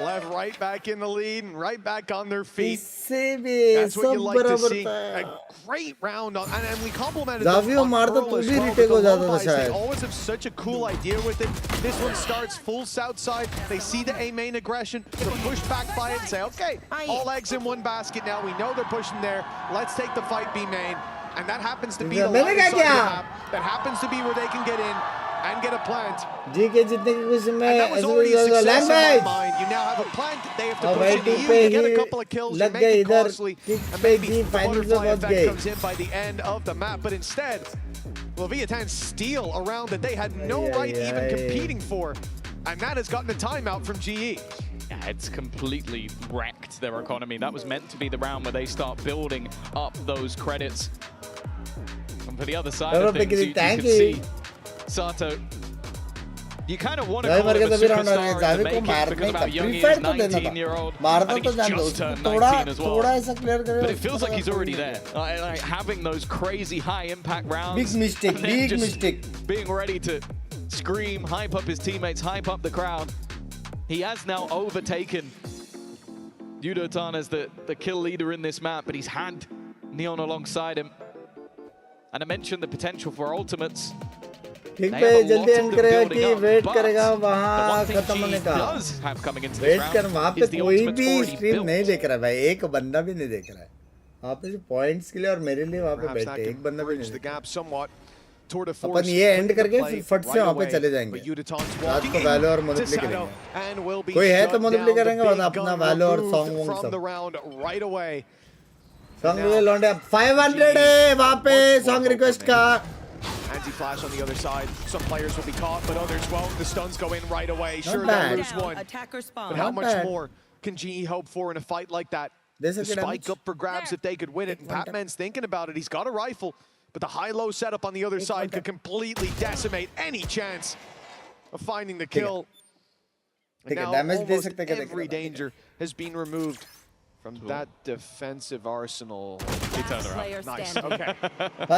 LEV right back in the lead and right back on their feet. That's what you like to see. A great round, and we complimented them on Pearl as well with the low buys. They always have such a cool idea with it. This one starts full south side. They see the A main aggression, so push back by it and say, okay, all eggs in one basket now. We know they're pushing there. Let's take the fight B main. And that happens to be the left side of the map. That happens to be where they can get in and get a plant. And that was already a success in my mind. You now have a plant. They have to push into you. You get a couple of kills. You make it costly. And maybe the butterfly effect comes in by the end of the map. But instead, Leviathan steal a round that they had no right even competing for. And that has gotten a timeout from GE. Yeah, it's completely wrecked their economy. That was meant to be the round where they start building up those credits. And for the other side of things, you can see Sato, you kind of want to call him a superstar in the making because of how young he is, 19-year-old. I think he's just turned 19 as well. But it feels like he's already there. Like having those crazy high-impact rounds. Big mistake. Being ready to scream, hype up his teammates, hype up the crowd. He has now overtaken Yudotan as the kill leader in this map, but he's had Neon alongside him. And I mentioned the potential for ultimates. ठीक पे जल्दी and करेगा कि wait करेगा वहाँ खत्म होने का वेट कर वहाँ पे कोई भी स्ट्रीम नहीं देख रहा है भाई एक बंदा भी नहीं देख रहा है वहाँ पे पॉइंट्स के लिए और मेरे लिए वहाँ पे बैठे एक बंदा भी नहीं देख रहा अपन ये एंड करके फिर फट से वहाँ पे चले जाएंगे रात को वैलो और मोनोप्ली करेंगे कोई है तो मोनोप्ली करेंगे और अपना वैलो और सॉन्ग वोंग सब सॉन्ग लौंडे 500 है वहाँ पे सॉन्ग रिक्वेस्ट का Anti-flash on the other side. Some players will be caught, but others won't. The stuns go in right away. Sure, they'll lose one. But how much more can GE hope for in a fight like that? The spike up for grabs if they could win it. And Patman's thinking about it. He's got a rifle, but the high-low setup on the other side could completely decimate any chance of finding the kill. And now almost every danger has been removed from that defensive arsenal. He turned around. Nice, okay. For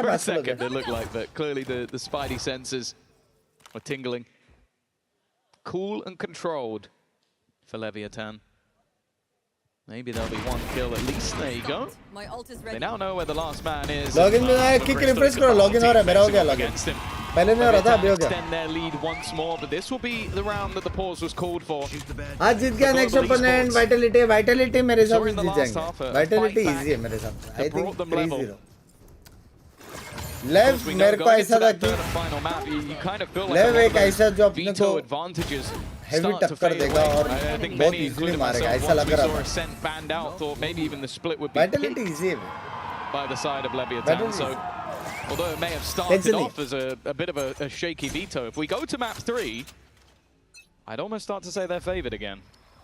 a second, it looked like that. Clearly, the Spidey senses were tingling. Cool and controlled for Leviathan. Maybe there'll be one kill at least. There you go. They now know where the last man is. Login में आया kick refresh करो login हो रहा है मेरा हो गया login. पहले नहीं हो रहा था अभी हो गया. Extend their lead once more, but this will be the round that the pause was called for. आज जीत गया next opponent vitality मेरे हिसाब से जीत जाएंगे. Vitality easy है मेरे हिसाब से. I think 3-0. LEV मेरे को ऐसा था कि LEV एक ऐसा जो अपने को heavy टक्कर देगा और बहुत easily मारेगा ऐसा लग रहा था. Vitality easy है. By the side of Leviathan, so although it may have started off as a bit of a shaky veto, if we go to map 3, I'd almost start to say they're favored again.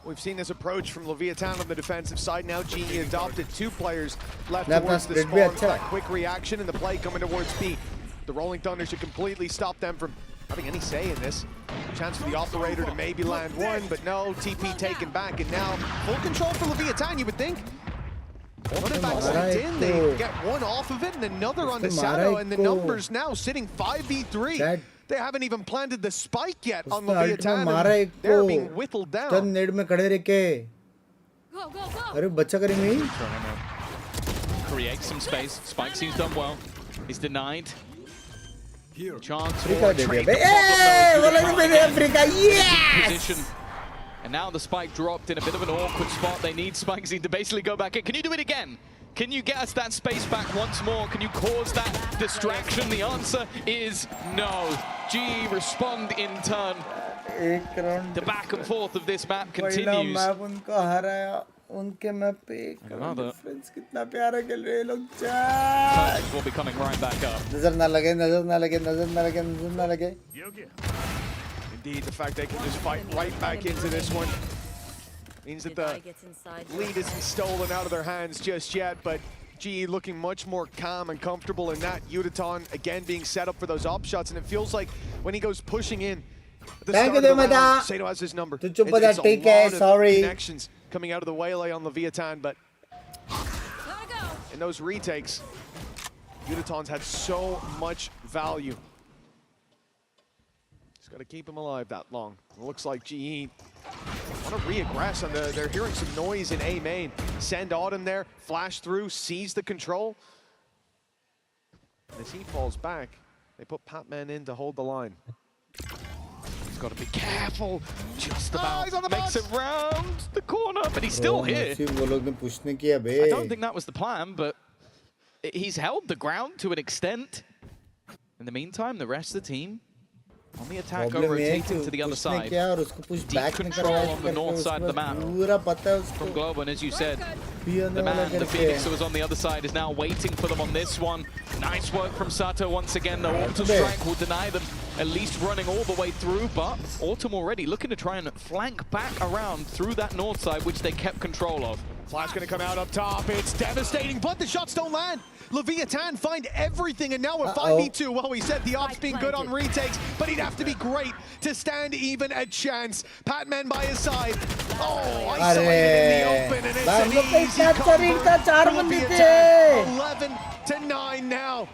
We've seen this approach from Leviathan on the defensive side. Now GE adopted 2 players left towards the spawn. That quick reaction and the play coming towards B. The Rolling Thunder should completely stop them from having any say in this. Chance for the operator to maybe land one, but no, TP taken back, and now full control for Leviathan, you would think. Running back sent in, they get one off of it and another onto Sato, and the numbers now sitting 5v3. They haven't even planted the spike yet on Leviathan, and they're being whittled down. चल net में खड़े रह के अरे बच्चा करेंगे create some space. Spike seems done well. He's denied. Chance Africa दे दिया बे बोला कि मैंने Africa position. And now the spike dropped in a bit of an awkward spot. They need Spikesy to basically go back in. Can you do it again? Can you get us that space back once more? Can you cause that distraction? The answer is no. GE respond in turn. The back and forth of this map continues. Map उनको हराया उनके map पे एक difference कितना प्यारा खेल रहे लोग चार will be coming right back up. नजर ना लगे नजर ना लगे नजर ना लगे नजर ना लगे. Indeed, the fact they can just fight right back into this one means that the lead isn't stolen out of their hands just yet, but GE looking much more calm and comfortable in that. Yudaton again being set up for those op shots, and it feels like when he goes pushing in at the start of the round, Sato has his number. It's a lot of connections coming out of the Waylay on Leviathan, but in those retakes, Yudaton's had so much value. Just got to keep him alive that long. It looks like GE want to re-aggress on they're hearing some noise in A main. Send Autumn there, flash through, seize the control. And as he falls back, they put Patman in to hold the line. He's got to be careful. Just about makes it round the corner, but he's still here. I don't think that was the plan, but he's held the ground to an extent. In the meantime, the rest of the team on the attack, go rotating to the other side. Deep control on the north side of the map from Globo, and as you said, the man, the Phoenix that was on the other side is now waiting for them on this one. Nice work from Sato once again. The Autumn Strike will deny them at least running all the way through, but Autumn already looking to try and flank back around through that north side, which they kept control of. Flash gonna come out up top. It's devastating, but the shots don't land. Leviathan find everything, and now a 5v2. Well, we said the ops being good on retakes, but he'd have to be great to stand even a chance. Patman by his side. Oh, isolated in the open, and it's an easy cover for Leviathan. 11-9 now.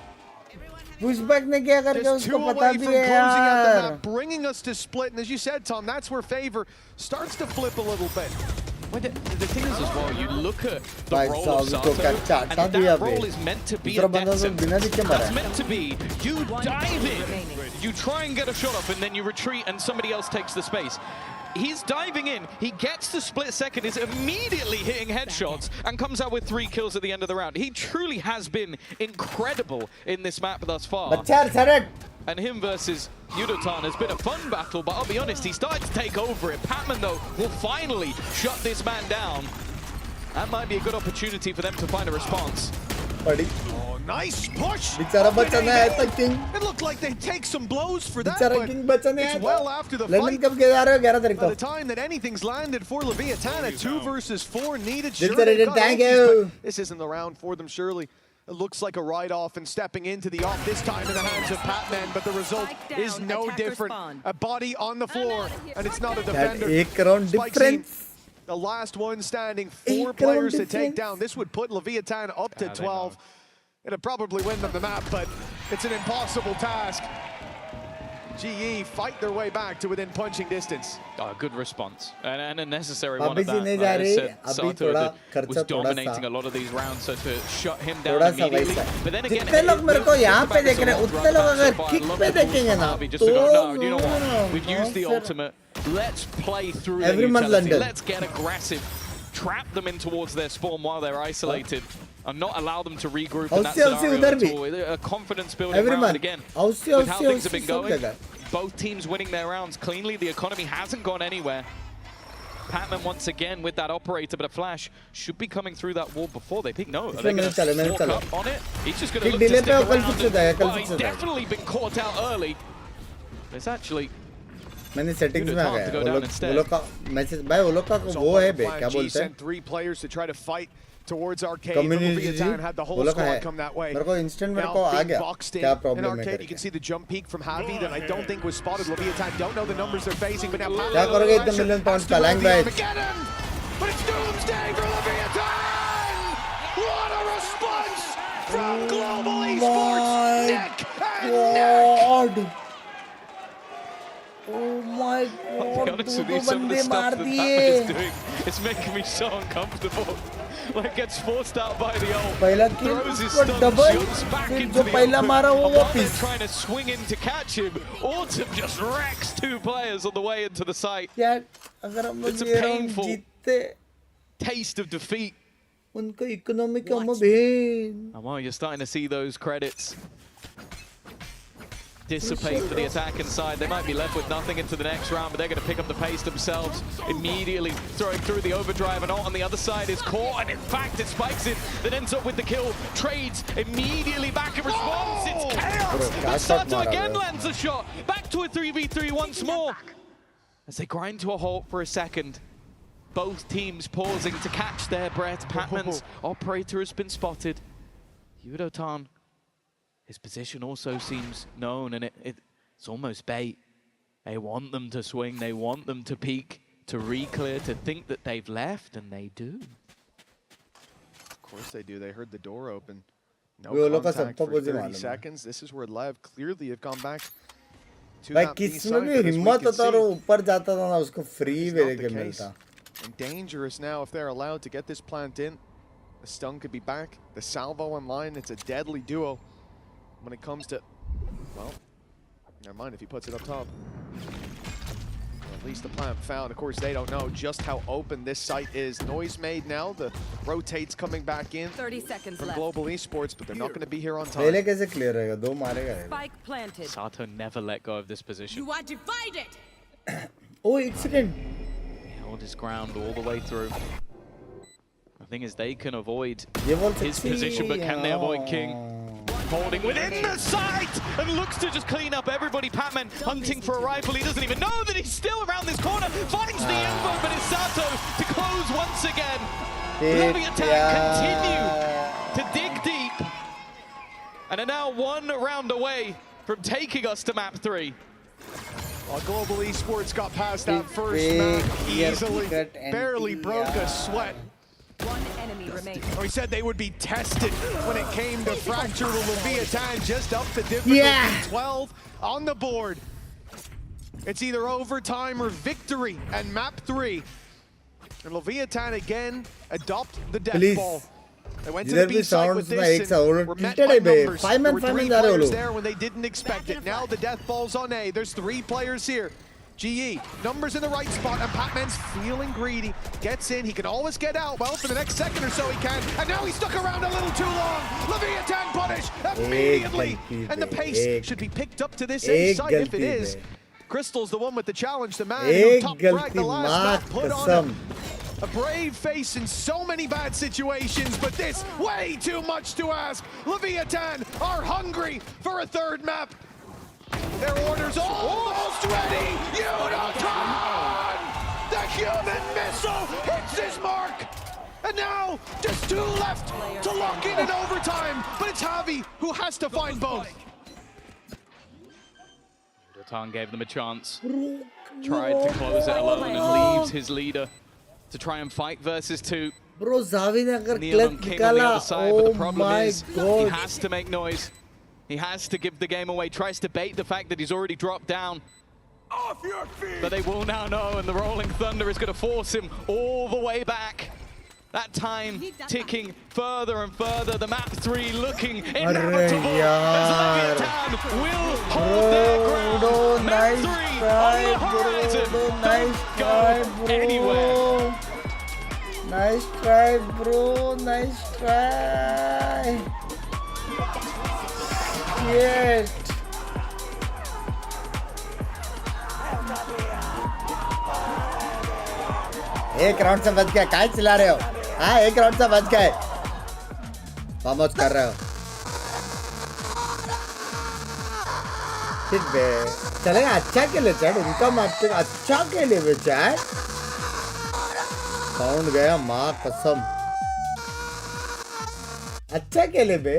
Pushback ने क्या करके उसको पता भी है यार. Bringing us to split, and as you said, Tom, that's where favor starts to flip a little bit. Well, the thing is as well, you look at the role of Sato, and that role is meant to be a death sentence. That's meant to be, you dive in, you try and get a shot off, and then you retreat and somebody else takes the space. He's diving in, he gets the split second, is immediately hitting headshots, and comes out with 3 kills at the end of the round. He truly has been incredible in this map thus far. And him versus Yudotan has been a fun battle, but I'll be honest, he started to take over it. Patman, though, will finally shut this man down. That might be a good opportunity for them to find a response. Oh, nice push! It looked like they take some blows for that, but it's well after the fight. By the time that anything's landed for Leviathan, a 2 versus 4 needed. Sure, this isn't the round for them, surely. It looks like a write-off and stepping into the off, this time in the hands of Patman, but the result is no different. A body on the floor, and it's not a defender. The last one standing, 4 players to take down. This would put Leviathan up to 12. It'd probably win them the map, but it's an impossible task. GE fight their way back to within punching distance. Oh, good response. And a necessary one of that. Like I said, Sato was dominating a lot of these rounds, so to shut him down immediately. But then again, you know what? We've used the ultimate. Let's play through the utility. Let's get aggressive. Trap them in towards their spawn while they're isolated. And not allow them to regroup in that scenario at all. A confidence building round again. With how things have been going, both teams winning their rounds cleanly. The economy hasn't gone anywhere. Patman once again with that operator, but a flash should be coming through that wall before they peek. No, are they going to walk up on it? He's just going to look to stick around. Well, he's definitely been caught out early. It's actually मैंने settings में आ गया वो लोग का message भाई वो लोग का वो है बे क्या बोलते हैं towards arcade. Community had the whole squad come that way. मेरे को instant मेरे को आ गया क्या problem है you can see the jump peak from Javi that I don't think was spotted. Leviathan don't know the numbers they're facing, but now क्या करोगे इतने million pounds का language? But it's doomsday for Leviathan. What a response from Global Esports. Neck and neck. Oh my God! I'll be honest with you, some of the stuff that is doing, it's making me so uncomfortable. Like gets forced out by the ult, throws his stun, jumps back into the open, and while they're trying to swing in to catch him, Autumn just wrecks 2 players on the way into the site. It's a painful taste of defeat. उनका economic भेन. And well, you're starting to see those credits dissipate for the attack inside. They might be left with nothing into the next round, but they're going to pick up the pace themselves, immediately throwing through the overdrive, and ult on the other side is caught, and in fact it spikes it, that ends up with the kill. Trades immediately back in response. It's chaos, but Sato again lands a shot. Back to a 3v3 once more. As they grind to a halt for a second, both teams pausing to catch their breath. Patman's operator has been spotted. Yudotan, his position also seems known, and it's almost bait. They want them to swing, they want them to peek, to re-clear, to think that they've left, and they do. Of course they do. They heard the door open. No contact for 30 seconds. This is where LEV clearly have gone back to that B side. किसमें भी हिम्मत होता और ऊपर जाता था ना उसको फ्री वेले के मिलता. And dangerous now if they're allowed to get this plant in. The stun could be back. The salvo online. It's a deadly duo. When it comes to, well, never mind if he puts it up top. Well, at least the plant found. Of course, they don't know just how open this site is. Noise made now. The rotates coming back in 30 seconds from left. Global Esports, but they're not going to be here on time. पहले कैसे clear रहेगा? 2 मारेगा. Spike planted. Sato never let go of this position. You are divided. Oh, 1 second. He held his ground all the way through. The thing is, they can avoid his position, but can they avoid King? Holding within the sight and looks to just clean up everybody. Patman hunting for a rifle. He doesn't even know that he's still around this corner. Finds the info, but it's Sato to close once again. Leviathan continue to dig deep and are now 1 round away from taking us to map 3. Global Esports got past that first map easily. Barely broke a sweat. 1 enemy remains. We said they would be tested when it came to Fracture with Leviathan, just up the difficulty. 12 on the board. It's either overtime or victory and map 3. And Leviathan again adopt the death ball. They went to the B side with this and were met by numbers. There were 3 players there when they didn't expect it. Now the death ball's on A. There's 3 players here. GE, numbers in the right spot, and Patman's feeling greedy. Gets in, he can always get out. Well, for the next second or so he can. And now he's stuck around a little too long. Leviathan punish immediately. And the pace should be picked up to this A site if it is. Crystal's the one with the challenge. The man who top fragged the last map put on a brave face in so many bad situations, but this way too much to ask. Leviathan are hungry for a 3rd map. Their orders almost ready. Yudotan! The human missile hits his mark. And now just 2 left to lock in overtime. But it's Javi who has to find both. Yudotan gave them a chance. Tried to close it alone and leaves his leader to try and fight versus 2. Bro, Xavi ने अगर Neon clutch King on the निकाला, other side, but the problem my is God. he has to make noise. He has to give the game away, tries to bait the fact that he's already dropped down. Off your feet! But they will now know, and the Rolling Thunder is going to force him all the way back. That time ticking further and further. The map 3 looking inevitable. As Leviathan will hold their ground. Bro, Map nice 3 try, on the horizon. bro, Don't nice go try, bro. anywhere. Nice try, bro. Nice try. Shit. एक round से बच गया, काय चिल्ला रहे हो? हाँ, एक राउंड से बच गए। फार्म आउट कर रहे हो? ठीक बे चलेगा अच्छा के लिए चैट उनका मैच अच्छा के लिए बे चैट साउंड गया माँ कसम अच्छा के लिए बे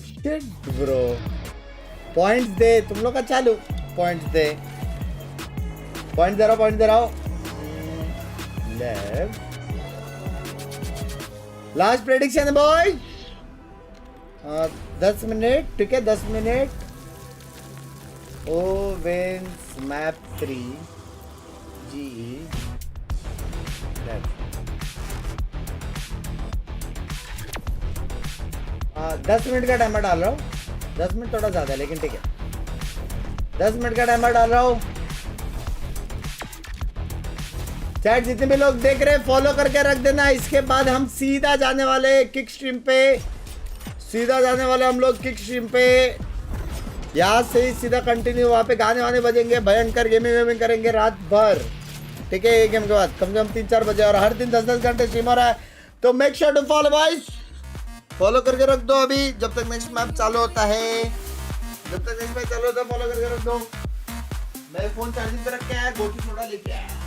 शिट ब्रो पॉइंट्स दे तुम लोग का चालू पॉइंट्स दे पॉइंट दे रहा हूँ लेव लास्ट प्रेडिक्शन बॉय 10 मिनट ठीक है 10 मिनट ओ विंस मैप 3 GE 10 मिनट का टाइमर डाल रहा हूँ 10 मिनट थोड़ा ज्यादा है लेकिन ठीक है 10 मिनट का टाइमर डाल रहा हूँ चैट जितने भी लोग देख रहे हैं फॉलो करके रख देना इसके बाद हम सीधा जाने वाले किक स्ट्रीम पे हम लोग किक स्ट्रीम पे यहाँ से ही सीधा कंटिन्यू वहाँ पे गाने वाने बजेंगे भयंकर गेमिंग करेंगे रात भर ठीक है एक गेम के बाद कम से कम 3-4 बजे और हर दिन 10-10 घंटे स्ट्रीम हो रहा है तो make sure to follow guys follow करके रख दो अभी जब तक नेक्स्ट मैप चालू होता है फॉलो करके रख दो मैं फोन चार्जिंग पे रख के आया गोटी थोड़ा लेके आया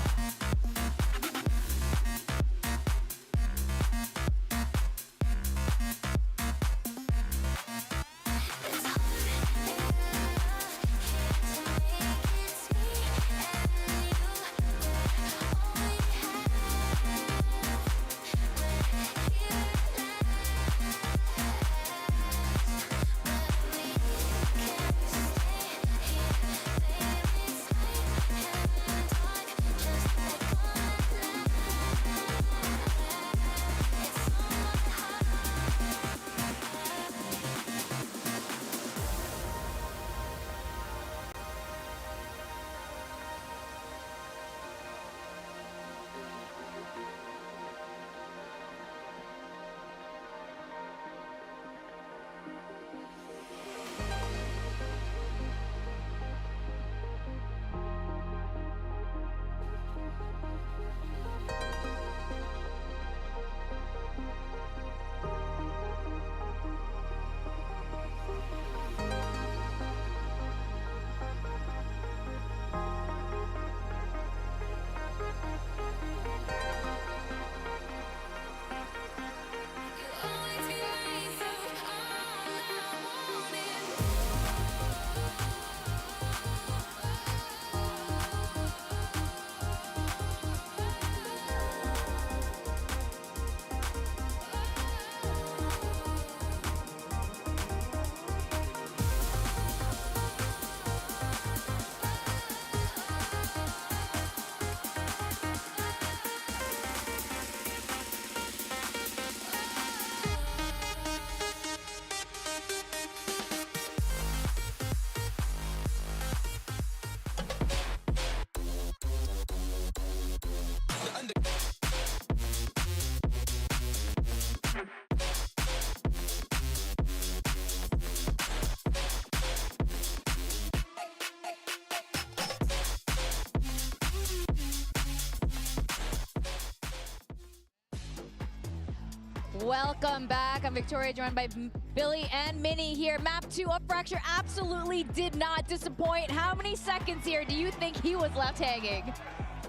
Welcome back. I'm Victoria, joined by Billy and Minnie here. Map 2 of Fracture absolutely did not disappoint. How many seconds here do you think he was left hanging?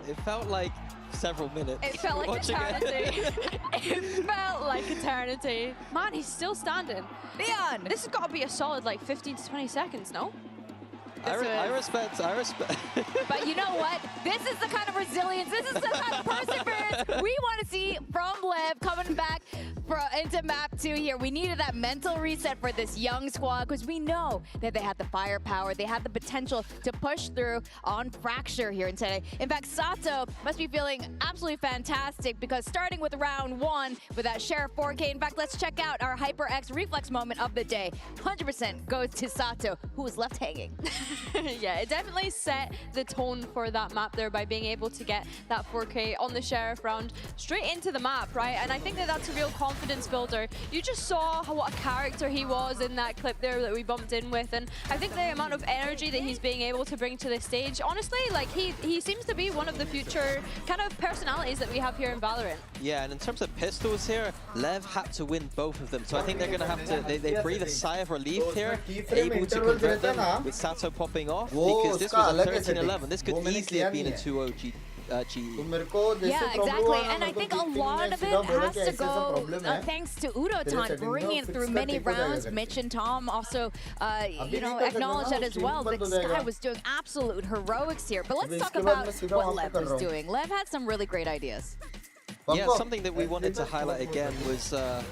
It felt like several minutes. It felt like eternity. It felt like eternity. Man, he's still standing. Leon! This has got to be a solid like 15 to 20 seconds, no? I respect. But you know what? This is the kind of resilience, this is the kind of perseverance we want to see from LEV coming back into map 2 here. We needed that mental reset for this young squad because we know that they had the firepower, they had the potential to push through on Fracture here today. In fact, Sato must be feeling absolutely fantastic because starting with round 1 with that Sheriff 4K, in fact, let's check out our HyperX reflex moment of the day. 100% goes to Sato, who was left hanging. Yeah, it definitely set the tone for that map there by being able to get that 4K on the Sheriff round straight into the map, right? And I think that that's a real confidence confidence builder. You just saw what a character he was in that clip there that we bumped in with, and I think the amount of energy that he's being able to bring to the stage, honestly, like he seems to be one of the future kind of personalities that we have here in Valorant. Yeah, and in terms of pistols here, LEV had to win both of them, so I think they're going to have to, they breathe a sigh of relief here, able to convert them with Sato popping off, because this was a 13-11. This could easily have been a 2-0 GE. Yeah, exactly. And I think a lot of it has to go thanks to Udotan bringing it through many rounds. Mitch and Tom also, acknowledge that as well. That Sky was doing absolute heroics here. But let's talk about what LEV was doing. LEV had some really great ideas. Yeah, something that we wanted to highlight again was... first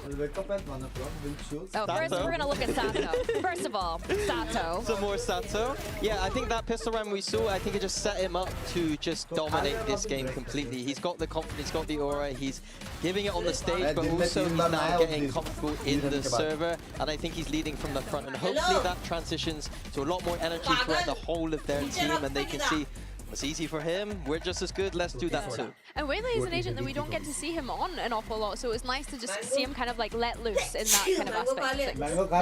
we're going to look at Sato. First of all, Sato. Some more Sato. Yeah, I think that pistol round we saw, I think it just set him up to just dominate this game completely. He's got the confidence, he's got the aura, he's giving it on the stage, but also he's now getting comfortable in the server, and I think he's leading from the front, and hopefully that transitions to a lot more energy throughout the whole of their team, and they can see it's easy for him, we're just as good, let's do that too. And Waylay is an agent that we don't get to see him on an awful lot, so it's nice to just see him kind of like let loose in that kind of aspect of things.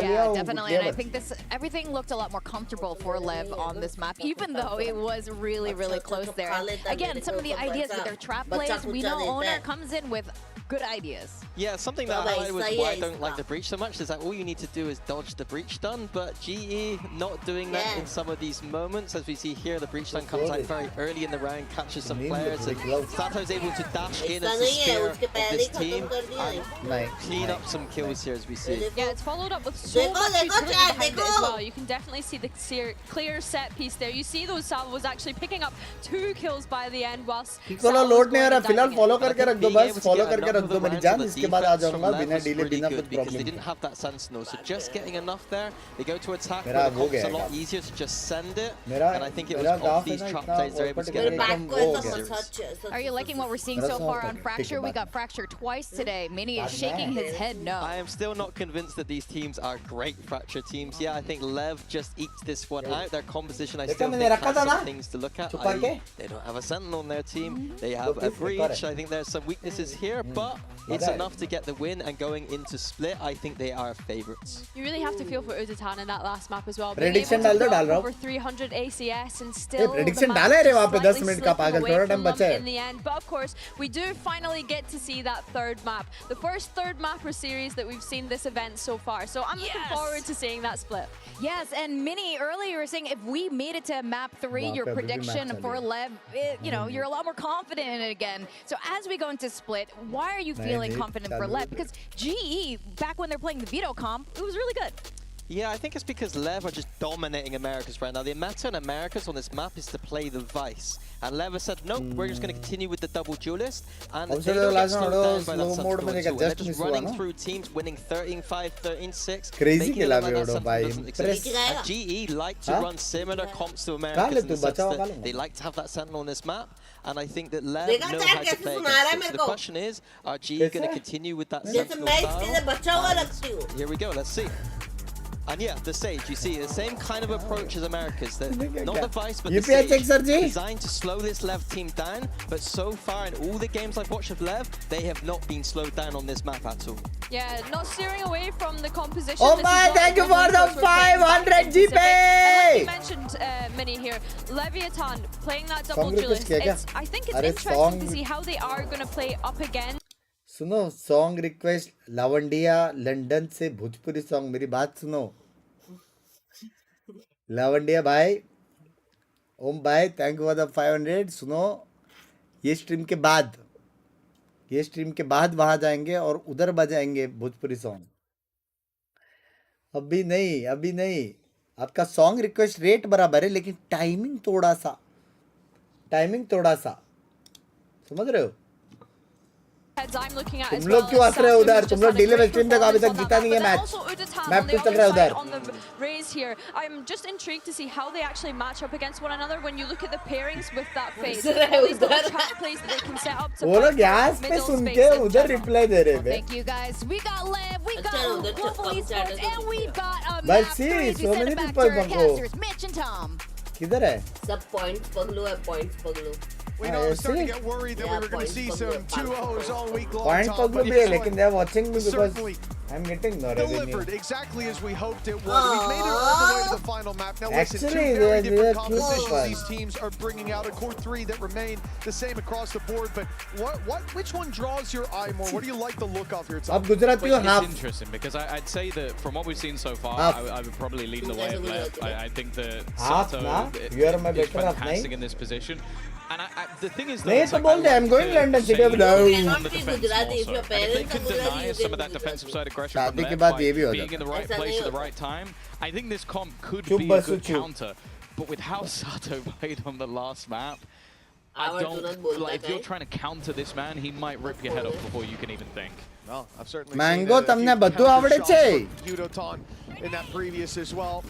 Yeah, definitely, and I think everything looked a lot more comfortable for LEV on this map, even though it was really, really close there. Again, some of the ideas with their trap plays, we know Owner comes in with good ideas. Yeah, something that I highlighted was why I don't like the breach so much is that all you need to do is dodge the breach stun, but GE not doing that in some of these moments. As we see here, the breach stun comes out very early in the round, catches some players, and Sato's able to dash in as the spear of this team and clean up some kills here as we see. Yeah, it's followed up with so much utility behind it as well. You can definitely see the clear set piece there. You see those salvos actually picking up 2 kills by the end whilst load नहीं आ रहा फिलहाल follow करके रख दो बस follow करके रख दो मेरी जान इसके बाद आ जाऊंगा बिना डिले बिना कुछ because they problem didn't have that sentinel, so just getting enough there, they go to attack, but it's a lot easier to just send it, and I think it was off these trap plays they're able to get it. Are you liking what we're seeing so far on Fracture? We got Fracture twice today. Mini is shaking his head no. I am still not convinced that these teams are great Fracture teams. Yeah, I think LEV just eats this one out. Their composition I still think has some things to look at. They don't have a sentinel on their team, they have a breach, I think there's some weaknesses here, but it's enough to get the win, and going into split, I think they are favorites. You really have to feel for Udotan in that last map as well. Prediction डाल दो over 300 ACS and still prediction डाले रे वहाँ पे 10 minute का पागल थोड़ा time बचा है. In the end, but of course, we do finally get to see that third map, the first third mapper series that we've seen this event so far. So I'm looking forward to seeing that split. Yes, and Mini earlier was saying if we made it to map 3, your prediction for LEV, you're a lot more confident in it again. So as we go into split, why are you feeling confident for LEV? Because GE, back when they're playing the Veto comp, it was really good. Yeah, I think it's because LEV are just dominating Americas right now. The meta in Americas on this map is to play the Vice. And LEV has said, nope, we're just going to continue with the double duelist. And they don't get slowed down by that Sentinel at all. They're just running through teams, winning 13-5, 13-6. Crazy खेला like video भाई. and GE like to run similar comps to Americas in the sense that they like to have that Sentinel on this map. And I think that LEV know how to play against it. So the question is, are GE going to continue with that Sentinel style? Here we go, let's see. And yeah, the Sage, you see, the same kind of approach as America's. Not the Vice, but the Sage. Designed to slow this LEV team down, but so far in all the games I've watched of LEV, they have not been slowed down on this map at all. Yeah, not steering away from the composition. Oh my, thank you for the 500 GP! Like you mentioned, Mini here, Leviathan playing that double duelist. I think it's interesting to see how they are going to play up again. सुनो song request लावंडिया London से Bhojpuri song मेरी बात सुनो लावंडिया भाई ओम भाई thank you for the 500 सुनो ये stream के बाद वहां जाएंगे और उधर बजाएंगे भोजपुरी सॉन्ग अभी नहीं आपका सॉन्ग रिक्वेस्ट रेट बराबर है लेकिन टाइमिंग थोड़ा सा समझ रहे हो I'm looking at तुम लोग क्यों हंस रहे हो उधर तुम लोग डिले में स्ट्रीम देखो अभी तक जीता नहीं है मैच तो चल रहा है उधर on the raise here. I'm just intrigued to see how they actually match up against one another when you look at the pairings with that phase. All these little trap plays that they can set up to वो लोग यहाँ पे सुन के उधर reply दे रहे हैं Thank you guys. We got LEV, we got Global Esports, and we've got a But map see, 3. We so send many it back people to our Bango. casters, Mitch and Tom. किधर है सब points पगलू है points पगलू We know we're starting to get worried that we were going to see some 2-0s all week long. Point Tom, पर but भी है, लेकिन they are watching me because certainly I'm getting no revenue. delivered exactly as we hoped it would. We've made it all the way to the final map. Now listen, two Actually, very they different are compositions close. these teams are bringing out. A core 3 that remain the same across the board. But which one draws your eye more? What do you like the look of here? अब गुजराती हो half. It's interesting because I'd say that from what we've seen so far, I would probably lean the way of LEV. I think that Half Sato na? You are my is better half, fantastic nahi? in this position. And the thing is, नहीं तो बोल दे I'm going London City of Love. if they can deny some of that defensive side aggression from शादी के LEV बाद by ये भी हो being in the right ऐसा place नहीं at the होता। right time, I think this comp could चुप be a बसु good चुप। counter. But with how Sato played on the last map, I आवाज़ don't तुरंत बोलता like if you're है। trying to counter this man, he might rip your head off before you can even think. Well, I've certainly Mango seen a તમને few બધું counter આવડે shots છે. from Yudoton in that previous as well.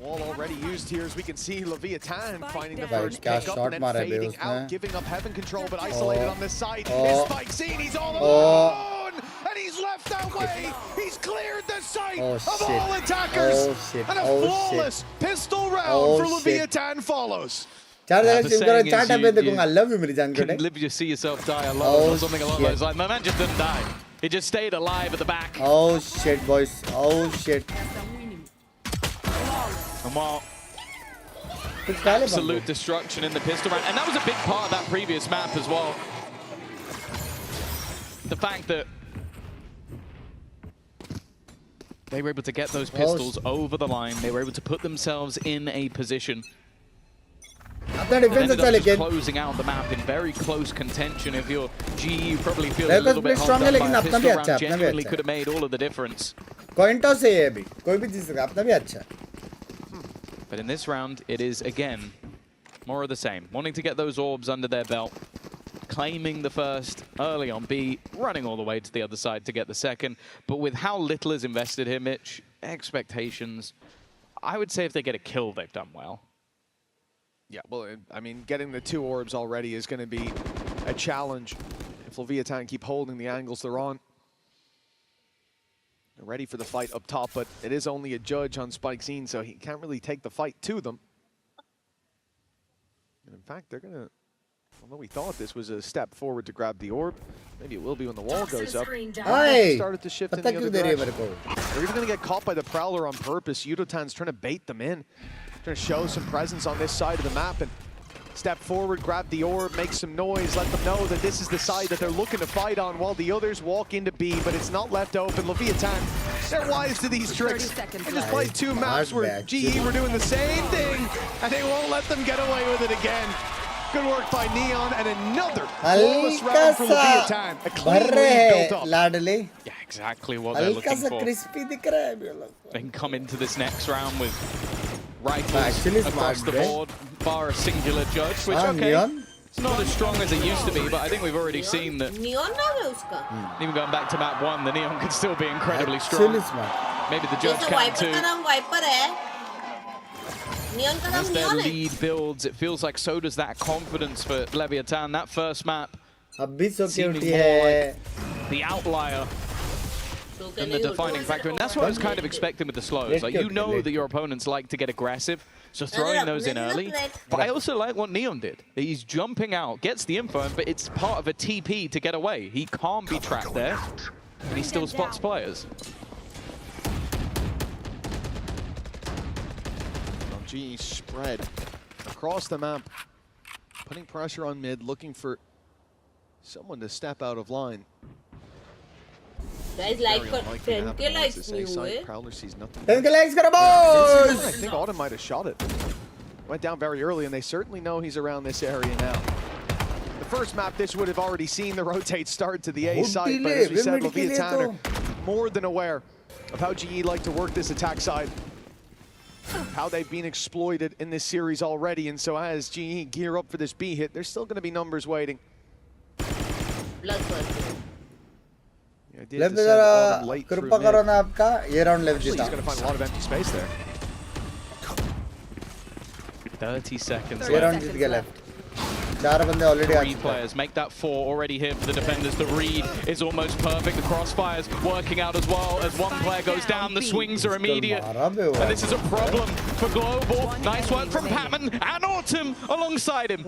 Wall already used here, as we can see Leviathan finding the भाई first क्या pick up shot and then मारा बे fading उसने. out, giving up heaven control, but isolated on this side. Oh. Is Spike seen? He's all Oh. alone, and he's left that way. He's cleared the sight Oh, of shit. all attackers, Oh, shit. and a Oh, flawless pistol round Oh, for shit. Leviathan follows. चार The जगह SIM saying करो is चार you- time पे you देखूंगा love you मेरी जान Can कोटे. live, you see yourself die alone Oh, or something along shit. those lines. My man just didn't die. He just stayed alive at the back. Oh shit boys. Oh shit. And while कुछ काले absolute destruction in the pistol round, and that was a big part of that previous map as well. The fact that they were able to get those pistols over the line, they were able to put themselves in a position. अपना And defence ended अच्छा up just लेकिन closing out the map in very close contention. If you're GE, you probably feel a Lakers little bit भी strong held है up by लेकिन a अपना भी pistol अच्छा round. है, अपना भी Genuinely अच्छा could है. have made all of the difference. Coin toss है ये भी कोई भी जीत सकता अपना भी अच्छा है. But in this round, it is again more of the same. Wanting to get those orbs under their belt, claiming the first early on B, running all the way to the other side to get the second. But with how little is invested here, Mitch, expectations, I would say if they get a kill, they've done well. Yeah, well, I mean, getting the 2 orbs already is going to be a challenge if Leviathan keep holding the angles they're on. They're ready for the fight up top, but it is only a judge on Spike Scene, so he can't really take the fight to them. And in fact, they're going to, although we thought this was a step forward to grab the orb, maybe it will be when the wall goes up. Hey, Started to shift in पता the क्यों other दे रही है direction. मेरे को? They're even going to get caught by the Prowler on purpose. Yudotan's trying to bait them in. Trying to show some presence on this side of the map and step forward, grab the orb, make some noise, let them know that this is the side that they're looking to fight on while the others walk into B, but it's not left open. Leviathan, they're wise to these tricks. They just played 2 maps where GE were doing the same thing, and they won't let them get away with it again. Good work by Neon, and another flawless round for Leviathan. A clean lead built up. लाडले. Yeah, exactly what they're looking हल्का सा for. crispy दिख रहा है मेरे को. They can come into this next round with rifles Actually, across smart, the bro. board, bar a singular judge, which, Ah, okay, Neon? it's not as strong as it used to be, but I think we've already seen that Neon नाम है उसका. even going back to map 1, the Neon could still be incredibly strong. Actually smart. Maybe the judge जैसे can wiper too. का नाम wiper है. Neon का As नाम their Neon है. lead builds, it feels like so does that confidence for Leviathan. That first map अब भी सो seeming cutie more है. like the outlier than the defining factor. And that's what I was kind of expecting with the slows. Like, you know that your opponents like to get aggressive, so throwing those in early. But I also like what Neon did. He's jumping out, gets the info, but it's part of a TP to get away. He can't be trapped there, and he still spots players. GE spread across the map, putting pressure on mid, looking for someone to step out of line. Guys, like Very for unlikely to 10k happen once likes this new A side. है. Prowler sees nothing. 10k likes करो I boys. think Autumn might have shot it. Went down very early, and they certainly know he's around this area now. The first map, this would have already seen the rotate start to the A side, but as we said, Leviathan are more than aware of how GE like to work this attack side. How they've been exploited in this series already, and so as GE gear up for this B hit, there's still going to be numbers waiting. Left जरा कृपा करो ना आपका ये round left He's जीता. going to find a lot of empty space there. 30 seconds ये round left. जीत गया left. 4 बंदे already uh 3 players make that 4 already here for the defenders. The read is almost perfect. The crossfire's working out as well. As one player goes down, the swings are immediate. And this is a problem for Global. Nice work from Patman and Autumn alongside him.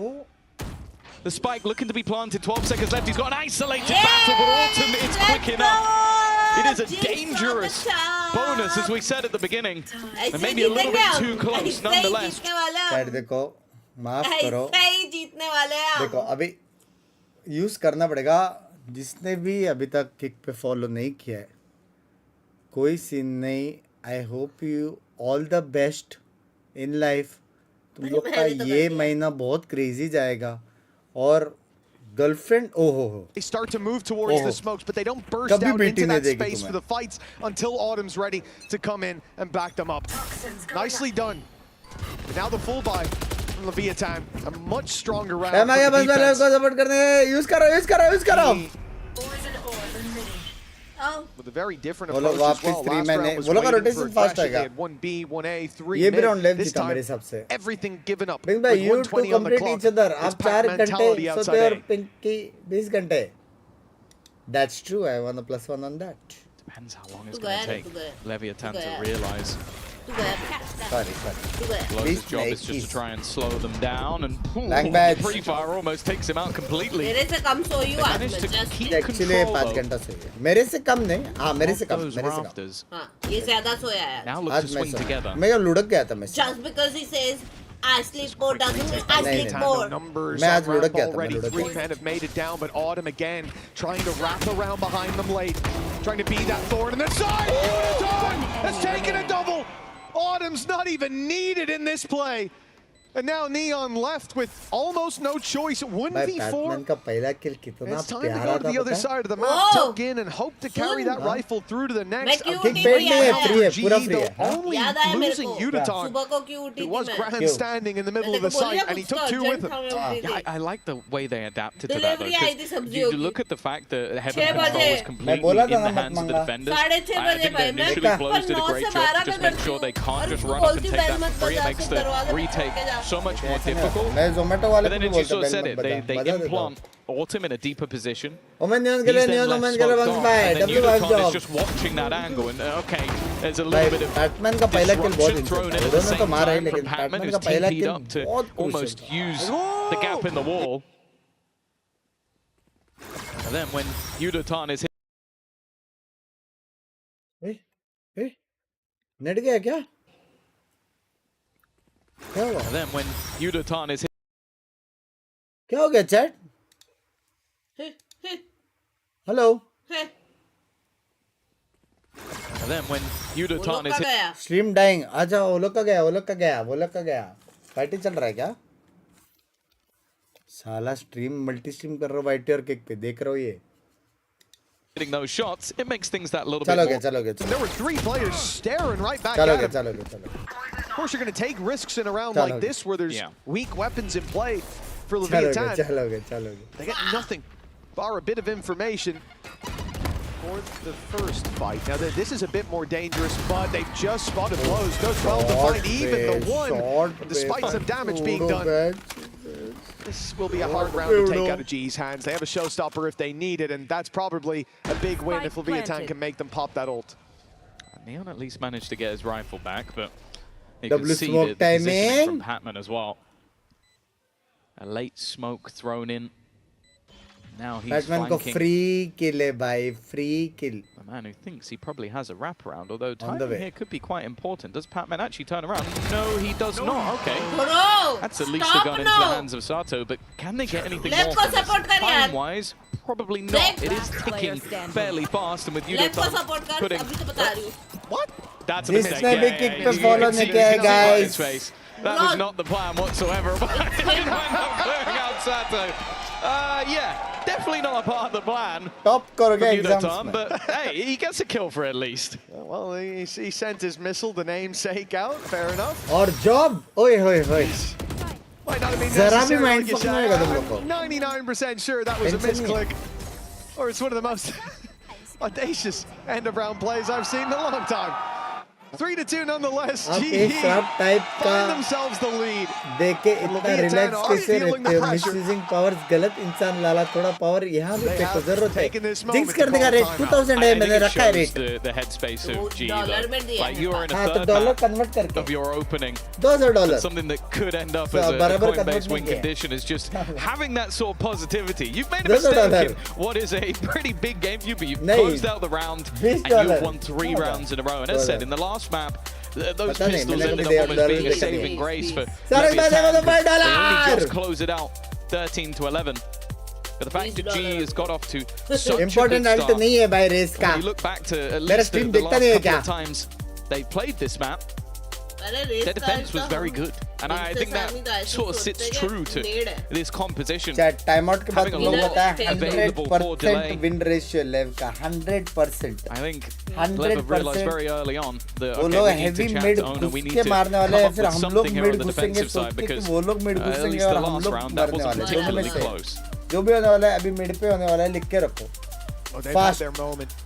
The spike looking to be planted. 12 seconds left. He's got an isolated battle, but Autumn is quick enough. It is a dangerous bonus, as we said at the beginning. And maybe a little bit too close, nonetheless. Chat देखो, माफ करो. देखो, अभी use करना पड़ेगा. जिसने भी अभी तक किक पे फॉलो नहीं किया है, कोई सीन नहीं. I hope you all the best in life. तुम लोग का ये महीना बहुत क्रेजी जाएगा. और girlfriend, They start to move towards the smokes, but they don't burst out into that space for the fights until Autumn's ready to come in and back them up. Nicely done. But now the full buy from Leviathan, a much stronger round for the defense. use karo. With a very different approach as well. Last round was waiting for aggression. They had 1B, 1A, 3 mid. This time, everything given up. With 120 on the clock. It's pack mentality outside A. Pinky 20 घंटे. That's true. I want a +1 on that. Depends how long it's going to take Leviathan to realize. Sorry. Glow's job is just to try and slow them down, and pre-fire almost takes him out completely. मेरे से कम सो you आज managed to keep Actually 5 घंटा सही है. मेरे से कम नहीं. हाँ मेरे से कम. हाँ ये ज़्यादा सोया है. Now look to swing together. मैं क्या लुढ़क गया था मैं. Just because he says I sleep more doesn't mean I sleep more. Numbers already 3 men have made it down, but Autumn again trying to wrap around behind them late, trying to be that thorn in the side. Unitone has taken a double. Autumn's not even needed in this play. And now Neon left with almost no choice. 1v4. It's time to go to the other side of the map, tuck in, and hope to carry that rifle through to the next. The only losing Unitone, who was grandstanding in the middle of the site, and he took 2 with him. Yeah, I like the way they adapted to that, though. You look at the fact that Heaven Control was completely in the hands of the defenders. I think that initially Blows did a great job to just make sure they can't just run up and take that free. It makes the retake so much more difficult. But then as you sort of said it, they implant Autumn in a deeper position. He's then left smoked on, and then Unitone is just watching that angle, and okay, there's a little bit of disruption thrown in at the same time from Patman, who's TP'd up to almost use the gap in the wall. And then when Unitone is hit... net गया क्या? And then when Unitone is hit... क्या हो गया chat? Hello? And then when Unitone is hit... stream dying. अच्छा वो लोग का गया. पार्टी चल रहा है क्या? साला स्ट्रीम मल्टी स्ट्रीम कर रहा हूँ वाइटी और केक पे देख रहा हूँ ये. Hitting those shots, it makes things that little bit more... चलोगे. There were 3 players staring right back at him. चलोगे. Of course, you're going to take risks in a round like this where there's weak weapons in play for Leviathan. चलोगे. They get nothing bar a bit of information for the first fight. Now, this is a bit more dangerous, but they've just spotted Blows. Goes well to find even the one, despite some damage being done. This will be a hard round to take out of G's hands. They have a showstopper if they need it, and that's probably a big win if Leviathan can make them pop that ult. Neon at least managed to get his rifle back, but you can see the positioning from Patman as well. A late smoke thrown in. Now he's Patman को free kill है भाई, free kill. The man who thinks he probably has a wraparound, although timing here could be quite important. Does Patman actually turn around? No, he does not. Okay. That's at least a gun into the hands of Sato, but can they get anything more? Time-wise, probably not. It is ticking fairly fast, and with Unitone putting... What? That's a mistake. Guys. That was not the plan whatsoever. But it ended up clearing out Sato. Yeah, definitely not a part of the plan. Top Unitone, but hey, he gets a kill for it at least. Well, he sent his missile, the namesake, out. Fair enough. Or job. Oi. Might not have been necessary, like you said. I'm 99% sure that was a misclick. Or it's one of the most audacious end-of-round plays I've seen in a long time. 3-2 nonetheless. आप GE एक shot type का find themselves the lead. देख के इतना Leviathan relax are कैसे feeling रहते the हो? pressure. Misusing powers गलत इंसान लाला थोड़ा पावर यहाँ भी They फेंको have जरूरत है taken this moment jinx to कर देगा call रेट timeout. 2000 है मैंने रखा है rate The headspace of GE dollar में though. दिया Like you're in a हाँ तो third डॉलर map कन्वर्ट करके of your opening. $200 Something that could end up So, as a बराबर Coinbase convert win नहीं किया। condition is just having that sort of positivity. You've made a $200 mistake in what is a pretty big game for you, but you've नहीं, closed out the round and $20 you've won 3 rounds in a row. And as said, in the last map, those पता नहीं, pistols मैंने ended कभी up almost being a देखा saving नहीं। grace for सारे Leviathan, पैसे को तो because they only $5 just close it out 13-11. But the fact that GE has got off to such a good important alt start, नहीं है भाई रेस का when you look back to at मेरा least stream the देखता last नहीं है couple क्या of times they played this map, अरे race their defense was very good. And I think that sort of sits true to this composition. Chat time out के बाद Having a लोग lot बताया available for 100% delay. Win ratio लेव का 100%. I think Lev have realized 100% very early on that वो okay, लोग we need heavy to chat mid to owner, we घुस need के to मारने come वाले हैं up फिर with हम लोग something here mid on the घुसेंगे defensive side सोचते कि because वो लोग मिड at घुसेंगे least और the हम last लोग round that मरने wasn't वाले दोनों में particularly से close. जो भी होने वाला है अभी मिड पे होने वाला है लिख के रखो Oh, they've had their moment.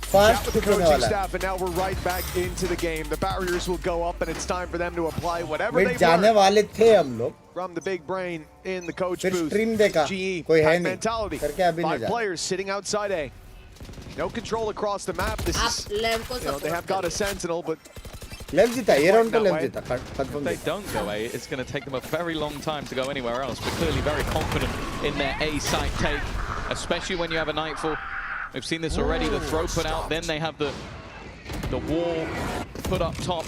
Chat fast with the कुछ होने coaching वाला है staff, and now we're right back into the game. The barriers will go up, and it's time for them to apply whatever mid they've जाने learned वाले थे हम लोग from the big brain in the coach फिर booth. Stream देखा GE, कोई है pack नहीं mentality. करके अभी नहीं 5 जा players sitting outside A. No control across the map. This आप is, लेव को you know, they have got a sentinel, but लेव जीता ये राउंड तो That लेव way. जीता confirm If they don't go A, it's going to take them a very long time to go anywhere else, but clearly very confident in their A site take, especially when you have a Nightfall. We've seen this already, the throw put out, then they have the wall put up top.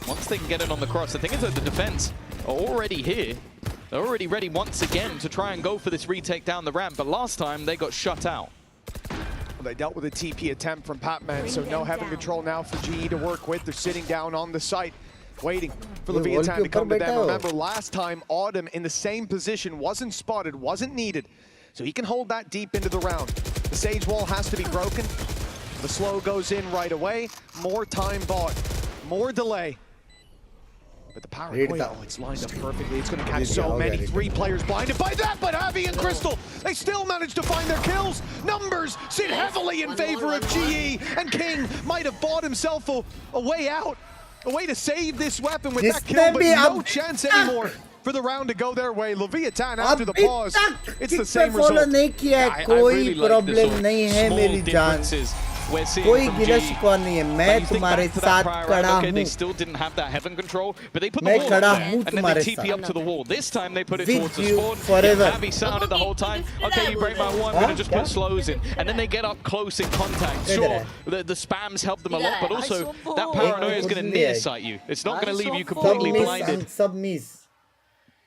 Once they can get it on the cross, the thing is that the defense are already here. They're already ready once again to try and go for this retake down the ramp, but last time they got shut out. well, they dealt with a TP attempt from Patman, so no heaven control now for GE to work with. They're sitting down on the site, waiting for ये wall Leviathan के to come ऊपर to them. बैठा हो। Remember, last time, Autumn in the same position, wasn't spotted, wasn't needed, so he can hold that deep into the round. The Sage wall has to be broken. The slow goes in right away. More time bought, more delay. But the power, Read oh, that. it's lined up perfectly. It's going to catch Read so that. many. Okay, 3 players blinded by that, but Avi and Crystal, they still manage to find their kills. Numbers sit heavily in favor of GE, and King might have bought himself a way out, a way to save this weapon with that kill, but no chance anymore for the round to go their way. Leviathan after the pause, it's the same follow result. नहीं किया है I कोई really like the problem sort of नहीं है small मेरी जान differences we're seeing कोई from गिला GE. शिकवा नहीं है When मैं you think तुम्हारे back to that साथ prior खड़ा round, okay, हूँ they still didn't have that heaven control, but they put the मैं wall खड़ा up there, हूँ and then they तुम्हारे TP साथ up to the wall. This time they put it With towards the you spawn. forever. Abby sounded the whole time. Okay, you break my one, I'm gonna just put slows in, and then they get up close in contact. Sure, the spams help them a lot, but also that paranoia is gonna near sight you. It's not gonna leave you completely blinded. सब miss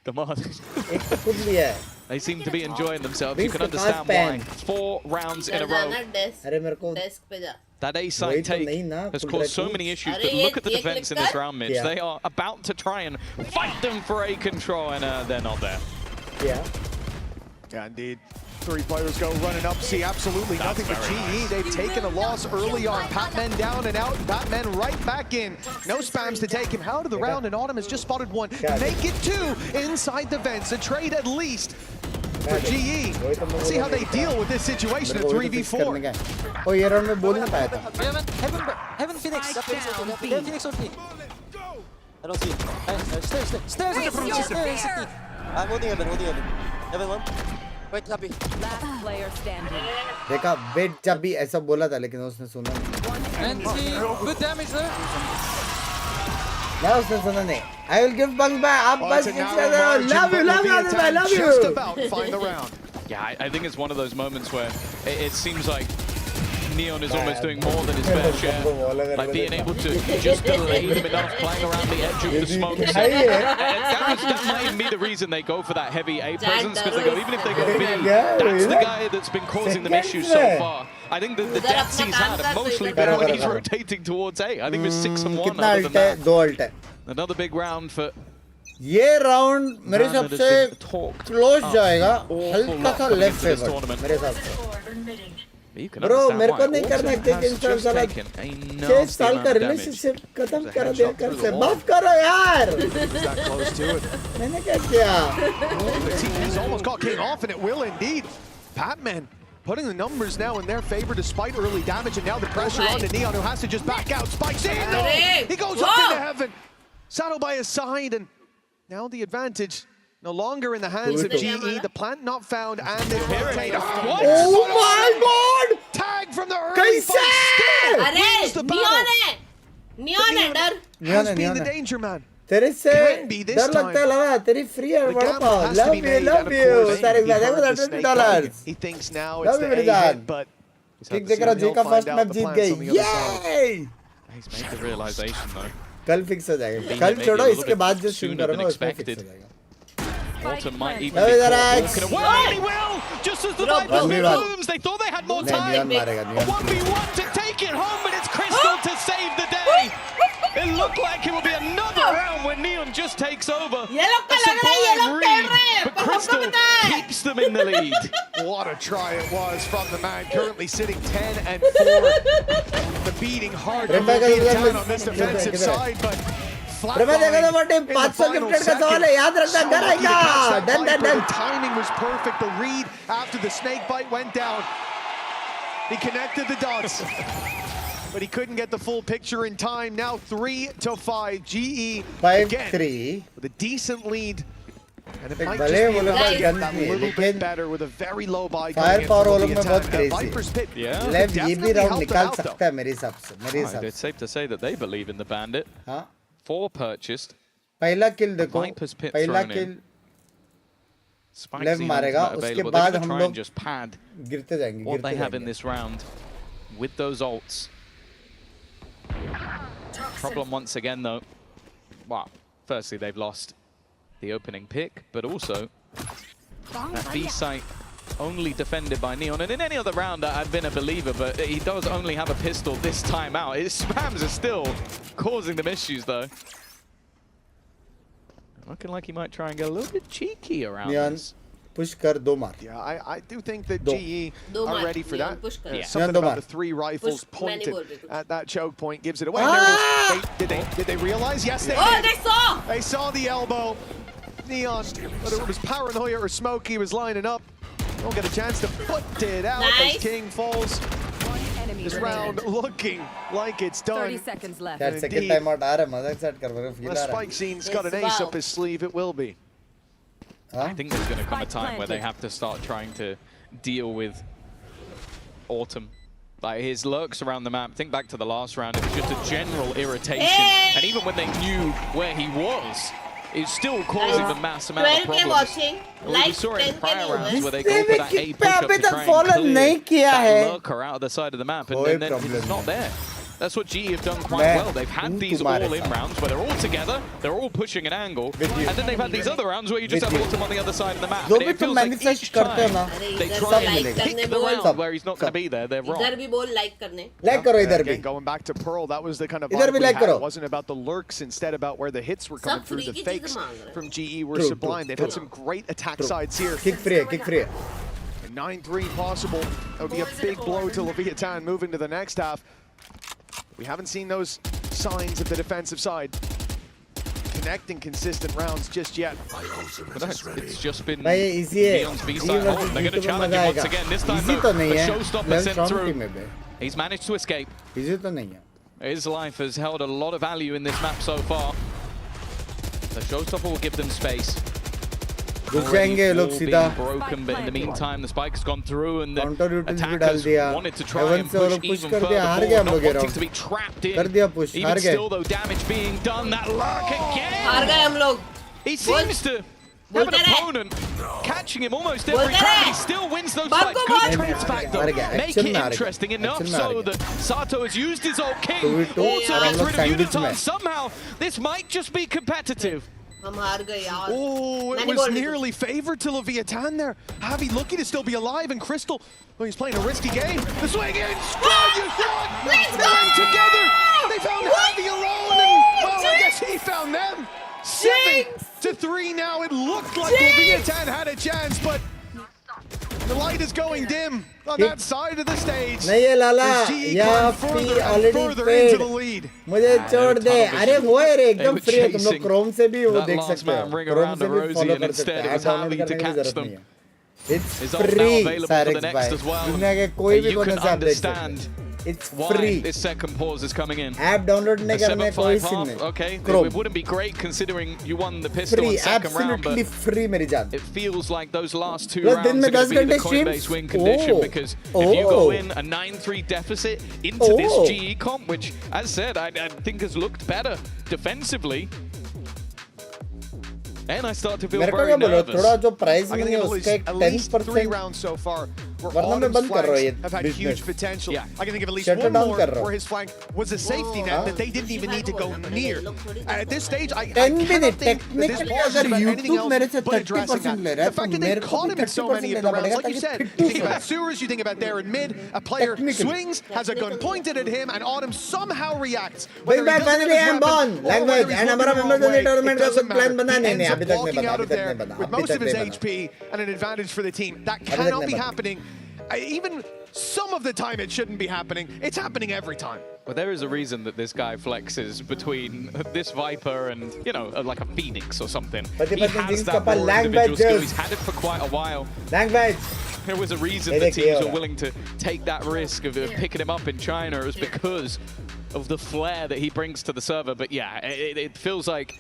Come on. एक तो खुद लिया है They seem to be enjoying themselves. You Vince can के पास understand why. pan. 4 rounds in a row. अरे मेरे को डेस्क पे जा That A वही site तो take नहीं ना, has खुल caused रहा so है many issues, अरे but ये- look at the ये defense in click this कर। round, Mitch. Yeah. They are about to try and fight them for A control, and they're not there. Yeah, indeed. 3 players go running up. See, absolutely nothing for GE. They've taken a loss early on. Patman down and out, and Patman right back in. No spams to take him out of the round, and Autumn has just spotted 1. Make it 2 inside the vents. A trade at least for GE. Let's see how they deal with this situation at 3v4. ओ ये round में बोल नहीं पाया था Heaven Phoenix. Heaven Phoenix ulti. I don't see it. Stairs in the front. Stairs. I'm holding heaven. Heaven 1. Wait, happy. Last player standing. देखा wait जब भी ऐसा बोला था लेकिन उसने सुना नहीं Good damage there. ना उसने सुना नहीं I will give bunks back आप Oh, बस it's a love narrow you margin, love but you Leviathan I love you just about find the round. Yeah, I think it's one of those moments where it seems like Neon is almost doing more than his fair share. Like being able to just delay them enough, playing around the edge of the smoke. That might even be the reason they go for that heavy A presence, because they go, even if they go B, that's the guy that's been causing them issues so far. I think the deaths he's had have mostly been when he's rotating towards A. I think it was 6 and 1 कितना other alt than है that. 2 alt है Another big round for ये round मेरे हिसाब से close जाएगा हल्का सा लेफ्ट फेवर मेरे हिसाब से ब्रो मेरे को नहीं करना एक इंसान साला 6 साल का रिलेशनशिप खत्म कर दिया कर से माफ करो यार मैंने क्या किया The team has almost got King off, and it will indeed. Patman putting the numbers now in their favor despite early damage, and now the pressure on to Neon, who has to just back out. Spikes in, no! He goes up into heaven. Sato by his side, and now the advantage no longer in the hands of GE. The plant not found, and the rotator. What? Oh my god! Tag from the early fight. Wins the battle. Neon has been the danger man. तेरे से डर लगता है लगा तेरी free है बड़ा पाव love you तेरे $100 he thinks now it's the A-hit, but kick देख रहा जी का फर्स्ट मैप जीत गई ये He's made the realization though. कल फिक्स हो जाएगा कल छोड़ो इसके बाद जो शुरू करूंगा उसमें फिक्स हो जाएगा Autumn might even be walking away. He will! Just as the Viper blooms, they thought they had more time. A 1v1 to take it home, but it's Crystal to save the day. It looked like it would be another round when Neon just takes over. A sublime read, but Crystal keeps them in the lead. What a try it was from the man, currently sitting 10 and 4. The beating heart of down on this defensive side, but the timing was perfect. The read after the snake bite went down. He connected the dots, but he couldn't get the full picture in time. Now 3-5. GE 5-3 with a decent lead. And it might just be that little bit better with a very low buy coming in from the attack. Viper's Pit definitely helped them out though. It's safe to say that they believe in the Bandit. 4 purchased. पहला किल देखो पहला किल लेव मारेगा उसके बाद हम लोग गिरते जाएंगे what they have in this round with those ults. Problem once again though. Wow. Firstly, they've lost the opening pick, but also that B site only defended by Neon. And in any other round, I've been a believer, but he does only have a pistol this time out. His spams are still causing them issues, though. Looking like he might try and get a little bit cheeky around this. Push kar do maar. Yeah, I do think that GE are ready for that. Something about the 3 rifles pointed at that choke point gives it away. There it is. Did they realize? Yes, they did. They saw! They saw the elbow. Neon, whether it was Paranoia or Smoke, he was lining up. Don't get a chance to put it out as King falls. This round looking like it's done. 30 seconds left. That second time out aa raha mazak set kar raha The spike scene's got an ace up his sleeve. It will be. I think there's going to come a time where they have to start trying to deal with Autumn. Like his lurks around the map. Think back to the last round. It was just a general irritation. And even when they knew where he was, it's still causing the mass amount of problems. We saw it in prior rounds where they go for that A push-up to try and clear that lurker out of the side of the map, and then it's not there. That's what GE have done quite well. They've had these all-in rounds where they're all together, they're all pushing an angle, and then they've had these other rounds where you just have Autumn on the other side of the map. And it feels like each time they try and pick the round where he's not going to be there, they're wrong. Again, going back to Pearl, that was the kind of vibe we had. It wasn't about the lurks, instead about where the hits were coming through. The fakes from GE were sublime. They've had some great attack sides here. Kick free, kick free. 9-3 possible. That would be a big blow to Leviathan moving to the next half. We haven't seen those signs of the defensive side connecting consistent rounds just yet. But it's just been Neon's B-side. They're going to challenge him once again. This time, the showstopper sent through. He's managed to escape. His life has held a lot of value in this map so far. The showstopper will give them space. Broken, but in the meantime, the spike has gone through, and the attackers wanted to try and push even further forward, not wanting to be trapped in. Even still, though, damage being done. That lurk again. He seems to have an opponent catching him almost every time. He still wins those fights. Good trades back, though. Make it interesting enough so that Sato has used his ult. King also gets rid of Uniton. Somehow, this might just be competitive. Oh, it was nearly favored to Leviathan there. Javi lucky to still be alive, and Crystal, well, he's playing a risky game. The swing in, squad, you thought! Let's go! Together, they found Javi alone, and well, I guess he found them. 7-3 now. It looked like Leviathan had a chance, but the light is going dim on that side of the stage. नहीं लाला या P already paid मुझे छोड़ दे अरे वो है रे एकदम free है तुम लोग क्रोम से भी वो देख सकते हो क्रोम से भी फॉलो कर सकते हो ऐप डाउनलोड करने की जरूरत नहीं है It's free, Sarix bhai. दुनिया के कोई भी कोने से आप देख सकते हैं. It's free. This second pause is coming in. App download नहीं करने कोई सीन नहीं. Okay, Chrome. it wouldn't be great considering you won the pistol Free, in second round, absolutely but free मेरी जान. it feels like those last two Plus, rounds दिन में are going 10 to be the घंटे Coinbase streams. win condition because if you go Oh. in a 9-3 deficit into this GE comp, which, as said, I think has looked better defensively. And I start to feel very nervous. थोड़ा जो price I में can है think उसका at least 3 10% rounds so far where वरना मैं Autumn's बंद कर रहा हूँ ये flanks have had huge business. potential. Yeah. I can think of at least Shut it one down more कर रहा हूँ. where his flank was a safety net that they didn't even need to go near. At this stage, I 10 cannot minute think that this technically pause अगर is about anything YouTube मेरे else से but addressing 30% ले that. रहा है The fact तो that they मेरे को caught भी him in so 30% many of लेना the rounds, पड़ेगा like you ताकि said, you 50 think about sewers, you think about there in mid, a player Technically. swings, has a gun pointed at him, and Autumn somehow reacts. Big Whether he bad doesn't have finally his I'm weapon born. or Language whether he's and looking हमारा the members wrong way, tournament it का doesn't कुछ plan matter. बना He नहीं ends नहीं up अभी तक नहीं walking बना out अभी of तक there नहीं बना with अभी most तक of his नहीं बना HP and an advantage for the team. That तक cannot नहीं be बना. happening. Even some of the time it shouldn't be happening. It's happening every time. Well, there is a reason that this guy flexes between this Viper and, you know, like a Phoenix or something. Pati He pati has jeans that kapal raw individual skill. languages. He's had it for quite a while. Language. There was a reason Hey, the they teams kill were her. willing to take that risk of picking him up in China. It was because of the flair that he brings to the server. But yeah, it feels like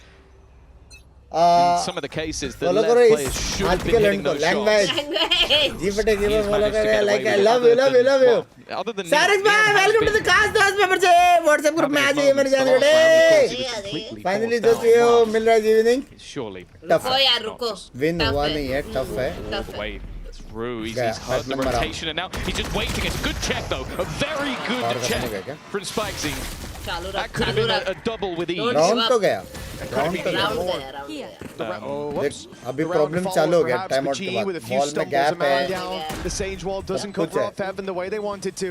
in some of the cases the follow left करो players इस should have आज been के hitting लड़को those language shots. जी फटे जी He has follow managed to करे get away like I with it love you other love you than- love you well, other than Sarix Neon, bhai Neon has welcome to been the cast दोस्त member से WhatsApp group में आ जाइए मेरी जान बेटे finally just you मिल रहा है evening surely tough रुको यार रुको win हुआ नहीं है tough है all the way through. He's Yeah, heard the Hartman Mara. rotation and now he's just waiting. It's a good check though, a very good और खत्म हो गया check क्या from Spikesy. चालू That रख could have चालू been रख a double with ease. round तो गया Could have round been तो गया राउंड गया राउंड Oh, देख whoops. अभी The round problem follows चालू हो गया perhaps, time but out के GE बाद with a few ball में stumbles, a gap man है down. The Sage Wall doesn't सब कुछ cover है. up Heaven the way they wanted to.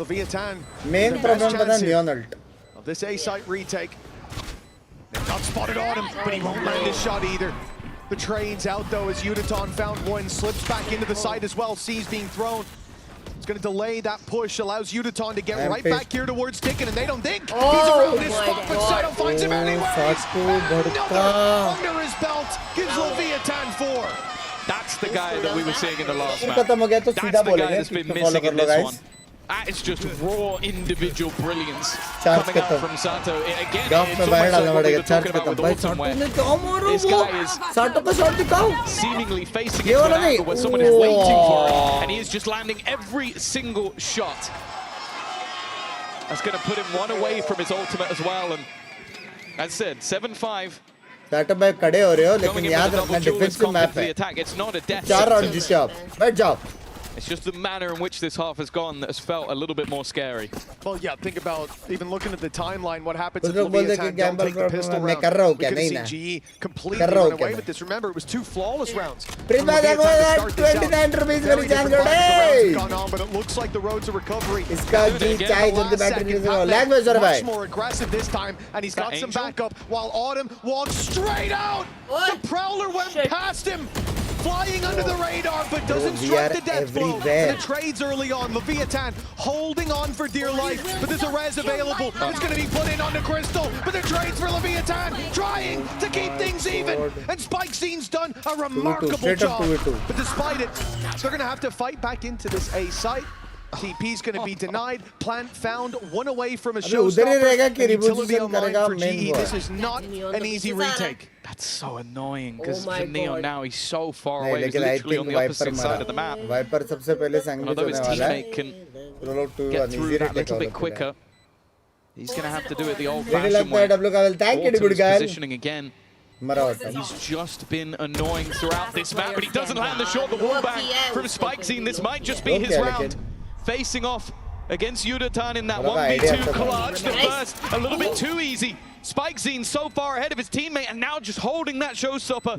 Leviathan. main their best problem पता chance है here neon ult of this A-site retake. They've not spotted on him, but he won't land his shot either. The trade's out though as Udaton found one, slips back into the site as well. C's being thrown. It's going to delay that push, allows Udaton to get right back here towards Ticken, and they don't think he's around his spot, but Sato finds him anyways. Another under his belt gives Leviathan 4. That's the guy that we were seeing in the last फिर match. खत्म हो गया तो That's सीधा the guy बोलेंगे that's been follow missing कर in low this guys one. That is just raw individual brilliance Charge coming out खत्म. from Sato. Again, Drop it's में बाहर almost like डालना what we पड़ेगा were charge talking about खत्म with भाई Autumn, साटो where ने क्या मारो this वो guy is साटो का शॉट दिखाओ seemingly facing ये into वाला an नहीं angle where someone is waiting for it, and he is just landing every single shot. That's going to put him one away from his ultimate as well, and as said, 7-5. साटो भाई खड़े हो रहे हो Going लेकिन in याद with a रखना double duelist defensive comp map into the है attack. It's not a death 4 round sentence. जीते आप बैठ जाओ It's just the manner in which this half has gone that has felt a little bit more scary. Well, yeah, think about even looking at the timeline, what happens कुछ if लोग बोलते हैं कि Leviathan don't gamble take the pistol मैं round. कर रहा हूँ We क्या could have नहीं seen ना GE completely कर रहा हूँ run क्या away मैं with this. Remember, it was 2 flawless rounds. Prince from भाई देखो Leviathan to start this out. 29 rupees Very मेरी जान different rounds the rounds have गड़े gone on, but it looks like the road to recovery. इसका जी चाहे जल्दी battery ले जाओ लैग में जोर भाई Much more aggressive this time, and he's got some backup while Autumn walks straight out. The Prowler went past him, flying under the radar, but doesn't we strike are the death blow. everywhere. And the trades early on. Leviathan holding on for dear life, but there's a res available. It's going to be put in on the Crystal, but the trades for Leviathan trying to keep things even. And Spike Scene's done a remarkable straight up job. 2v2. But despite it, they're going to have to fight back into this A site. TP's going to be denied. Plant found, one away from a अभी उधर ही showstopper. रहेगा कि And utility reposition online करेगा for main GE. वो This है is not an easy retake. That's so annoying because Oh my for Neon God. now he's so far नहीं away. He's लेकिन I literally on think the Viper opposite side of the मारा map. Viper सबसे पहले sandwich Although his होने वाला है teammate can roll to get an through easy that retake little bit होगा quicker, he's going to have to do it the मुझे old-fashioned लगता way. है डब्ल्यू का well thank you good Autumn's guys positioning again. मरा होता He's just been annoying throughout this map, but he doesn't land the shot. The wallbang from Spike Scene. This might just be his round. Facing off against Udaton in that 1v2 collage. The first, a little bit too easy. Spike Scene so far ahead of his teammate and now just holding that showstopper.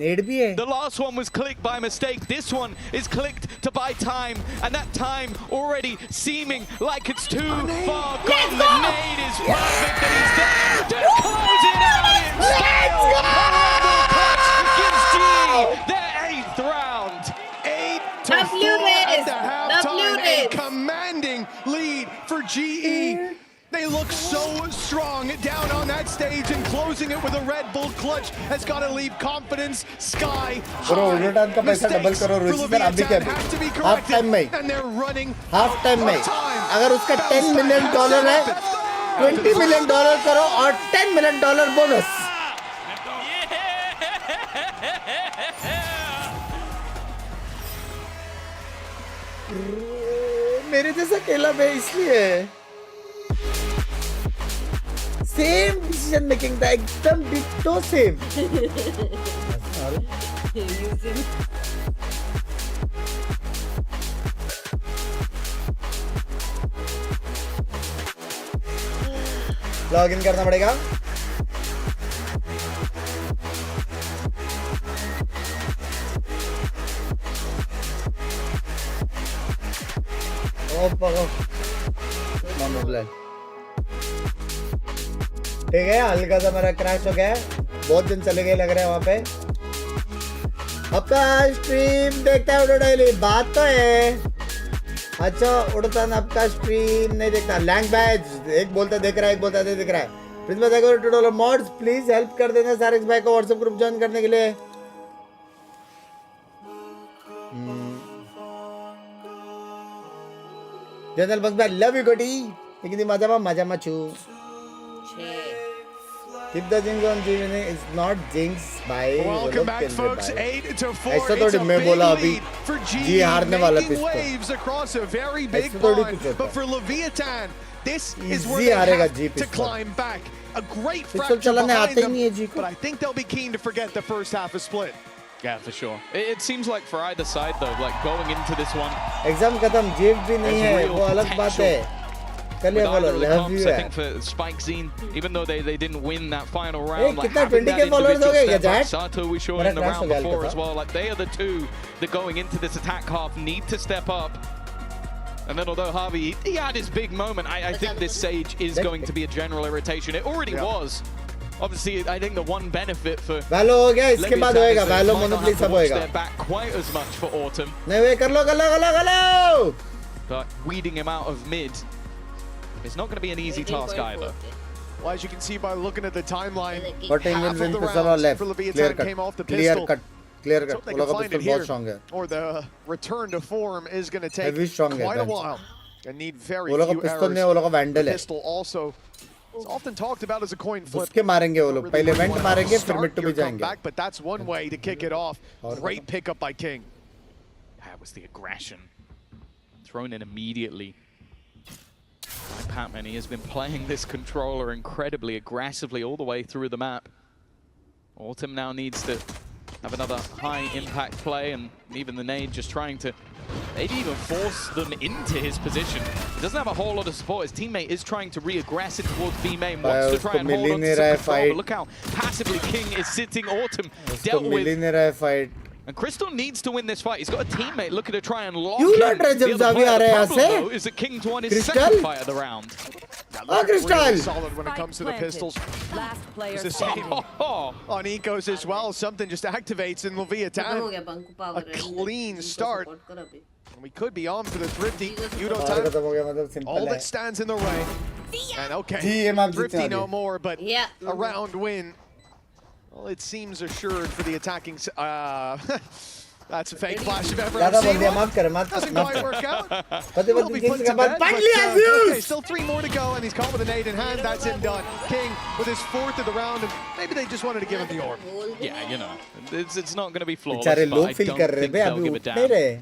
The last one was clicked by mistake. This one is clicked to buy time, and that time already seeming like it's too far gone. The nade is perfect, and he's there to close it out in style. Horrible clutch gives GE their 8th round. 8-4 at the halftime. A commanding lead for GE. They look so strong down on that stage and closing it with a Red Bull clutch has got to leave confidence sky high. Mistakes for Leviathan have to be corrected, and they're running half time में अगर उसका $10 million है, $20 million करो और $10 million bonus. मेरे जैसा केला है इसलिए सेम डिसीजन मेकिंग था, एकदम डिट्टो सेम. लॉग इन करना पड़ेगा. ठीक है, हल्का सा मेरा क्रैश हो गया है. बहुत दिन चले गए लग रहे हैं वहां पे. आपका स्ट्रीम देखता है उड़ो डेली, बात तो है. अच्छा उड़तान आपका स्ट्रीम नहीं देखता. लैंग बैच एक बोलता देख रहा है, एक बोलता दिख रहा है. प्लीज मैं देखो $2 मॉड्स प्लीज हेल्प कर देना सारे भाई को व्हाट्सएप ग्रुप ज्वाइन करने के लिए. जनरल बंग भाई लव यू गोटी. लेकिन मजा मचू. Keep the jinx on Jimmy is not jinx भाई. Welcome back, folks. 8-4. ऐसा तो मैं बोला अभी जी हारने वाला पिस्तौल. Across a very big pond, but for Leviathan, this is where they have to climb back. A great fracture behind them, but I think they'll be keen to forget the first half is split. Yeah, for sure. It seems like for either side though, like going into this one. Exam खत्म, जीत भी नहीं है, वो अलग बात है. With either of the comps, I think for Spike Zine, even though they didn't win that final round, like having that individual step up, Sato we saw in the round before as well, like they are the two that going into this attack half need to step up. And then although Harvey, he had his big moment, I think this Sage is going to be a general irritation. It already was. Obviously, I think the one benefit for Valo हो गया, इसके बाद होएगा. Valo monopoly सब होएगा. They're back quite as much for Autumn. नहीं वे कर लो. But weeding him out of mid, it's not going to be an easy task either. Well, as you can see by looking at the timeline, 14 half of the rounds left for Leviathan came off the pistol. Clear cut. They can find it here, or the return to form is going to take quite a while and need very few errors. The pistol also is often talked about as a coin flip. उसके मारेंगे वो लोग. पहले went मारेंगे, फिर mid to भी जाएंगे. But that's one way to kick it off. Great pickup by King. That was the aggression thrown in immediately. Patman, he has been playing this controller incredibly aggressively all the way through the map. Autumn now needs to have another high impact play, and even the nade just trying to maybe even force them into his position. He doesn't have a whole lot of support. His teammate is trying to re-aggress it towards B main, wants to try and hold on to some control, but look how passively King is sitting. Autumn dealt with. And Crystal needs to win this fight. He's got a teammate looking to try and lock in. The other problem, though, is that King's won his second fight of the round. Crystal! Really solid when it comes to the pistols. Last player the same on Ecos as well. Something just activates in Leviathan. A clean start. And we could be on for the Thrifty. Judo time. All that stands in the way. And okay, Thrifty no more, but a round win. Well, it seems assured for the attacking. That's a fake flash if ever I've seen one. Doesn't quite work out. Will be put to bed, but, okay, still 3 more to go, and he's caught with a nade in hand. That's him done. King with his 4th of the round, and maybe they just wanted to give him the orb. Yeah, you know, it's not going to be flawless, but I don't think they'll give it down.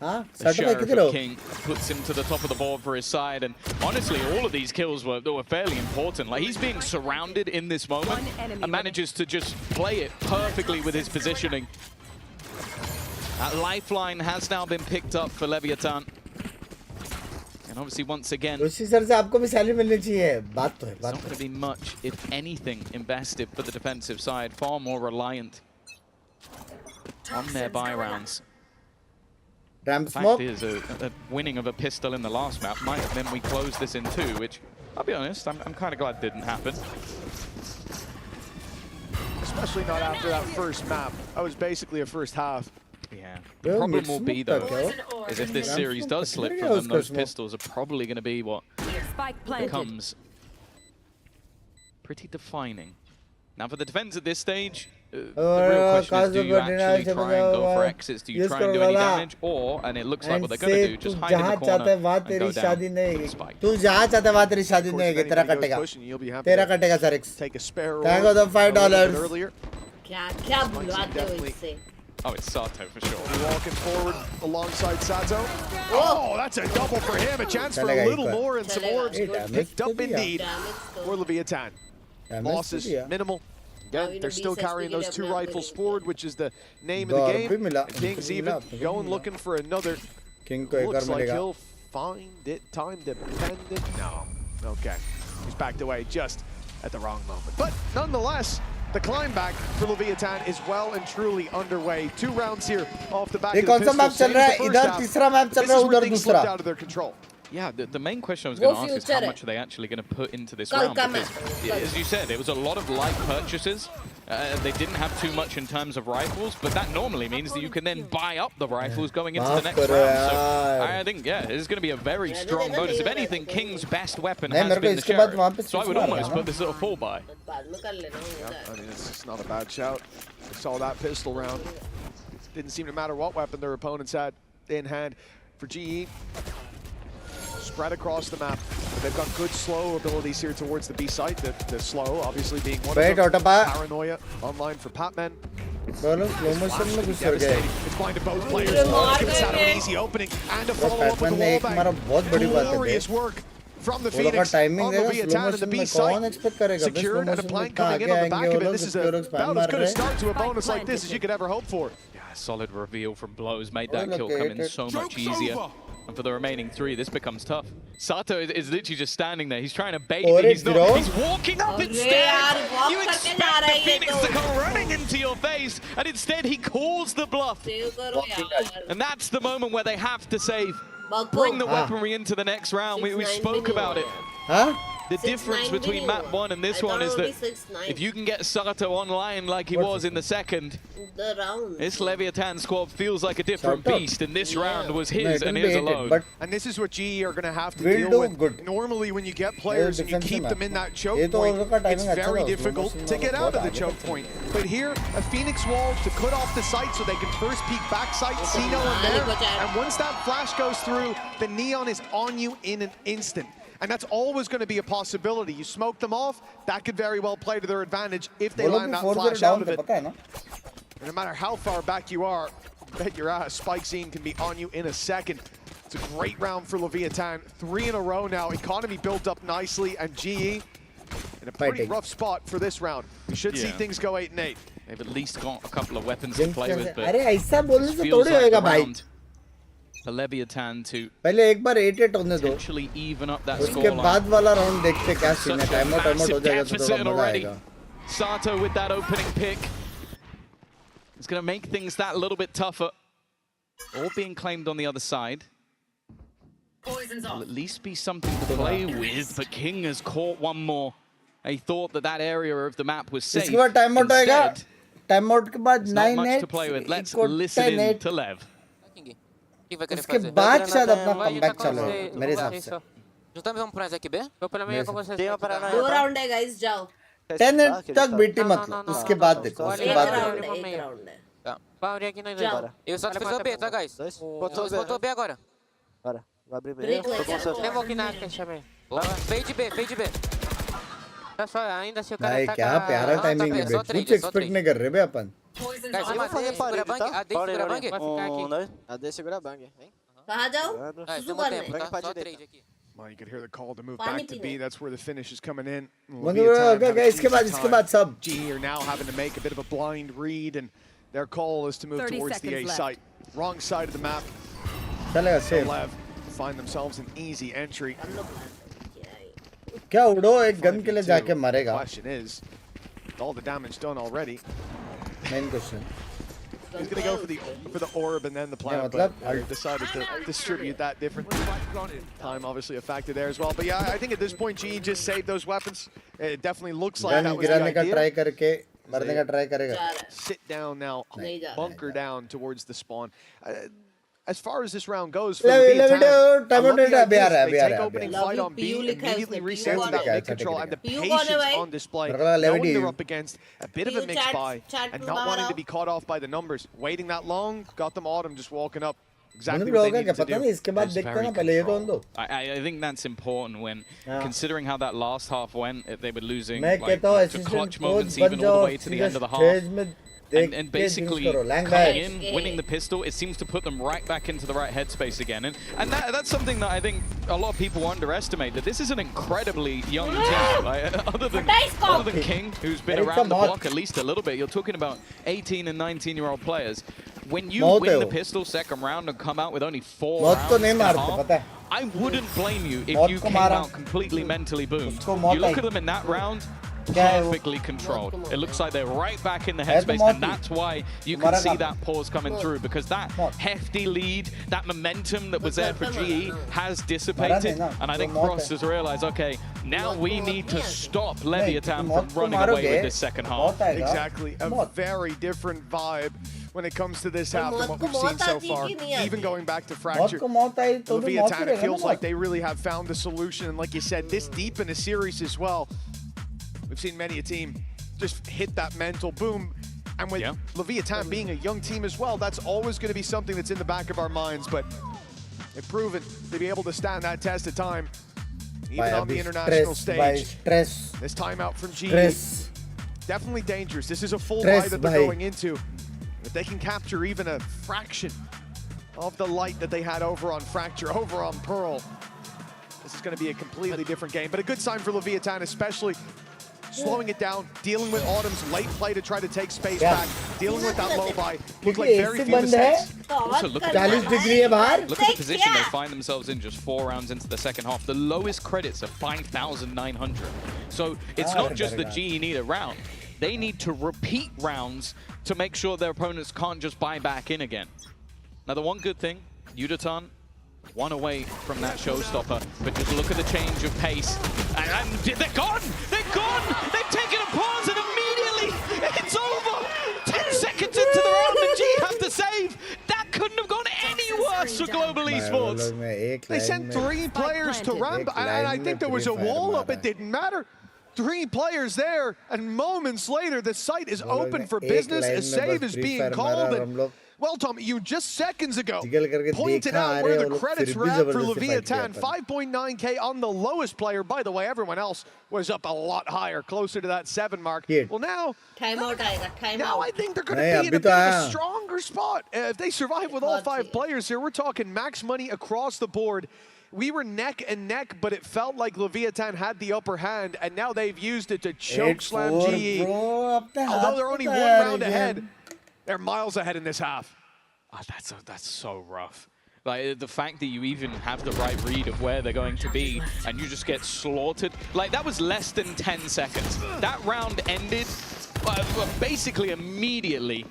The Sheriff of King puts him to the top of the board for his side, and honestly, all of these kills were fairly important. Like, he's being surrounded in this moment and manages to just play it perfectly with his positioning. That lifeline has now been picked up for Leviathan. And obviously, once again, उसी sir से आपको भी salary मिलनी चाहिए. बात तो है. It's not going to be much, if anything, invested for the defensive side. Far more reliant on their buy rounds. Ramp the smoke. fact is, a winning of a pistol in the last map might have meant we closed this in 2, which, I'll be honest, I'm kind of glad didn't happen. Especially not after that first map. That was basically a first half. Yeah. The problem will be, though, is if this series does slip from them, those pistols are probably going to be what becomes pretty defining. Now for the defense at this stage, the real question is, do you actually try and go for exits? Do you try and do any damage? Or, and it looks like what they're going to do, just hide in the corner and go down for the spike. तू जहाँ चाहता है वहाँ तेरी शादी नहीं होगी, तेरा कटेगा, तेरा कटेगा sir x. Thank you for the $5. क्या बुलाते हो इससे? Oh, it's Sato for sure. Walking forward alongside Sato. Oh, that's a double for him. A chance for a little more and some orbs picked up indeed for Leviathan. Losses minimal. Again, they're still carrying those 2 rifles forward, which is the name of the game. And King's even going looking for another. Looks like he'll find it. Time dependent. No. Okay. He's backed away just at the wrong moment. But nonetheless, the climb back for Leviathan is well and truly underway. 2 rounds here off the back of the pistol. Same as the first half. This is where things slipped out of their control. Yeah, the main question I was going to ask is how much are they actually going to put into this round? Because, as you said, it was a lot of light purchases. They didn't have too much in terms of rifles, but that normally means that you can then buy up the rifles going into the next round. So I think, yeah, it's going to be a very strong bonus. If anything, King's best weapon has been the Sheriff. So I would almost put this at a 4-buy. Yeah, I mean, it's just not a bad shout. We saw that pistol round. Didn't seem to matter what weapon their opponents had in hand. For GE, spread across the map. They've got good slow abilities here towards the B site. The slow, obviously, being one of them. Paranoia online for Patman. It's blind to both players. Gives out an easy opening and a follow-up with the wallbang. Glorious work from the Phoenix on Leviathan and the B site. Secured and a plank coming in on the back of it. This is about as good a start to a bonus like this as you could ever hope for. Yeah, solid reveal from Blows made that kill come in so much easier. And for the remaining 3, this becomes tough. Sato is literally just standing there. He's trying to bait it. He's not. He's walking up instead. You expect the Phoenix to come running into your face, and instead he calls the bluff. And that's the moment where they have to save. Bring the weaponry into the next round. We spoke about it. Huh? The difference between map 1 and this one is that if you can get Sato online like he was in the second, this Leviathan squad feels like a different beast, and this round was his and his alone. And this is what GE are going to have to deal with. Normally when you get players and you keep them in that choke point, it's very difficult to get out of the choke point. But here, a Phoenix wall to cut off the site so they can first peek back site, see no one there. And once that flash goes through, the Neon is on you in an instant. And that's always going to be a possibility. You smoke them off, that could very well play to their advantage if they land that flash out of it. And no matter how far back you are, bet your ass Spike Scene can be on you in a second. It's a great round for Leviathan. 3 in a row now. Economy built up nicely, and GE in a pretty rough spot for this round. We should see things go 8-8. They've at least got a couple of weapons to play with, but this feels like a round for Leviathan to potentially even up that उसके बाद वाला round देखते क्या scene है, time out हो जाएगा तो थोड़ा मजा आएगा. Sato with that opening pick. It's going to make things that little bit tougher. All being claimed on the other side. Will at least be something to play with, but King has caught one more. He thought that area of the map was safe. इसके बाद time out आएगा. Time out के बाद 9-8. Not much to play with. Let's listen in to Lev. उसके बाद शायद अपना comeback चालू है मेरे हिसाब से. Vamos para aqui B? Vou pela minha com vocês. 2 round है guys, जाओ. 10 तक बेटी मत लो. उसके बाद देखो. उसके बाद Tá. Parei aqui nós agora. Eu só te fiz o B, tá guys? Botou B agora. Bora. Vai abrir B. Nem vou aqui na caixa B. Fade B, fade B. Tá só ainda se o cara भाई क्या प्यारा timing है. कुछ expect नहीं कर रहे बे अपन. Guys, eu vou fazer parede, tá? Segura a bang? Vai ficar aqui. AD segura a bang, hein? कहाँ जाओ? Temos tempo, tá? Só trade aqui. Well, you could hear the call to move back to B. That's where the finish is coming in. इसके बाद सब. GE are now having to make a bit of a blind read, and their call is to move towards the A site. Wrong side of the map. चलेगा So LEV find themselves an easy entry. क्या उड़ो एक gun के लिए जाके मरेगा. Question is, with all the damage done already. Main question. He's going to go for the orb and then the plant, but I decided to distribute that different. Time obviously a factor there as well. But yeah, I think at this point GE just saved those weapons. It definitely looks like that was the idea. Sit down now, bunker down towards the spawn. as far as this round goes, for Leviathan, I love the ideas. They take opening fight on B, immediately reset to that mid control, and the patience on display, knowing they're up against a bit of a mixed buy, and not wanting to be caught off by the numbers. Waiting that long, got them autumn just walking up. Exactly what they needed to do. It's very controlled. I think that's important when considering how that last half went. They were losing like, to clutch moments even all the way to the end of the half. And basically coming in, winning the pistol, it seems to put them right back into the right headspace again. And that's something that I think a lot of people underestimate, that this is an incredibly young team. Like, other than King, who's been around the block at least a little bit, you're talking about 18 and 19-year-old players. When you win the pistol second round and come out with only 4 rounds and a half, I wouldn't blame you if you came out completely mentally boomed. You look at them in that round, perfectly controlled. It looks like they're right back in the headspace, and that's why you can see that pause coming through, because that hefty lead, that momentum that was there for GE has dissipated, and I think Frost has realized, okay, now we need to stop Leviathan from running away with this second half. Exactly, a very different vibe when it comes to this half than what we've seen so far. Even going back to Fracture, Leviathan, it feels like they really have found the solution, and like you said, this deep in a series as well. We've seen many a team just hit that mental boom. And with Leviathan being a young team as well, that's always going to be something that's in the back of our minds. But they've proven to be able to stand that test of time, even on the international stage. This timeout from GE, definitely dangerous. This is a full buy that they're going into. If they can capture even a fraction of the light that they had over on Fracture, over on Pearl, this is going to be a completely different game. But a good sign for Leviathan, especially slowing it down, dealing with Autumn's late play to try to take space back, dealing with that low buy. Look like very few mistakes. Also, look at the position they find themselves in just 4 rounds into the second half. The lowest credits are 5,900. So it's not just that GE need a round. They need to repeat rounds to make sure their opponents can't just buy back in again. Now, the one good thing, Yudatan, 1 away from that showstopper, but just look at the change of pace. And they're gone! They're gone! They've taken a pause and immediately it's over! 10 seconds into the round and G have to save! That couldn't have gone any worse for Global Esports! They sent 3 players to ramp, and I think there was a wall up, it didn't matter. 3 players there, and moments later the site is open for business, a save is being called. And well, Tom, you just seconds ago pointed out where the credits were at for Leviathan. 5.9K on the lowest player. By the way, everyone else was up a lot higher, closer to that 7 mark. Well, now I think they're going to be in a bit of a stronger spot. If they survive with all 5 players here, we're talking max money across the board. We were neck and neck, but it felt like Leviathan had the upper hand, and now they've used it to choke slam GE. Although they're only 1 round ahead, they're miles ahead in this half. Oh, that's so rough. Like, the fact that you even have the right read of where they're going to be and you just get slaughtered. Like, that was less than 10 seconds. That round ended basically immediately.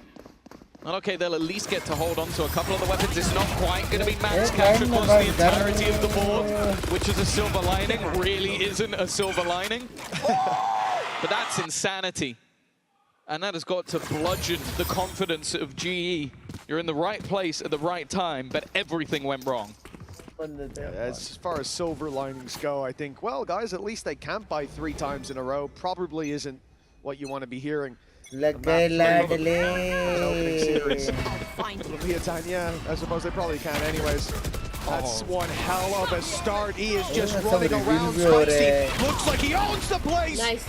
And okay, they'll at least get to hold on to a couple of the weapons. It's not quite going to be max capture across the entirety of the board, which is a silver lining. Really isn't a silver lining. But that's insanity. And that has got to bludgeon the confidence of GE. You're in the right place at the right time, but everything went wrong. As far as silver linings go, I think, well, guys, at least they can't buy 3 times in a row. Probably isn't what you want to be hearing. Opening series. Leviathan, yeah, I suppose they probably can anyways. That's one hell of a start. He is just running around. Spicy looks like he owns the place. Nice.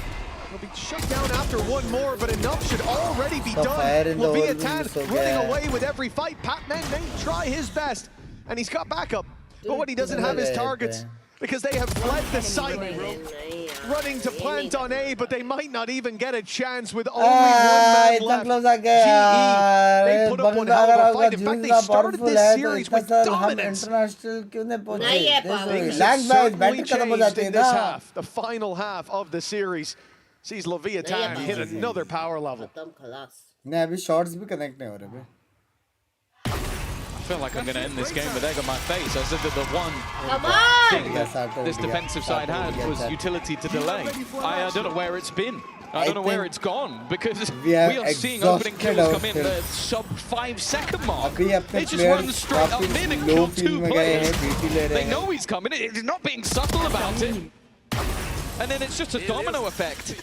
He'll be shut down after 1 more, but enough should already be done. Leviathan running away with every fight. Patman may try his best, and he's got backup. But what he doesn't have is targets, because they have fled the site, running to plant on A, but they might not even get a chance with only 1 man left. GE, they put up 1 hell of a fight. In fact, they started this series with dominance. Things have certainly changed in this half. The final half of the series sees Leviathan hit another power level. I feel like I'm going to end this game with egg on my face. I said that the one thing that this defensive side had was utility to delay. I don't know where it's been. I don't know where it's gone because we are seeing opening kills come in the sub 5 second mark. They just run straight up mid and kill 2 players. They know he's coming. It's not being subtle about it. And then it's just a domino effect.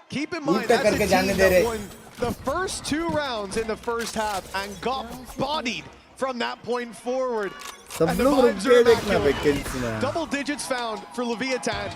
Keep in mind, that's a team that won the first 2 rounds in the first half and got bodied from that point forward. And the vibes are immaculate. Double digits found for Leviathan.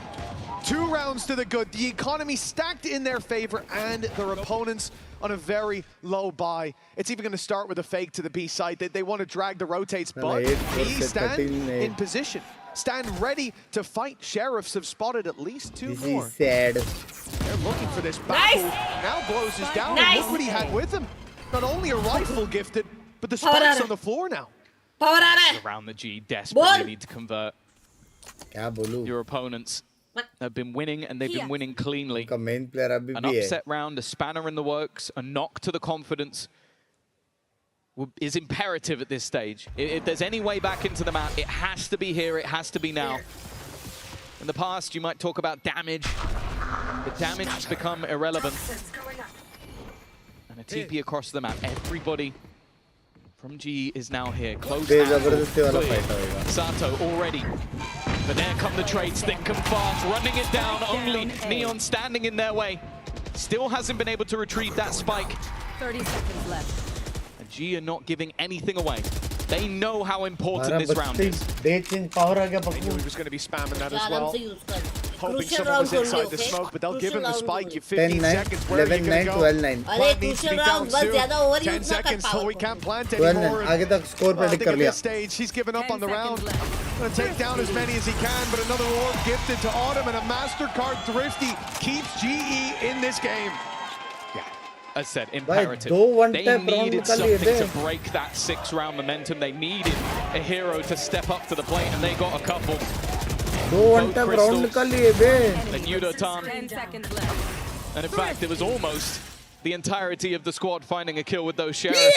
2 rounds to the good. The economy stacked in their favor and their opponents on a very low buy. It's even going to start with a fake to the B side. They want to drag the rotates, but B stand in position. Stand ready to fight. Sheriffs have spotted at least 2 more. Sad. They're looking for this battle. Now blows is down. And look what he had with him. Not only a rifle gifted, but the spikes on the floor now. Around the G, desperately need to convert. Your opponents have been winning, and they've been winning cleanly. An upset round, a spanner in the works, a knock to the confidence is imperative at this stage. If there's any way back into the map, it has to be here, it has to be now. In the past, you might talk about damage, but damage has become irrelevant. And a TP across the map. Everybody from G is now here. Close Sato already. But there come the trades, thick and fast, running it down. Only Neon standing in their way. Still hasn't been able to retrieve that spike. 30 seconds left. And G are not giving anything away. They know how important this round is. They knew he was going to be spamming that as well. Hoping someone was inside the smoke, but they'll give him the spike. You 15 seconds. Where are you going to go? Plant needs to be down soon. 10 seconds till we can't plant anymore. I think at this stage, he's given up on the round. Going to take down as many as he can, but another orb gifted to Autumn, and a MasterCard Thrifty keeps GE in this game. As said, imperative. They needed something to break that 6-round momentum. They needed a hero to step up to the plate, and they got a couple. Both Crystals and Yudotan. 10 seconds left. And in fact, it was almost the entirety of the squad finding a kill with those Sheriffs. It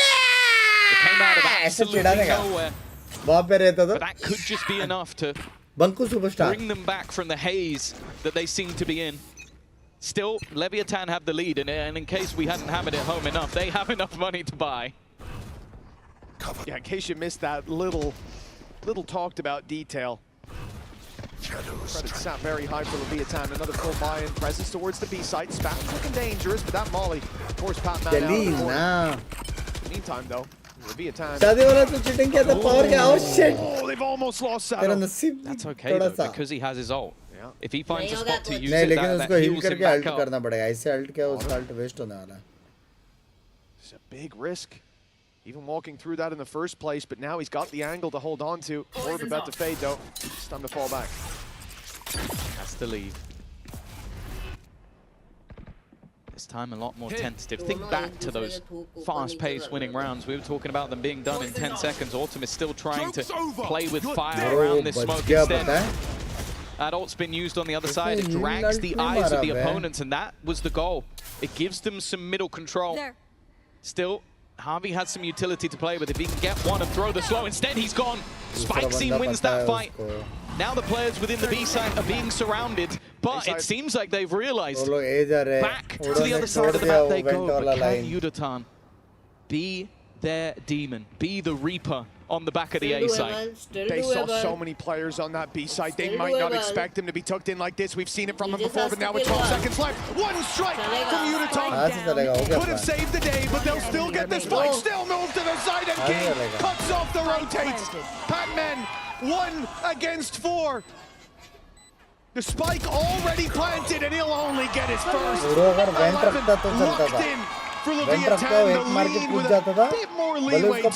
came out of absolutely nowhere. But that could just be enough to bring them back from the haze that they seem to be in. Still, Leviathan have the lead, and in case we hadn't hammered it home enough, they have enough money to buy. Yeah, in case you missed that little talked about detail. Credit sat very high for Leviathan. Another full buy-in presence towards the B site. Spat's looking dangerous, but that Molly, of course, Pat Man out of the meantime, though, Leviathan. Oh, they've almost lost Sato. That's okay, though, because he has his ult. If he finds a spot to use it, that heals him back up. It's a big risk. Even walking through that in the first place, but now he's got the angle to hold on to. Orb about to fade, though. It's time to fall back. Has to leave. This time a lot more tentative. Think back to those fast-paced winning rounds. We were talking about them being done in 10 seconds. Autumn is still trying to play with fire around this smoke instead. That ult's been used on the other side. It drags the eyes of the opponents, and that was the goal. It gives them some middle control. Still, Harvey has some utility to play with. If he can get one and throw the slow, instead he's gone. Spike Scene wins that fight. Now the players within the B side are being surrounded, but it seems like they've realized back to the other side of the map they go. But can Yudotan be their demon, be the Reaper on the back of the A side? They saw so many players on that B side. They might not expect him to be tucked in like this. We've seen it from him before, but now with 12 seconds left. One strike from Yudotan. Could have saved the day, but they'll still get this fight. Still move to the side, and King cuts off the rotates. Pac-Man 1 against 4. The spike already planted, and he'll only get his first. 11 locked in. For Leviathan, the lead with a bit more leeway to it.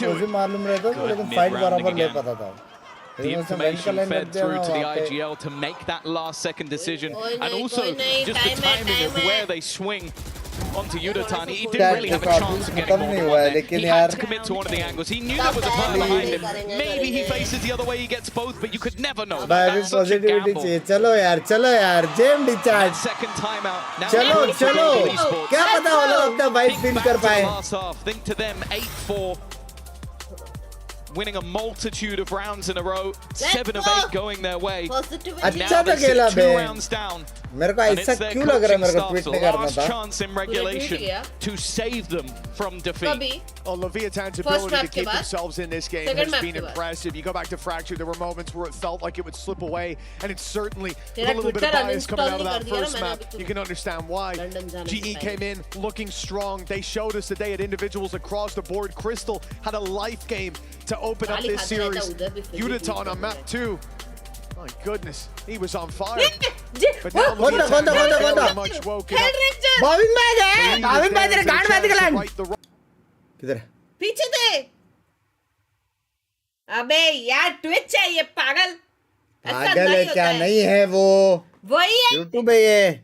The information fed through to the IGL to make that last-second decision, and also just the timing of where they swing onto Yudotan. He didn't really have a chance of getting more than one there. He had to commit to one of the angles. He knew there was a player behind him. Maybe he faces the other way, he gets both, but you could never know. That's such a gamble. That second timeout. Now, last half. Think to them, 8-4. winning a multitude of rounds in a row, 7 of 8 going their way. अच्छा Now था they खेला sit बे 2 rounds down. मेरे को And ऐसा it's their क्यों लग रहा है coaching मेरे को staff's ट्वीट नहीं करना last था chance in regulation to save them from defeat. Well, Leviathan's ability to keep themselves in this game has been impressive. You go back to Fracture, there were moments where it felt like it would slip away, and it's certainly with a little bit of bias coming out of that first map. You can understand why. GE came in looking strong. They showed us today at individuals across the board. Crystal had a life game to open up this series. Udaton on map 2. My goodness, he was on fire. But now Leviathan very much woken up. बाविन भाई है बाविन भाई तेरे गांड में दिखलान किधर है पीछे दे अबे यार ट्विच है ये पागल पागल है क्या नहीं है वो वही है YouTube है ये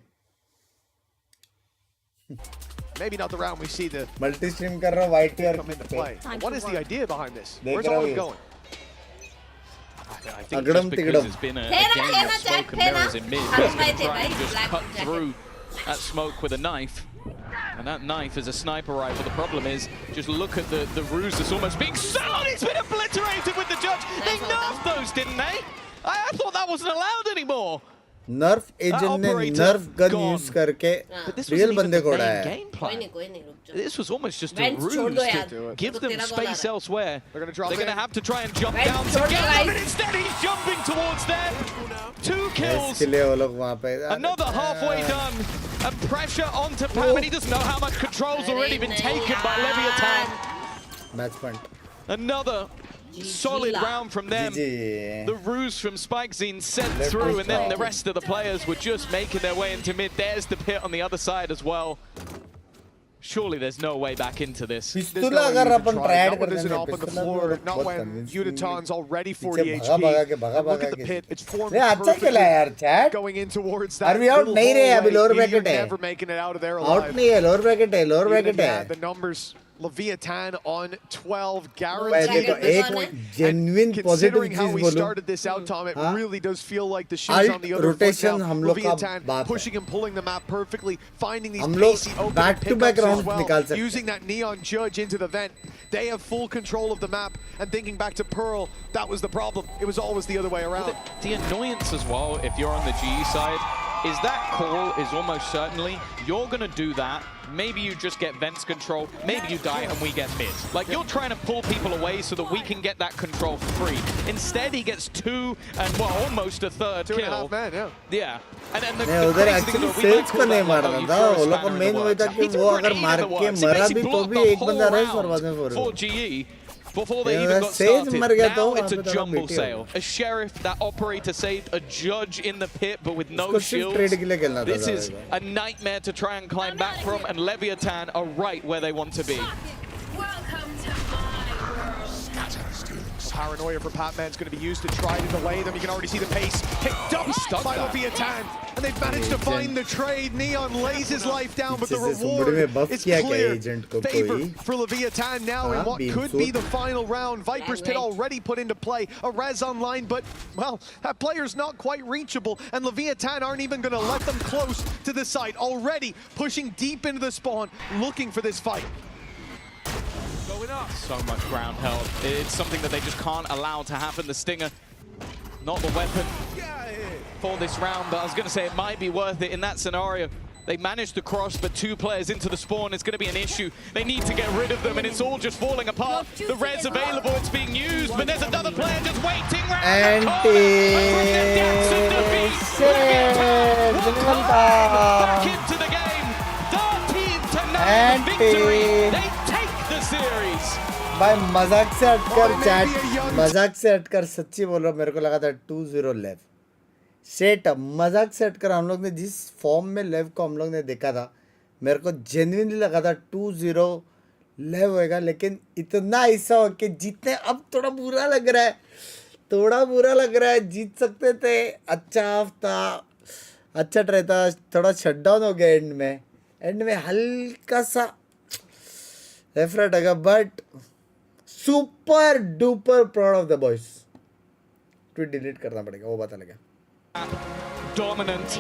Maybe not the round we see the multi stream कर रहा हूँ YT और come into play. What is the idea behind this? देख Where's रहा all हूँ it ये going? I think just because it's been a game of smoke and mirrors in mid, he's going to try and just cut through that smoke with a knife. And that knife is a sniper rifle. The problem is, just look at the ruse that's almost being sold. It's been obliterated with the judge. They nerfed those, didn't they? I thought that wasn't allowed anymore. नर्फ agent ने नर्फ gun use करके real बंदे को उड़ाया कोई नहीं रुक जा This was almost just a ruse to give them space elsewhere. They're going to have to try and jump down together, but instead he's jumping towards them. 2 kills. इसके लिए वो लोग वहाँ पे Another halfway done. And pressure onto Pam, and he doesn't know how much control's already been taken by Leviathan. Match point Another solid round from them. The ruse from Spikezine sent through, and then the rest of the players were just making their way into mid. There's the pit on the other side as well. Surely there's no way back into this. There's no way you can try. Not when there's an op on the floor, not when Udaton's already 40 HP. Look at the pit, it's formed perfectly going in towards that. Are we out? नहीं रहे अभी lower bracket है. Never making it out of there alive. Out नहीं है lower bracket है lower bracket है. The numbers. Leviathan on 12, guaranteed at this point. Genuine Considering how we started this out, Tom, it really does feel like the shoes on the other foot now. Leviathan pushing and pulling the map perfectly, finding these pacey open pickups as well, using that neon judge into the vent. They have full control of the map, and thinking back to Pearl, that was the problem. It was always the other way around. The annoyance as well, if you're on the GE side, is that call is almost certainly you're going to do that. Maybe you just get Vents control, maybe you die and we get mid. Like, you're trying to pull people away so that we can get that control for free. Instead, he gets 2 and, well, almost a third kill. 2.5 man, yeah. Yeah. And the उधर actually says को नहीं मारना था वो लोग को main वही था कि वो अगर मार के मरा भी तो भी एक बंदा रहे बर्बाद में हो रहा before they even got started. Now it's a jumble sale. A sheriff, that operator saved, a judge in the pit, but with no shields. This is a nightmare to try and climb back from, and Leviathan are right where they want to be. Paranoia for Patman's going to be used to try to delay them. You can already see the pace picked up by Leviathan. And they've managed to find the trade. Neon lays his life down, but the reward is clear. Favor for Leviathan now in what could be the final round. Viper's Pit already put into play. A res online, but, well, that player's not quite reachable. And Leviathan aren't even going to let them close to the site. Already pushing deep into the spawn, looking for this fight. Going up. So much ground held. It's something that they just can't allow to happen. The Stinger, not the weapon for this round, but I was going to say it might be worth it in that scenario. They managed to cross, but 2 players into the spawn is going to be an issue. They need to get rid of them, and it's all just falling apart. The res available, it's being used, but there's another player just waiting round the corner. Back into the game. 13 to 9 victory. They take the series. भाई मजाक से हटकर सच्ची बोल रहा हूँ मेरे को लगा था 2-0 लेव सेट मजाक से हटकर हम लोग ने जिस फॉर्म में लेव को हम लोग ने देखा था मेरे को जेन्युइनली लगा था 2-0 लेव होएगा लेकिन इतना ऐसा हो कि जीतने अब थोड़ा बुरा लग रहा है जीत सकते थे अच्छा ट्राई था थोड़ा शटडाउन हो गया एंड में हल्का सा रेफरेट होगा but super duper proud of the boys tweet delete करना पड़ेगा वो पता लगा Dominant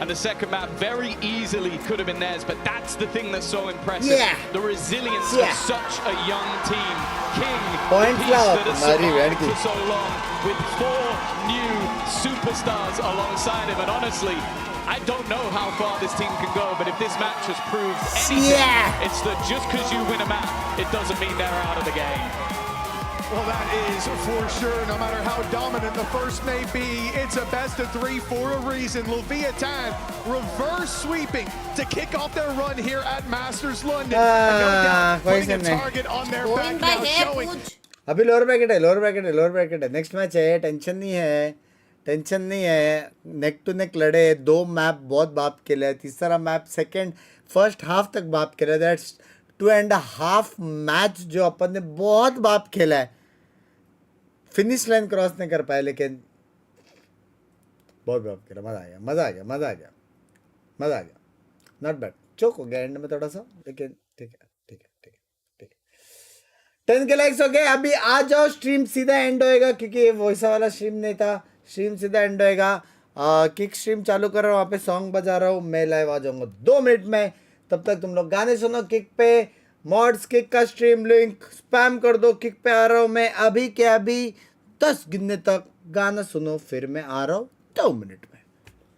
And the second map very easily could have been theirs, but that's the thing that's so impressive. Yeah. The resilience Yeah. of such a young team. King, Point the piece flower, that has Mari, survived very for so long, with 4 new superstars alongside him. And honestly, I don't know how far this team can go, but if this match has proved anything, it's that just because you win a map, it doesn't mean they're out of the game. Well, that is for sure. No matter how dominant the first may be, it's a best of 3 for a reason. Leviathan reverse sweeping to kick off their run here at Masters London. And no doubt putting a target on their back now, showing. अभी lower bracket है, lower bracket है, lower bracket है. Next match है, tension नहीं है, tension नहीं है. Neck to neck लड़े, 2 मैप बहुत बाप खेला है, तीसरा मैप सेकंड फर्स्ट हाफ तक बाप खेला है. दैट्स 2.5 मैच जो अपन ने बहुत बाप खेला है. फिनिश लाइन क्रॉस नहीं कर पाए, लेकिन बहुत बाप खेला. मजा आ गया, मजा आ गया, मजा आ गया, मजा आ गया. Not bad. चौक हो गया एंड में थोड़ा सा, लेकिन ठीक है, ठीक है, ठीक है, ठीक है. 10 के लाइक्स हो गए. अभी आ जाओ, स्ट्रीम सीधा एंड होएगा क्योंकि ये वैसा वाला स्ट्रीम नहीं था. स्ट्रीम सीधा एंड होएगा. किक स्ट्रीम चालू कर रहा हूँ, वहाँ पे सॉन्ग बजा रहा हूँ. मैं लाइव आ जाऊँगा 2 मिनट में. तब तक तुम लोग गाने सुनो किक पे. मॉड्स किक का स्ट्रीम लिंक स्पैम कर दो. किक पे आ रहा हूँ मैं अभी के अभी. 10 गिनने तक गाना सुनो, फिर मैं आ रहा हूँ 2 मिनट में.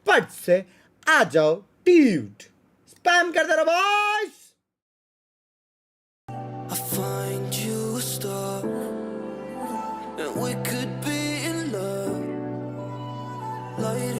पट से आ जाओ. ट्यूट स्पैम करते रहो बॉयज.